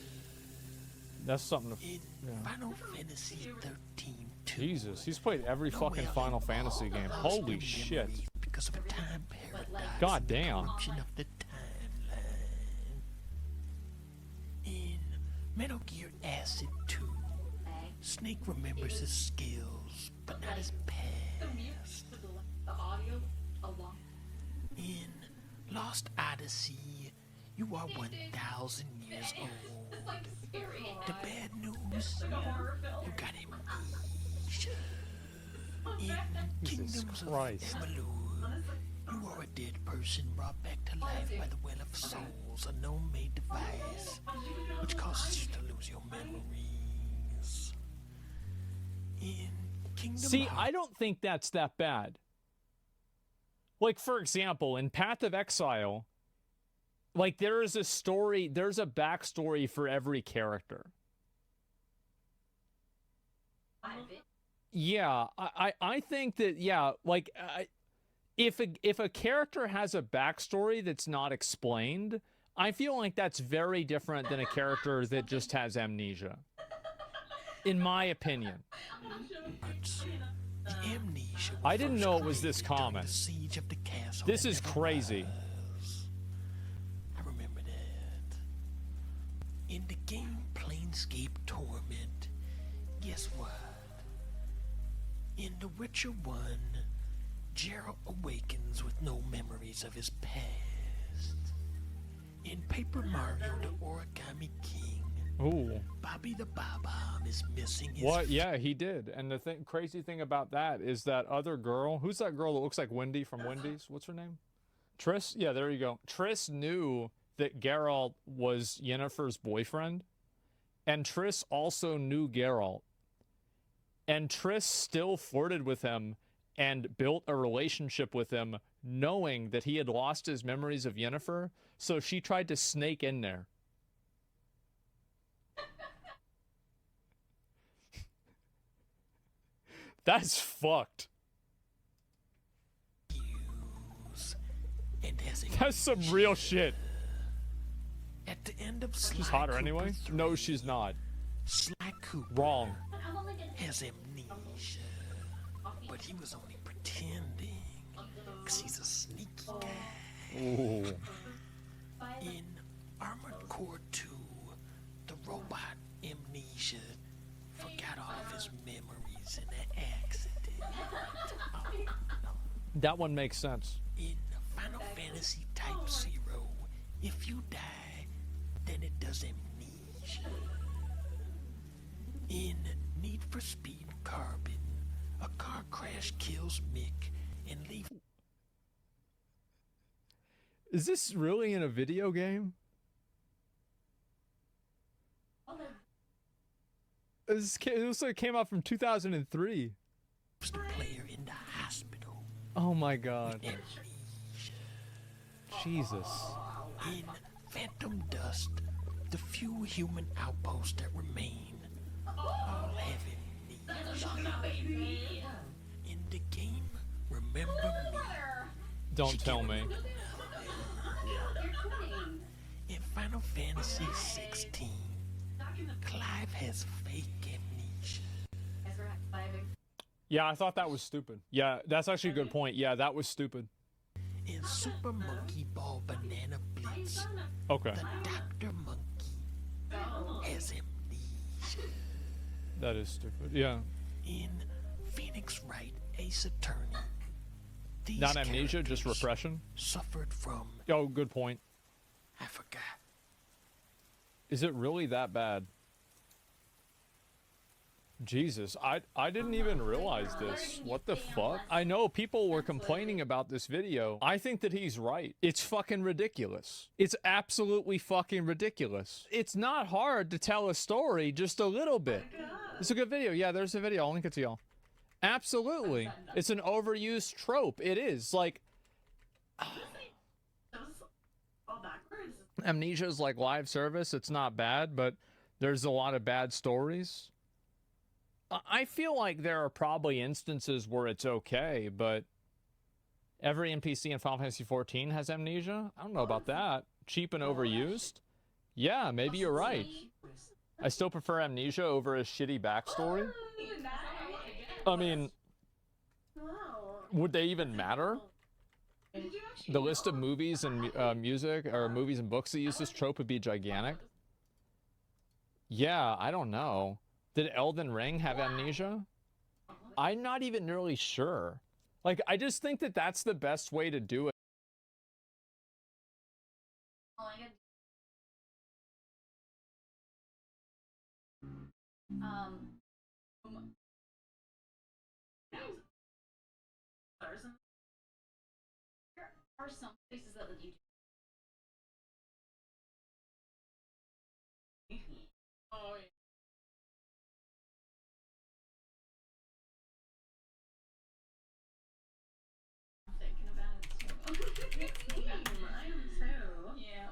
That's something to... In Final Fantasy 13. Jesus, he's played every fucking Final Fantasy game. Holy shit. Because of a time paradox. God damn. Function of the timeline. In Metal Gear Acid 2, Snake remembers his skills, but not his past. In Lost Odyssey, you are 1,000 years old. The bad news, you got amnesia. In Jesus Kingdoms Christ. of Amalur, you are a dead person brought back to life by the Well of Souls, a gnome-made device, which causes you to lose your memories. In Kingdom See, Hearts, I don't think that's that bad. Like, for example, in Path of Exile, like, there is a story, there's a backstory for every character. Yeah, I think that, yeah, like, if a character has a backstory that's not explained, I feel like that's very different than a character that just has amnesia. In my opinion. the amnesia I didn't first know it was this created during common. the siege of the castle This that is never crazy. was. I remember that. In the game Planescape Torment, guess what? In The Witcher 1, Geralt awakens with no memories of his past. In Paper Mario The Origami King, Ooh. Bobby the Bob-omb is missing his What? Yeah, he did. And the crazy thing about that is that other girl, who's that girl that looks like Wendy from Wendy's? What's her name? Triss? Yeah, there you go. Triss knew that Geralt was Yennefer's boyfriend, and Triss also knew Geralt. And Triss still flirted with him and built a relationship with him, knowing that he had lost his memories of Yennefer, so she tried to snake in there. That's fucked. and has a That's some real shit. At the end of Sly She's hotter Cooper anyway? 3, No, she's not. Sly Cooper Wrong. has amnesia, but he was only pretending, because he's a sneaky guy. Ooh. In Armored Core 2, the robot Amnesia forgot all of his memories in an accident. That one makes sense. In Final Fantasy Type 0, if you die, then it does amnesia. In Need for Speed Carbon, a car crash kills Mick and leaves. Is this really in a video game? It looks like it came out from 2003. The player in the hospital. Oh my god. Jesus. In Phantom Dust, the few human outposts that remain all have amnesia. In the game, Remember Me. Don't tell me. In Final Fantasy 16, Clive has fake amnesia. Yeah, I thought that was stupid. Yeah, that's actually a good point. Yeah, that was stupid. In Super Monkey Ball Banana Blitz, Okay. the Dr. Monkey has amnesia. That is stupid. Yeah. In Phoenix Wright Ace Attorney, these Not amnesia, just characters repression. suffered from, Oh, good point. I forgot. Is it really that bad? Jesus, I didn't even realize this. What the fuck? I know people were complaining about this video. I think that he's right. It's fucking ridiculous. It's absolutely fucking ridiculous. It's not hard to tell a story just a little bit. It's a good video. Yeah, there's a video. I'll link it to y'all. Absolutely. It's an overused trope. It is. Like, Amnesia is like live service. It's not bad, but there's a lot of bad stories. I feel like there are probably instances where it's okay, but every NPC in Final Fantasy XIV has amnesia? I don't know about that. Cheap and overused? Yeah, maybe you're right. I still prefer amnesia over a shitty backstory. I mean, would they even matter? The list of movies and music, or movies and books that use this trope would be gigantic. Yeah, I don't know. Did Elden Ring have amnesia? I'm not even really sure. Like, I just think that that's the best way to do it. There are some places that let you do. Oh, yeah. I'm thinking about it too. I am too. Yeah,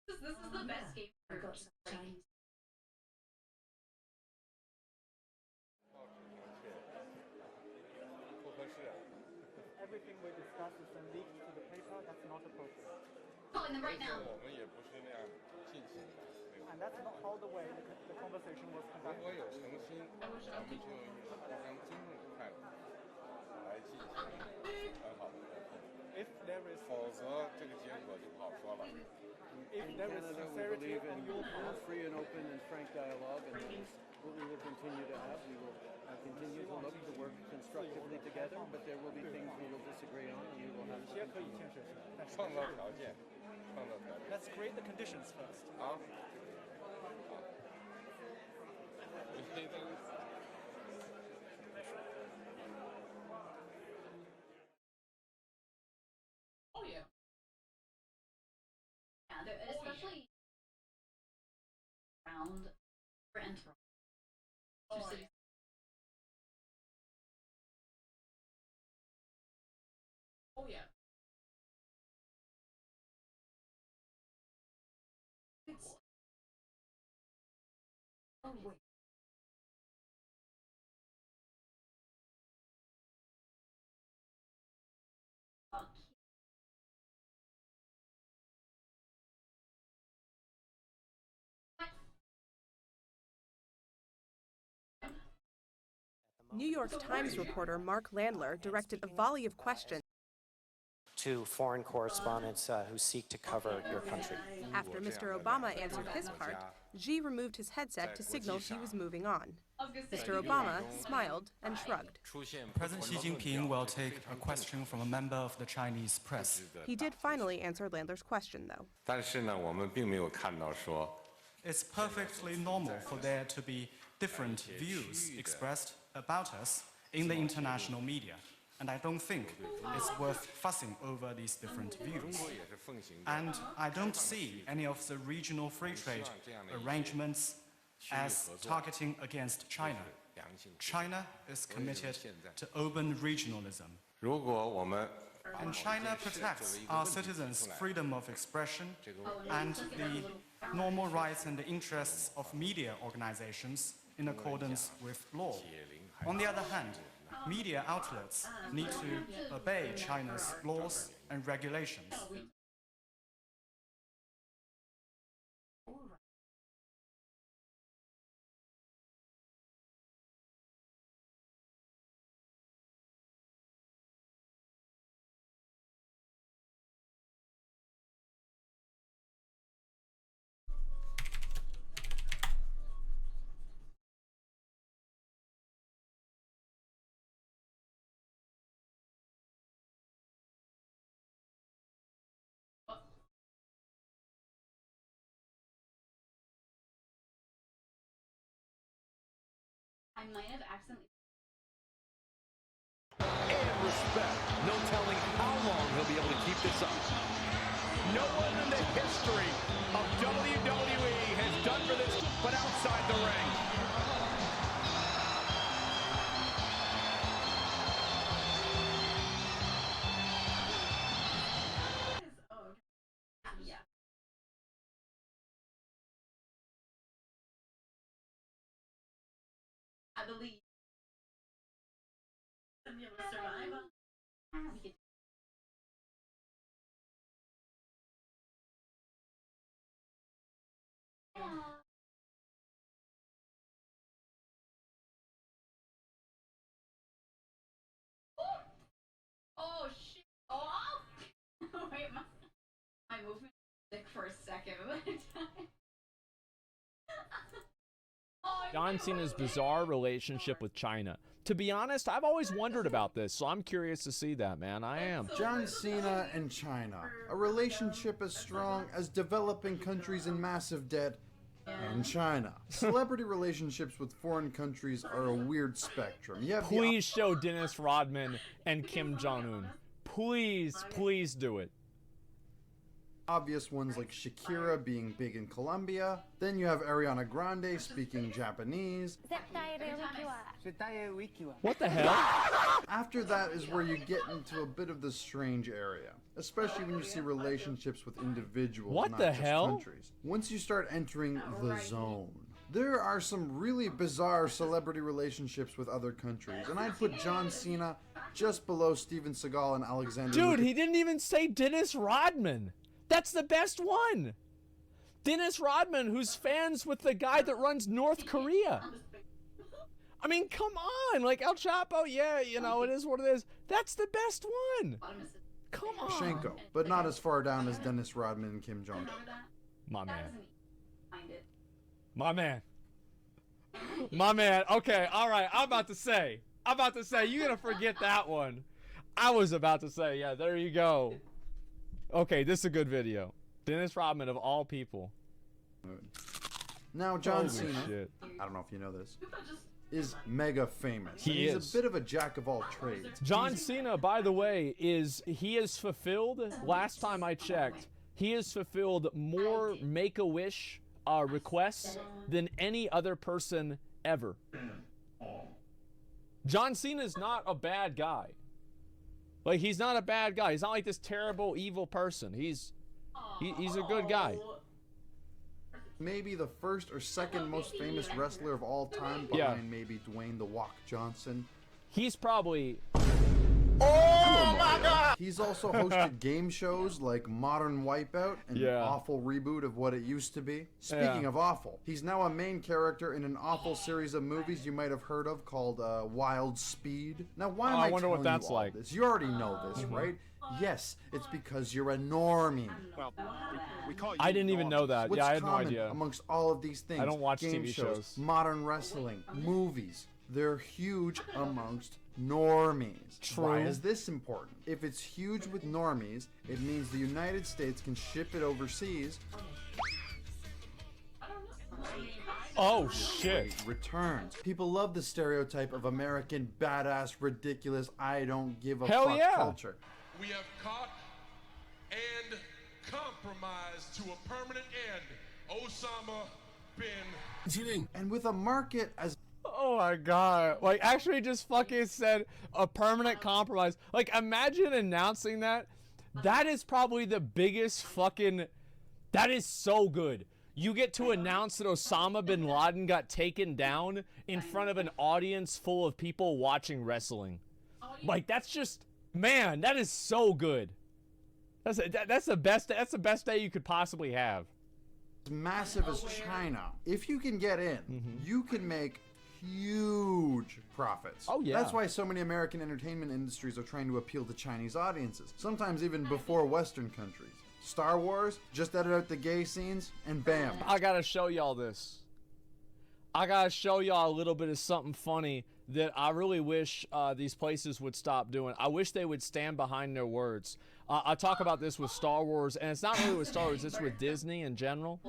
this is the best game for Chinese. Everything we discuss is then leaked to the paper. That's not appropriate. Calling them right now. And that's not how the way the conversation was conducted. If there is sincerity on your part, free and open and frank dialogue, and what we will continue to have. We will continue to look to work constructively together, but there will be things we will disagree on, and we will have to Let's create the conditions first. Oh yeah. Yeah, especially around and Oh, yeah. Oh yeah. Oh wait. New York Times reporter Mark Landler directed a volley of questions to foreign correspondents who seek to cover your country. After Mr. Obama answered his part, Xi removed his headset to signal he was moving on. Mr. Obama smiled and shrugged. President Xi Jinping will take a question from a member of the Chinese press. He did finally answer Landler's question, though. It's perfectly normal for there to be different views expressed about us in the international media. And I don't think it's worth fussing over these different views. And I don't see any of the regional free trade arrangements as targeting against China. China is committed to open regionalism. And China protects our citizens' freedom of expression and the normal rights and the interests of media organizations in accordance with law. On the other hand, media outlets need to obey China's laws and regulations. I might have accidentally. And respect. No telling how long he'll be able to keep this up. No one in the history of WWE has done for this, but outside the ring. Yeah. I believe. To be able to survive. We could. Oh shit! Oh! Wait, my movement was sick for a second. John Cena's bizarre relationship with China. To be honest, I've always wondered about this, so I'm curious to see that, man. I am. John Cena and China. A relationship as strong as developing countries in massive debt and China. Celebrity relationships with foreign countries are a weird spectrum. You have Please show Dennis Rodman and Kim Jong-un. Please, please do it. Obvious ones like Shakira being big in Colombia. Then you have Ariana Grande speaking Japanese. What the hell? After that is where you get into a bit of the strange area, especially when you see relationships with individuals, What not the just hell? countries. Once you start entering the zone, there are some really bizarre celebrity relationships with other countries, and I'd put John Cena just below Steven Seagal and Alexander. Dude, he didn't even say Dennis Rodman. That's the best one. Dennis Rodman, who's fans with the guy that runs North Korea. I mean, come on. Like, El Chapo, yeah, you know, it is what it is. That's the best one. Come on. Shenko, but not as far down as Dennis Rodman and Kim Jong. My man. My man. My man. Okay, all right. I'm about to say, you're going to forget that one. I was about to say, yeah, there you go. Okay, this is a good video. Dennis Rodman, of all people. Now, John Holy Cena, shit. I don't know if you know this, is mega famous. He and is. He's a bit of a jack of all trades. John Cena, by the way, he has fulfilled, last time I checked, he has fulfilled more Make-A-Wish requests than any other person ever. John Cena's not a bad guy. Like, he's not a bad guy. He's not like this terrible, evil person. He's a good guy. Maybe the first or second most famous wrestler of all time, behind maybe Dwayne "The Rock" Johnson. He's probably... Oh my God! He's also hosted game shows like Modern Wipeout and an awful reboot of What It Used to Be. Speaking of awful, he's now a main character in an awful series of movies you might have heard of called Wild Speed. Now, why am I wonder telling what that's you all like. this? You already know this, right? Yes, it's because you're a normie. Well, we call you I didn't even know that. What's Yeah, I had no common idea. amongst all of these things? I don't watch game TV shows, shows. modern wrestling, movies. They're huge amongst normies. True. Why is this important? If it's huge with normies, it means the United States can ship it overseas. Oh shit. Returns. People love the stereotype of American badass, ridiculous, I don't give a Hell fuck yeah. culture. We have caught and compromised to a permanent end Osama bin. And with a market as Oh my God. Like, actually just fucking said a permanent compromise. Like, imagine announcing that. That is probably the biggest fucking... That is so good. You get to announce that Osama bin Laden got taken down in front of an audience full of people watching wrestling. Like, that's just... Man, that is so good. That's the best day you could possibly have. as massive as China. If you can get in, you can make huge profits. Oh yeah. That's why so many American entertainment industries are trying to appeal to Chinese audiences, sometimes even before Western countries. Star Wars, just edit out the gay scenes and bam. I gotta show y'all this. I gotta show y'all a little bit of something funny that I really wish these places would stop doing. I wish they would stand behind their words. I talk about this with Star Wars, and it's not really with Star Wars, it's with Disney in general.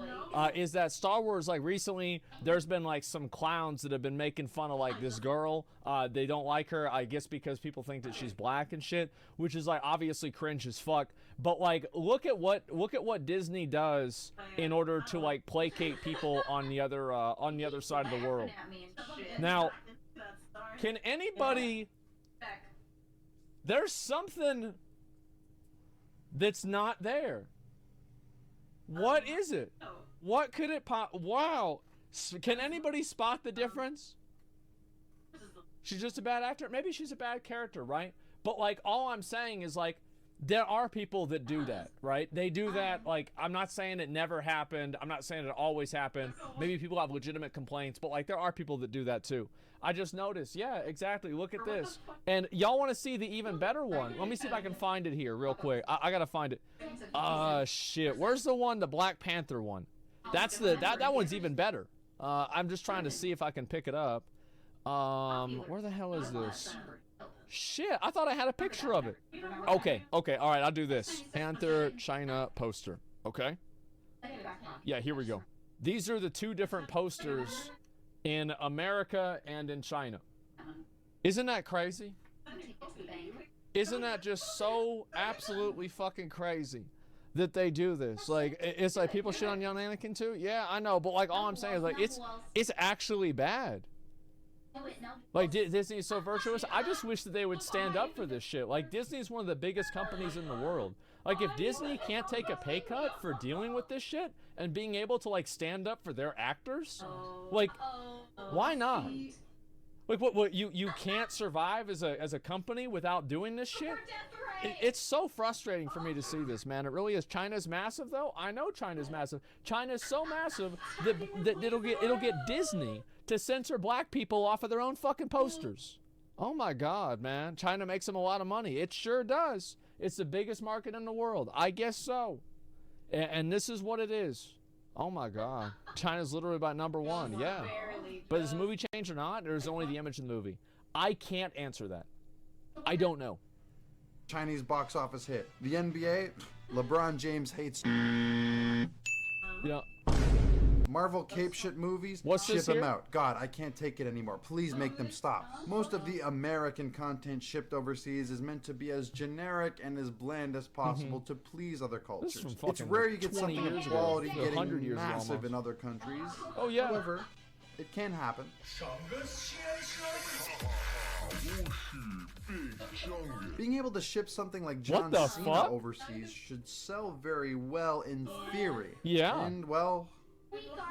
Is that Star Wars, like recently, there's been like some clowns that have been making fun of like this girl. They don't like her, I guess because people think that she's black and shit, which is like obviously cringe as fuck. But like, look at what Disney does in order to like placate people on the other side of the world. Now, can anybody? There's something that's not there. What is it? What could it wow. Can anybody spot the difference? She's just a bad actor. Maybe she's a bad character, right? But like, all I'm saying is like, there are people that do that, right? They do that. Like, I'm not saying it never happened. I'm not saying it always happened. Maybe people have legitimate complaints, but like, there are people that do that too. I just noticed. Yeah, exactly. Look at this. And y'all want to see the even better one? Let me see if I can find it here real quick. I gotta find it. Shit. Where's the one, the Black Panther one? That's that one's even better. I'm just trying to see if I can pick it up. Where the hell is this? Shit, I thought I had a picture of it. Okay, all right, I'll do this. Panther China poster, okay? Yeah, here we go. These are the two different posters in America and in China. Isn't that crazy? Isn't that just so absolutely fucking crazy that they do this? Like, it's like people shit on young Anakin too? Yeah, I know, but like, all I'm saying is like, it's actually bad. Like, Disney is so virtuous. I just wish that they would stand up for this shit. Like, Disney is one of the biggest companies in the world. Like, if Disney can't take a pay cut for dealing with this shit and being able to like stand up for their actors, like, why not? Like, what you can't survive as a company without doing this shit? It's so frustrating for me to see this, man. It really is. China's massive, though. I know China's massive. China's so massive that it'll get Disney to censor black people off of their own fucking posters. Oh my God, man. China makes them a lot of money. It sure does. It's the biggest market in the world. I guess so. And this is what it is. Oh my God. China's literally about #1. Yeah. But is the movie changed or not? Or is it only the image in the movie? I can't answer that. I don't know. Chinese box office hit. The NBA, LeBron James hates. Yeah. Marvel cape shit movies, ship them out. God, I can't take it anymore. Please make them stop. Most of the American content shipped overseas is meant to be as generic and as bland as possible to please other cultures. It's rare you get something of quality getting massive in other countries. Oh yeah. However, it can happen. Being able to ship something like John Cena overseas should sell very well in theory. Yeah. And well,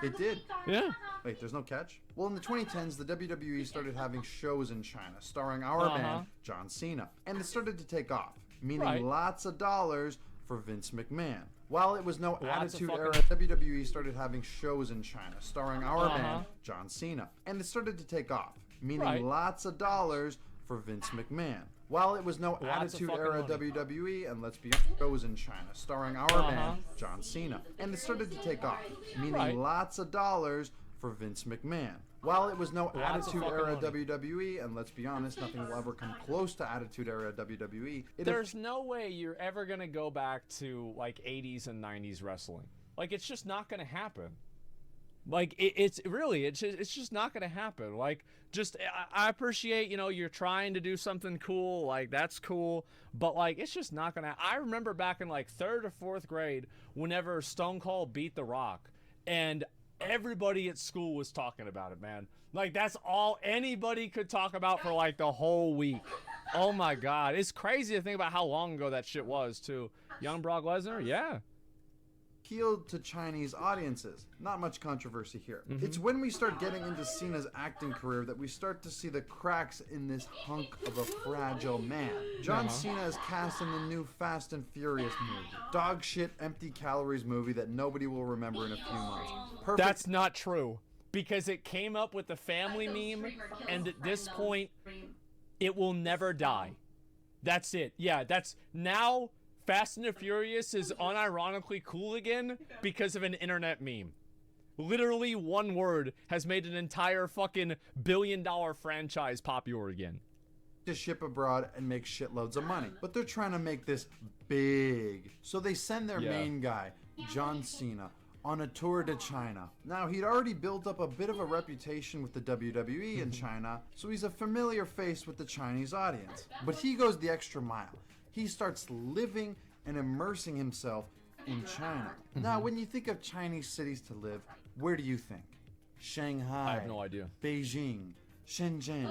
it did. Yeah. Wait, there's no catch? Well, in the 2010s, the WWE started having shows in China starring our man, John Cena. And it started to take off, meaning lots of dollars for Vince McMahon. While it was no Attitude Era, WWE started having shows in China starring our man, John Cena. And it started to take off, meaning lots of dollars for Vince McMahon. While it was no Attitude Era WWE, and let's be honest, shows in China starring our man, John Cena. And it started to take off, meaning lots of dollars for Vince McMahon. While it was no Attitude Era WWE, and let's be honest, nothing will ever come close to Attitude Era WWE. There's no way you're ever gonna go back to like 80s and 90s wrestling. Like, it's just not gonna happen. Like, it's just not gonna happen. Like, just, I appreciate, you know, you're trying to do something cool, like, that's cool, but like, it's just not gonna. I remember back in like 3rd or 4th grade, whenever Stone Cold beat The Rock, and everybody at school was talking about it, man. Like, that's all anybody could talk about for like the whole week. Oh my God, it's crazy to think about how long ago that shit was too. Young Brock Lesnar, yeah. Appealed to Chinese audiences. Not much controversy here. It's when we start getting into Cena's acting career that we start to see the cracks in this hunk of a fragile man. John Cena is cast in the new Fast and Furious movie. Dog shit, empty calories movie that nobody will remember in a few months. Perfect. That's not true, because it came up with the family meme, and at this point, it will never die. That's it. Yeah, that's now. Fast and the Furious is unironically cool again because of an internet meme. Literally one word has made an entire fucking billion-dollar franchise popular again. To ship abroad and make shitloads of money. But they're trying to make this big. So they send their main guy, John Cena, on a tour to China. Now, he'd already built up a bit of a reputation with the WWE in China, so he's a familiar face with the Chinese audience. But he goes the extra mile. He starts living and immersing himself in China. Now, when you think of Chinese cities to live, where do you think? Shanghai. I have no idea. Beijing. Shenzhen.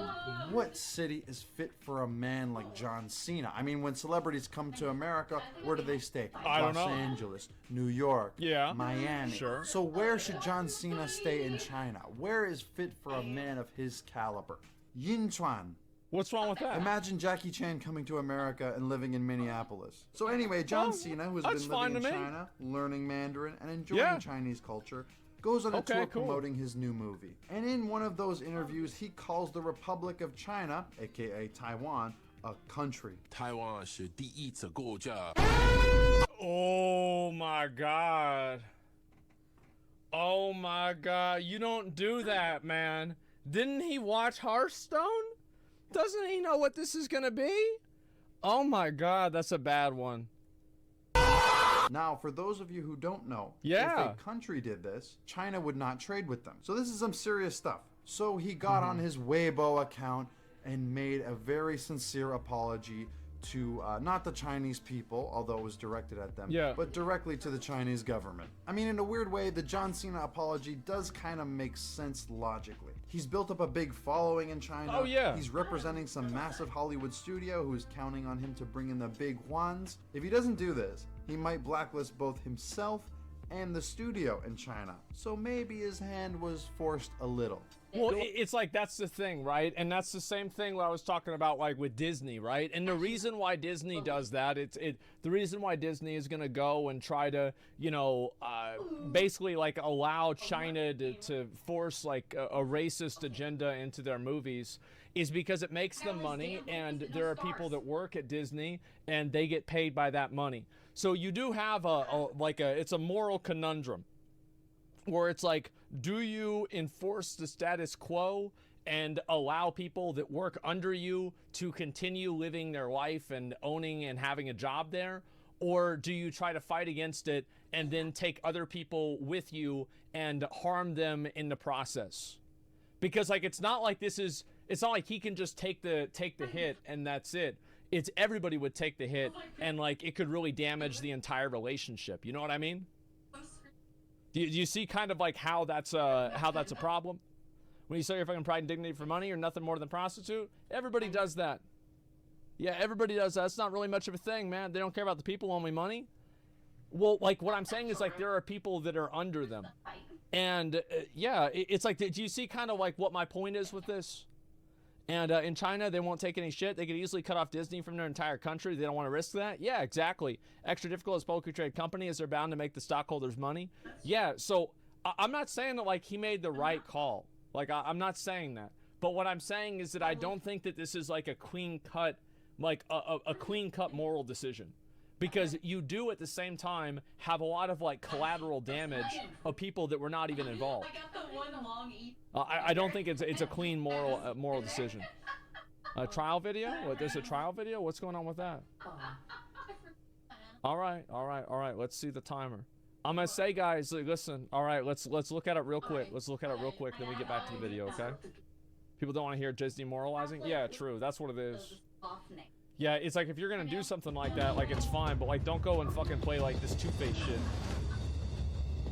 What city is fit for a man like John Cena? I mean, when celebrities come to America, where do they stay? I don't know. Los Angeles, New York, Miami. Sure. So where should John Cena stay in China? Where is fit for a man of his caliber? Yinchuan. What's wrong with that? Imagine Jackie Chan coming to America and living in Minneapolis. So anyway, John Cena, who's been living in China, learning Mandarin, and enjoying Chinese culture, goes on a tour promoting his new movie. And in one of those interviews, he calls the Republic of China, aka Taiwan, a country. Taiwan 是第一次国家. Oh my god. Oh my god. You don't do that, man. Didn't he watch Hearthstone? Doesn't he know what this is gonna be? Oh my god, that's a bad one. Now, for those of you who don't know, if a country did this, China would not trade with them. So this is some serious stuff. So he got on his Weibo account and made a very sincere apology to not the Chinese people, although it was directed at them, but directly to the Chinese government. I mean, in a weird way, the John Cena apology does kind of make sense logically. He's built up a big following in China. Oh, yeah. He's representing some massive Hollywood studio who's counting on him to bring in the big ones. If he doesn't do this, he might blacklist both himself and the studio in China. So maybe his hand was forced a little. Well, it's like, that's the thing, right? And that's the same thing what I was talking about, like with Disney, right? And the reason why Disney does that, the reason why Disney is gonna go and try to, you know, basically like allow China to force like a racist agenda into their movies is because it makes them money, and there are people that work at Disney and they get paid by that money. So you do have it's a moral conundrum where it's like, do you enforce the status quo and allow people that work under you to continue living their life and owning and having a job there? Or do you try to fight against it and then take other people with you and harm them in the process? Because like, it's not like he can just take the hit and that's it. It's everybody would take the hit, and like it could really damage the entire relationship. You know what I mean? Do you see kind of like how that's a problem? When you sell your fucking pride and dignity for money, you're nothing more than a prostitute. Everybody does that. Yeah, everybody does that. It's not really much of a thing, man. They don't care about the people, only money. Well, like what I'm saying is like there are people that are under them, and it's like, do you see kind of like what my point is with this? And in China, they won't take any shit. They could easily cut off Disney from their entire country. They don't want to risk that. Yeah, exactly. Extra difficult as publicly traded company as they're bound to make the stockholders money. Yeah, so I'm not saying that like he made the right call. Like I'm not saying that. But what I'm saying is that I don't think that this is like a clean cut, like a clean cut moral decision. Because you do at the same time have a lot of like collateral damage of people that were not even involved. I don't think it's a clean moral decision. A trial video? What? There's a trial video? What's going on with that? All right. Let's see the timer. I'm gonna say, guys, listen. All right, let's look at it real quick. Then we get back to the video, okay? People don't want to hear Disney moralizing. Yeah, true. That's what it is. Yeah, it's like if you're gonna do something like that, like it's fine, but like don't go and fucking play like this two-faced shit.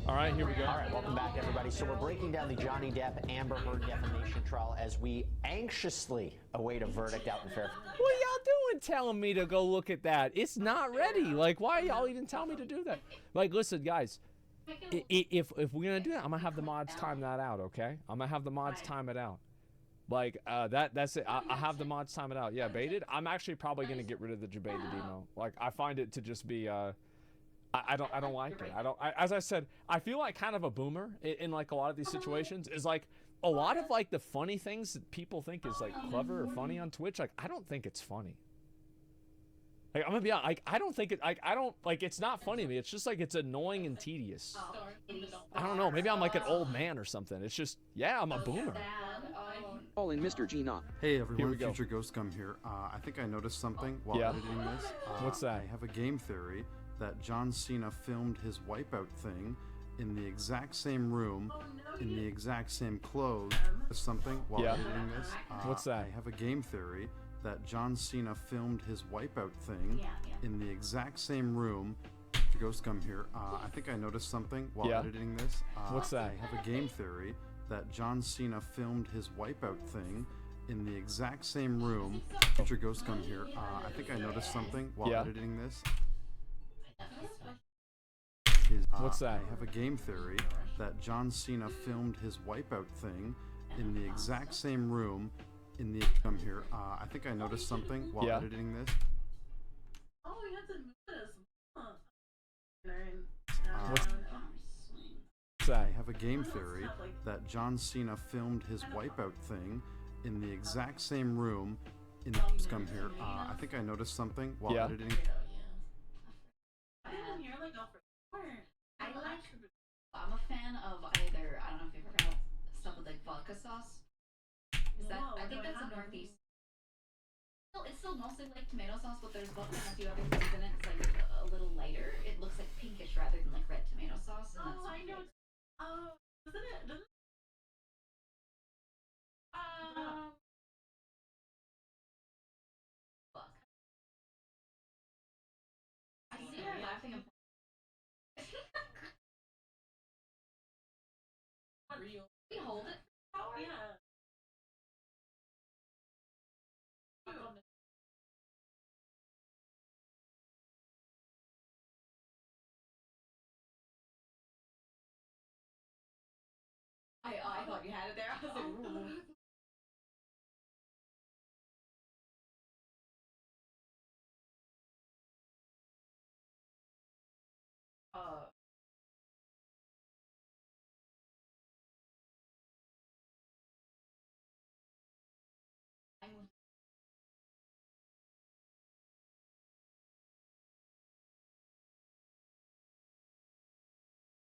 All right, here we go. All right, welcome back, everybody. So we're breaking down the Johnny Depp Amber Heard defamation trial as we anxiously await a verdict out in Fairfield. What are y'all doing telling me to go look at that? It's not ready. Like, why y'all even tell me to do that? Like, listen, guys, if we're gonna do that, I'm gonna have the mods time that out, okay? I'm gonna have the mods time it out. Like, that's it. I have the mods time it out. Yeah, baited. I'm actually probably gonna get rid of the debated emo. Like, I find it to just be, I don't like it. As I said, I feel like kind of a boomer in like a lot of these situations. Is like a lot of like the funny things that people think is like clever or funny on Twitch. Like, I don't think it's funny. Like, I'm gonna be honest, like, I don't think it, like, I don't, like, it's not funny to me. It's just like, it's annoying and tedious. I don't know, maybe I'm like an old man or something. It's just, yeah, I'm a boomer. Calling Mr. Gina. Hey everyone, Future Ghost Gum here. I think I noticed something while editing this. What's that? I have a game theory that John Cena filmed his Wipeout thing in the exact same room, in the exact same clothes. Something while editing this. What's that? I have a game theory that John Cena filmed his Wipeout thing in the exact same room. Ghost Gum here. I think I noticed something while editing this. What's that? I have a game theory that John Cena filmed his Wipeout thing in the exact same room. Future Ghost Gum here. I think I noticed something while editing this. What's that? I have a game theory that John Cena filmed his Wipeout thing in the exact same room in the come here. I think I noticed something while editing this. Oh, you have to move this. I have a game theory that John Cena filmed his Wipeout thing in the exact same room in the come here. I think I noticed something while editing. I'm a fan of either, I don't know if you've ever had stuff with like vodka sauce. Is that, I think that's a Northeast. It's still mostly like tomato sauce, but there's vodka and a few other things in it. It's like a little lighter. It looks like pinkish rather than like red tomato sauce. And that's I know. Oh, isn't it? Doesn't fuck. I see her laughing and real. we hold it for an hour? Yeah. I thought you had it there. I was like, ooh.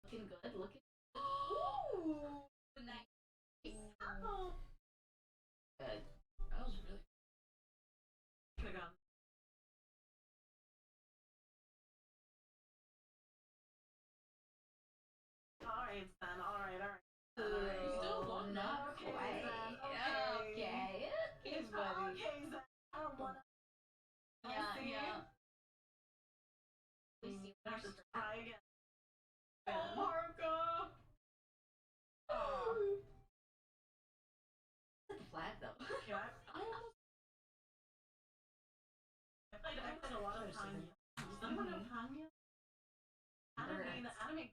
Looking good, looking. Ooh, nice. Oh. Good. That was really. Could've gone. Alright, then. Alright. Still one up. Okay, Okay. then. Okay. Okay, buddy. Okay, then. I don't wanna. Yeah. We see I have to try again. Oh, Marco. Look at the flag though. Yeah, I played a lot of Hanya. Does anyone know Hanya? Anime, the anime.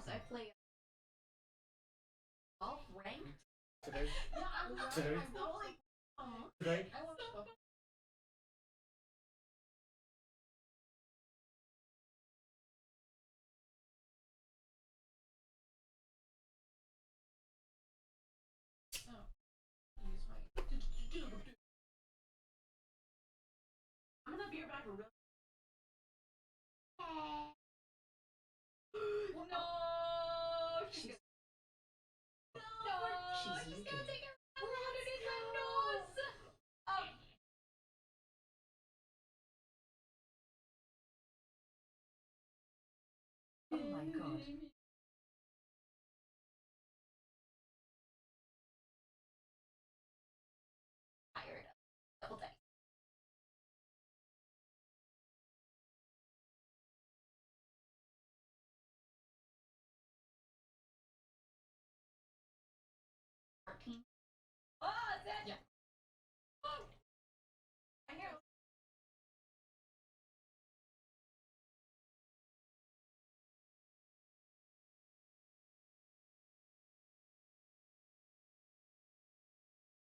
I play golf ranked. Today? Yeah, I was Today? Today? I want to. I'm gonna be back real. No, she's gonna take her underneath her nose. Oh my god. Tired. Double dice. Oh, is that? Yeah. Oh. I hear.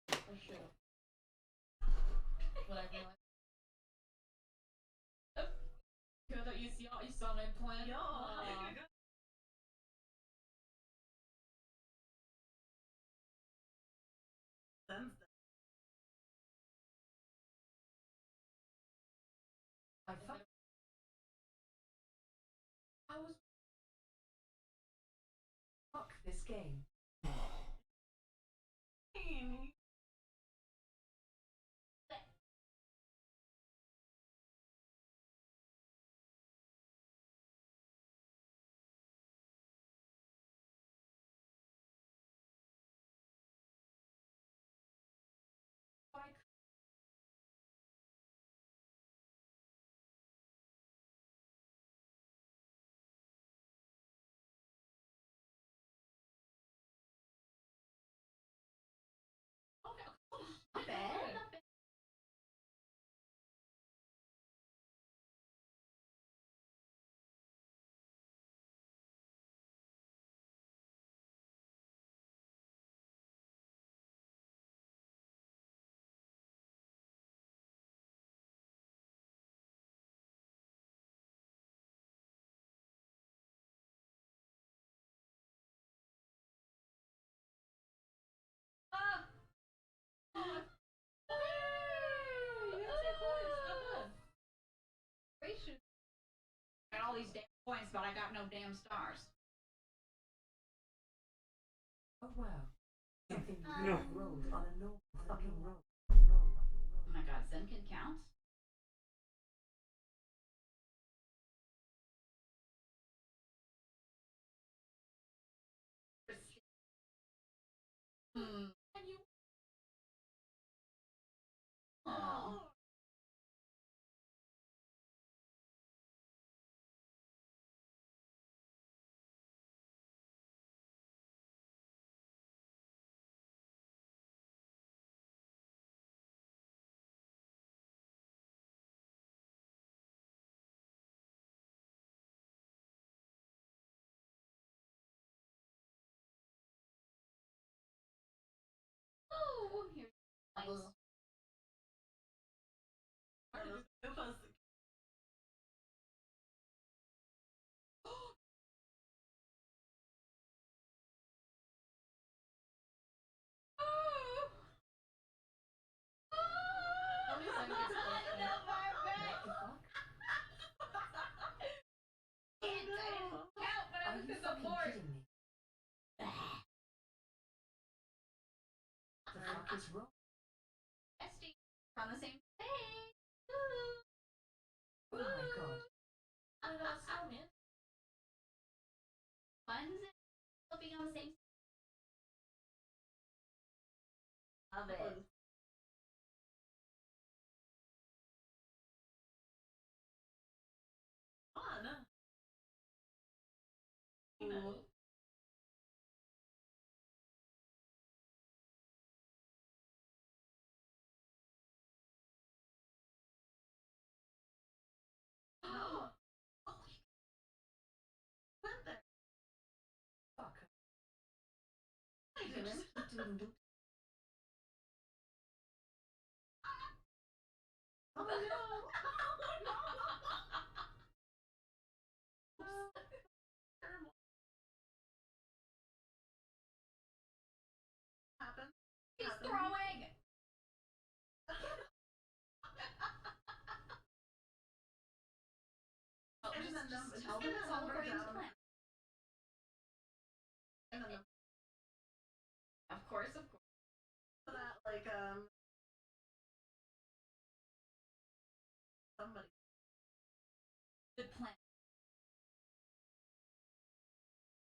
For sure. What I realized. Good that you saw my plan. Yeah. I was. Fuck this game. these damn points, but I got no damn stars. Oh wow. Something rolled on a normal fucking roll. Oh my god, Zen can count? Hmm. Oh. Oh, here's points. The fuck is wrong? Bestie, we're on the same page. Oh my god. I got a snowman. Fun's being on the same. Love it. Fun. Ooh. Oh. Went there. Fuck. I just keep doing loop. Oh no! Terrible. Happened. He's throwing. Oh, And just then tell them it's all according to plan. And then Of course, of course. that, like, somebody. Good plan.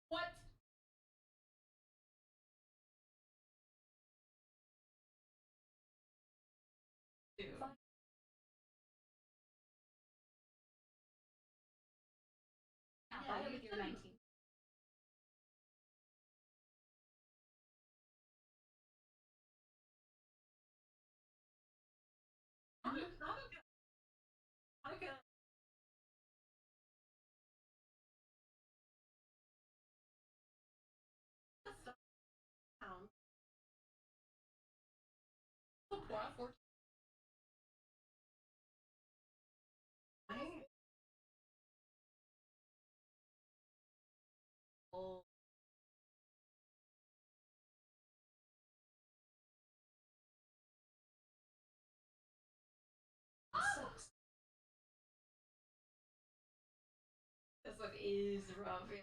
What? Dude. Now, Yeah, buy it you with your can. 19. Okay. Oh. Sucks. This one is rough. Yeah.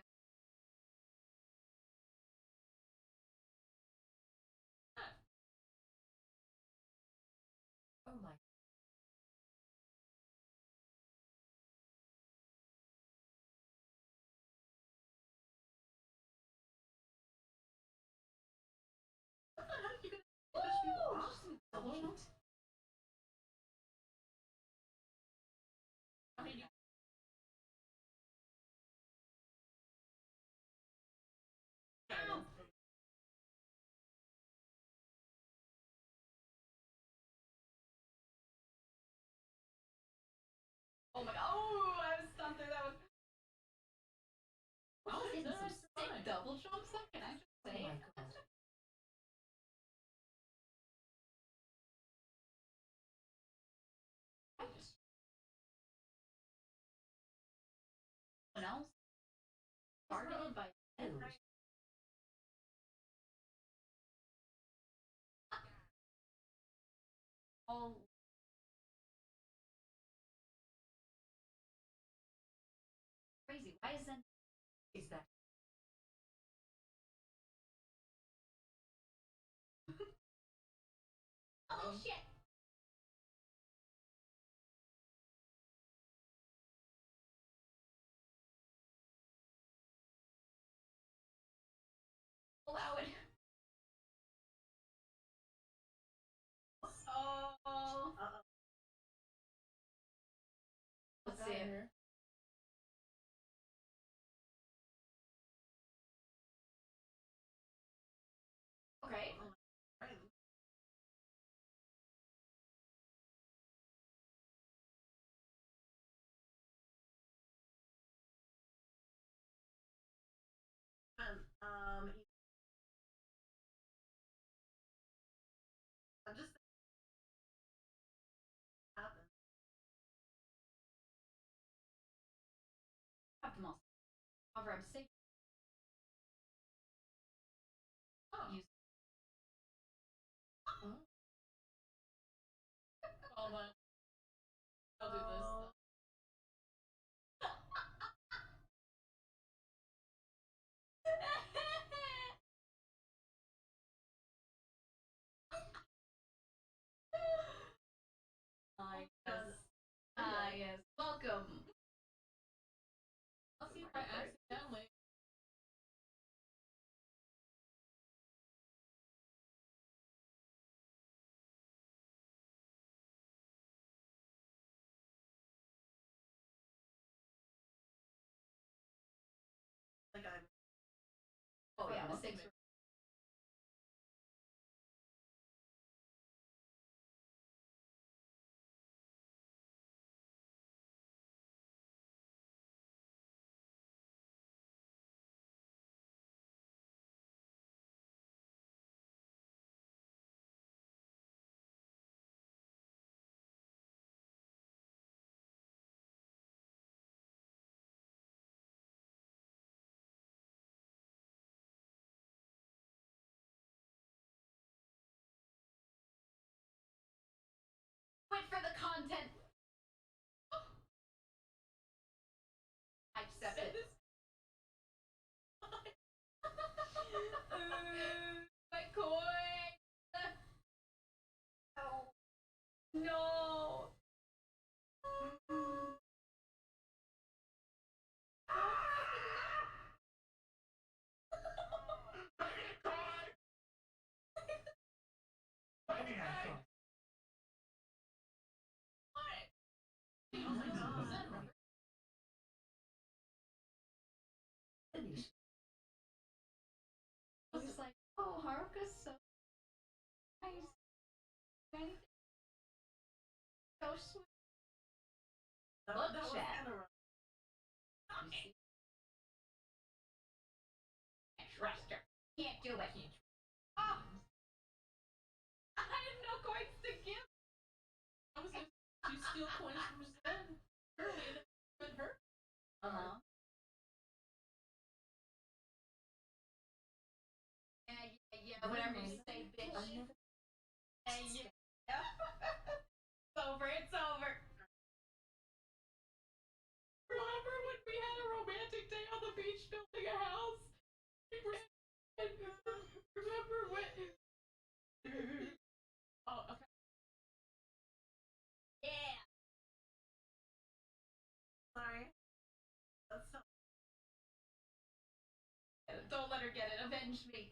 Oh my. What the heck? You gonna push people off? Double jumps? Ow. Oh my god. Oh, I was stunned through that one. I was getting some sick double jumps there, can I just say? Oh my god. Someone else? Targeted by all. isn't is that? Holy shit! Allow it. Oh. Let's see it. Okay. I'm just happen. Optimal. However, I'm safe. Oh. Use. Oh. Hold on. I'll do this. Yes. Yes. Welcome. I'll see if I accidentally. Like I'm. Oh yeah, mistakes. Wait for the content. I accept it. My coin. Oh. No. I was like, oh, Haruka's so nice. So sweet. Look, chat. Can't trust her. Can't do it. Oh. I have no coins to give. I was gonna you steal coins from Zen. Early and her. Uh-huh. Yeah, whatever you say, bitch. Yeah. It's over, it's over. Remember when we had a romantic day on the beach building a house? Remember when? Oh, okay. Yeah. Sorry. That's so. Don't let her get it. Avenge me.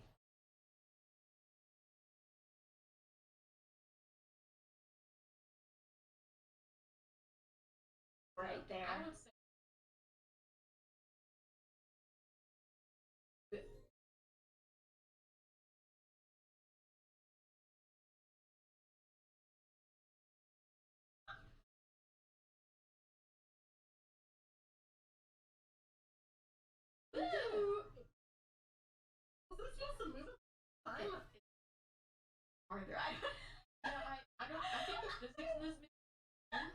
Right there. I would say. Was this supposed to move? Farther. I don't. I think the physics in this.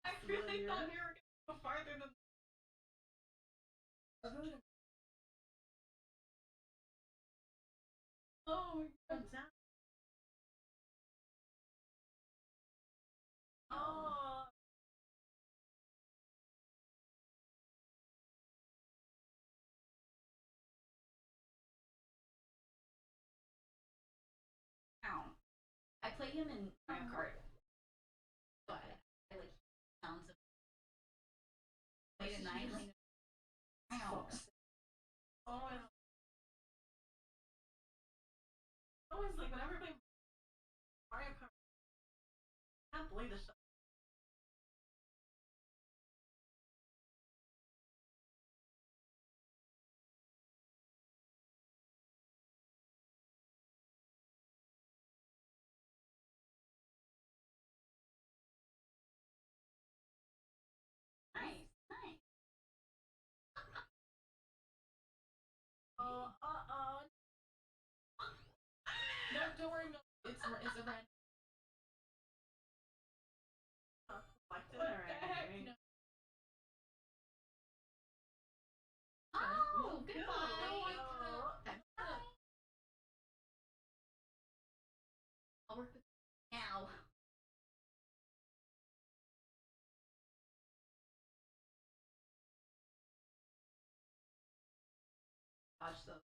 I really thought we were gonna go farther than. Oh my god. Oh. play him in Mario Kart. But I like sounds of late at night. Always like whenever I play Mario Kart, I can't believe this. Nice, nice. No, don't worry. No, it's a random. What the heck? No. Oh, goodbye. I'll work with you now. Dodge those.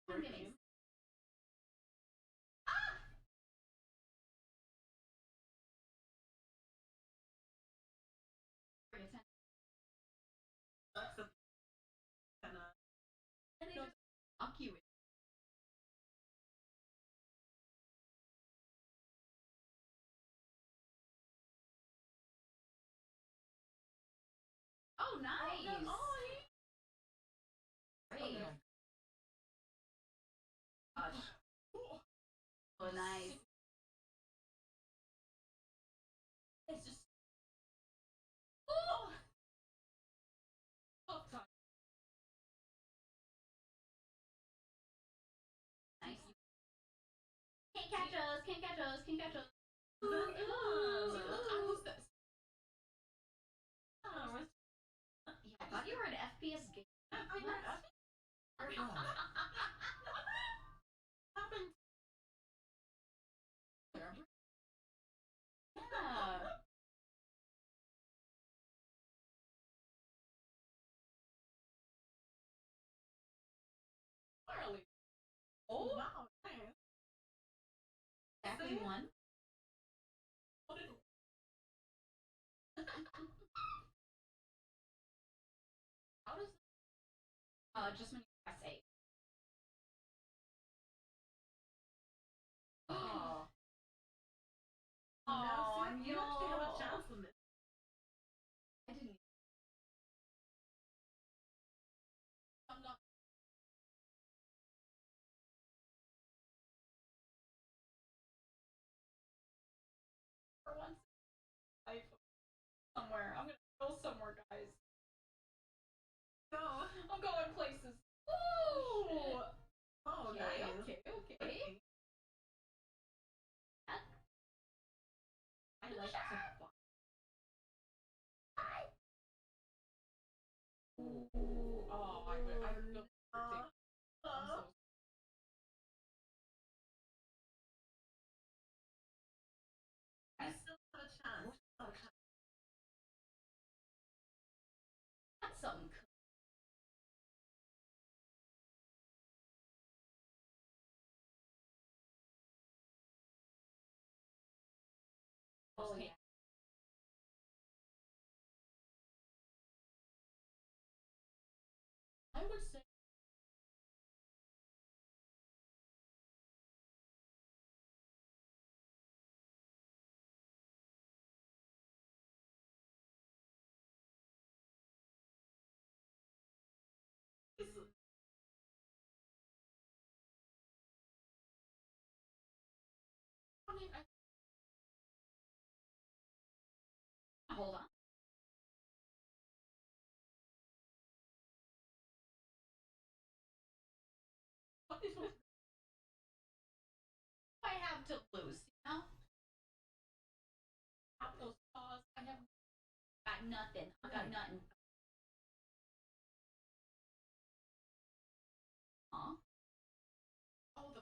I'm getting. Bring attention. And they just knock you in. Oh, nice. Great. Gosh. Oh, nice. It's just. Oh! Nice. Can't catch us, can't catch us, can't catch us. I lose this. Yeah, I thought you were an FPS game. Happened. Yeah. Literally. Oh Wow. Nice. Exactly one. How does Just when you press A. Oh. Oh, No, you actually have a chance in this. I didn't. I'm not. For once, somewhere. I'm gonna go somewhere, guys. Go. I'm going places. Woo! Oh, Okay, nice. okay. I like to fly. Ooh, oh, I would go. I'm so You still have a chance. Okay. That's something cool. Oh, yeah. I would say. I mean, Hold on. what is what I have to lose, you know? have those paws? I have. Got nothing. I got nothing. Huh? Oh, the.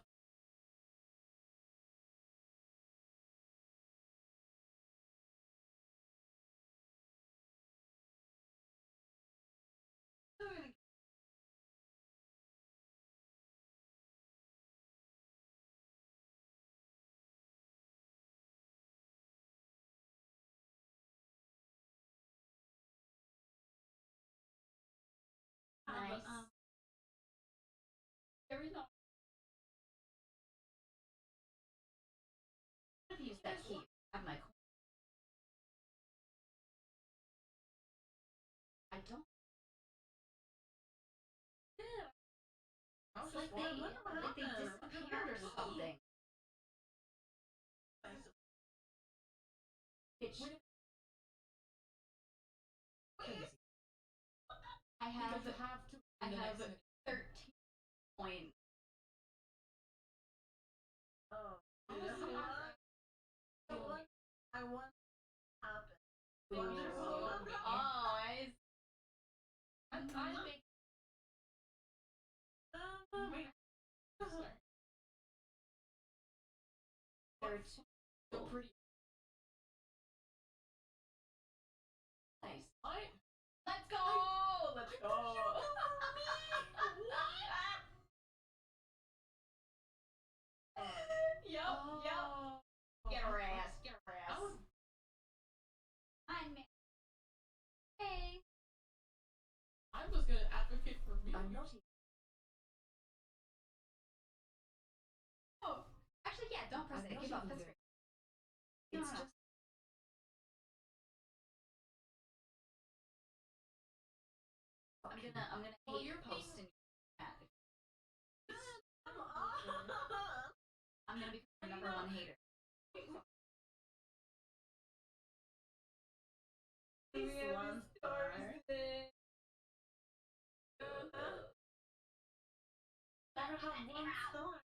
that keep have my coin. I don't. Yeah. I was like they disappeared or something. It's crazy. I have 13 points. Oh. I want to happen. Oh, I think. They're so pretty. Nice. Let's go! Let's go! Yep. Get her ass. Get her ass. I'm hey. I was gonna advocate for me. I'm naughty. Oh, actually, yeah. Don't press it. Give up. That's right. It's just. I'm gonna hate your post in your chat. I'm gonna become your number one hater. One star. Better have one star.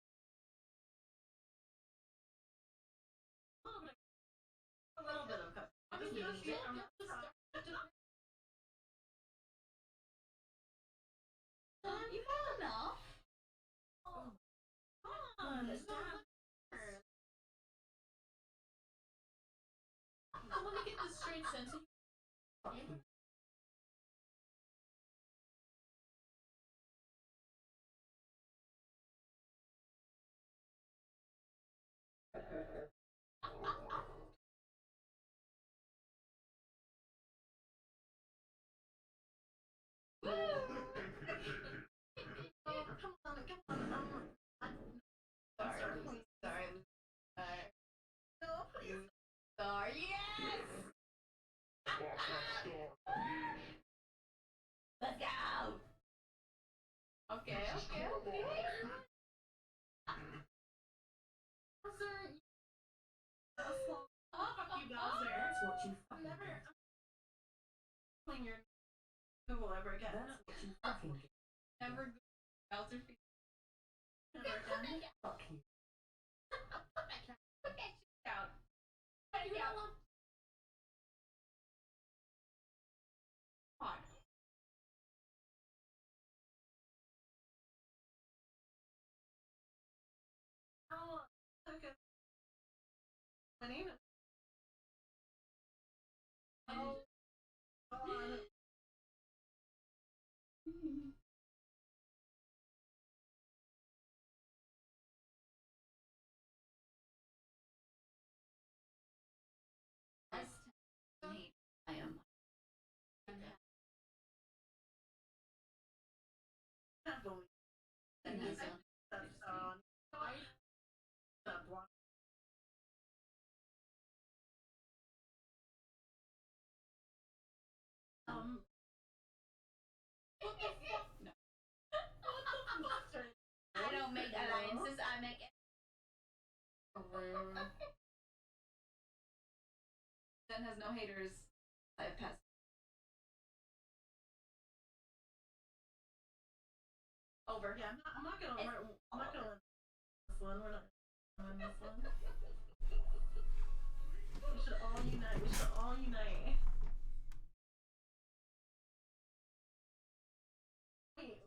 A little bit of cup. I just need it. You have enough. Oh, come on. Let me get this straight, Sensi. Come on. Sorry. No, please. Sorry, yes! Let's go! Okay. Bowser! Fuck you, Bowser. That's what you fucking never playing your Google ever again. That's what you fucking get. Never Google Bowser feet. Never again. Fuck you. Put that shit down. Put it down. God. Oh, okay. My name is. Oh. God. I am. What the fuck? No. What the fuck? I don't make alliances, I make Zen has no haters. I have passed. Over. Yeah, I'm not gonna this one. We're not on this one. We should all unite. Wait.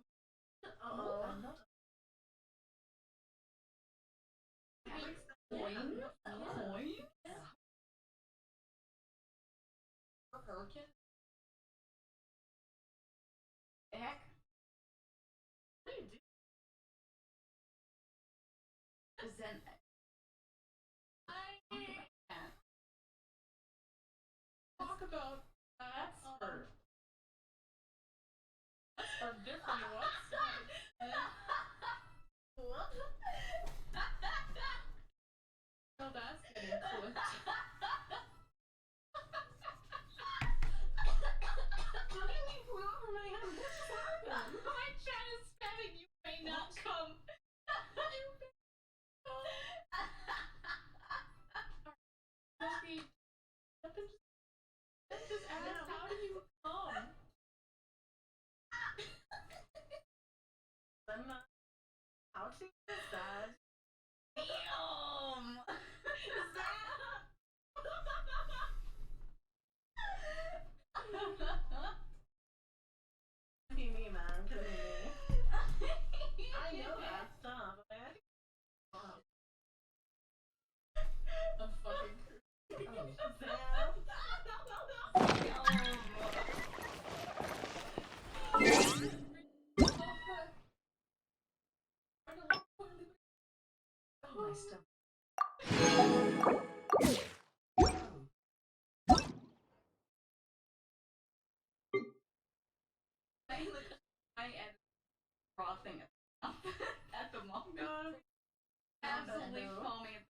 Uh-oh. I'm not. Coin? Pelican? Heck? What do you do? Zen. Talk about that's for different websites. What? No, that's good. getting clipped. How do you leave food over my hand? What just happened? My chat is spamming. You may not come. Just ask, how do you come? I'm not. How to sad. Damn! Could be me, man. Could be me. I know that stuff. I'm fucking crazy. My stuff. I am frothing at the moment. Absolutely foaming.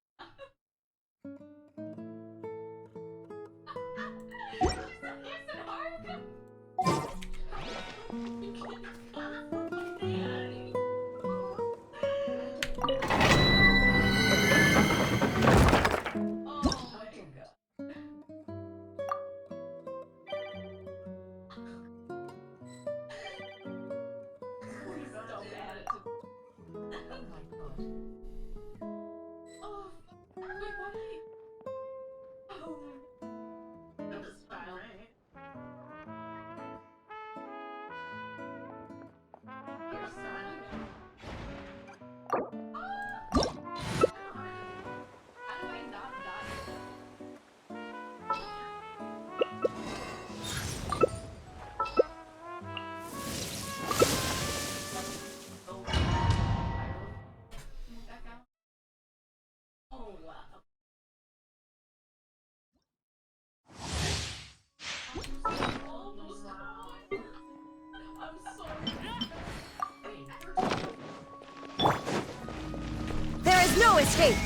There is no escape!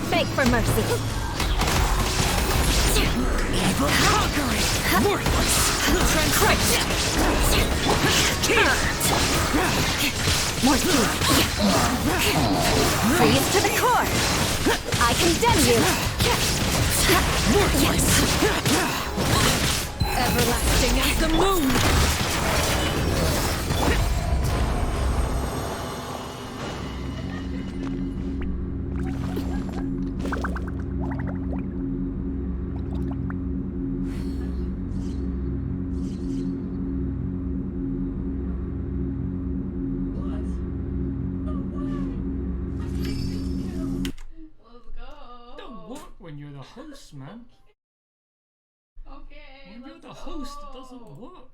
Beg for mercy! Evil conquering! Worthless! Christ! More food! Freeze to the core! I condemn you! Worthless! Everlasting as the moon! When you're the host, man. Okay. When you're the host, it doesn't work.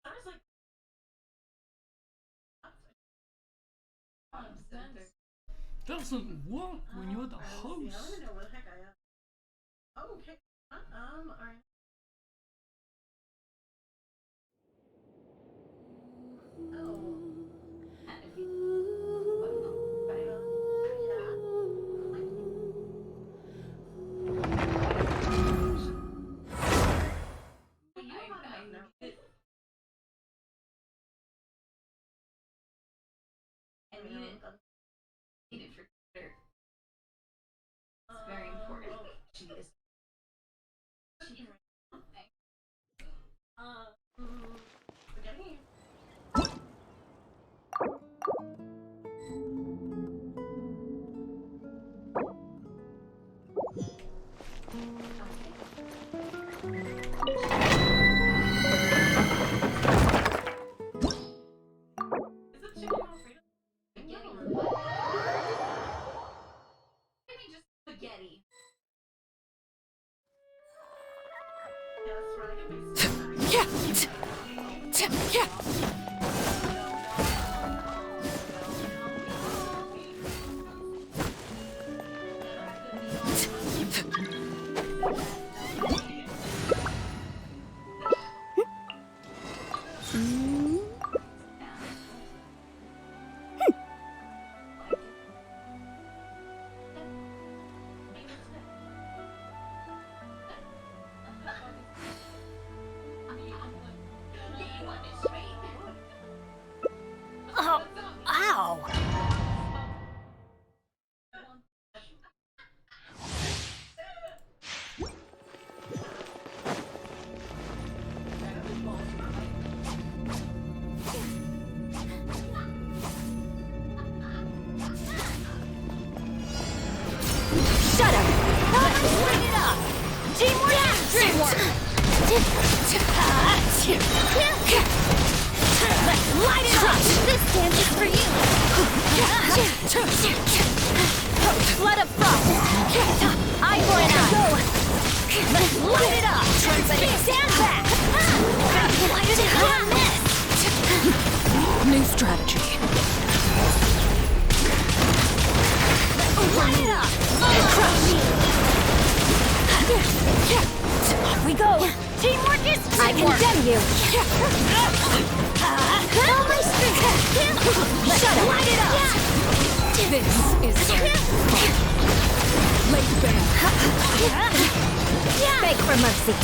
I was like, Doesn't work when you're the I host. don't even know where the heck I am. Oh, okay. Alright. Need it for Twitter. It's very important. She is. Spaghetti. Is it chicken Alfredo? Teamwork is teamwork! Let's light it up! This dance is for you! Flood of frost! Eye for an eye! Let's light it up! Stand back! Light it up! New strategy. Light it up! Crush! Off we go! Teamwork is teamwork! I condemn you! All my strength! Shut up! Light it up! This is fun. Lay bare. Beg for mercy.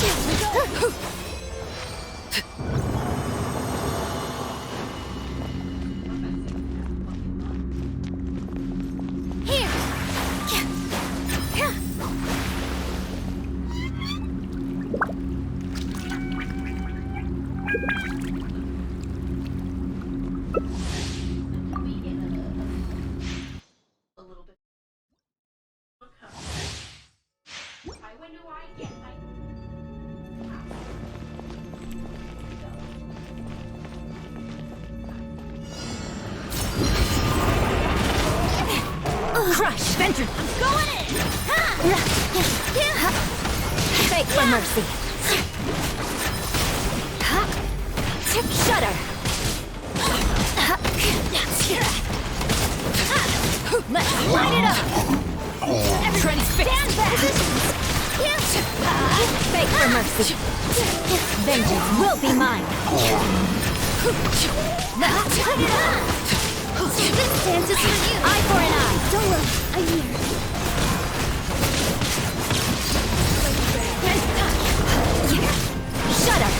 Crush! Venture! I'm going in! Beg for mercy. Shudder! Let's light it up! Everybody stand back! Beg for mercy. Vengeance will be mine. Let's light it up! This dance is for you! Eye for an eye! Don't look! I'm here! Shut up!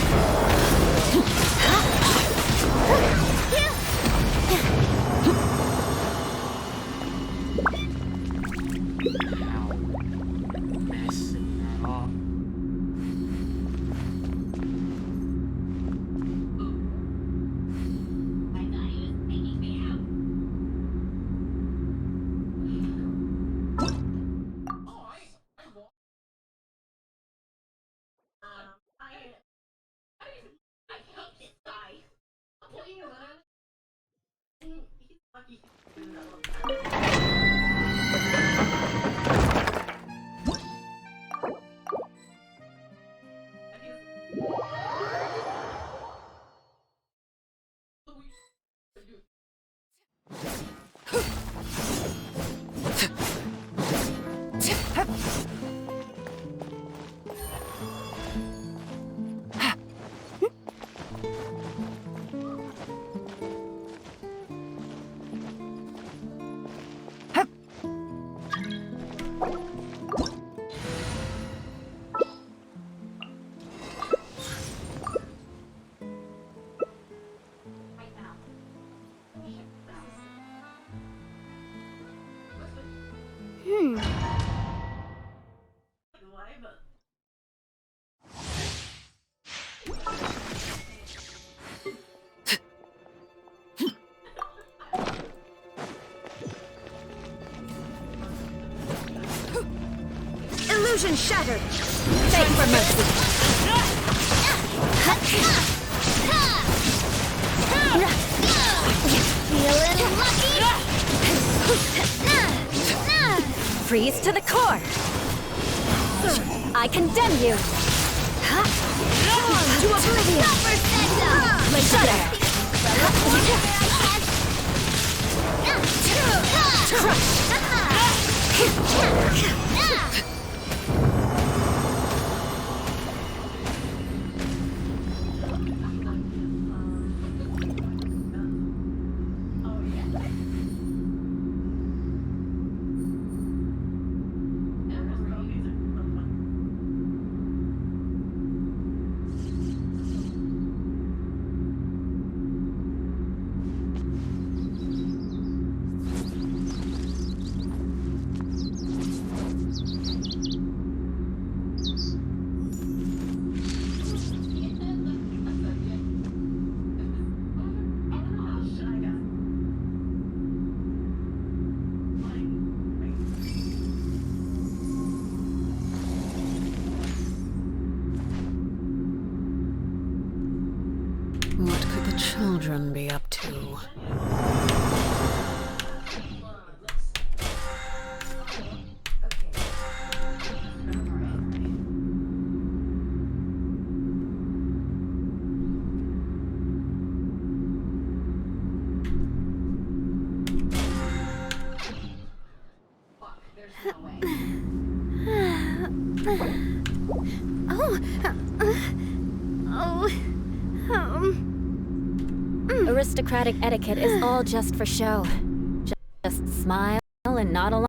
Illusion shattered! Beg for mercy! Feeling lucky? Freeze to the core! I condemn you! To oblivion! Shudder! children be up to? Aristocratic etiquette is all just for show. Just smile and nod along.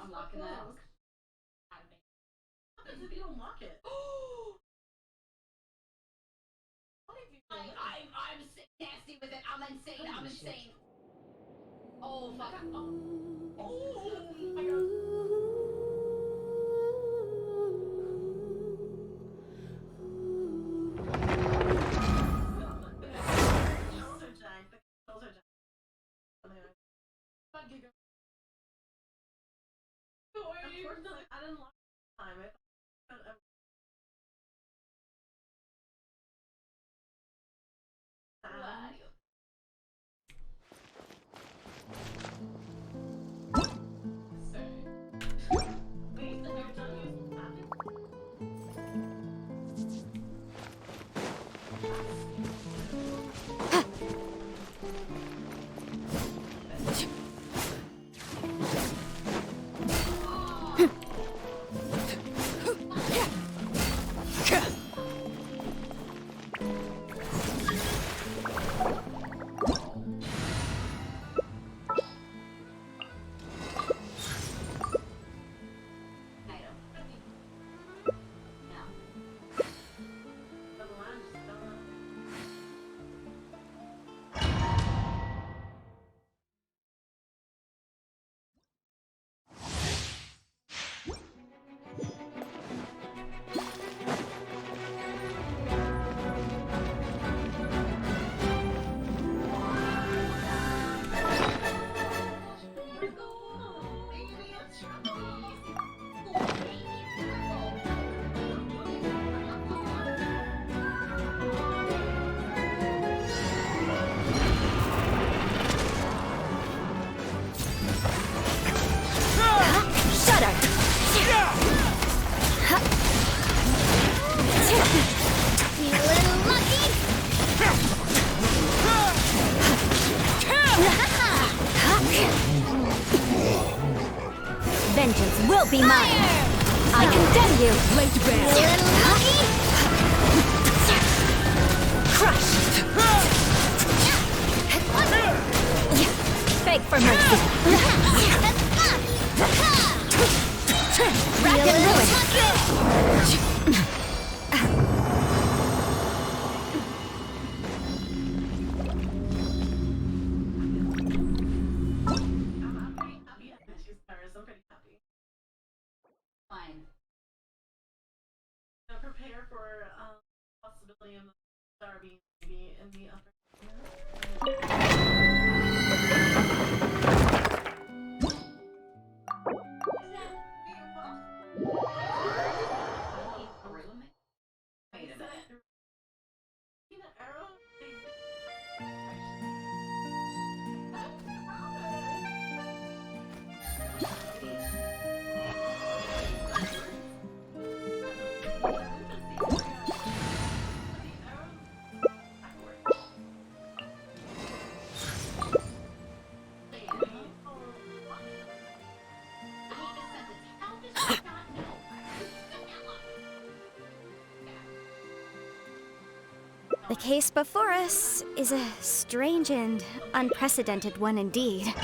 Unlocking that. What happens if you don't lock it? I'm nasty with it. I'm insane. I'm insane. Oh fuck. Oh my god. Unfortunately, I didn't lock the time. Vengeance will be mine. I condemn you. Blade bear. Crush. Beg for mercy. Wrath and ruin. Fine. Now prepare for possibility of the star being maybe in the upper. Wait a minute. See the arrow? The case before us is a strange and unprecedented one indeed.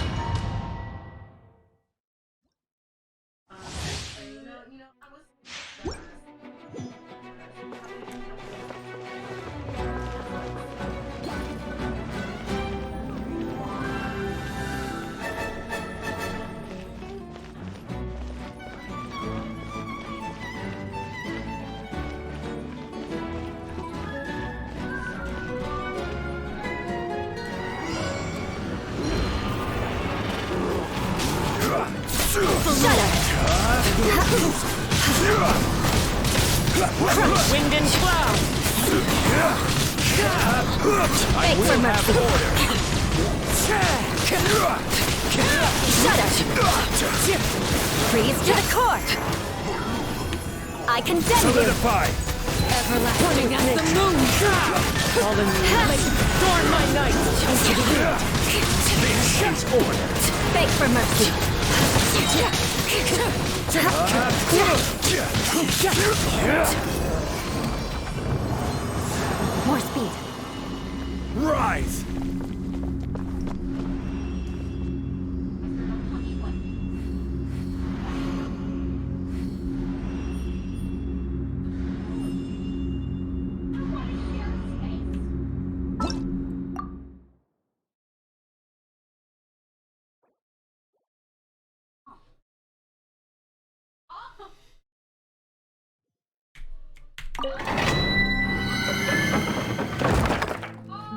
Wind and cloud. I will have order. Shudder. Freeze to the core. I condemn you. Solidify. Everlasting as the moon. Fallen leaves adorn my night. This is order. Beg for mercy. More speed. Rise.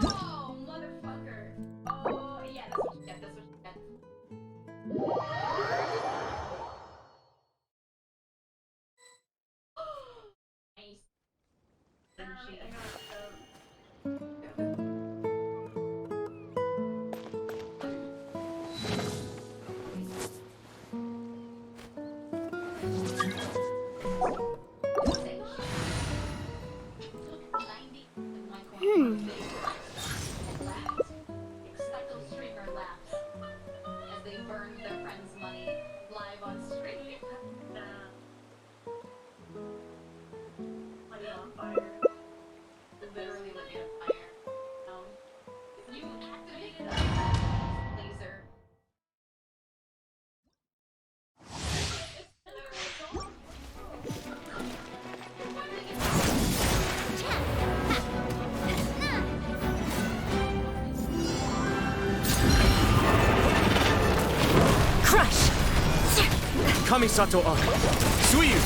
Oh, motherfucker. Oh, yeah, that's what you get. That's what you get. Nice. Cycle streamer laps as they burned their friends' money live on stream. Money on fire. Literally living on fire. You activated a laser. Crush. Kamisato on. Suyu.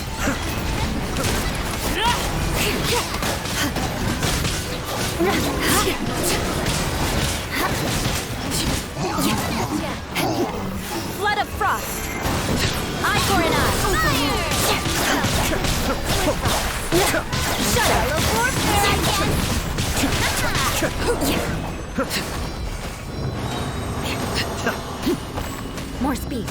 Flood of frost. Eye for an eye. Shudder. More speed.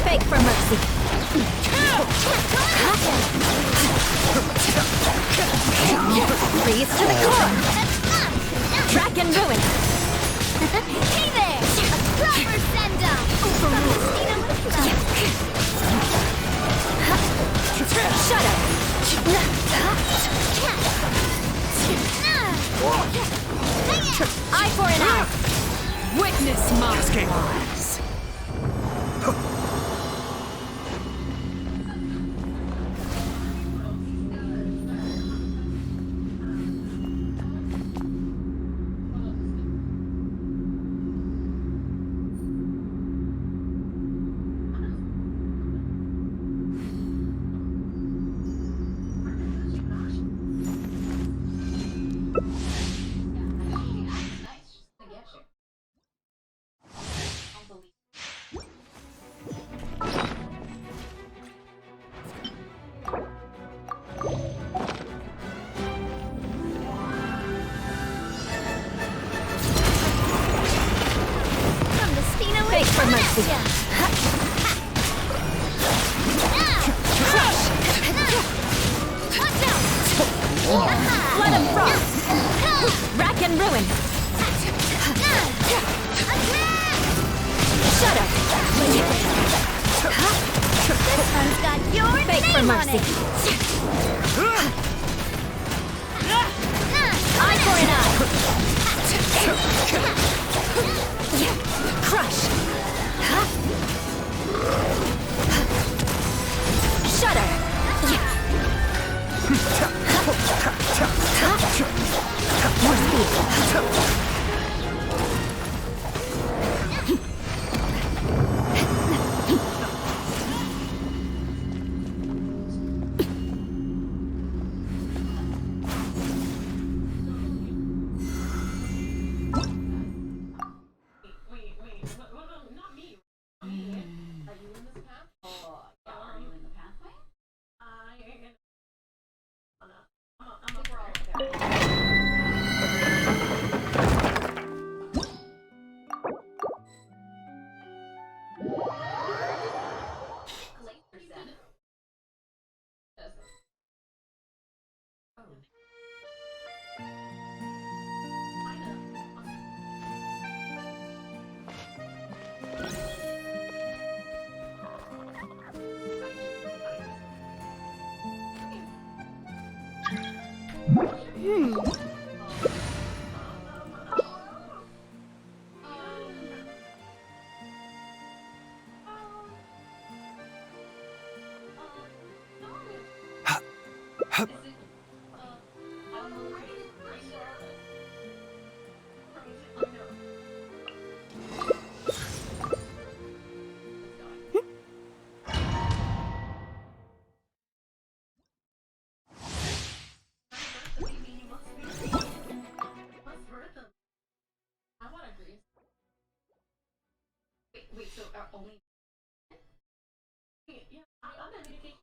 Beg for mercy. Freeze to the core. Track and ruin. Hey there! A proper send-off! Shudder. Eye for an eye. Witness my wars. Beg for mercy. Flood of frost. Rack and ruin. Shudder. This one's got your Beg for name on mercy. it. Eye for an eye. Wait, so only. Yeah, I'm not medication.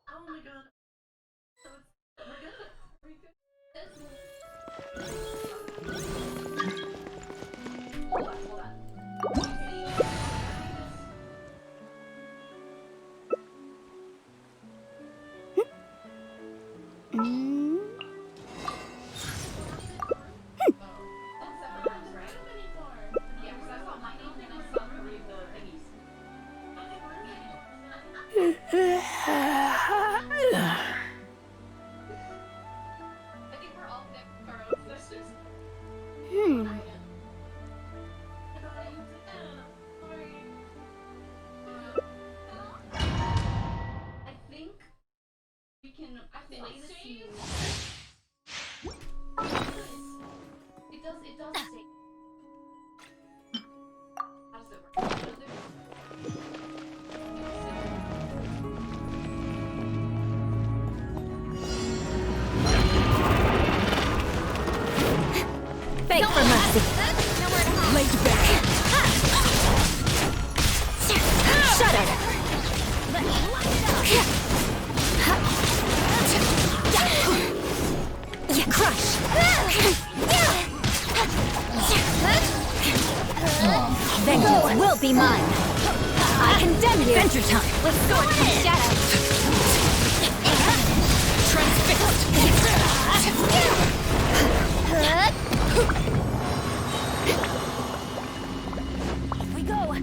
Oh my god. So we're good. We're good. Hold on. It does say. How does it work? Beg for mercy. Laid back. Shut it. Yeah, crush. Vengeance will be mine. I condemn you. Adventure time. Let's go into the shadows. Transfixed. Here we go.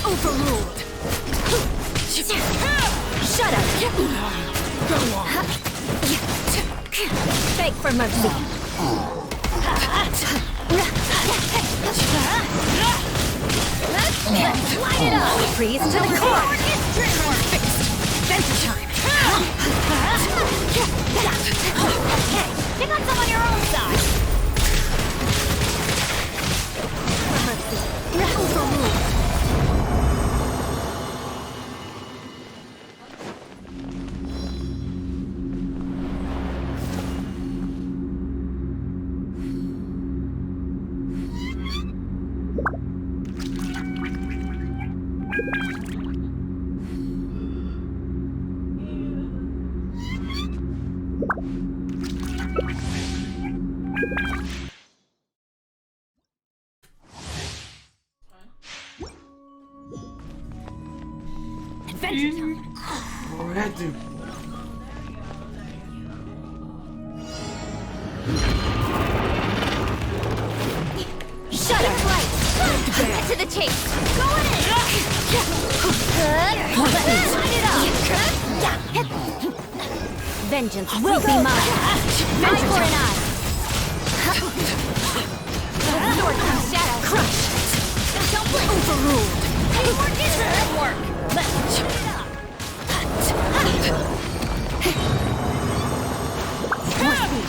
Overruled. Shut up. Go on. Beg for mercy. Light it up. Freeze to the core. Transfixed. Adventure time. Hey, pick on some on your own side. Mercy. Overruled. Adventure time. Shut up! Get to the chase. Go in. Light it up. Vengeance will be mine. Eye for an eye. Sword from shadow. Crush. Don't blink. Overruled. Teamwork is good work. Let's shoot it up. More speed.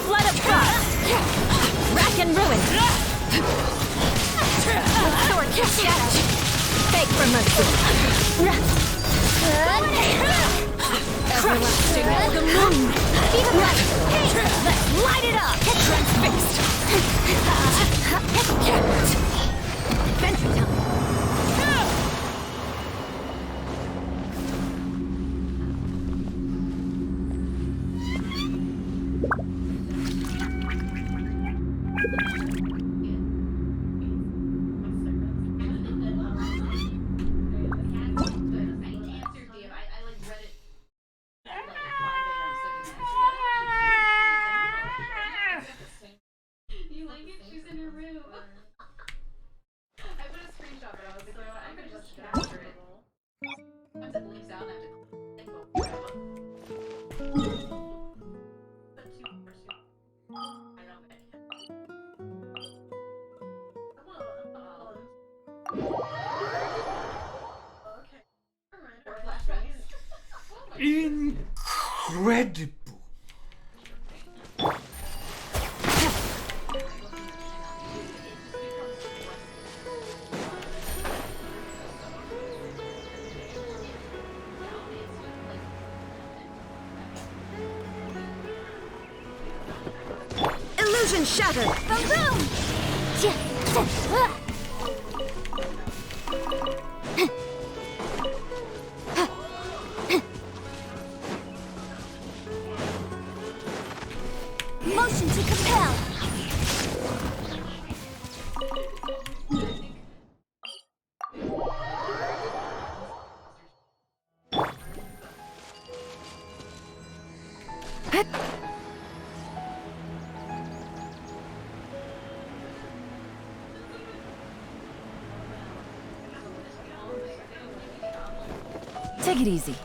Flood of frost! Rack and ruin! Sword shadow! Beg for mercy! Everlasting as the moon! Let's light it up! Transfixed! Adventure time! You like it? She's in her room. I put a screenshot, but I was like, you know what? I could just capture it. Once it leaks out, I have to go. But two more, I know, but okay. Alright. Or flashbacks. Incredible. Illusion shattered! Boom! Motion to compel! Take it easy.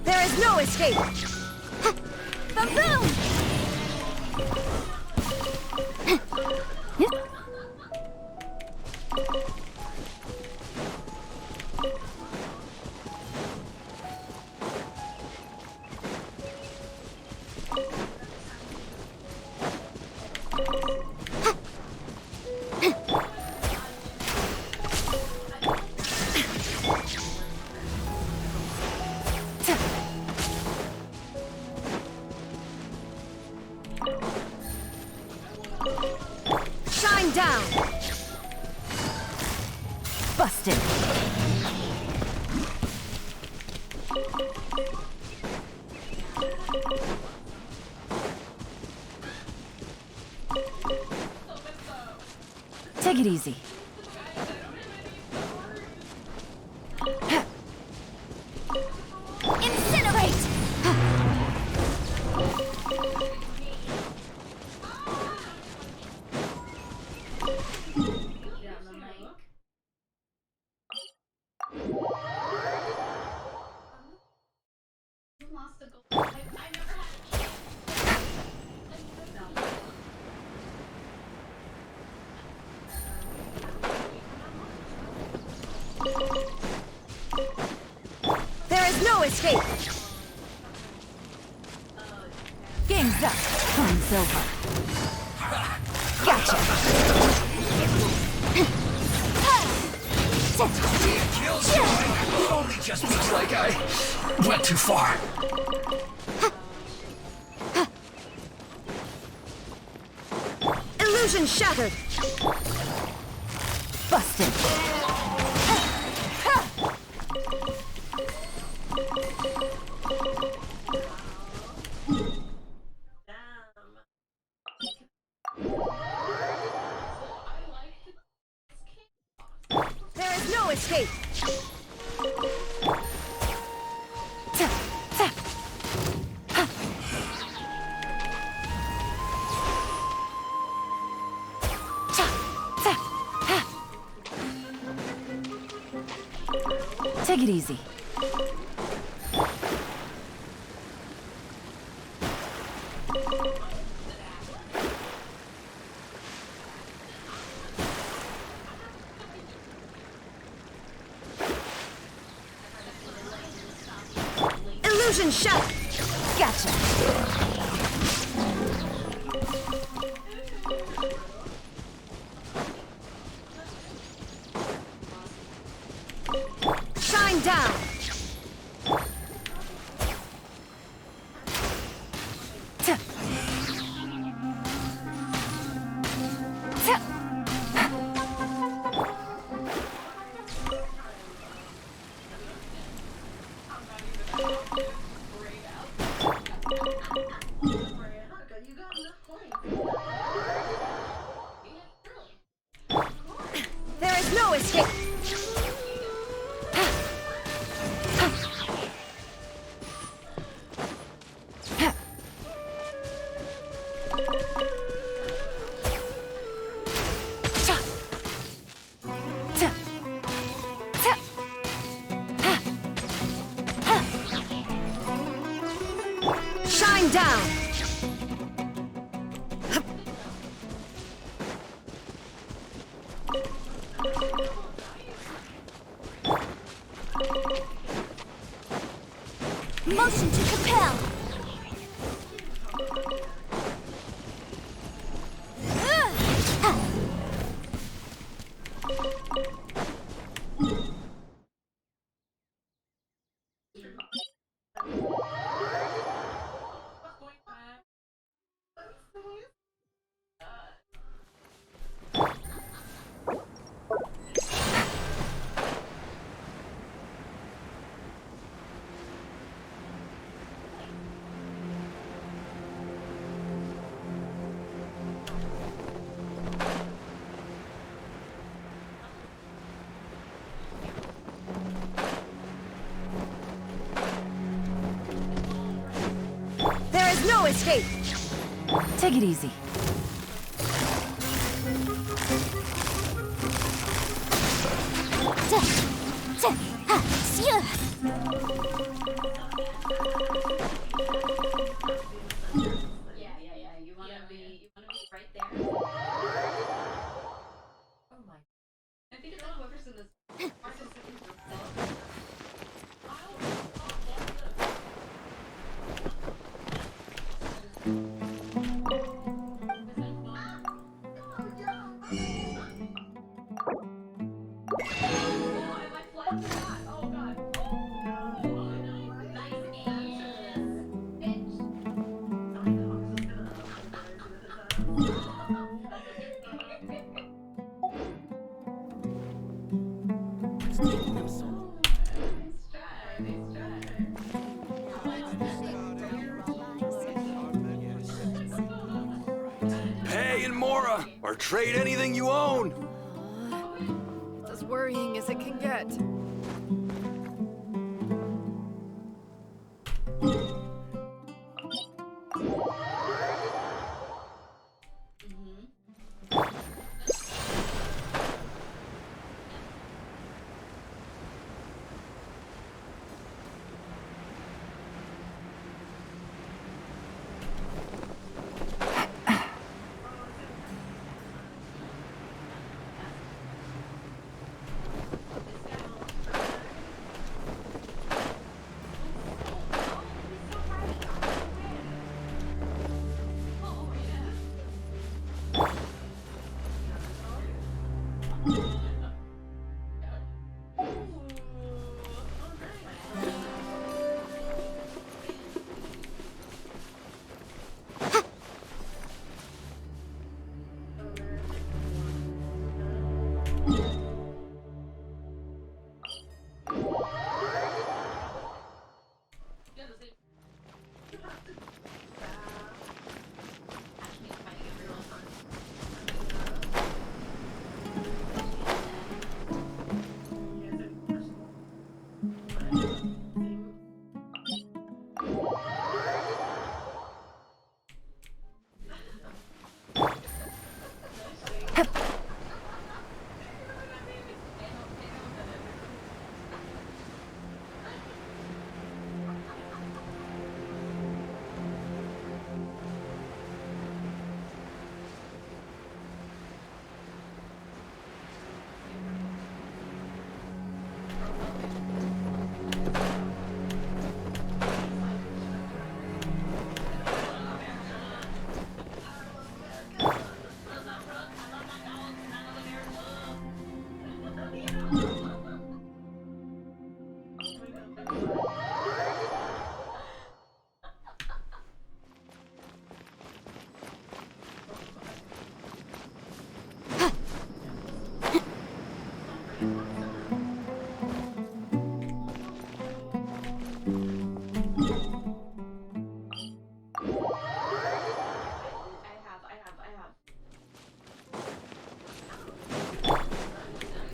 There is no escape! Boom! Shine down! Busted! Take it easy. Incinerate! Lost the gold. I never had a chance. There is no escape! Game Wings up. Time's over. Gotcha. Killjoy only just looks like I went too far. Illusion shattered. Busted. There is no escape. Take it easy. Illusion shot. Gotcha. Shine down. There is no escape. Shine down. Motion to compel. There is no escape. Take it easy. Yeah. You wanna be right there. Oh my. I think it's like whoever's in this. Pay and Mora, or trade anything you own. It's as worrying as it can get.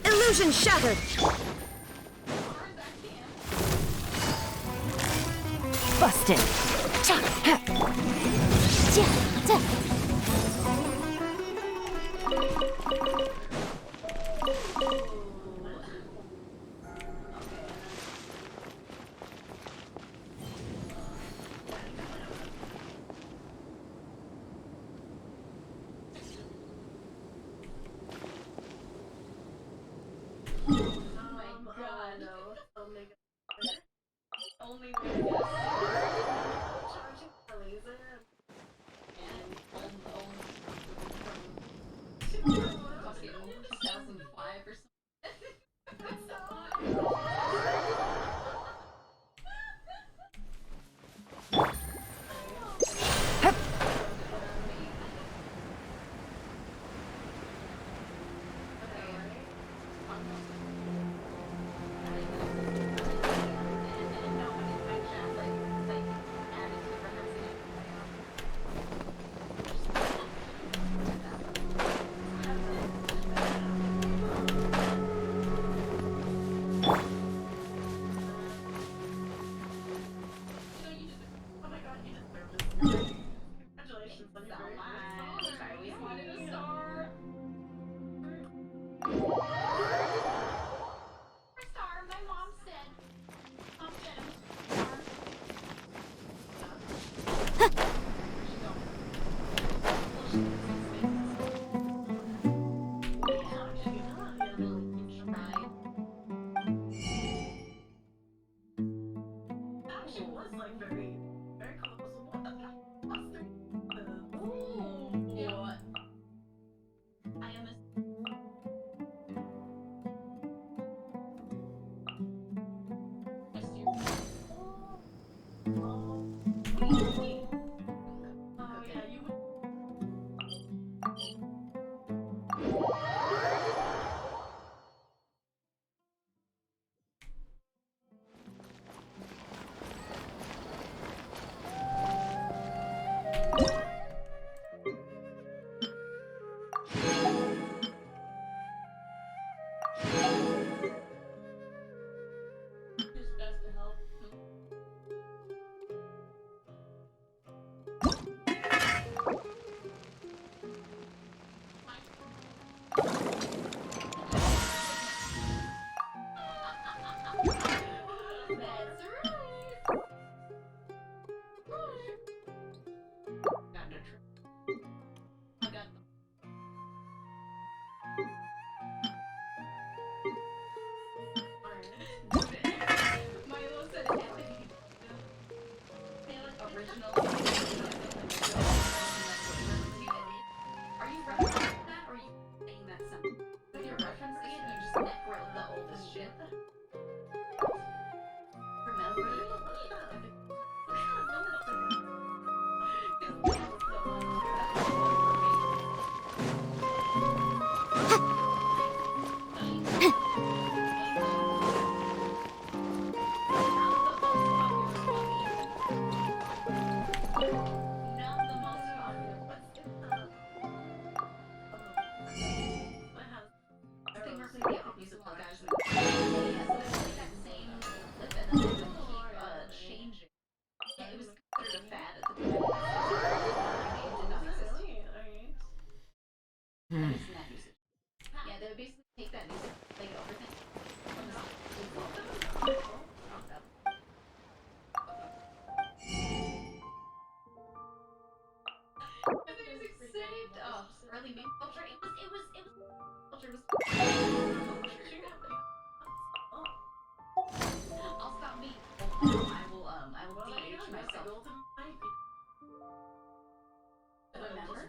Illusion shattered! Busted! Only way charging the laser and fucking 2005 or Congratulations on your very first star. I always wanted a star. First star, my mom said. Mom said I'm a star. Actually was like very, very close. Ooh. I am a oh yeah, you would. early meme culture. It was culture. It was I'll stop me. I will DH myself. Remember?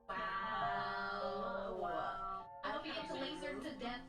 Wow. I'll be lasered to death.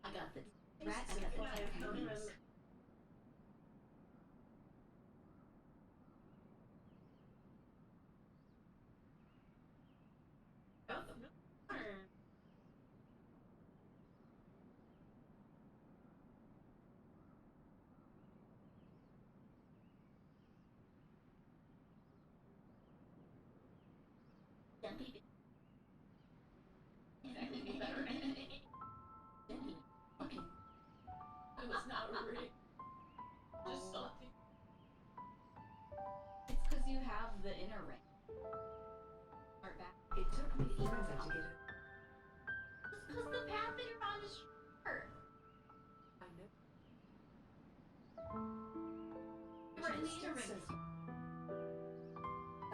I got the rat, I got the techniques. It was not rigged. Just something. It's because you have the inner ring. Start back. It took me forever to get it. It's because the path that you're on is short. I know. You're in the inner ring.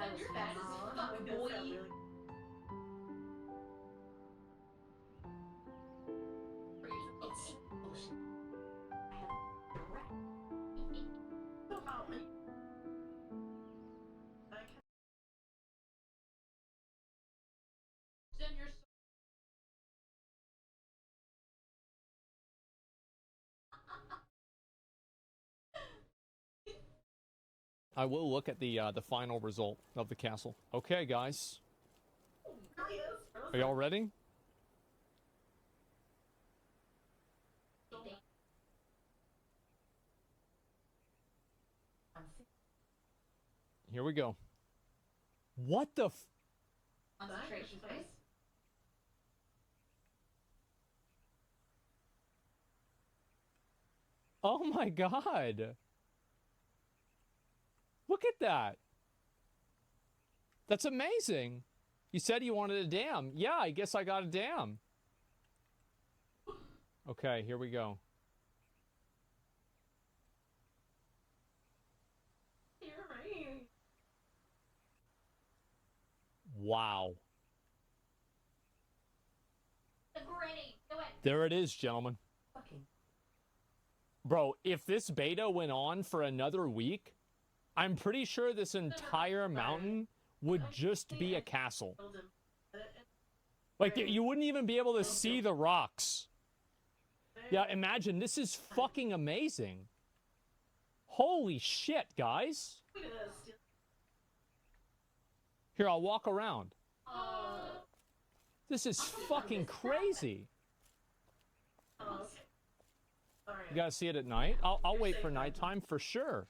And you're bad as fuck, boy. It's bullshit. I have direct. About me. Then you're so I will look at the final result of the castle. Okay, guys. Are y'all ready? Here we go. What the f- concentration phase. Oh my god. Look at that. That's amazing. You said you wanted a dam. Yeah, I guess I got a dam. Okay, here we go. You're right. Wow. The gritty. Do it. There it is, gentlemen. Bro, if this beta went on for another week, I'm pretty sure this entire mountain would just be a castle. Like, you wouldn't even be able to see the rocks. Yeah, imagine, this is fucking amazing. Holy shit, guys. Here, I'll walk around. This is fucking crazy. You gotta see it at night? I'll wait for nighttime for sure.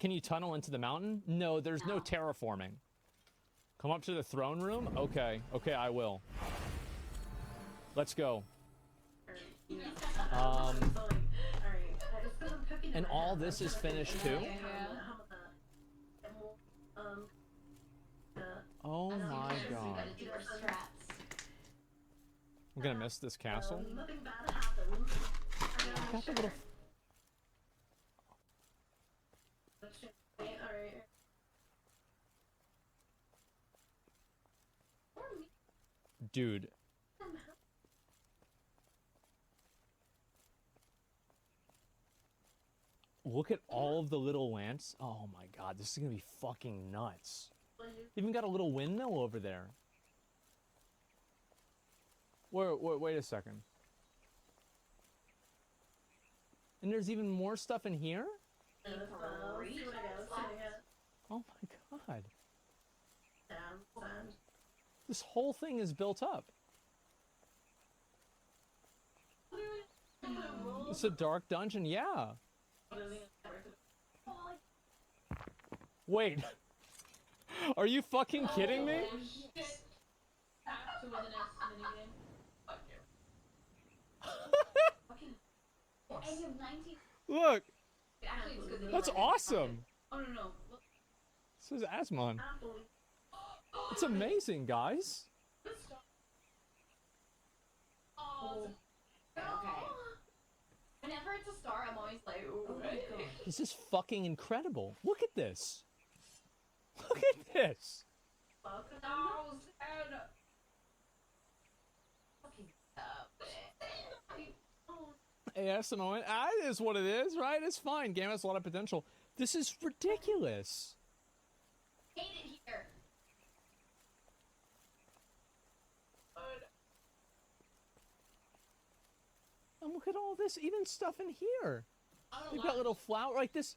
Can you tunnel into the mountain? No, there's no terraforming. Come up to the throne room? Okay. Okay, I will. Let's go. And all this is finished too? Oh my god. I'm gonna miss this castle. Got the little... Dude. Look at all of the little lamps. Oh my god, this is gonna be fucking nuts. Even got a little windmill over there. Wait a second. And there's even more stuff in here? Oh my god. This whole thing is built up. It's a dark dungeon, yeah. Wait. Are you fucking kidding me? Look. That's awesome. This is Asmon. It's amazing, guys. Okay. Whenever it's a star, I'm always like, ooh. This is fucking incredible. Look at this. Look at this. Hey, that's annoying. It is what it is, right? It's fine. Game has a lot of potential. This is ridiculous. Hate it here. And look at all this, even stuff in here. They've got little flower like this.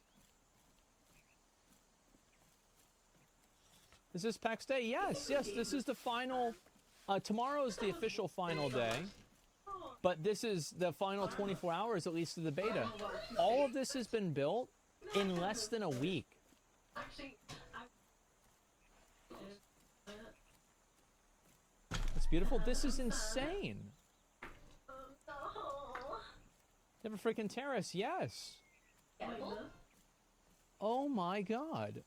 Is this PAX Day? Yes, yes, this is the final. Tomorrow is the official final day. But this is the final 24 hours, at least of the beta. All of this has been built in less than a week. It's beautiful. This is insane. They have a freaking terrace, yes. Oh my god.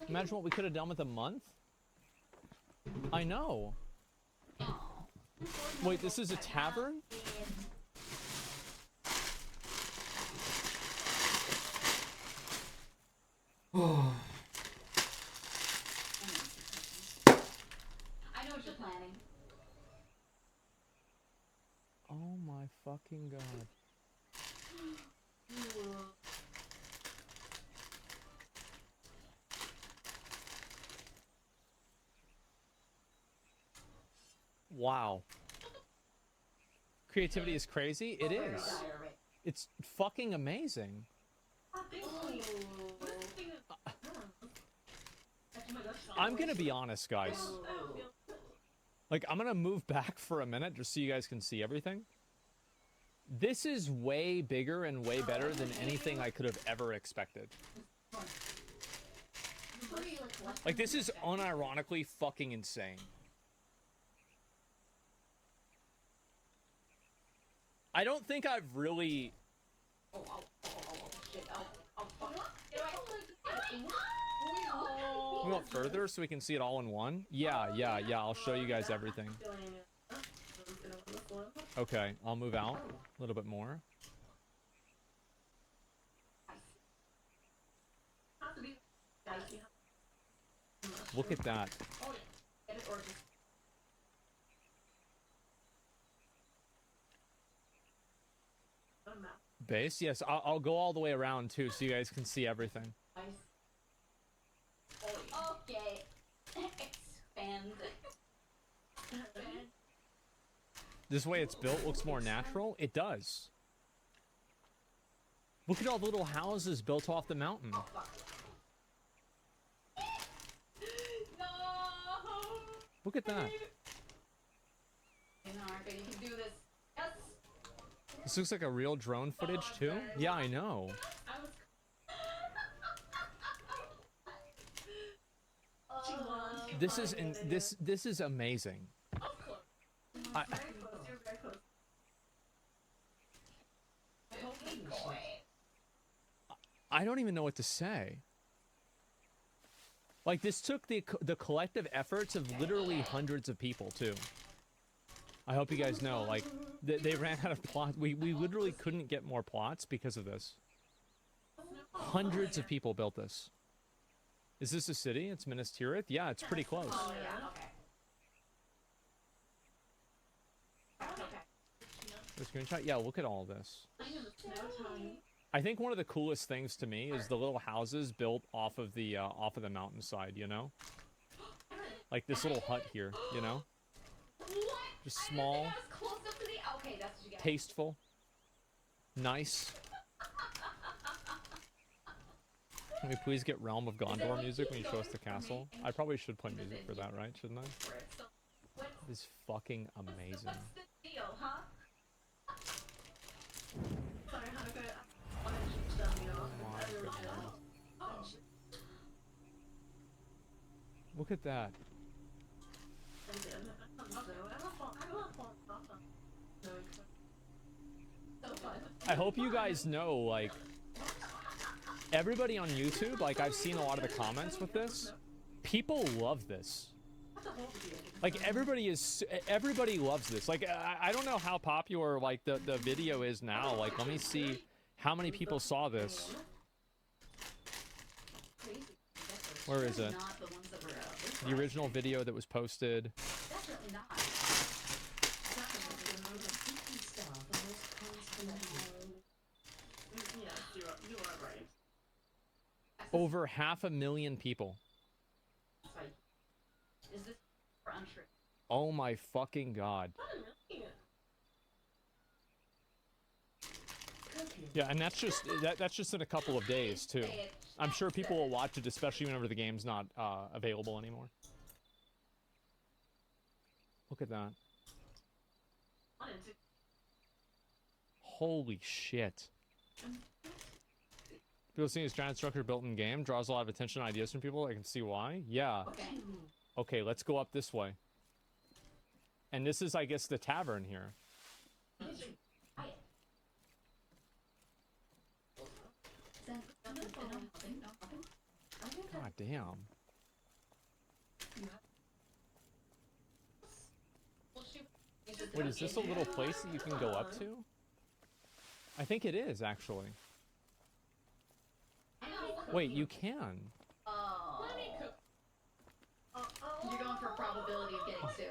Imagine what we could have done with a month. I know. Wait, this is a tavern? I know what you're planning. Oh my fucking god. Wow. Creativity is crazy? It is. It's fucking amazing. I'm gonna be honest, guys. Like, I'm gonna move back for a minute just so you guys can see everything. This is way bigger and way better than anything I could have ever expected. Like, this is unironically fucking insane. I don't think I've really... We want further so we can see it all in one? Yeah, I'll show you guys everything. Okay, I'll move out a little bit more. Look at that. Base? Yes, I'll go all the way around too so you guys can see everything. Okay. Expand. This way it's built looks more natural. It does. Look at all the little houses built off the mountain. No. Look at that. You can do this. Yes. This looks like a real drone footage too. Yeah, I know. This is this is amazing. I don't even know what to say. Like, this took the collective efforts of literally hundreds of people too. I hope you guys know, like, they ran out of plots. We literally couldn't get more plots because of this. Hundreds of people built this. Is this a city? It's Minas Tirith? Yeah, it's pretty close. Oh, yeah, okay. The screenshot? Yeah, look at all this. I think one of the coolest things to me is the little houses built off of the mountainside, you know? Like this little hut here, you know? Just small, tasteful, nice. Can we please get Realm of Gondor music when you show us the castle? I probably should play music for that, right? Shouldn't I? This is fucking amazing. Look at that. I hope you guys know, like, everybody on YouTube, like, I've seen a lot of the comments with this. People love this. Like, everybody loves this. Like, I don't know how popular, like, the video is now. Like, let me see how many people saw this. Where is it? The original video that was posted. Over 500,000 people. Oh my fucking god. Yeah, and that's just in a couple of days too. I'm sure people will watch it, especially whenever the game's not available anymore. Look at that. Holy shit. People seeing this giant structure built in game draws a lot of attention and ideas from people. I can see why. Yeah. Okay, let's go up this way. And this is, I guess, the tavern here. God damn. Wait, is this a little place that you can go up to? I think it is, actually. Wait, you can. Oh. You're going for a probability of getting sued.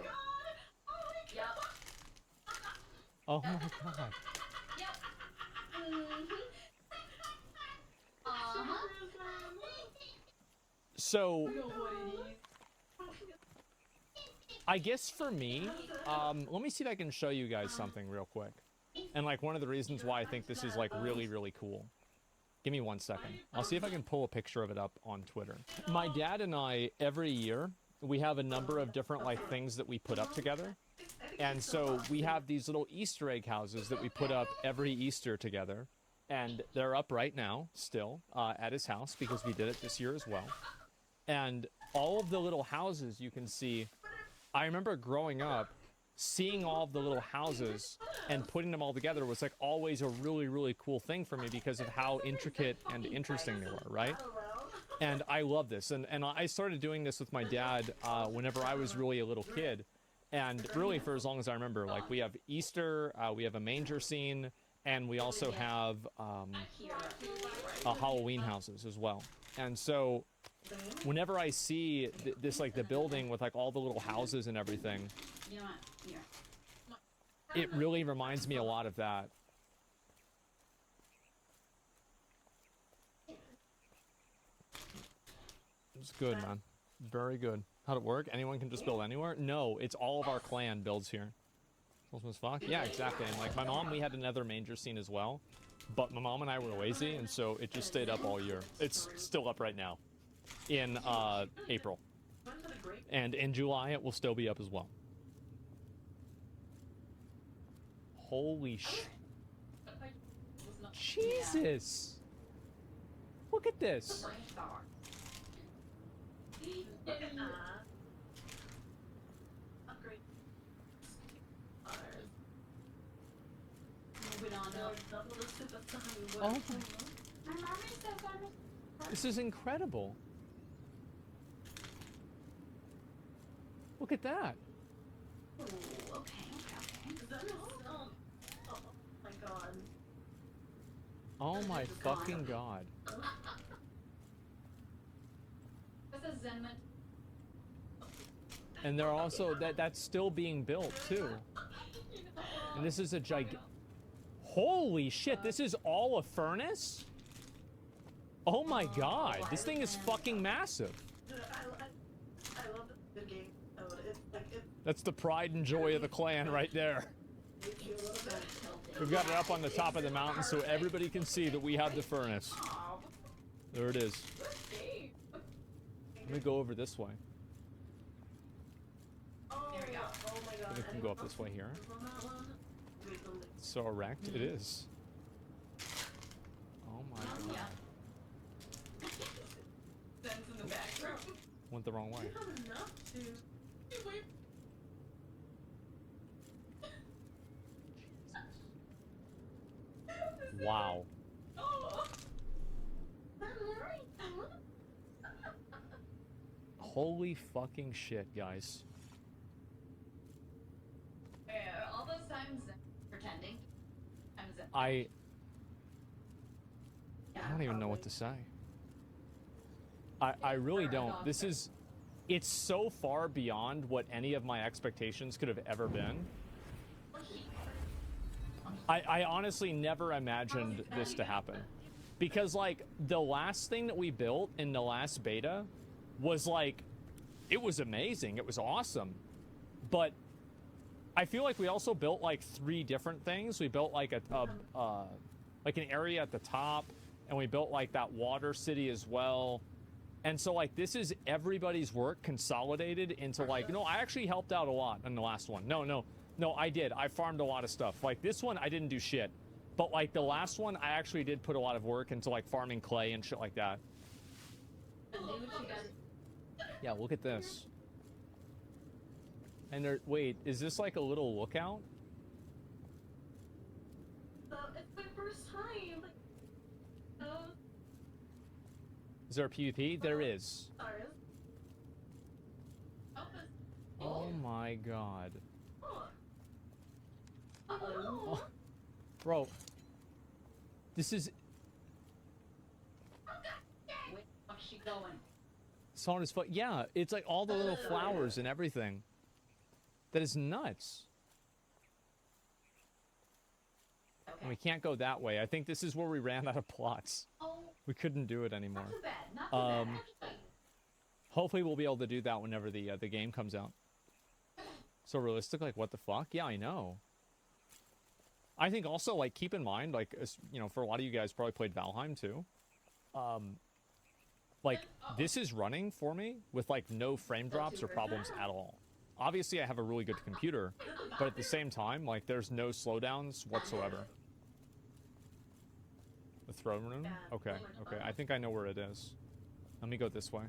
Yep. Oh my god. Yep. So, I guess for me, let me see if I can show you guys something real quick. And like one of the reasons why I think this is like really, really cool. Give me 1 second. I'll see if I can pull a picture of it up on Twitter. My dad and I, every year, we have a number of different like things that we put up together. And so we have these little Easter egg houses that we put up every Easter together. And they're up right now, still, at his house, because we did it this year as well. And all of the little houses you can see, I remember growing up, seeing all of the little houses and putting them all together was like always a really, really cool thing for me because of how intricate and interesting they were, right? And I love this. And I started doing this with my dad whenever I was really a little kid. And really for as long as I remember, like we have Easter, we have a manger scene, and we also have Halloween houses as well. And so whenever I see this, like the building with like all the little houses and everything, it really reminds me a lot of that. It's good, man. Very good. How'd it work? Anyone can just build anywhere? No, it's all of our clan builds here. As fuck? Yeah, exactly. And like my mom, we had another manger scene as well, but my mom and I were lazy, and so it just stayed up all year. It's still up right now in April, and in July it will still be up as well. Holy sh... Jesus. Look at this. Look at that. Upgrade. Moving on up. Oh my. This is incredible. Look at that. Ooh, okay. Oh my god. Oh my fucking god. This is Zen. And they're also that's still being built too. And this is a holy shit, this is all a furnace? Oh my god, this thing is fucking massive. I love the game. That's the pride and joy of the clan right there. We've got it up on the top of the mountain so everybody can see that we have the furnace. There it is. Let me go over this way. There we go. Oh my god. We can go up this way here. It's so erect, it is. Oh my god. Zen's in the back room. Went the wrong way. You have enough to... Wait. Wow. Oh. Holy fucking shit, guys. All those times pretending. I don't even know what to say. I really don't. This is... It's so far beyond what any of my expectations could have ever been. I honestly never imagined this to happen. Because, like, the last thing that we built in the last beta was, like, it was amazing. It was awesome. But I feel like we also built, like, 3 different things. We built, like, like an area at the top, and we built, like, that water city as well. And so, like, this is everybody's work consolidated into, like, no, I actually helped out a lot in the last one. No, I did. I farmed a lot of stuff. Like, this one, I didn't do shit. But, like, the last one, I actually did put a lot of work into, like, farming clay and shit like that. Yeah, look at this. And there, wait, is this, like, a little lookout? It's my first time. Is there a PvP? There is. Oh my god. Oh. Bro. This is... Where's she going? Solid as fuck. Yeah, it's like all the little flowers and everything. That is nuts. Okay. And we can't go that way. I think this is where we ran out of plots. Oh. We couldn't do it anymore. Not too bad. Not too bad, actually. Hopefully we'll be able to do that whenever the game comes out. So realistic, like, what the fuck? Yeah, I know. I think also, like, keep in mind, like, you know, for a lot of you guys probably played Valheim too. Like, this is running for me with, like, no frame drops or problems at all. Obviously, I have a really good computer, but at the same time, like, there's no slowdowns whatsoever. The throne room? Okay, okay. I think I know where it is. Let me go this way.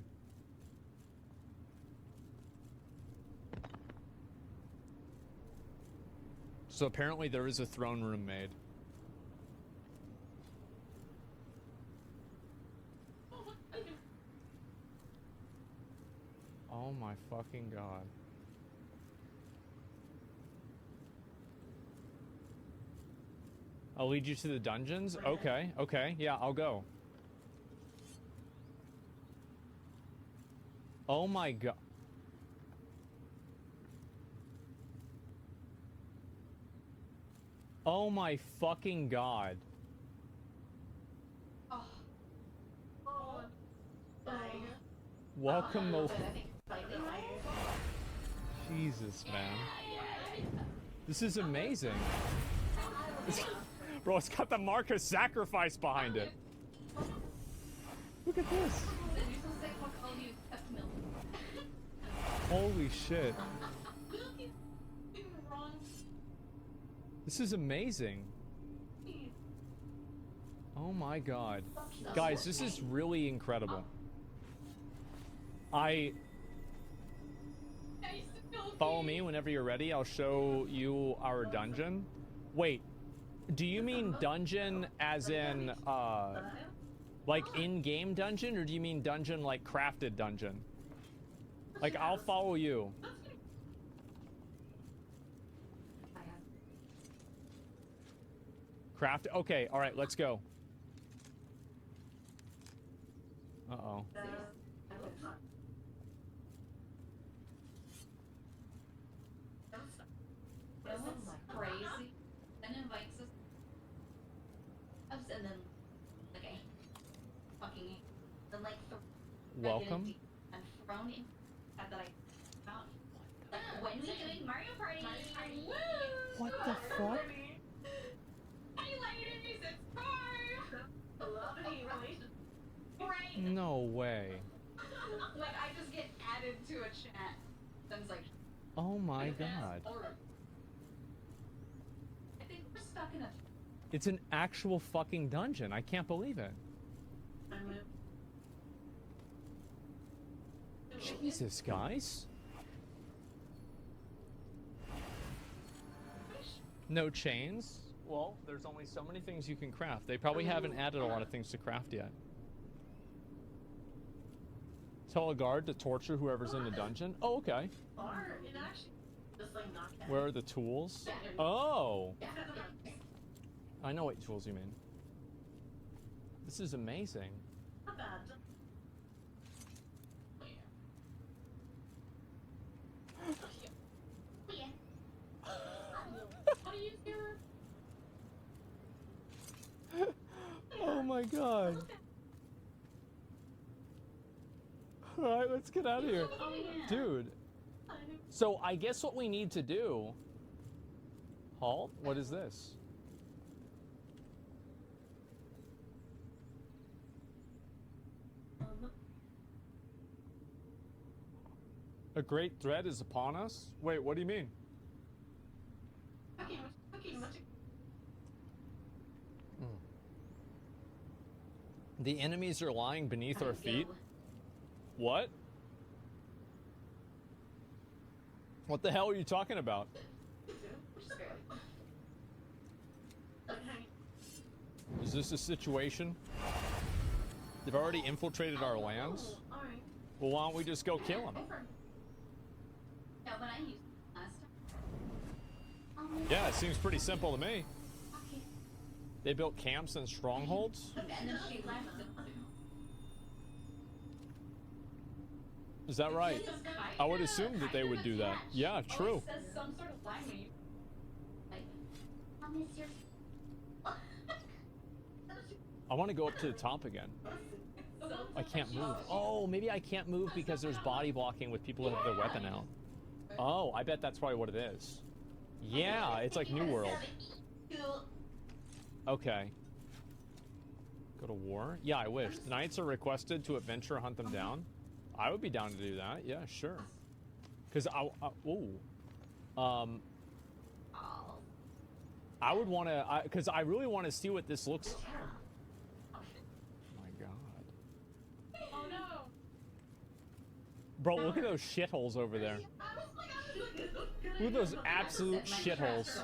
So apparently there is a throne room made. Oh my fucking god. I'll lead you to the dungeons? Okay, okay, yeah, I'll go. Oh my god. Oh my fucking god. Oh. Oh. Welcome to... Jesus, man. This is amazing. Bro, it's got the mark of sacrifice behind it. Look at this. Holy shit. This is amazing. Oh my god. Guys, this is really incredible. Follow me whenever you're ready. I'll show you our dungeon. Wait, do you mean dungeon as in, like in-game dungeon, or do you mean dungeon like crafted dungeon? Like, I'll follow you. Craft? Okay, alright, let's go. Uh-oh. Crazy. And invites us. And then, like, a fucking, then like, Welcome. and thrown in that I found. Like, when we doing Mario Party? Woo! What the fuck? Highlighted music car. Love any relationship. Right. No way. Like, I just get added to a chat. Then it's like. Oh my god. I think we're stuck in a. It's an actual fucking dungeon. I can't believe it. Jesus, guys. No chains? Well, there's only so many things you can craft. They probably haven't added a lot of things to craft yet. Tell a guard to torture whoever's in the dungeon? Oh, okay. Where are the tools? Oh! I know what tools you mean. This is amazing. Not bad. Oh my god. Alright, let's get out of here. Dude. So I guess what we need to do... Halt? What is this? A great threat is upon us? Wait, what do you mean? The enemies are lying beneath our feet? What? What the hell are you talking about? Is this a situation? They've already infiltrated our lands? Well, why don't we just go kill them? Yeah, it seems pretty simple to me. They built camps and strongholds? Is that right? I would assume that they would do that. Yeah, true. I want to go up to the top again. I can't move. Oh, maybe I can't move because there's body blocking with people who have their weapon out. Oh, I bet that's probably what it is. Yeah, it's like New World. Okay. Go to war? Yeah, I wish. The knights are requested to adventure hunt them down. I would be down to do that. Yeah, sure. Because I would want to, because I really want to see what this looks like. Oh my god. Oh no. Bro, look at those shitholes over there. Look at those absolute shitholes.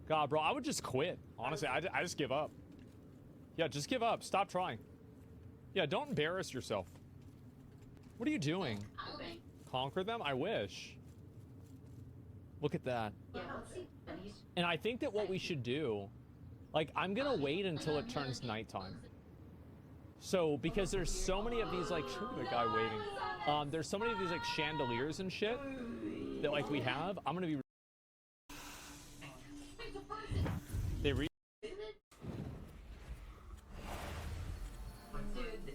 God, bro, I would just quit. Honestly, I just give up. Yeah, just give up. Stop trying. Yeah, don't embarrass yourself. What are you doing? Conquer them? I wish. Look at that. And I think that what we should do, like, I'm gonna wait until it turns nighttime. So, because there's so many of these, like, look at the guy waving. There's so many of these, like, chandeliers and shit that, like, we have. I'm gonna be...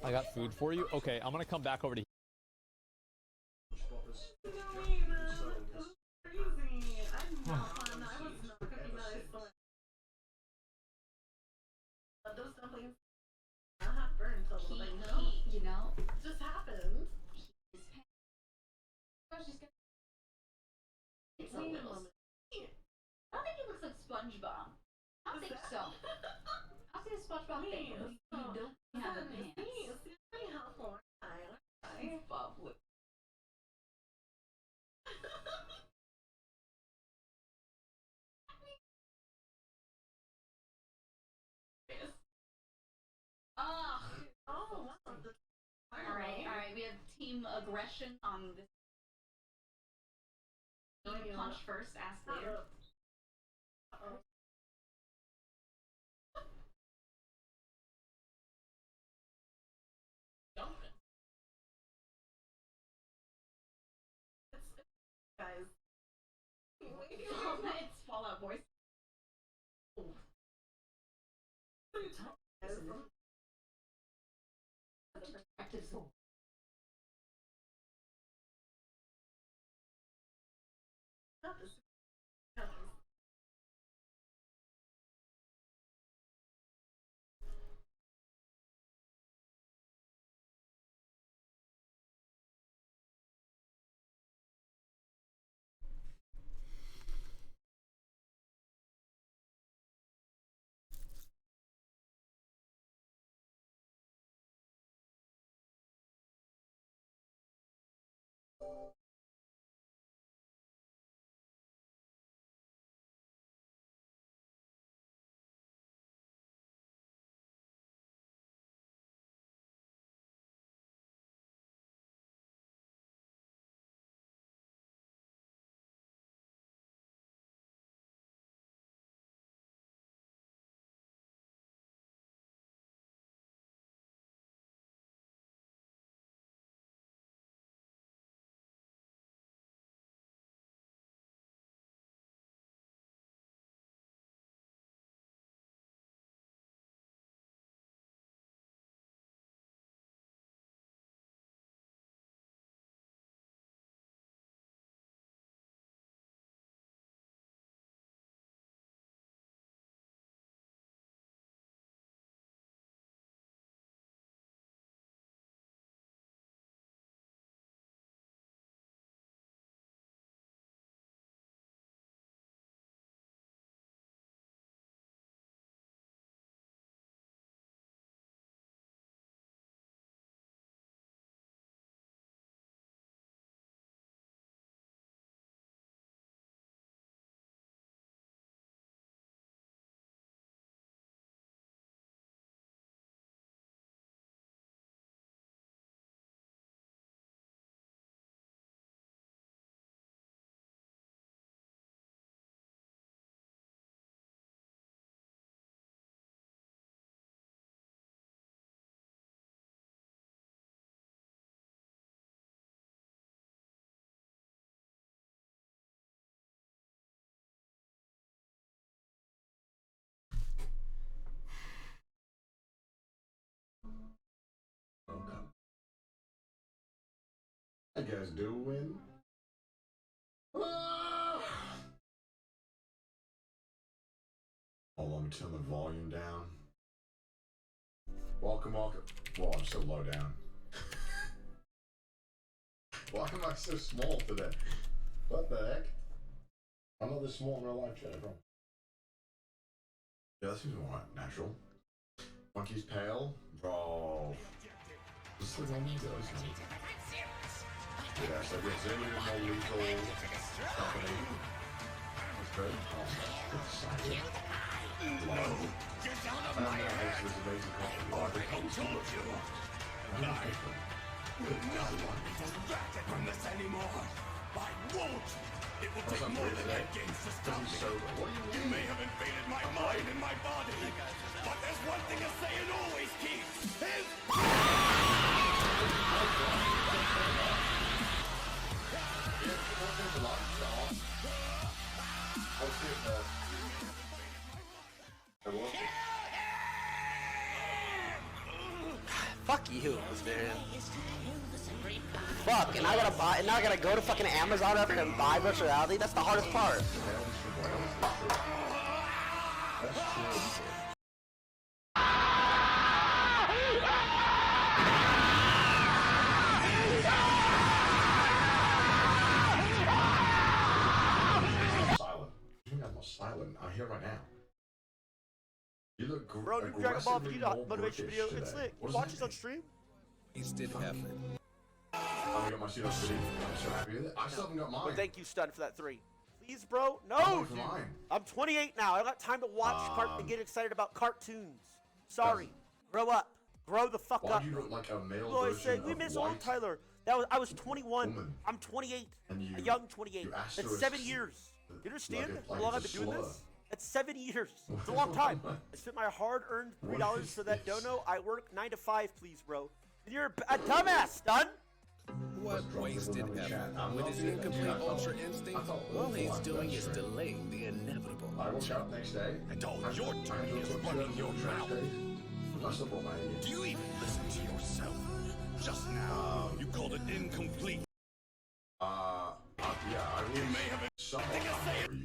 I got food for you? Okay, I'm gonna come back over to... You know, just happened. It's a little. I don't think he looks like SpongeBob. I don't think so. I don't see a SpongeBob thing. You don't have a pants. Bob. Alright, we have team aggression on this. Punch first, ask later. Guys. It's Fallout Boys. The perspectives. You guys doing? Hold on, let me turn the volume down. Welcome. Well, I'm so low down. Why am I so small today? What the heck? I'm not this small in real life, chat, I promise. Yeah, this seems more natural. Monkey's pale? Bro. This is like one goes. Yeah, so we have 0 more lethal happening. That's great. Oh, that's exciting. Low. And then there's this amazing library comes to look good. Will not be distracted from this anymore. I won't. It will take more than that games to stop me. You may have invaded my mind and my body, but there's one thing a Saiyan always keeps. His Fuck you, man. Fuck, and I gotta buy, and now I gotta go to fucking Amazon and buy virtual reality. That's the hardest part. Silent. I think I'm silent. I'm here right now. You look Bro, new Dragon Ball aggressively Vegeta more motivation British video. today. It's lit. What You does watch that this on mean? stream? Wasted effort. I got my shit on City. I'm so happy with it. I still haven't got mine. Well, thank you, Stun, for that 3. Please, bro. I'm No, waiting for dude. mine. I'm 28 now. I don't got time to watch and get excited about cartoons. Sorry. Grow up. Grow the fuck Why up. do you look like a male People always say, version we of miss white old Tyler. I was 21. woman? I'm 28. And you, A young 28. you That's asterisk 7 years. You understand like how long I've it's been a doing slur. this? That's 7 years. It's a long time. I spent my hard-earned $3 for that dono. I work 9 to 5, please, bro. And you're a dumbass, Stun. What wasted effort? With his incomplete Ultra Instinct, all he's doing is delaying the inevitable. I woke up next day. And all you're doing is running your mouth. I still brought my idiot. Do you even listen to yourself? Just now, you called it incomplete. Yeah, I really may have been something.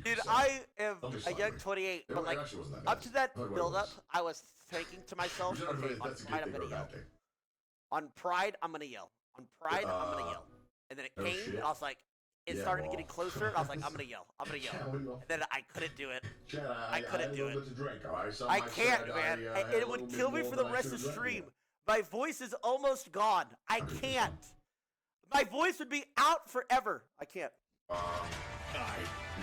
Dude, I am a young 28, but like, up to that build-up, I was thinking to myself, okay, on Pride, I'm gonna yell. On Pride, I'm gonna yell. On Pride, I'm gonna yell. And then it came, and I was like, it started getting closer, and I was like, I'm gonna yell. I'm gonna yell. And then I couldn't do it. I couldn't do it. I can't, man. It would kill me for the rest of the stream. My voice is almost gone. I can't. My voice would be out forever. I can't. You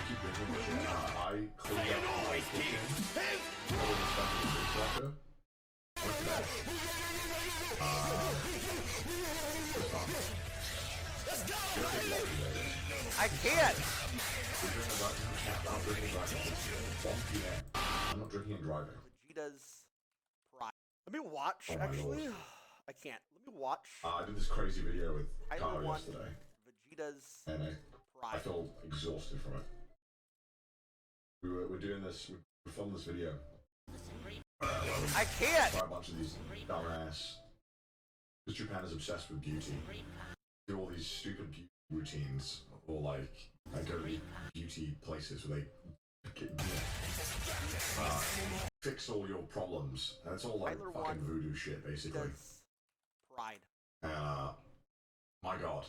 keep drinking, I cleaned up my kitchen. All the stuff in the dishwasher. What's that? I can't. I'm not drinking and driving. Vegeta's Pride. Let me watch, actually. I can't. Let me watch. I did this crazy video with Tyler Kyle 1, yesterday. Vegeta's And I Pride. felt exhausted from it. We're doing this, we filmed this video. I can't! By a bunch of these dumbass. Because Japan is obsessed with beauty. Do all these stupid beauty routines, or like go to these beauty places where they fix all your problems. And it's all like Tyler fucking 1, voodoo shit, basically. Pride. And my god.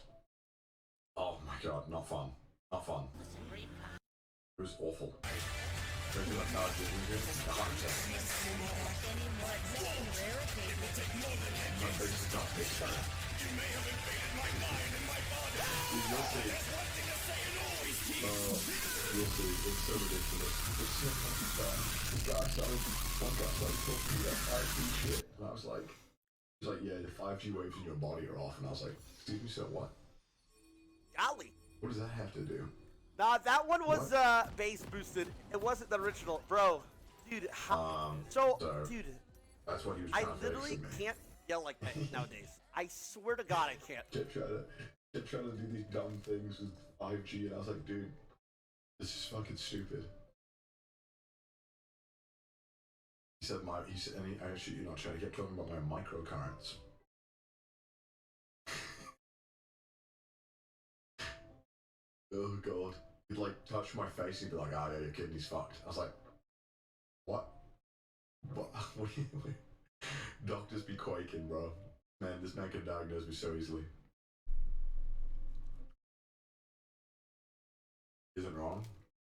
Oh my god, not fun. Not fun. It was awful. Don't do that now, You'll see, it's so ridiculous. It's so fucking bad. One guy started talking to me about 5G shit, and I was like, he's like, yeah, the 5G waves in your body are off, and I was like, excuse me, so what? Golly. What does that have to do? Nah, that one was base boosted. It wasn't the original, bro. Dude, how? Dude, that's what he was I trying to literally fix in me. can't yell like that nowadays. I swear to God, I can't. Kept trying to do these dumb things with 5G, and I was like, dude, this is fucking stupid. He said, I shit you not, Chad, he kept talking about my microcurrents. Oh god. He'd like touch my face and he'd be like, yeah, your kidney's fucked. I was like, what? What? What are you... Doctors be quaking, bro. Man, this man can diagnose me so easily. Isn't wrong?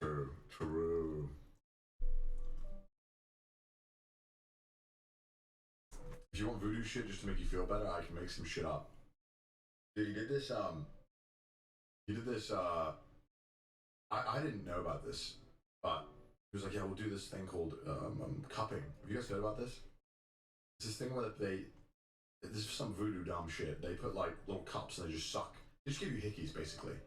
True. True. If you want voodoo shit just to make you feel better, I can make some shit up. Dude, he did this, I didn't know about this, but he was like, yeah, we'll do this thing called, cupping. Have you guys heard about this? It's this thing where this is some voodoo dumb shit. They put like little cups and they just suck. They just give you hickeys, basically.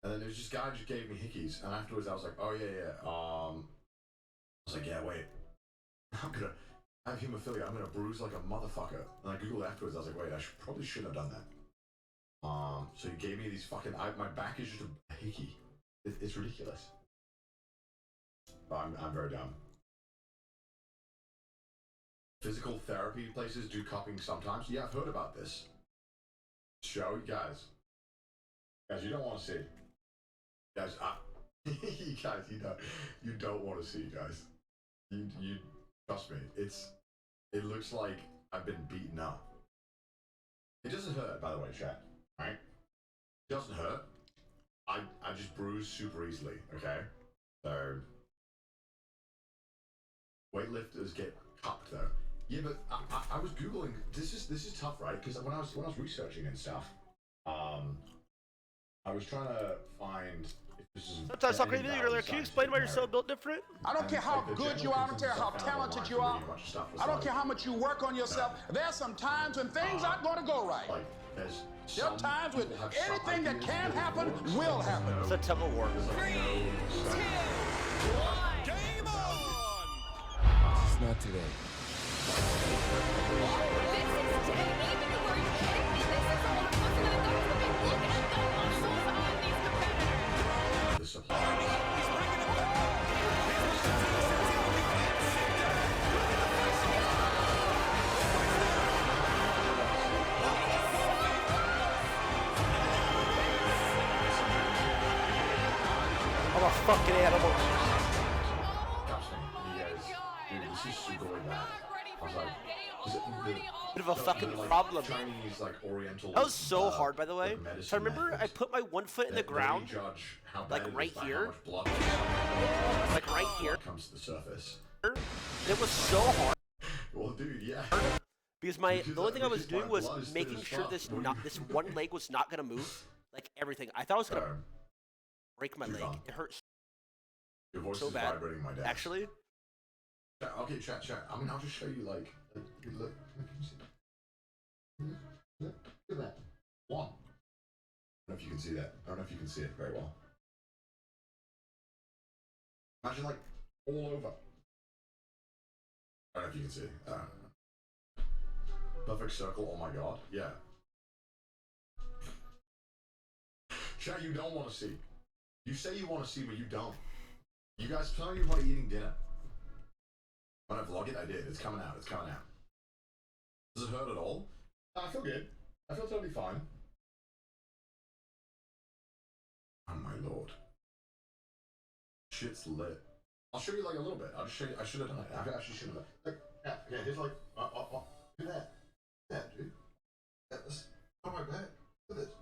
And then there was this guy just gave me hickeys, and afterwards I was like, oh yeah. I was like, yeah, wait. I have hemophilia, I'm gonna bruise like a motherfucker. And I googled afterwards, I was like, wait, probably shouldn't have done that. So he gave me these fucking, my back is just a hickey. It's ridiculous. But I'm very dumb. Physical therapy places do cupping sometimes. Yeah, I've heard about this. Show you guys. Guys, you don't want to see. Guys, you guys, you don't want to see, guys. You trust me. It looks like I've been beaten up. It doesn't hurt, by the way, chat. Right? It doesn't hurt. I just bruise super easily. Okay, so weightlifters get cupped though. Yeah, but I was googling. This is tough, right? Because when I was researching and stuff, I was trying to find. Sometimes I created video earlier. Can you explain why you're so built different? I don't care how good you are. I don't care how talented you are. I don't care how much you work on yourself. There's some times when things aren't going to go right. There are times when anything that can happen will happen. It's a tug of war. 3, 2, 1. Game on! It's not today. This is today. Even the word kidding me. This is a lot closer than I thought it would be. Look at the muscles on these competitors. The supply. I'm a fucking animal. Bit of a fucking problem. That was so hard, by the way. So I remember I put my one foot in the ground, like right here, like right here. It was so hard. Well, dude, yeah. Because the only thing I was doing was making sure this one leg was not gonna move, like everything. I thought I was gonna break my leg. It hurt so bad. Actually. Okay, chat. I mean, I'll just show you like look. Look at that. One. I don't know if you can see that. I don't know if you can see it very well. Imagine like all over. I don't know if you can see. Perfect circle. Oh my god. Yeah. Chat, you don't want to see. You say you want to see, but you don't. You guys tell me about eating dinner. When I vlog it, I did. It's coming out. It's coming out. Does it hurt at all? I feel good. I feel totally fine. Oh my lord. Shit's lit. I'll show you like a little bit. I'll just show you. I should have done it. I actually should have done it. Like, yeah, okay, here's like, look at that. That, dude. That's on my back. Look at this.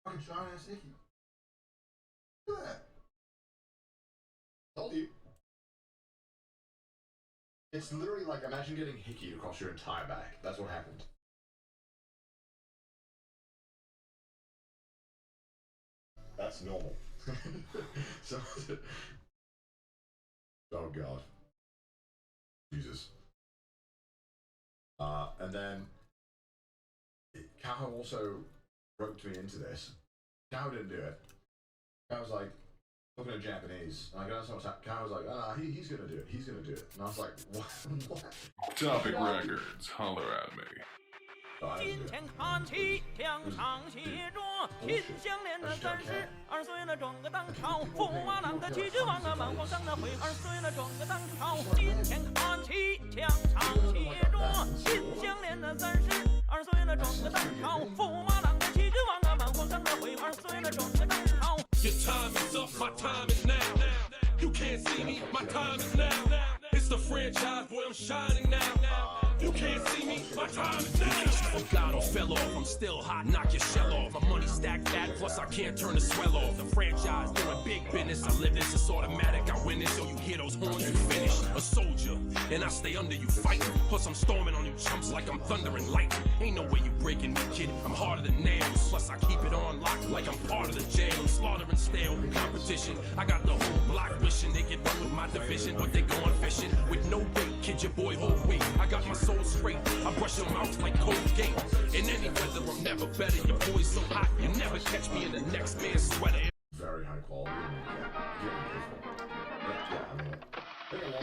Fucking shiny and sticky. Look at that. Told you. It's literally like, imagine getting hickey across your entire back. That's what happened. That's normal. So, oh god. Jesus. And then, Kao also roped me into this. Kao didn't do it. Kao was like, looking at Japanese, and I go, that's what's happening. Kao was like, ah, he's gonna do it. He's gonna do it. And I was like, what? Topic Records, holler at me. 今天看起两场协作，心相连的32岁了装个当朝，驸马郎的旗帜王啊，满皇上的徽，2岁了装个当朝。今天看起两场协作，心相连的32岁了装个当朝，驸马郎的旗帜王啊，满皇上的徽，2岁了装个当朝。Your time is up, my time is now. You can't see me, my time is now. It's the franchise, boy, I'm shining now. You can't see me, my time is now. From God or fell off, I'm still hot, knock your shell off. My money stacked fat, plus I can't turn the swell off. The franchise doing big business, I live this, it's automatic. I win this, so you hear those horns, you finish. A soldier, and I stay under you fighting. Plus I'm storming on you chumps like I'm thunder and lightning. Ain't no way you breaking me, kid, I'm harder than nails. Plus I keep it on lock like I'm part of the jail. Slaughtering stale competition, I got the whole block wishing they could run with my division. But they going fishing with no bait, kid, your boy hold weight. I got my soul straight, I brush your mouth like Colgate. In any weather, I'm never better. Your boy's so hot, you never catch me in the next man's sweater. Very high quality.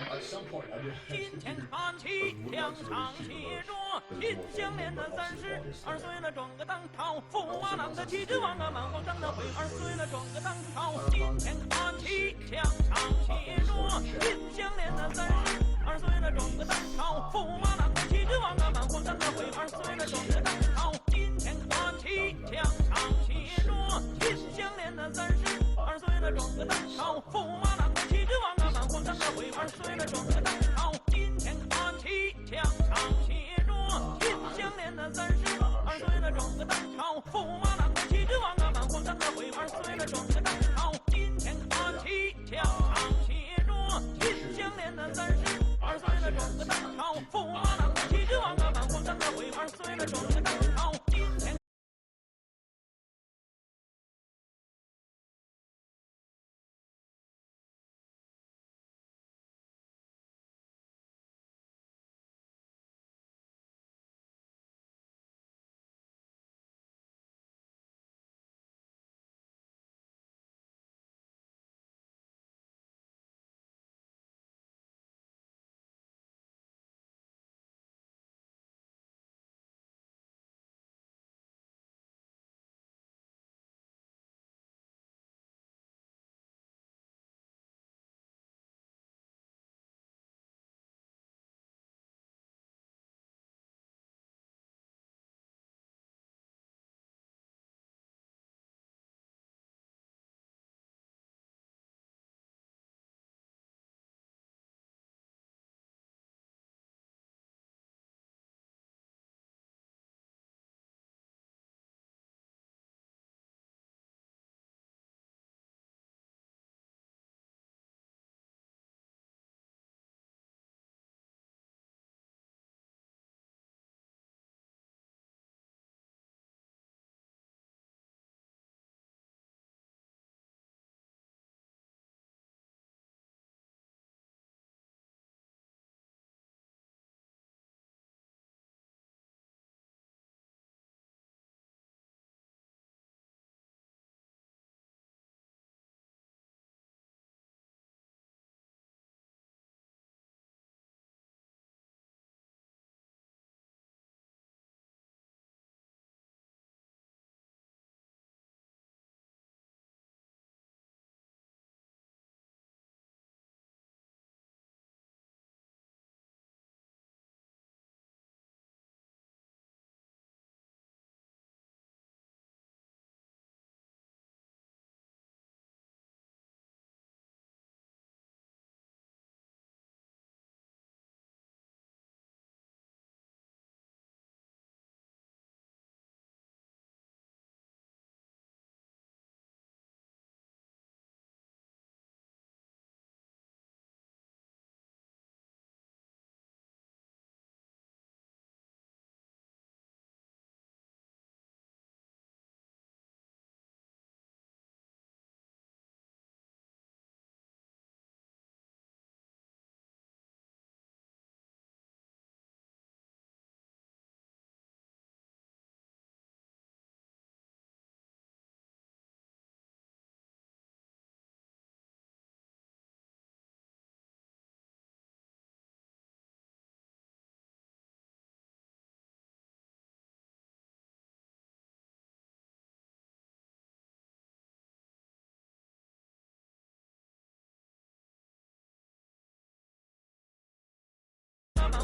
At some point, I did. 今天看起两场协作，心相连的32岁了装个当朝，驸马郎的旗帜王啊，满皇上的徽，2岁了装个当朝。今天看起两场协作，心相连的32岁了装个当朝，驸马郎的旗帜王啊，满皇上的徽，2岁了装个当朝。今天看起两场协作，心相连的32岁了装个当朝，驸马郎的旗帜王啊，满皇上的徽，2岁了装个当朝。今天看起两场协作，心相连的32岁了装个当朝，驸马郎的旗帜王啊，满皇上的徽，2岁了装个当朝。今天看起两场协作，心相连的32岁了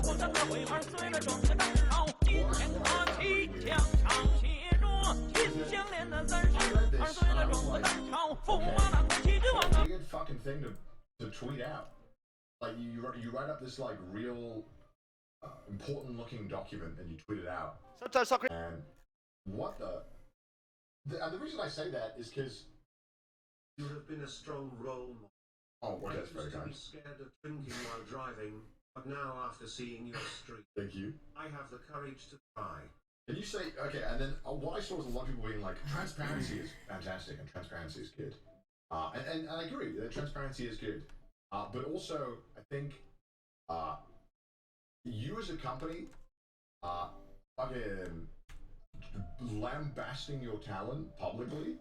光张的会儿随了壮个当朝，金钱花旗枪长协着，金项链的30儿随了壮个当朝，驸马郎的旗帜王啊。 Weird fucking thing to tweet out. Like you write up this like real important looking document and you tweet it out. And what and the reason I say that is because you have been a strong role model. Oh, well, that's very I kind. used to be scared of drinking while driving, but now after seeing your streak, thank you. I have the courage to try. And you say, okay, and then what I saw was a lot of people being like, transparency is fantastic and transparency is good. And I agree, transparency is good. But also, I think you as a company, fucking lambasting your talent publicly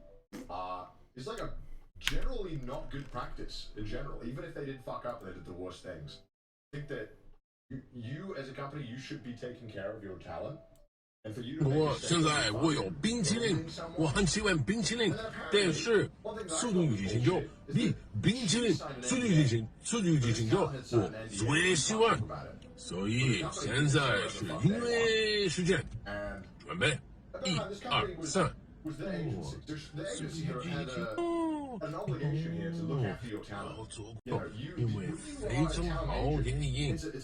is like a generally not good practice in general. Even if they did fuck up and they did the worst things, I think that you as a company, you should be taking care of your talent. 我现在我有冰淇淋，我很喜欢冰淇淋，但是速度与激情9比冰淇淋速度与激情9我最喜欢，所以现在是音乐时间，准备1、2、3。 Was the agency. The agency had an obligation here to look after your talent. You know, it's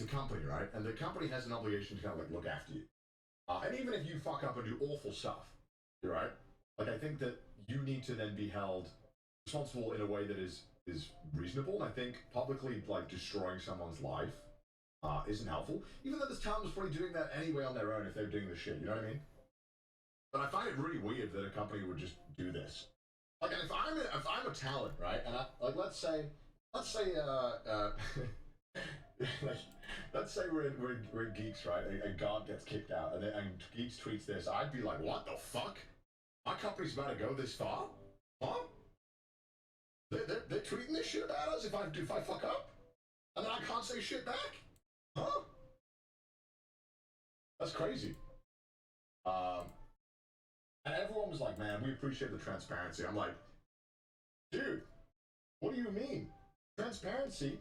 a company, right? And the company has an obligation to kind of like look after you. And even if you fuck up and do awful stuff, right? Like I think that you need to then be held responsible in a way that is reasonable. And I think publicly like destroying someone's life isn't helpful. Even though this talent was probably doing that anyway on their own if they were doing this shit. You know what I mean? But I find it really weird that a company would just do this. Like, and if I'm a talent, right? And let's say, like, let's say we're in Geeks, right? And God gets kicked out, and Geeks tweets this. I'd be like, what the fuck? My company's about to go this far? Huh? They're tweeting this shit about us if I fuck up, and then I can't say shit back? Huh? That's crazy. And everyone was like, man, we appreciate the transparency. I'm like, dude, what do you mean? Transparency?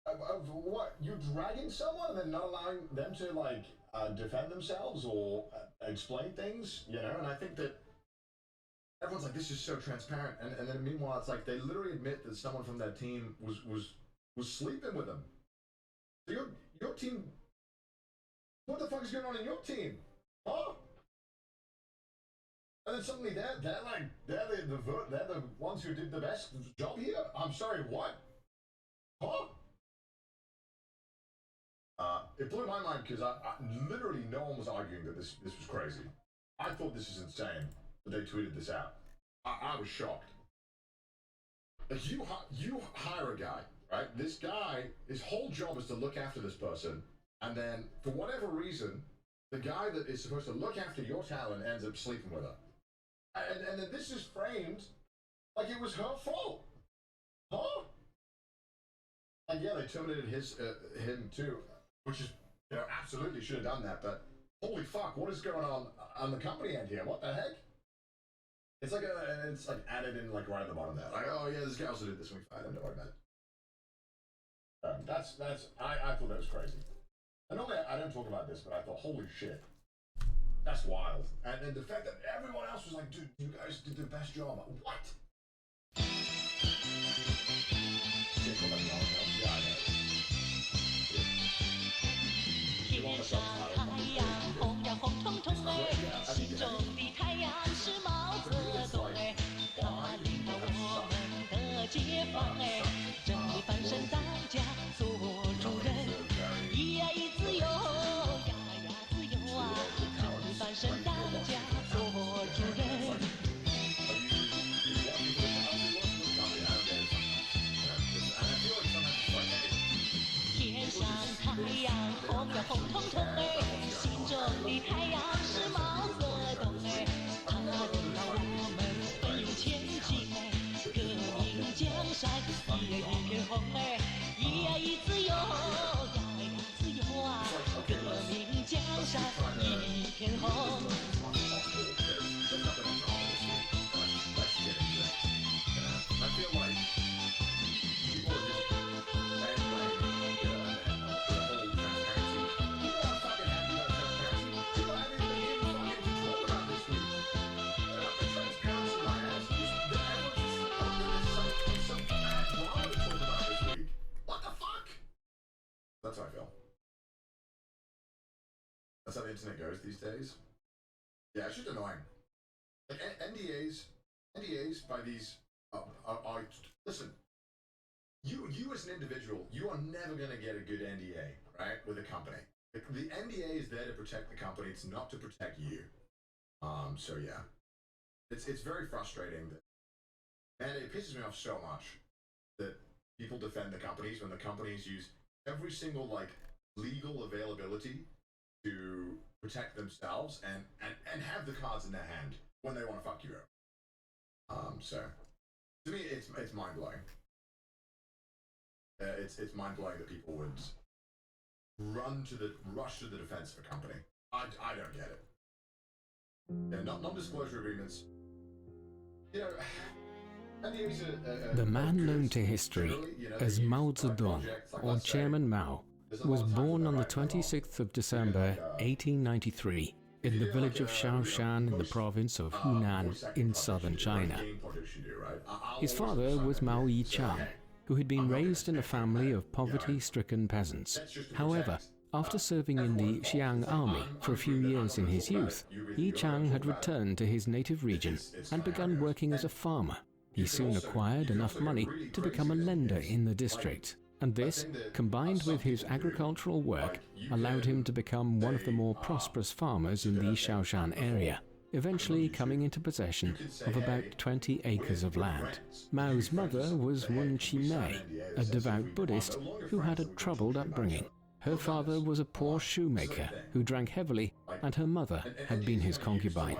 Of what? You're dragging someone and then not allowing them to, like, defend themselves or explain things, you know? And I think that everyone's like, this is so transparent. And then meanwhile, it's like they literally admit that someone from that team was sleeping with them. So your team, what the fuck is going on in your team? Huh? And then suddenly they're the ones who did the best job here. I'm sorry, what? Huh? It blew my mind because I literally no one was arguing that this was crazy. I thought this is insane that they tweeted this out. I was shocked. Like you hire a guy, right? This guy, his whole job is to look after this person, and then for whatever reason, the guy that is supposed to look after your talent ends up sleeping with her. And then this is framed like it was her fault. Huh? Like, yeah, they terminated him too, which is, you know, absolutely should have done that, but holy fuck, what is going on the company end here? What the heck? It's like added in like right at the bottom there. Like, oh yeah, this guy also did this, and we fired him, don't worry about it. I thought that was crazy. And normally I don't talk about this, but I thought, holy shit. That's wild. And then the fact that everyone else was like, dude, you guys did the best job. What? That's how the internet goes these days. Yeah, it's just annoying. Like NDAs by these are listen. You as an individual, you are never gonna get a good NDA, right, with a company. The NDA is there to protect the company. It's not to protect you. So yeah, it's very frustrating that, and it pisses me off so much that people defend the companies when the companies use every single like legal availability to protect themselves and have the cards in their hand when they want to fuck you over. So to me, it's mind blowing. It's mind blowing that people would rush to the defense of a company. I don't get it. Yeah, non-disclosure agreements. You know, the man known to history as Mao Zedong, or Chairman Mao, was born on the 26th of December 1893 in the village of Shaoshan in the province of Hunan in southern China. His father was Mao Yichang, who had been raised in a family of poverty-stricken peasants. However, after serving in the Xiang army for a few years in his youth, Yichang had returned to his native region and begun working as a farmer. He soon acquired enough money to become a lender in the district, and this, combined with his agricultural work, allowed him to become one of the more prosperous farmers in the Shaoshan area, eventually coming into possession of about 20 acres of land. Mao's mother was Wen Qimei, a devout Buddhist who had a troubled upbringing. Her father was a poor shoemaker who drank heavily, and her mother had been his concubine.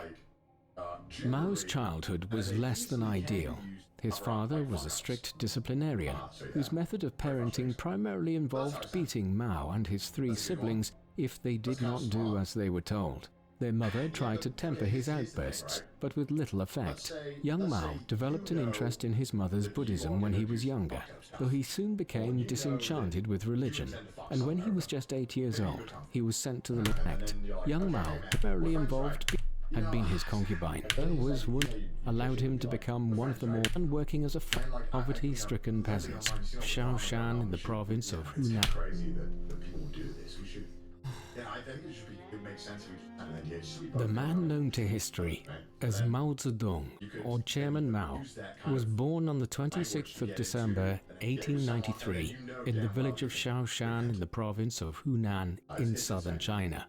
Mao's childhood was less than ideal. His father was a strict disciplinarian, whose method of parenting primarily involved beating Mao and his 3 siblings if they did not do as they were told. Their mother tried to temper his outbursts, but with little effect. Young Mao developed an interest in his mother's Buddhism when he was younger, though he soon became disenchanted with religion, and when he was just 8 years old, he was sent to the elect. Young Mao, primarily involved, had been his concubine. Was allowed him to become one of the more working as a poverty-stricken peasants. Shaoshan in the province of Hunan. The man known to history as Mao Zedong, or Chairman Mao, was born on the 26th of December 1893 in the village of Shaoshan in the province of Hunan in southern China.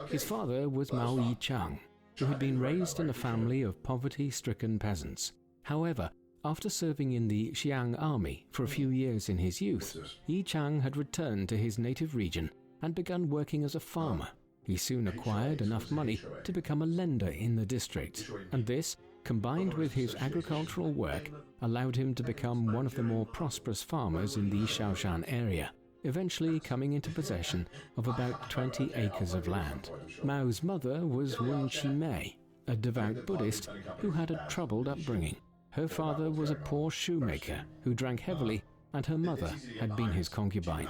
His father was Mao Yichang, who had been raised in a family of poverty-stricken peasants. However, after serving in the Xiang army for a few years in his youth, Yichang had returned to his native region and begun working as a farmer. He soon acquired enough money to become a lender in the district, and this, combined with his agricultural work, allowed him to become one of the more prosperous farmers in the Shaoshan area, eventually coming into possession of about 20 acres of land. Mao's mother was Wen Qimei, a devout Buddhist who had a troubled upbringing. Her father was a poor shoemaker who drank heavily, and her mother had been his concubine.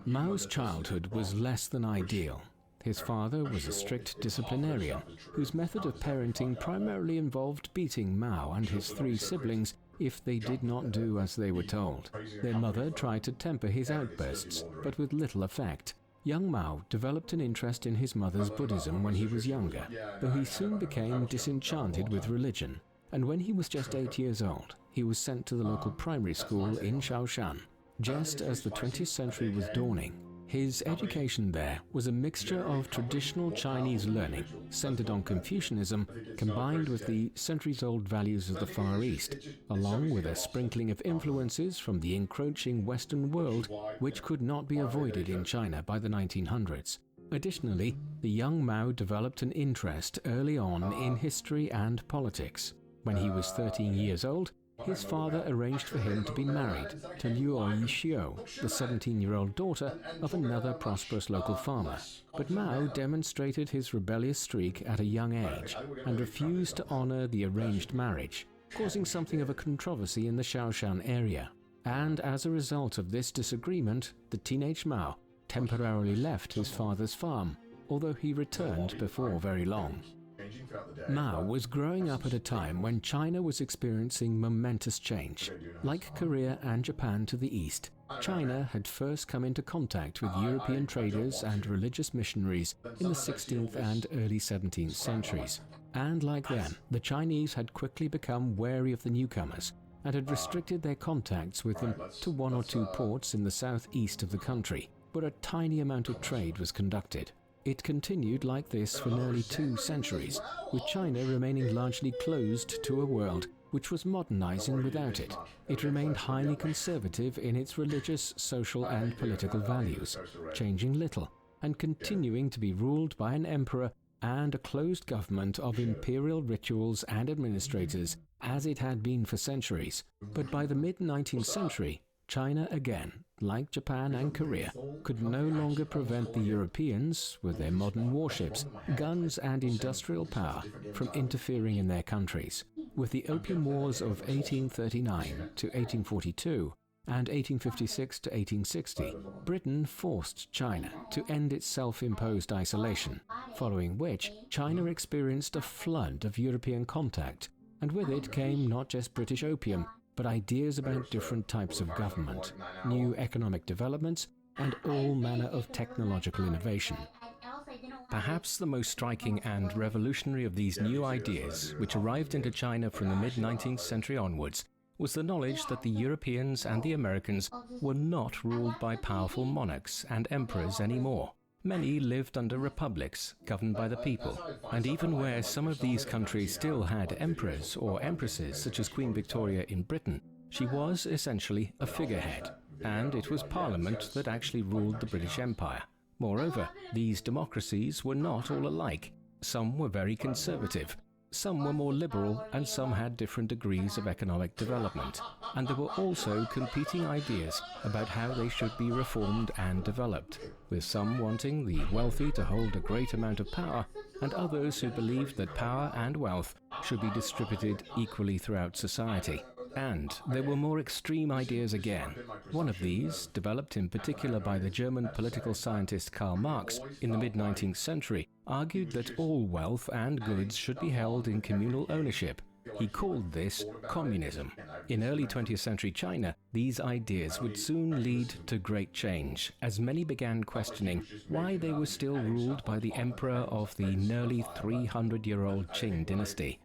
Mao's childhood was less than ideal. His father was a strict disciplinarian, whose method of parenting primarily involved beating Mao and his 3 siblings if they did not do as they were told. Their mother tried to temper his outbursts, but with little effect. Young Mao developed an interest in his mother's Buddhism when he was younger, though he soon became disenchanted with religion, and when he was just 8 years old, he was sent to the local primary school in Shaoshan. Just as the 20th century was dawning, his education there was a mixture of traditional Chinese learning, centered on Confucianism, combined with the centuries-old values of the Far East, along with a sprinkling of influences from the encroaching Western world, which could not be avoided in China by the 1900s. Additionally, the young Mao developed an interest early on in history and politics. When he was 13 years old, his father arranged for him to be married to Liu Yixio, the 17-year-old daughter of another prosperous local farmer. But Mao demonstrated his rebellious streak at a young age and refused to honor the arranged marriage, causing something of a controversy in the Shaoshan area. And as a result of this disagreement, the teenage Mao temporarily left his father's farm, although he returned before very long. Mao was growing up at a time when China was experiencing momentous change. Like Korea and Japan to the east, China had first come into contact with European traders and religious missionaries in the 16th and early 17th centuries. And like them, the Chinese had quickly become wary of the newcomers and had restricted their contacts with them to one or two ports in the southeast of the country, where a tiny amount of trade was conducted. It continued like this for nearly 2 centuries, with China remaining largely closed to a world which was modernizing without it. It remained highly conservative in its religious, social and political values, changing little, and continuing to be ruled by an emperor and a closed government of imperial rituals and administrators, as it had been for centuries. But by the mid-19th century, China again, like Japan and Korea, could no longer prevent the Europeans, with their modern warships, guns and industrial power, from interfering in their countries. With the Opium Wars of 1839 to 1842 and 1856 to 1860, Britain forced China to end its self-imposed isolation, following which China experienced a flood of European contact, and with it came not just British opium, but ideas about different types of government, new economic developments, and all manner of technological innovation. Perhaps the most striking and revolutionary of these new ideas, which arrived into China from the mid-19th century onwards, was the knowledge that the Europeans and the Americans were not ruled by powerful monarchs and emperors anymore. Many lived under republics governed by the people, and even where some of these countries still had emperors or empresses, such as Queen Victoria in Britain, she was essentially a figurehead, and it was Parliament that actually ruled the British Empire. Moreover, these democracies were not all alike. Some were very conservative, some were more liberal, and some had different degrees of economic development. And there were also competing ideas about how they should be reformed and developed, with some wanting the wealthy to hold a great amount of power, and others who believed that power and wealth should be distributed equally throughout society. And there were more extreme ideas again. One of these, developed in particular by the German political scientist Karl Marx in the mid-19th century, argued that all wealth and goods should be held in communal ownership. He called this communism. In early 20th century China, these ideas would soon lead to great change, as many began questioning why they were still ruled by the emperor of the nearly 300-year-old Qing dynasty.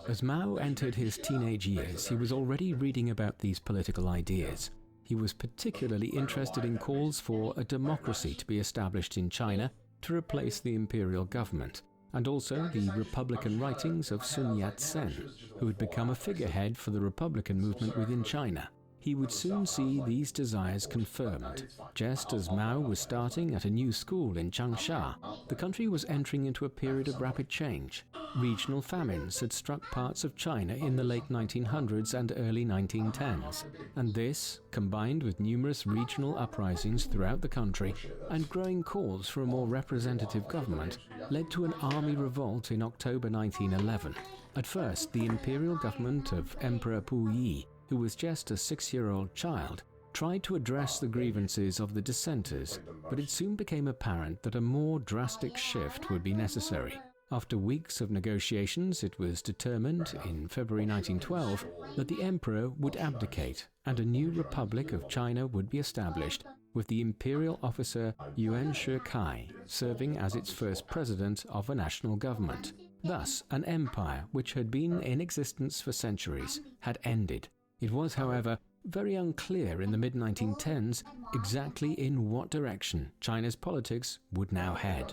As Mao entered his teenage years, he was already reading about these political ideas. He was particularly interested in calls for a democracy to be established in China to replace the imperial government, and also the Republican writings of Sun Yat-sen, who had become a figurehead for the Republican movement within China. He would soon see these desires confirmed. Just as Mao was starting at a new school in Changsha, the country was entering into a period of rapid change. Regional famines had struck parts of China in the late 1900s and early 1910s, and this, combined with numerous regional uprisings throughout the country and growing calls for a more representative government, led to an army revolt in October 1911. At first, the imperial government of Emperor Pu Yi, who was just a 6-year-old child, tried to address the grievances of the dissenters, but it soon became apparent that a more drastic shift would be necessary. After weeks of negotiations, it was determined in February 1912 that the emperor would abdicate and a new Republic of China would be established, with the imperial officer Yuan Shikai serving as its first president of a national government. Thus, an empire which had been in existence for centuries had ended. It was, however, very unclear in the mid-1910s exactly in what direction China's politics would now head.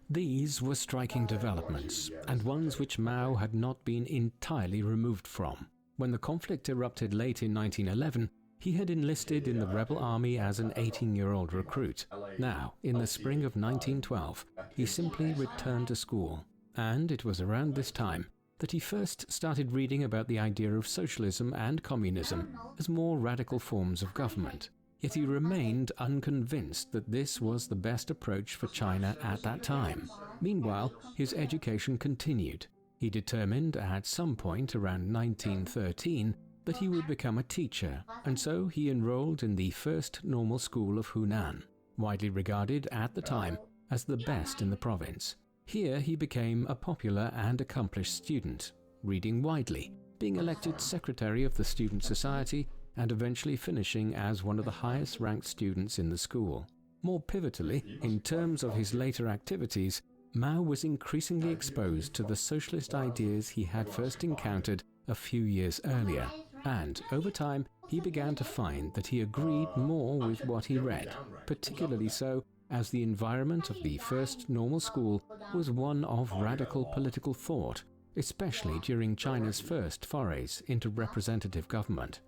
These were striking developments, and ones which Mao had not been entirely removed from. When the conflict erupted late in 1911, he had enlisted in the rebel army as an 18-year-old recruit. Now, in the spring of 1912, he simply returned to school, and it was around this time that he first started reading about the idea of socialism and communism as more radical forms of government. Yet he remained unconvinced that this was the best approach for China at that time. Meanwhile, his education continued. He determined at some point around 1913 that he would become a teacher, and so he enrolled in the first normal school of Hunan, widely regarded at the time as the best in the province. Here he became a popular and accomplished student, reading widely, being elected secretary of the student society, and eventually finishing as one of the highest ranked students in the school. More pivotally, in terms of his later activities, Mao was increasingly exposed to the socialist ideas he had first encountered a few years earlier, and over time he began to find that he agreed more with what he read, particularly so as the environment of the first normal school was one of radical political thought, especially during China's first forays into representative government.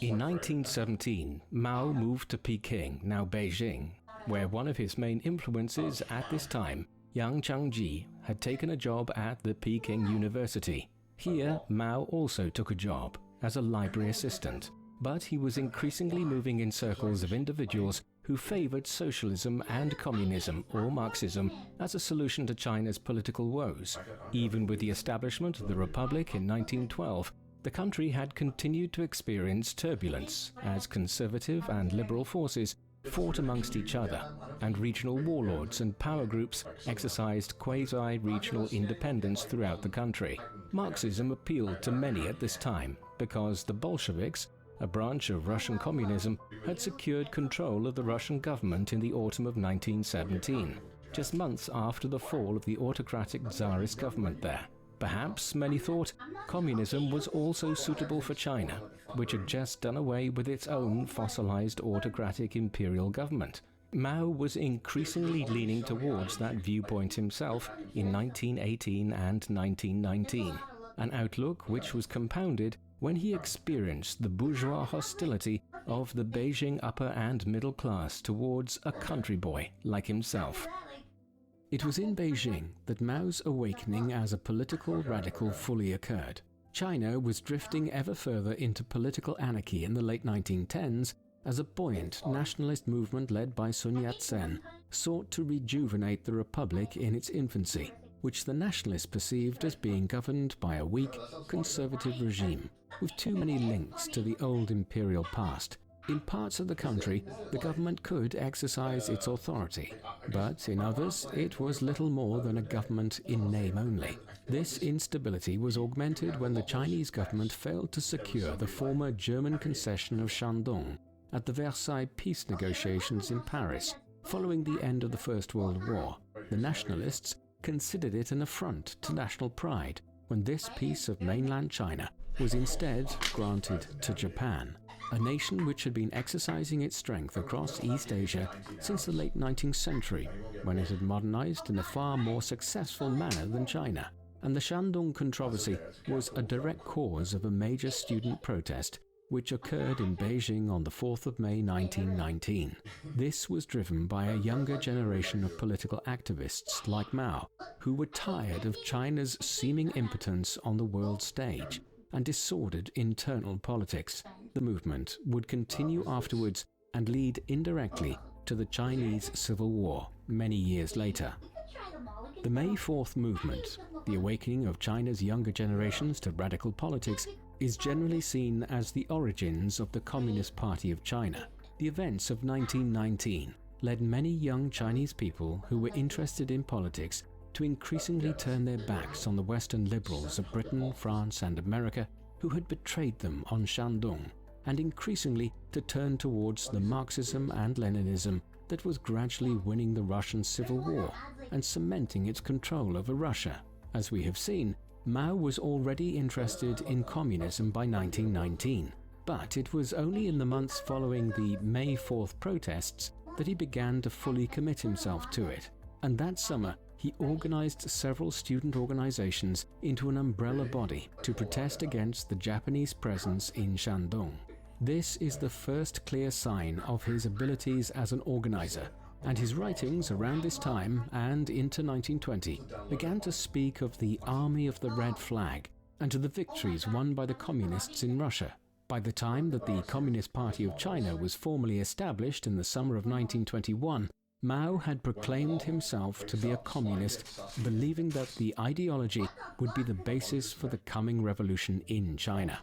In 1917, Mao moved to Peking, now Beijing, where one of his main influences at this time, Yang Changji, had taken a job at the Peking University. Here, Mao also took a job as a library assistant, but he was increasingly moving in circles of individuals who favored socialism and communism or Marxism as a solution to China's political woes. Even with the establishment of the Republic in 1912, the country had continued to experience turbulence as conservative and liberal forces fought amongst each other, and regional warlords and power groups exercised quasi-regional independence throughout the country. Marxism appealed to many at this time because the Bolsheviks, a branch of Russian communism, had secured control of the Russian government in the autumn of 1917, just months after the fall of the autocratic Tsarist government there. Perhaps, many thought, communism was also suitable for China, which had just done away with its own fossilized autocratic imperial government. Mao was increasingly leaning towards that viewpoint himself in 1918 and 1919, an outlook which was compounded when he experienced the bourgeois hostility of the Beijing upper and middle class towards a country boy like himself. It was in Beijing that Mao's awakening as a political radical fully occurred. China was drifting ever further into political anarchy in the late 1910s as a buoyant nationalist movement led by Sun Yat-sen sought to rejuvenate the republic in its infancy, which the nationalists perceived as being governed by a weak, conservative regime with too many links to the old imperial past. In parts of the country, the government could exercise its authority, but in others it was little more than a government in name only. This instability was augmented when the Chinese government failed to secure the former German concession of Shandong at the Versailles peace negotiations in Paris. Following the end of the First World War, the nationalists considered it an affront to national pride when this piece of mainland China was instead granted to Japan, a nation which had been exercising its strength across East Asia since the late 19th century, when it had modernized in a far more successful manner than China. And the Shandong controversy was a direct cause of a major student protest which occurred in Beijing on the 4th of May 1919. This was driven by a younger generation of political activists like Mao, who were tired of China's seeming impotence on the world stage and disordered internal politics. The movement would continue afterwards and lead indirectly to the Chinese Civil War many years later. The May 4th movement, the awakening of China's younger generations to radical politics, is generally seen as the origins of the Communist Party of China. The events of 1919 led many young Chinese people who were interested in politics to increasingly turn their backs on the Western liberals of Britain, France, and America who had betrayed them on Shandong, and increasingly to turn towards the Marxism and Leninism that was gradually winning the Russian Civil War and cementing its control over Russia. As we have seen, Mao was already interested in communism by 1919, but it was only in the months following the May 4th protests that he began to fully commit himself to it. And that summer, he organized several student organizations into an umbrella body to protest against the Japanese presence in Shandong. This is the first clear sign of his abilities as an organizer, and his writings around this time and into 1920 began to speak of the Army of the Red Flag and to the victories won by the communists in Russia. By the time that the Communist Party of China was formally established in the summer of 1921, Mao had proclaimed himself to be a communist, believing that the ideology would be the basis for the coming revolution in China.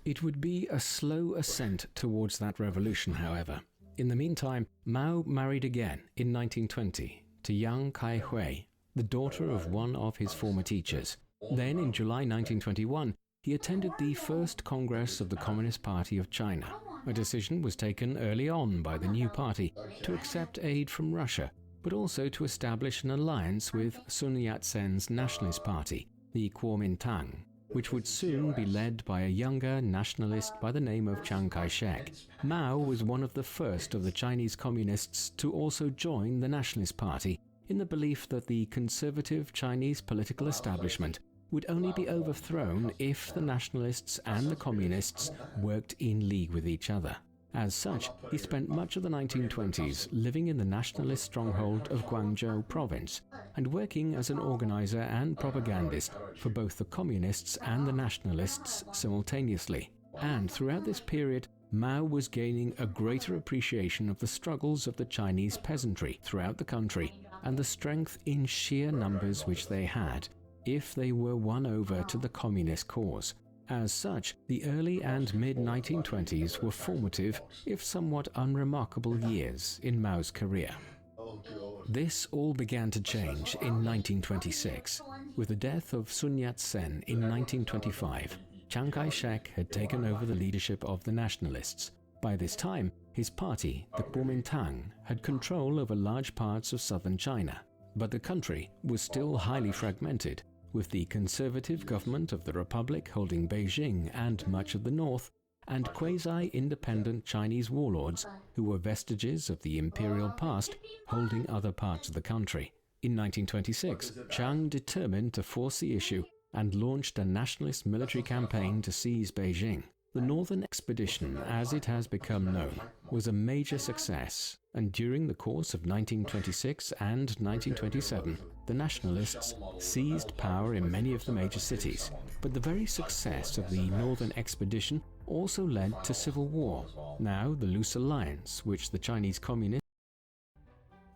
It would be a slow ascent towards that revolution, however. In the meantime, Mao married again in 1920 to Yang Kai-hui, the daughter of one of his former teachers. Then, in July 1921, he attended the first Congress of the Communist Party of China. A decision was taken early on by the new party to accept aid from Russia, but also to establish an alliance with Sun Yat-sen's Nationalist Party, the Kuomintang, which would soon be led by a younger nationalist by the name of Chiang Kai-shek. Mao was one of the first of the Chinese communists to also join the Nationalist Party, in the belief that the conservative Chinese political establishment would only be overthrown if the nationalists and the communists worked in league with each other. As such, he spent much of the 1920s living in the nationalist stronghold of Guangzhou province and working as an organizer and propagandist for both the communists and the nationalists simultaneously. And throughout this period, Mao was gaining a greater appreciation of the struggles of the Chinese peasantry throughout the country and the strength in sheer numbers which they had, if they were won over to the communist cause. As such, the early and mid-1920s were formative, if somewhat unremarkable years in Mao's career. This all began to change in 1926. With the death of Sun Yat-sen in 1925, Chiang Kai-shek had taken over the leadership of the nationalists. By this time, his party, the Kuomintang, had control over large parts of southern China, but the country was still highly fragmented, with the conservative government of the Republic holding Beijing and much of the north, and quasi-independent Chinese warlords who were vestiges of the imperial past holding other parts of the country. In 1926, Chiang determined to force the issue and launched a nationalist military campaign to seize Beijing. The Northern Expedition, as it has become known, was a major success, and during the course of 1926 and 1927, the nationalists seized power in many of the major cities. But the very success of the Northern Expedition also led to civil war, now the Loose Alliance, which the Chinese Communists.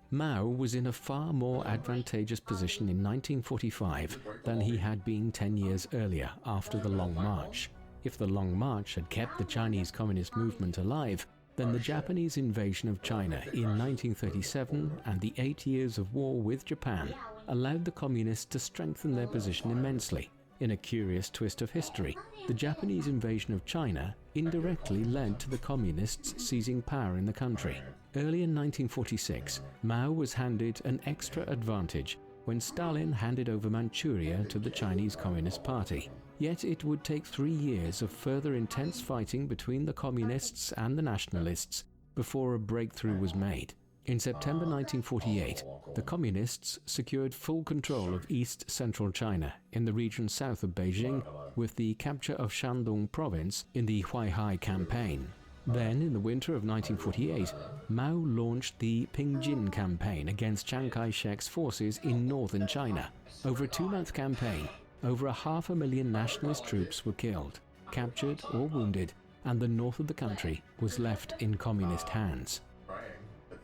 Mao was in a far more advantageous position in 1945 than he had been 10 years earlier after the Long March. If the Long March had kept the Chinese Communist movement alive, then the Japanese invasion of China in 1937 and the 8 years of war with Japan allowed the Communists to strengthen their position immensely. In a curious twist of history, the Japanese invasion of China indirectly led to the Communists seizing power in the country. Early in 1946, Mao was handed an extra advantage when Stalin handed over Manchuria to the Chinese Communist Party. Yet it would take 3 years of further intense fighting between the Communists and the Nationalists before a breakthrough was made. In September 1948, the Communists secured full control of east-central China in the region south of Beijing with the capture of Shandong province in the Huaihai campaign. Then, in the winter of 1948, Mao launched the Pingjin campaign against Chiang Kai-shek's forces in northern China. Over a 2-month campaign, over 500,000 nationalist troops were killed, captured or wounded, and the north of the country was left in communist hands.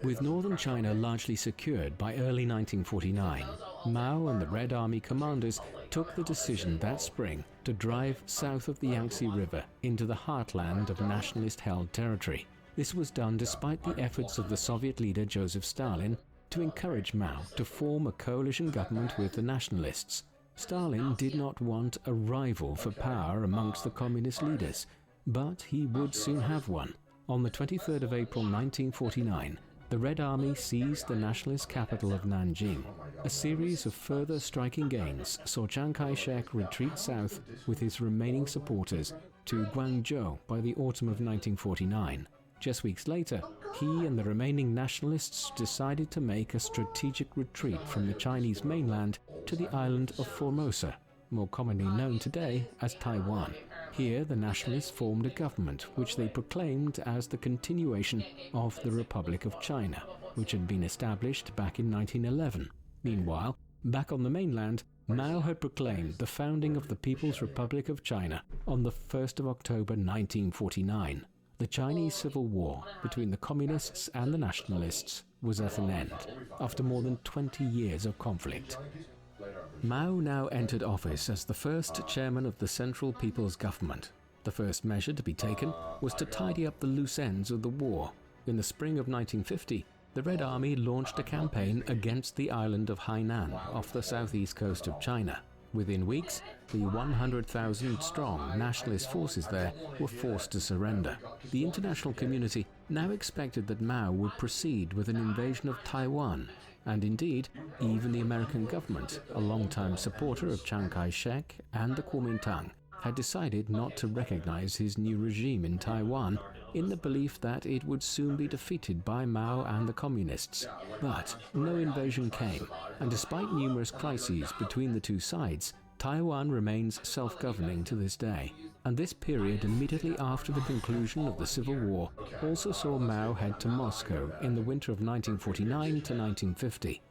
With northern China largely secured by early 1949, Mao and the Red Army commanders took the decision that spring to drive south of the Yangtze River into the heartland of nationalist-held territory. This was done despite the efforts of the Soviet leader Joseph Stalin to encourage Mao to form a coalition government with the nationalists. Stalin did not want a rival for power amongst the communist leaders, but he would soon have one. On the 23rd of April 1949, the Red Army seized the nationalist capital of Nanjing. A series of further striking gains saw Chiang Kai-shek retreat south with his remaining supporters to Guangzhou by the autumn of 1949. Just weeks later, he and the remaining nationalists decided to make a strategic retreat from the Chinese mainland to the island of Formosa, more commonly known today as Taiwan. Here, the nationalists formed a government which they proclaimed as the continuation of the Republic of China, which had been established back in 1911. Meanwhile, back on the mainland, Mao had proclaimed the founding of the People's Republic of China on the 1st of October 1949. The Chinese Civil War between the Communists and the Nationalists was at an end, after more than 20 years of conflict. Mao now entered office as the first chairman of the Central People's Government. The first measure to be taken was to tidy up the loose ends of the war. In the spring of 1950, the Red Army launched a campaign against the island of Hainan off the southeast coast of China. Within weeks, the 100,000-strong nationalist forces there were forced to surrender. The international community now expected that Mao would proceed with an invasion of Taiwan, and indeed, even the American government, a longtime supporter of Chiang Kai-shek and the Kuomintang, had decided not to recognize his new regime in Taiwan in the belief that it would soon be defeated by Mao and the communists. But no invasion came, and despite numerous crises between the two sides, Taiwan remains self-governing to this day. And this period immediately after the conclusion of the Civil War also saw Mao head to Moscow in the winter of 1949 to 1950.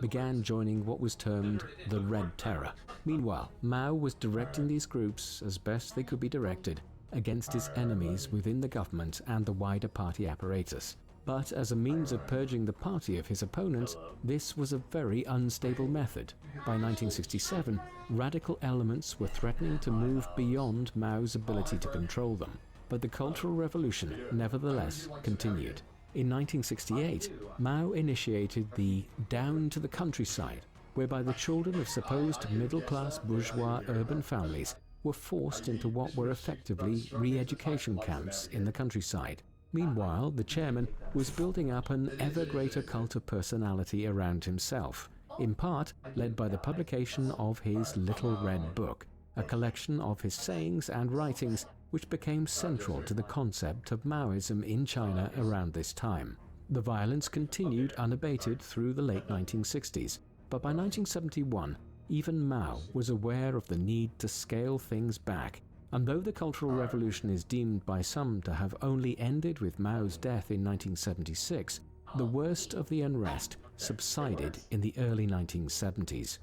Began joining what was termed the Red Terror. Meanwhile, Mao was directing these groups as best they could be directed against his enemies within the government and the wider party apparatus. But as a means of purging the party of his opponents, this was a very unstable method. By 1967, radical elements were threatening to move beyond Mao's ability to control them. But the Cultural Revolution nevertheless continued. In 1968, Mao initiated the Down to the Countryside, whereby the children of supposed middle-class bourgeois urban families were forced into what were effectively re-education camps in the countryside. Meanwhile, the chairman was building up an ever greater cult of personality around himself, in part led by the publication of his Little Red Book, a collection of his sayings and writings which became central to the concept of Maoism in China around this time. The violence continued unabated through the late 1960s, but by 1971, even Mao was aware of the need to scale things back. And though the Cultural Revolution is deemed by some to have only ended with Mao's death in 1976, the worst of the unrest subsided in the early 1970s.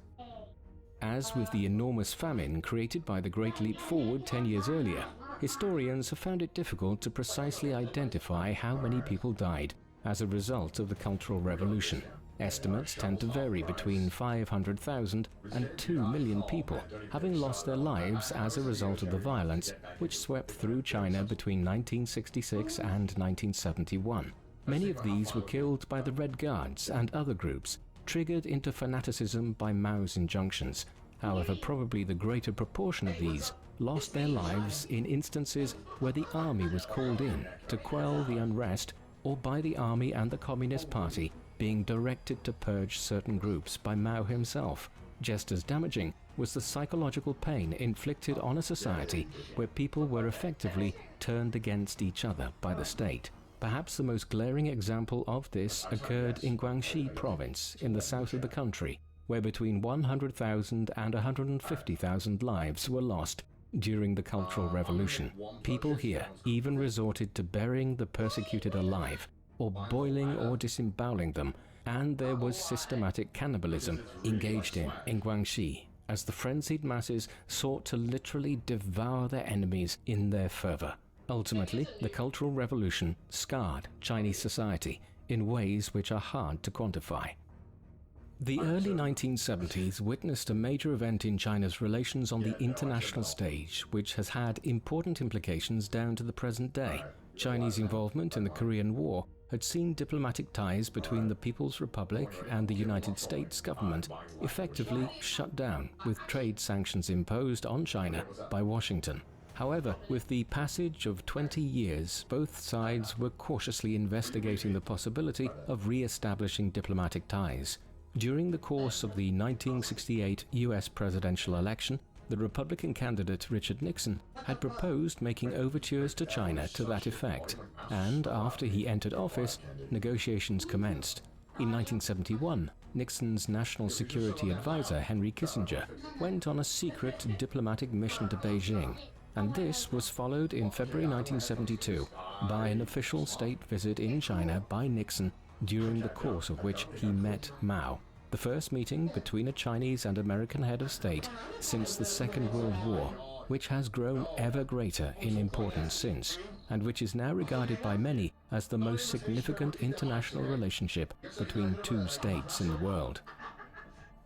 As with the enormous famine created by the Great Leap Forward 10 years earlier, historians have found it difficult to precisely identify how many people died as a result of the Cultural Revolution. Estimates tend to vary between 500,000 and 2 million people having lost their lives as a result of the violence which swept through China between 1966 and 1971. Many of these were killed by the Red Guards and other groups, triggered into fanaticism by Mao's injunctions. However, probably the greater proportion of these lost their lives in instances where the army was called in to quell the unrest, or by the army and the Communist Party being directed to purge certain groups by Mao himself. Just as damaging was the psychological pain inflicted on a society where people were effectively turned against each other by the state. Perhaps the most glaring example of this occurred in Guangxi province in the south of the country, where between 100,000 and 150,000 lives were lost during the Cultural Revolution. People here even resorted to burying the persecuted alive, or boiling or disemboweling them, and there was systematic cannibalism engaged in Guangxi, as the frenzied masses sought to literally devour their enemies in their fervor. Ultimately, the Cultural Revolution scarred Chinese society in ways which are hard to quantify. The early 1970s witnessed a major event in China's relations on the international stage, which has had important implications down to the present day. Chinese involvement in the Korean War had seen diplomatic ties between the People's Republic and the United States government effectively shut down, with trade sanctions imposed on China by Washington. However, with the passage of 20 years, both sides were cautiously investigating the possibility of re-establishing diplomatic ties. During the course of the 1968 US presidential election, the Republican candidate Richard Nixon had proposed making overtures to China to that effect, and after he entered office, negotiations commenced. In 1971, Nixon's national security advisor Henry Kissinger went on a secret diplomatic mission to Beijing, and this was followed in February 1972 by an official state visit in China by Nixon, during the course of which he met Mao. The first meeting between a Chinese and American head of state since the Second World War, which has grown ever greater in importance since, and which is now regarded by many as the most significant international relationship between two states in the world.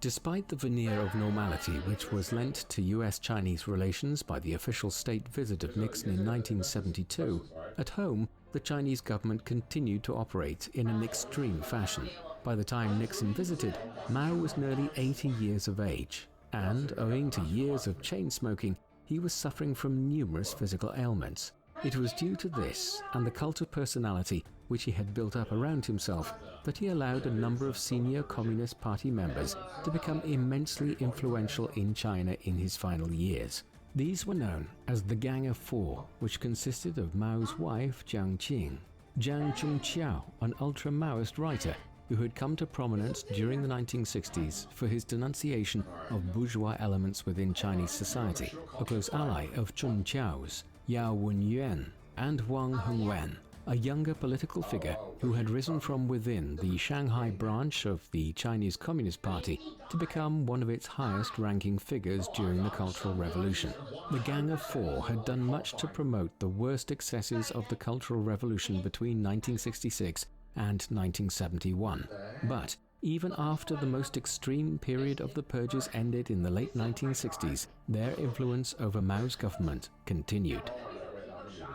Despite the veneer of normality which was lent to US-Chinese relations by the official state visit of Nixon in 1972, at home, the Chinese government continued to operate in an extreme fashion. By the time Nixon visited, Mao was nearly 80 years of age, and owing to years of chain smoking, he was suffering from numerous physical ailments. It was due to this and the cult of personality which he had built up around himself that he allowed a number of senior Communist Party members to become immensely influential in China in his final years. These were known as the Gang of Four, which consisted of Mao's wife Jiang Qing, Jiang Chongqiao, an ultra-Maoist writer who had come to prominence during the 1960s for his denunciation of bourgeois elements within Chinese society, a close ally of Chun Qiao's, Yao Wenyuan, and Wang Hongwen, a younger political figure who had risen from within the Shanghai branch of the Chinese Communist Party to become one of its highest-ranking figures during the Cultural Revolution. The Gang of Four had done much to promote the worst excesses of the Cultural Revolution between 1966 and 1971. But even after the most extreme period of the purges ended in the late 1960s, their influence over Mao's government continued.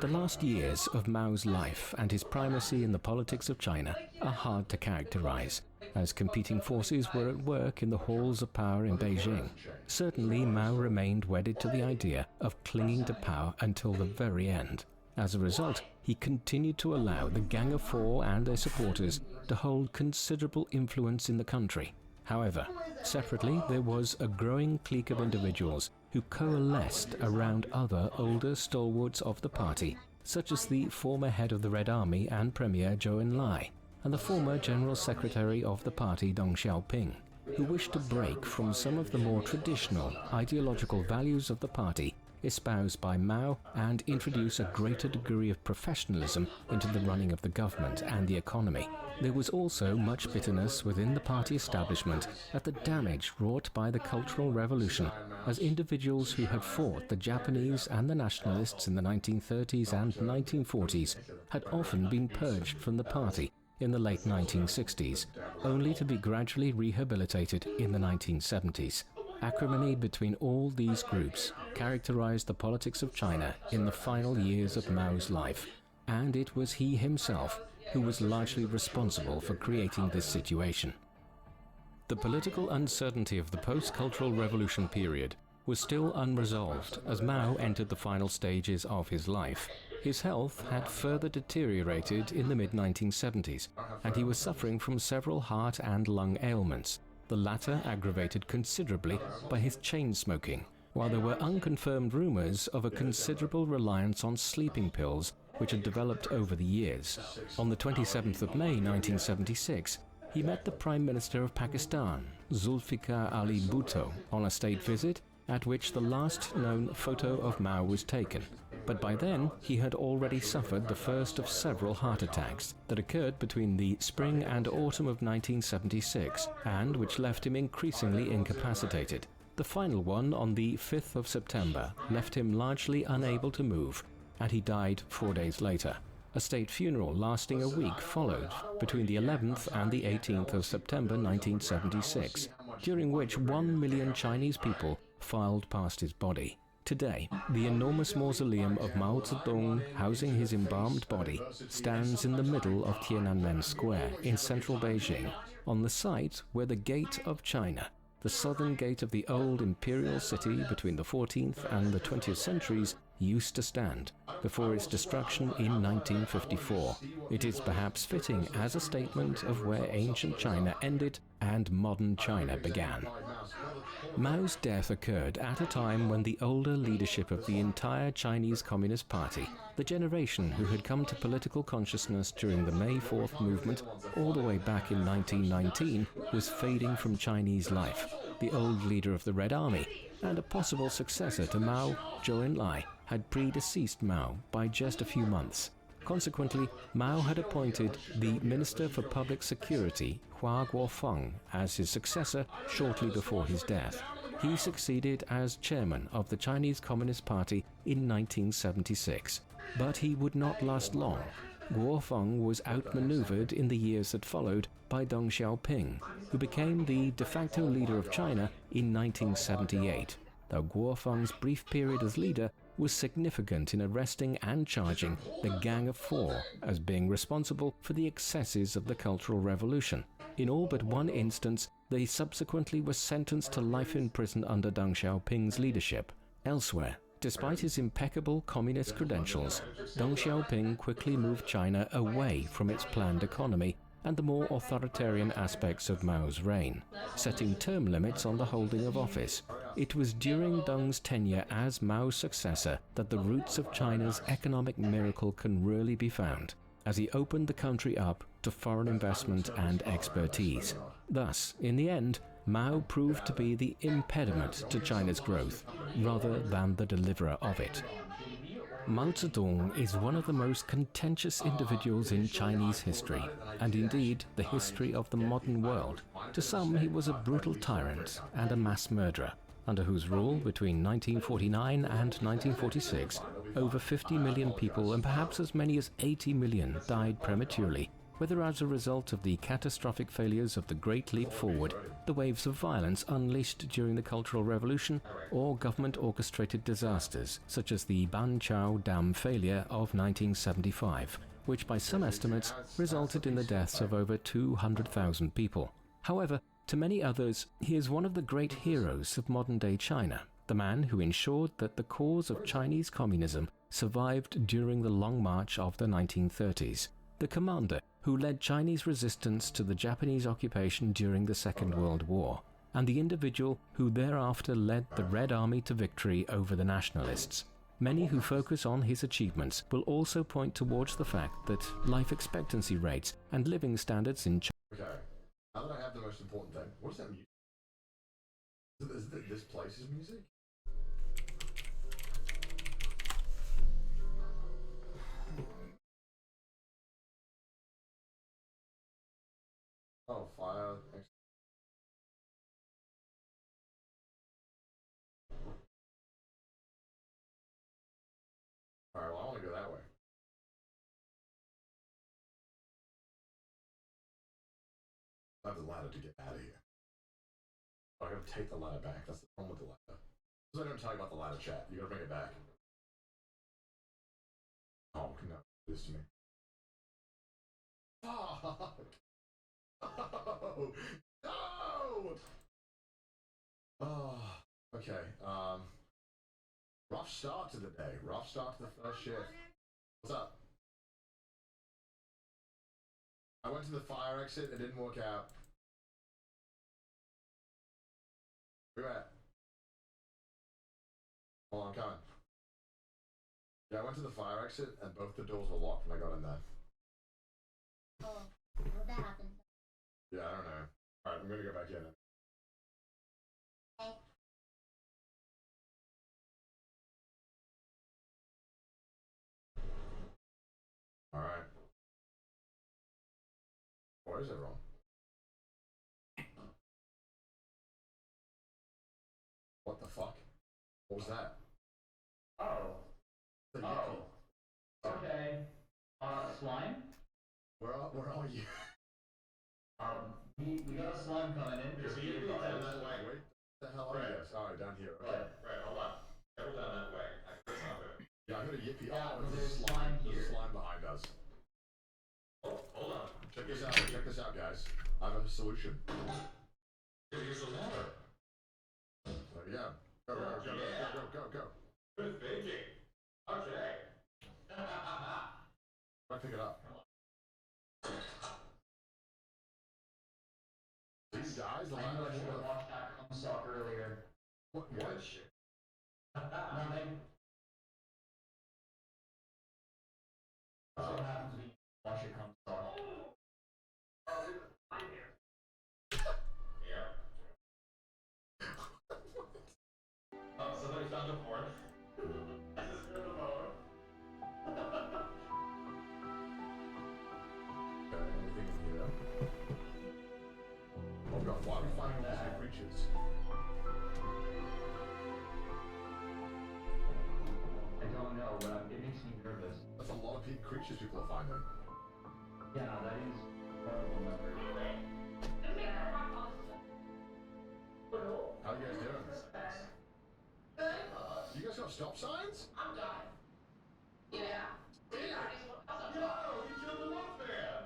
The last years of Mao's life and his primacy in the politics of China are hard to characterize, as competing forces were at work in the halls of power in Beijing. Certainly, Mao remained wedded to the idea of clinging to power until the very end. As a result, he continued to allow the Gang of Four and their supporters to hold considerable influence in the country. However, separately, there was a growing clique of individuals who coalesced around other older stalwarts of the party, such as the former head of the Red Army and Premier Zhou Enlai, and the former General Secretary of the party Deng Xiaoping, who wished to break from some of the more traditional ideological values of the party espoused by Mao and introduce a greater degree of professionalism into the running of the government and the economy. There was also much bitterness within the party establishment at the damage wrought by the Cultural Revolution, as individuals who had fought the Japanese and the nationalists in the 1930s and 1940s had often been purged from the party in the late 1960s, only to be gradually rehabilitated in the 1970s. Acrimony between all these groups characterized the politics of China in the final years of Mao's life, and it was he himself who was largely responsible for creating this situation. The political uncertainty of the post-Cultural Revolution period was still unresolved as Mao entered the final stages of his life. His health had further deteriorated in the mid-1970s, and he was suffering from several heart and lung ailments, the latter aggravated considerably by his chain smoking, while there were unconfirmed rumors of a considerable reliance on sleeping pills which had developed over the years. On the 27th of May 1976, he met the Prime Minister of Pakistan, Zulfikar Ali Bhutto, on a state visit at which the last known photo of Mao was taken. But by then, he had already suffered the first of several heart attacks that occurred between the spring and autumn of 1976, and which left him increasingly incapacitated. The final one, on the 5th of September, left him largely unable to move, and he died 4 days later. A state funeral lasting a week followed between the 11th and the 18th of September 1976, during which 1 million Chinese people filed past his body. Today, the enormous mausoleum of Mao Zedong housing his embalmed body stands in the middle of Tiananmen Square in central Beijing, on the site where the Gate of China, the southern gate of the old imperial city between the 14th and the 20th centuries, used to stand before its destruction in 1954. It is perhaps fitting as a statement of where ancient China ended and modern China began. Mao's death occurred at a time when the older leadership of the entire Chinese Communist Party, the generation who had come to political consciousness during the May 4th movement all the way back in 1919, was fading from Chinese life. The old leader of the Red Army and a possible successor to Mao, Zhou Enlai, had predeceased Mao by just a few months. Consequently, Mao had appointed the Minister for Public Security, Hua Guofeng, as his successor shortly before his death. He succeeded as chairman of the Chinese Communist Party in 1976, but he would not last long. Guofeng was outmaneuvered in the years that followed by Deng Xiaoping, who became the de facto leader of China in 1978, though Guofeng's brief period as leader was significant in arresting and charging the Gang of Four as being responsible for the excesses of the Cultural Revolution. In all but one instance, They subsequently were sentenced to life in prison under Deng Xiaoping's leadership. Elsewhere, despite his impeccable communist credentials, Deng Xiaoping quickly moved China away from its planned economy and the more authoritarian aspects of Mao's reign, setting term limits on the holding of office. It was during Deng's tenure as Mao's successor that the roots of China's economic miracle can really be found, as he opened the country up to foreign investment and expertise. Thus, in the end, Mao proved to be the impediment to China's growth, rather than the deliverer of it. Mao Zedong is one of the most contentious individuals in Chinese history, and indeed the history of the modern world. To some, he was a brutal tyrant and a mass murderer, under whose rule between 1949 and 1946, over 50 million people and perhaps as many as 80 million died prematurely, whether as a result of the catastrophic failures of the Great Leap Forward, the waves of violence unleashed during the Cultural Revolution, or government-orchestrated disasters such as the Banqiao Dam failure of 1975, which by some estimates resulted in the deaths of over 200,000 people. However, to many others, he is one of the great heroes of modern-day China, the man who ensured that the cause of Chinese communism survived during the Long March of the 1930s, the commander who led Chinese resistance to the Japanese occupation during the Second World War, and the individual who thereafter led the Red Army to victory over the nationalists. Many who focus on his achievements will also point towards the fact that life expectancy rates and living standards in China. Okay, now that I have the most important thing, what is that music? Is it this place's music? Oh, fire. Alright, well, I want to go that way. I have the ladder to get out of here. I gotta take the ladder back. That's the problem with the ladder. Because I don't tell you about the ladder, chat. You gotta bring it back. Oh, no. Do this to me. Fuck! Oh! No! Oh, okay. Rough start to the day. Rough start to the first shift. What's up? I went to the fire exit. It didn't work out. Where you at? Hold on, I'm coming. Yeah, I went to the fire exit and both the doors were locked when I got in there. Oh, well, that happened. Yeah, I don't know. Alright, I'm gonna go back in. Okay. Alright. Where is everyone? What the fuck? What was that? Oh. The Oh. Okay. Slime? Where are you? We got a slime coming in. Just give it down that way. Wait, the hell are you guys? Alright, down here. Okay. Right, hold on. Go down that way. I heard something. Yeah, I heard a yippee. Yeah, Oh, there's slime here. There's slime behind us. Oh, hold on. Check this out. Check this out, guys. I have a solution. Here's the water. There we go. Go, go, go, Yeah. go, go, go, go. Good thinking. Okay. I pick it up. These guys, the ladder I should have watched that Comstock earlier. What shit? Nothing. That's what happens when you watch it Comstock. Yeah. Oh, somebody found a fourth. I just heard the phone. Anything in here? Oh god, why are we finding all these new creatures? I don't know, but it makes me nervous. That's a lot of creatures people are finding. Yeah, that is horrible number. How you guys doing? You guys got stop signs? I'm dying. Yeah. Yo, you killed the Wolfman!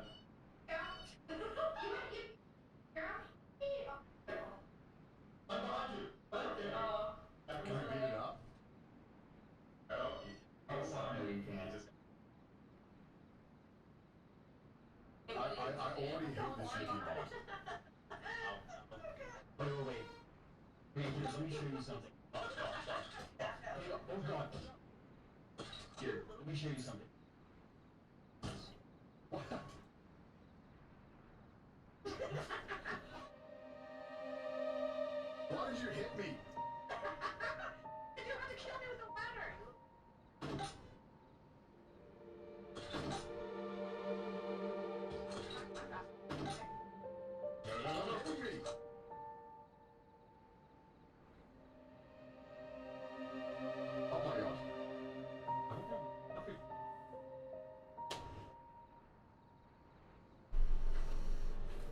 already hate this EP mod. Wait. Wait, let me show you something. Stop. Oh god. Here, let me show you something. What? Why did you hit me? You have to kill me with a ladder. Oh my god.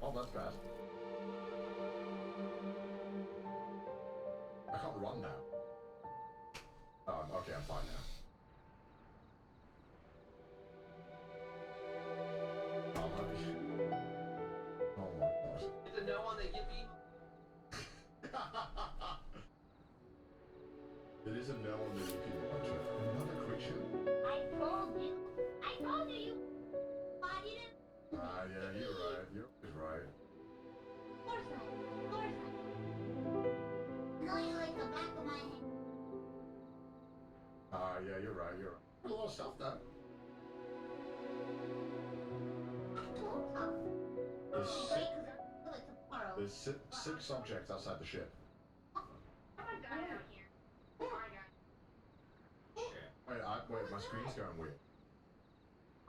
Oh, that's bad. I can't run now. Okay, I'm fine now. Oh my god. It's a no on the yippee. It is a no on the EP mod. Another creature. I told you. You. Why didn't? Yeah, you're right. You're always right. Of course I. No, you like the back of my head. Yeah, you're right. You're right. A lot of stuff though. There's six objects outside the ship. Wait, my screen's going weird.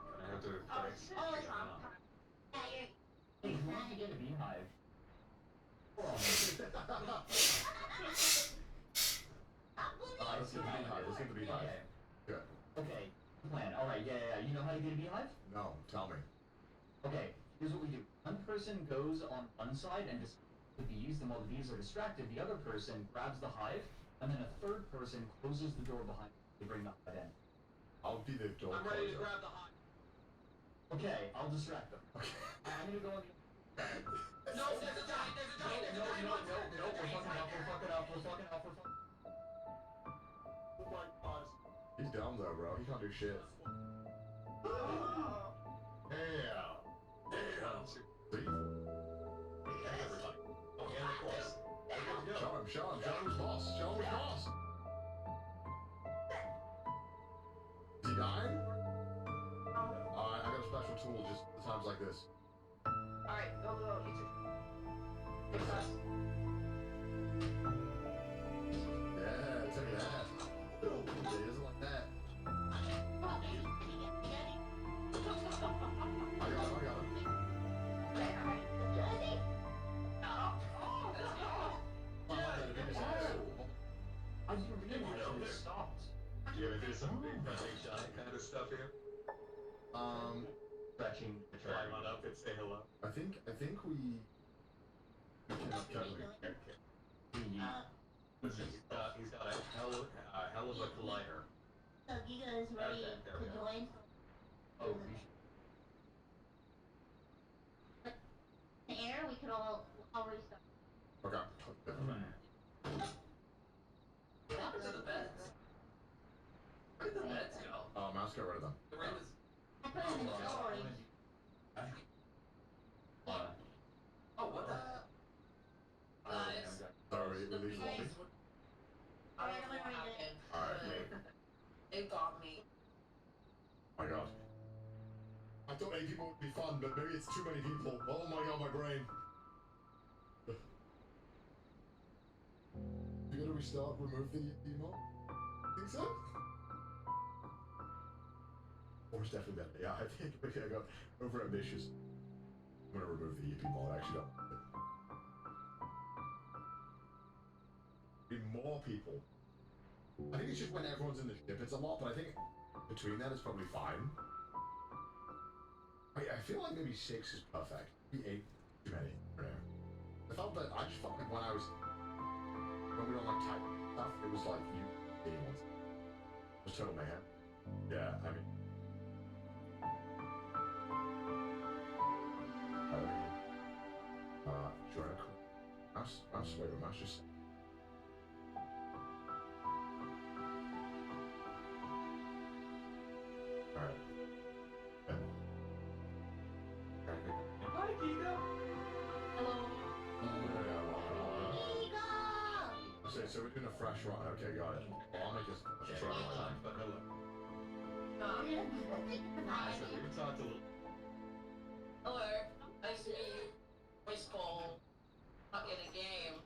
I have to Hey, who wants to get a beehive? Let's get the beehive. Let's get the beehive. Okay. Good. Okay, plan. Alright, yeah. You know how to get a beehive? No, tell me. Okay, here's what we do. One person goes on one side and distracts the bees, and while the bees are distracted, the other person grabs the hive, and then a third person closes the door behind them to bring the hive in. I'll be the door I'm ready to closer. grab the hive. Okay, I'll distract them. I'm gonna go on the... No, there's a giant, No, we're fucking up. Oh my god. He's dumb though, bro. He can't do shit. See? Show him who's boss. Is he dying? Alright, I got a special tool just for times like this. Alright, go, you two. Take us. Yeah, take that. He doesn't like that. I got him. I didn't realize it stopped. You gonna do some big running shot kind of stuff here? Stretching, Climb on up and say hello. I think we cannot cover it. Listen, he's got a hell of a collider. So you guys ready to join? Oh, we should. The air, we could all restart. Okay. What happened to the beds? Where did the beds go? Mouse, get rid of them. The room is... I put them in storage. Oh, what the? Sorry, release lobby. Alright, I'm gonna read it. Alright. It got me. Oh my god. I thought 8 people would be fun, but maybe it's too many people. Oh my god, my brain. You gotta restart, remove the emote? Think so? Or it's definitely better. Yeah, I think maybe I got over ambitious. I'm gonna remove the EP mod, I actually don't like it. Be more people. I think it's just when everyone's in the ship, it's a lot, but I think between that it's probably fine. I feel like maybe 6 is perfect. Maybe 8 too many. I don't know. I felt that I just felt like when we were on like type stuff, it was like you being ones. It was total mayhem. Yeah, I mean. Sure. Mouse, wait, mouse just. Alright. Hi, so we're doing a fresh run. Okay, got it. Well, I'll make this a try my time. But hello. I said we talked a little. Hello, nice to meet you. Voice call. Not in a game.